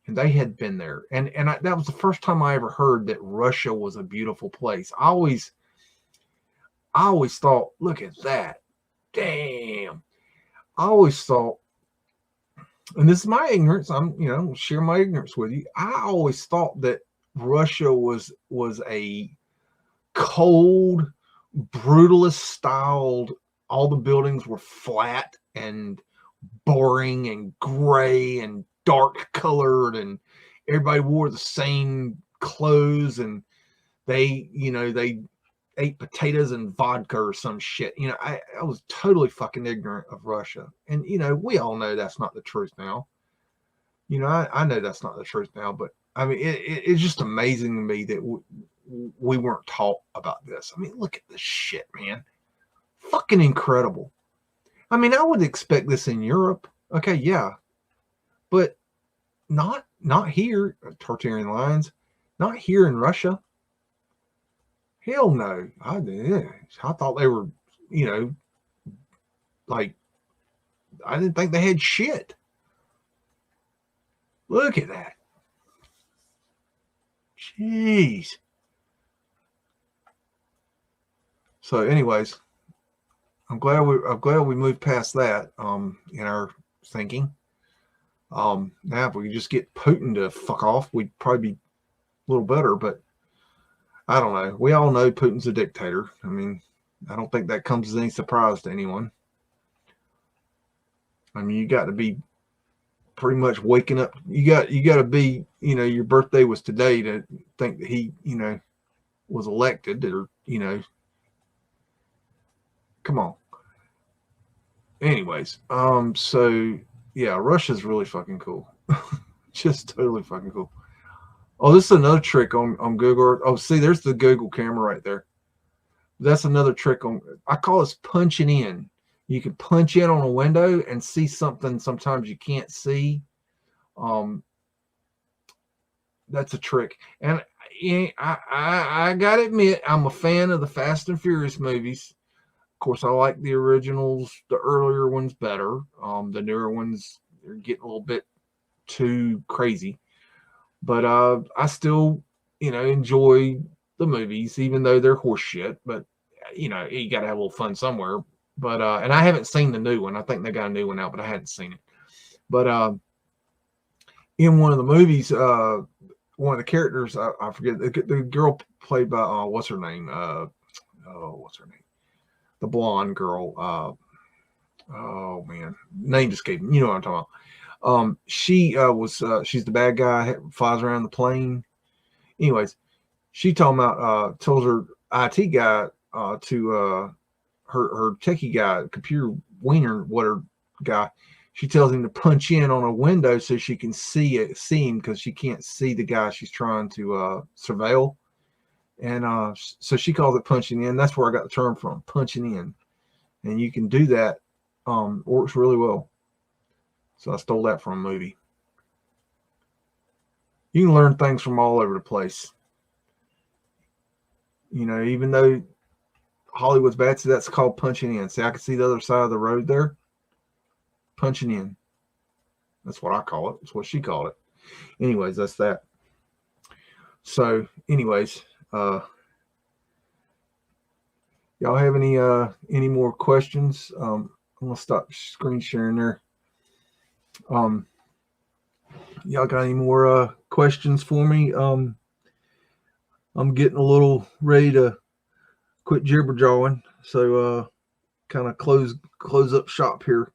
[SPEAKER 1] And they had been there. And that was the first time I ever heard that Russia was a beautiful place. I always thought, look at that. Damn. I always thought, and this is my ignorance, I'm, you know, share my ignorance with you. I always thought that Russia was a cold, brutalist styled all the buildings were flat and boring and gray and dark colored, and everybody wore the same clothes, and they ate potatoes and vodka or some shit. I was totally fucking ignorant of Russia. And, we all know that's not the truth now. I know that's not the truth now, but I mean, it's just amazing to me that we weren't taught about this. I mean, look at this shit, man. Fucking incredible. I mean, I would expect this in Europe. Okay, yeah. But not here, Tartarian lions. Not here in Russia. Hell no. I thought they were, like, I didn't think they had shit. Look at that. Jeez. So anyways, I'm glad we moved past that in our thinking. Now if we could just get Putin to fuck off, we'd probably be a little better, but I don't know. We all know Putin's a dictator. I mean, I don't think that comes as any surprise to anyone. I mean, you got to be pretty much waking up. You got to be, your birthday was today to think that he, was elected, or, come on. Anyways, so yeah, Russia's really fucking cool. Just totally fucking cool. Oh, this is another trick on Google. Oh, see, there's the Google camera right there. That's another trick I call this punching in. You can punch in on a window and see something sometimes you can't see. That's a trick. And I gotta admit, I'm a fan of the Fast and Furious movies. Of course, I like the originals, the earlier ones better. The newer ones, they're getting a little bit too crazy. But I still, enjoy the movies, even though they're horse shit. But, you got to have a little fun somewhere. But, and I haven't seen the new one. I think they got a new one out, but I hadn't seen it. But in one of the movies, one of the characters, I forget, the girl played by, what's her name? What's her name? The blonde girl. Oh, man. Name escaped me. You know what I'm talking about. She's the bad guy, flies around the plane. Anyways, she tells her IT guy to her techie guy, computer wiener, whatever guy, she tells him to punch in on a window so she can see him, because she can't see the guy she's trying to surveil. And so she calls it punching in. That's where I got the term from, punching in. And you can do that. Works really well. So I stole that from a movie. You can learn things from all over the place. Even though Hollywood's bad, so that's called punching in. See, I can see the other side of the road there. Punching in. That's what I call it. That's what she called it. Anyways, that's that. So, anyways, y'all have any more questions? I'm gonna stop screen sharing there. Y'all got any more questions for me? I'm getting a little ready to quit jibber jawing, so kind of close up shop here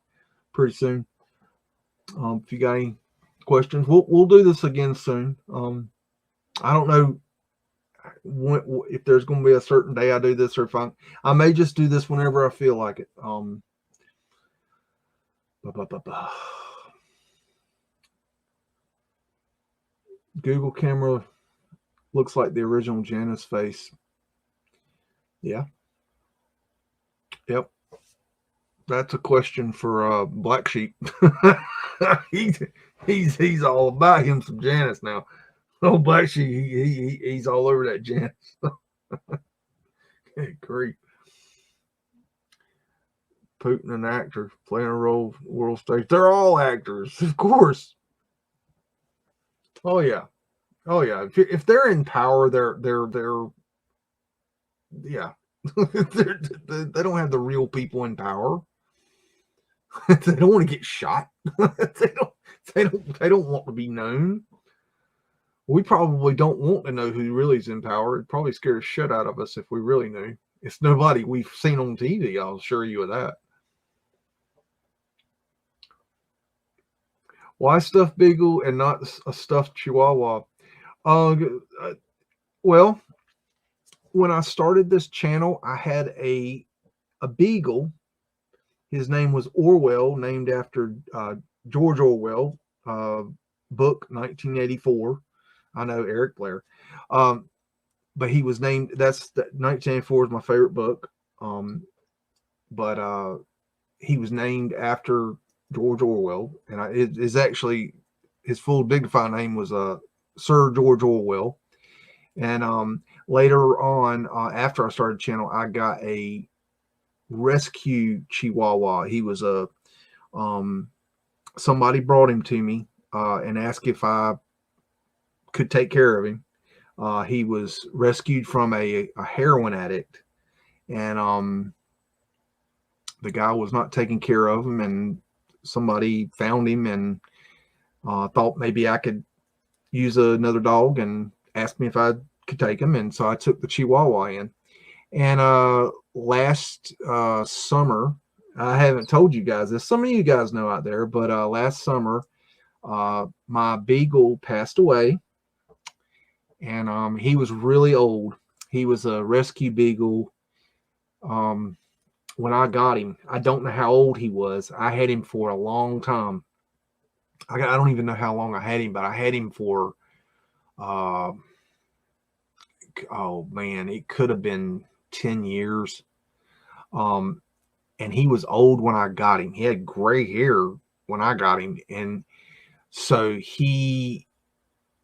[SPEAKER 1] pretty soon. If you got any questions, we'll do this again soon. I don't know if there's going to be a certain day I do this, or if I may just do this whenever I feel like it. Google camera looks like the original Janice face. Yeah. Yep. That's a question for Black Sheep. he's all about him some Janice now. Oh, Black Sheep, he's all over that Janice. Great. Putin, an actor, playing a role world stage. They're all actors, of course. Oh yeah. If they're in power, they're yeah. They don't have the real people in power. They don't want to get shot. They don't want to be known. We probably don't want to know who really is in power. It'd probably scare the shit out of us if we really knew. It's nobody we've seen on TV. I'll assure you of that. Why stuffed beagle and not a stuffed chihuahua? Well, when I started this channel, I had a beagle. His name was Orwell, named after George Orwell, book 1984. I know, Eric Blair. But he was named, 1984 is my favorite book. But he was named after George Orwell, and it is actually, his full dignified name was Sir George Orwell. And later on, after I started the channel, I got a rescue Chihuahua. He was somebody brought him to me and asked if I could take care of him. He was rescued from a heroin addict, and the guy was not taking care of him, and somebody found him and thought maybe I could use another dog, and asked me if I could take him. And so I took the Chihuahua in. And last summer, I haven't told you guys this, some of you guys know out there, but last summer, my beagle passed away, and he was really old. He was a rescue beagle. When I got him, I don't know how old he was. I had him for a long time. I don't even know how long I had him, but I had him for, oh man, it could have been 10 years. And he was old when I got him. He had gray hair when I got him. And so he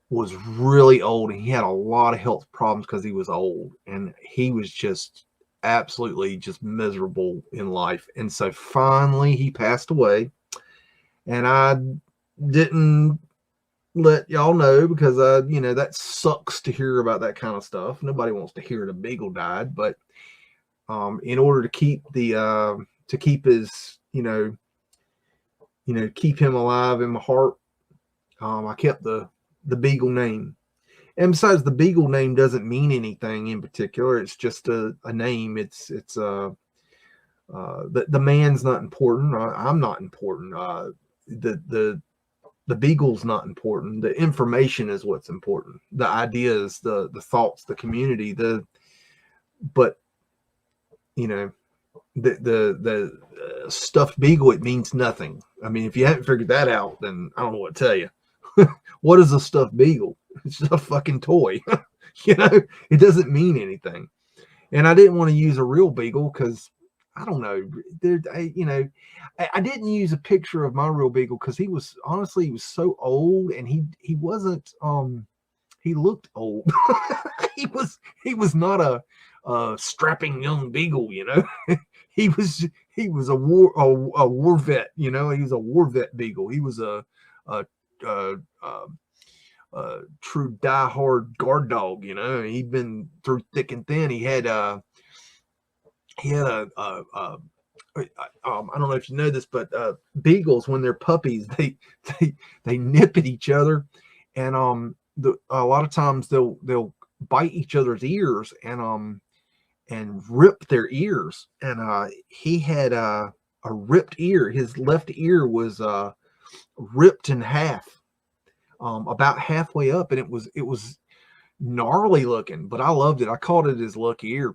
[SPEAKER 1] was really old, and he had a lot of health problems because he was old, and he was just absolutely just miserable in life. And so finally he passed away, and I didn't let y'all know because that sucks to hear about that kind of stuff. Nobody wants to hear the beagle died, but in order to keep his keep him alive in my heart, I kept the beagle name. And besides, the beagle name doesn't mean anything in particular. It's just a name. It's the man's not important. I'm not important. The beagle's not important. The information is what's important. The ideas, the thoughts, the community, the stuffed beagle, it means nothing. I mean, if you haven't figured that out, then I don't know what to tell you. What is a stuffed beagle? It's just a fucking toy. It doesn't mean anything. And I didn't want to use a real beagle because I don't know. I didn't use a picture of my real beagle because he was so old, and he wasn't. He looked old. he was not a strapping young beagle. He was a war vet. He was a war vet beagle. He was a true diehard guard dog. He'd been through thick and thin. He had I don't know if you know this, but beagles, when they're puppies, they nip at each other, and a lot of times they'll bite each other's ears and rip their ears. And he had a ripped ear. His left ear was ripped in half, about halfway up, and it was gnarly looking, but I loved it. I called it his lucky ear.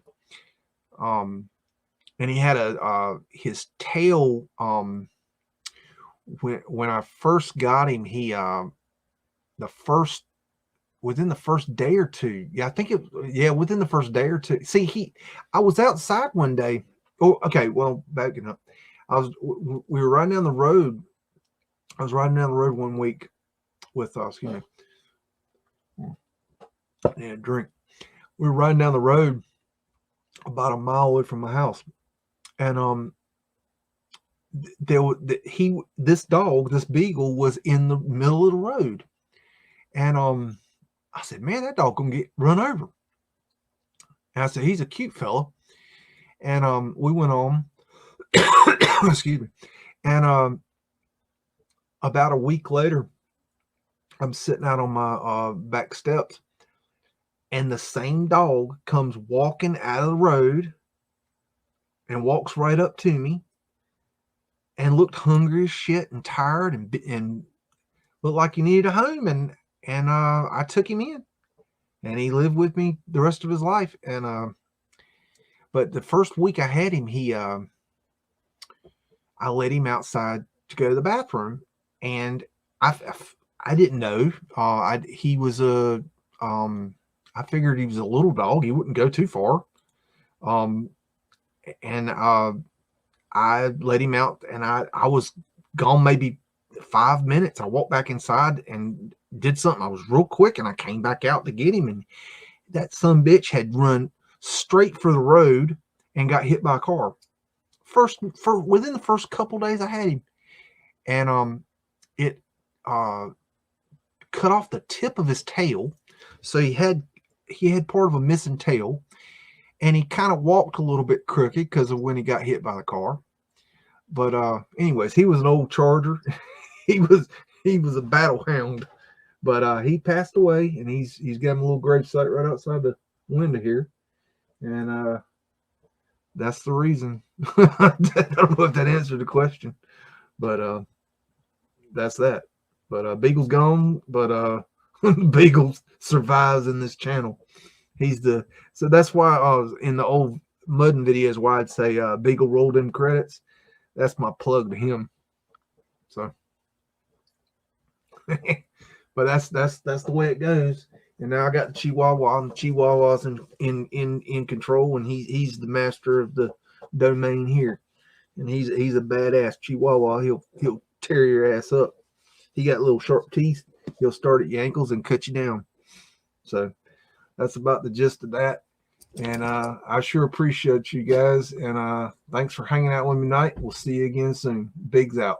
[SPEAKER 1] And he had his tail. When I first got him, he within the first day or two. Yeah, I think within the first day or two. See, I was outside one day. Oh, okay. Well, backing up, we were riding down the road. I was riding down the road one week with drink. We were riding down the road about a mile away from my house, and this beagle was in the middle of the road, and I said, man, that dog gonna get run over. And I said, he's a cute fella. And we went on. Excuse me. And about a week later, I'm sitting out on my back steps, and the same dog comes walking out of the road and walks right up to me and looked hungry as shit and tired and looked like he needed a home. And I took him in, and he lived with me the rest of his life. And but the first week I had him, I let him outside to go to the bathroom, and I didn't know. He was I figured he was a little dog. He wouldn't go too far. And I let him out, and I was gone maybe 5 minutes. I walked back inside and did something. I was real quick, and I came back out to get him, and that son bitch had run straight for the road and got hit by a car. Within the first couple days I had him, and it cut off the tip of his tail, so he had part of a missing tail, and he kind of walked a little bit crooked because of when he got hit by the car. But anyways, he was an old Charger. he was a battle hound, but he passed away, and he's got a little grave site right outside the window here, and that's the reason. I don't know if that answered the question, but that's that. But Beagle's gone, but Beagle survives in this channel. So that's why in the old MUDDIN videos why I'd say Beagle rolled in credits. That's my plug to him. So but that's the way it goes. And now I got the Chihuahua, and the Chihuahua's in control, and he's the master of the domain here. And he's a badass Chihuahua. He'll tear your ass up. He got little sharp teeth. He'll start at your ankles and cut you down. So that's about the gist of that. And I sure appreciate you guys. And thanks for hanging out with me tonight. We'll see you again soon. Bigs out.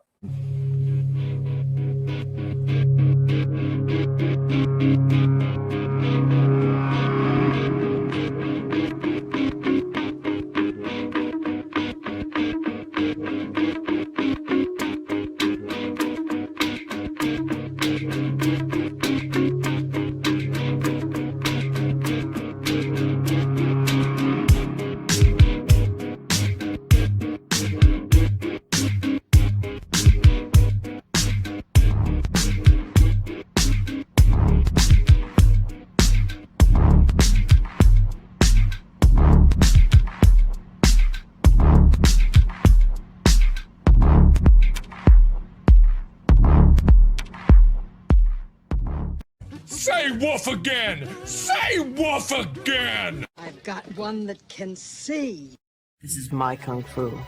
[SPEAKER 7] Say woof again! Say woof again!
[SPEAKER 8] I've got one that can see.
[SPEAKER 9] This is my kung fu,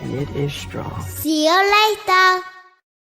[SPEAKER 9] and it is strong.
[SPEAKER 4] See you later.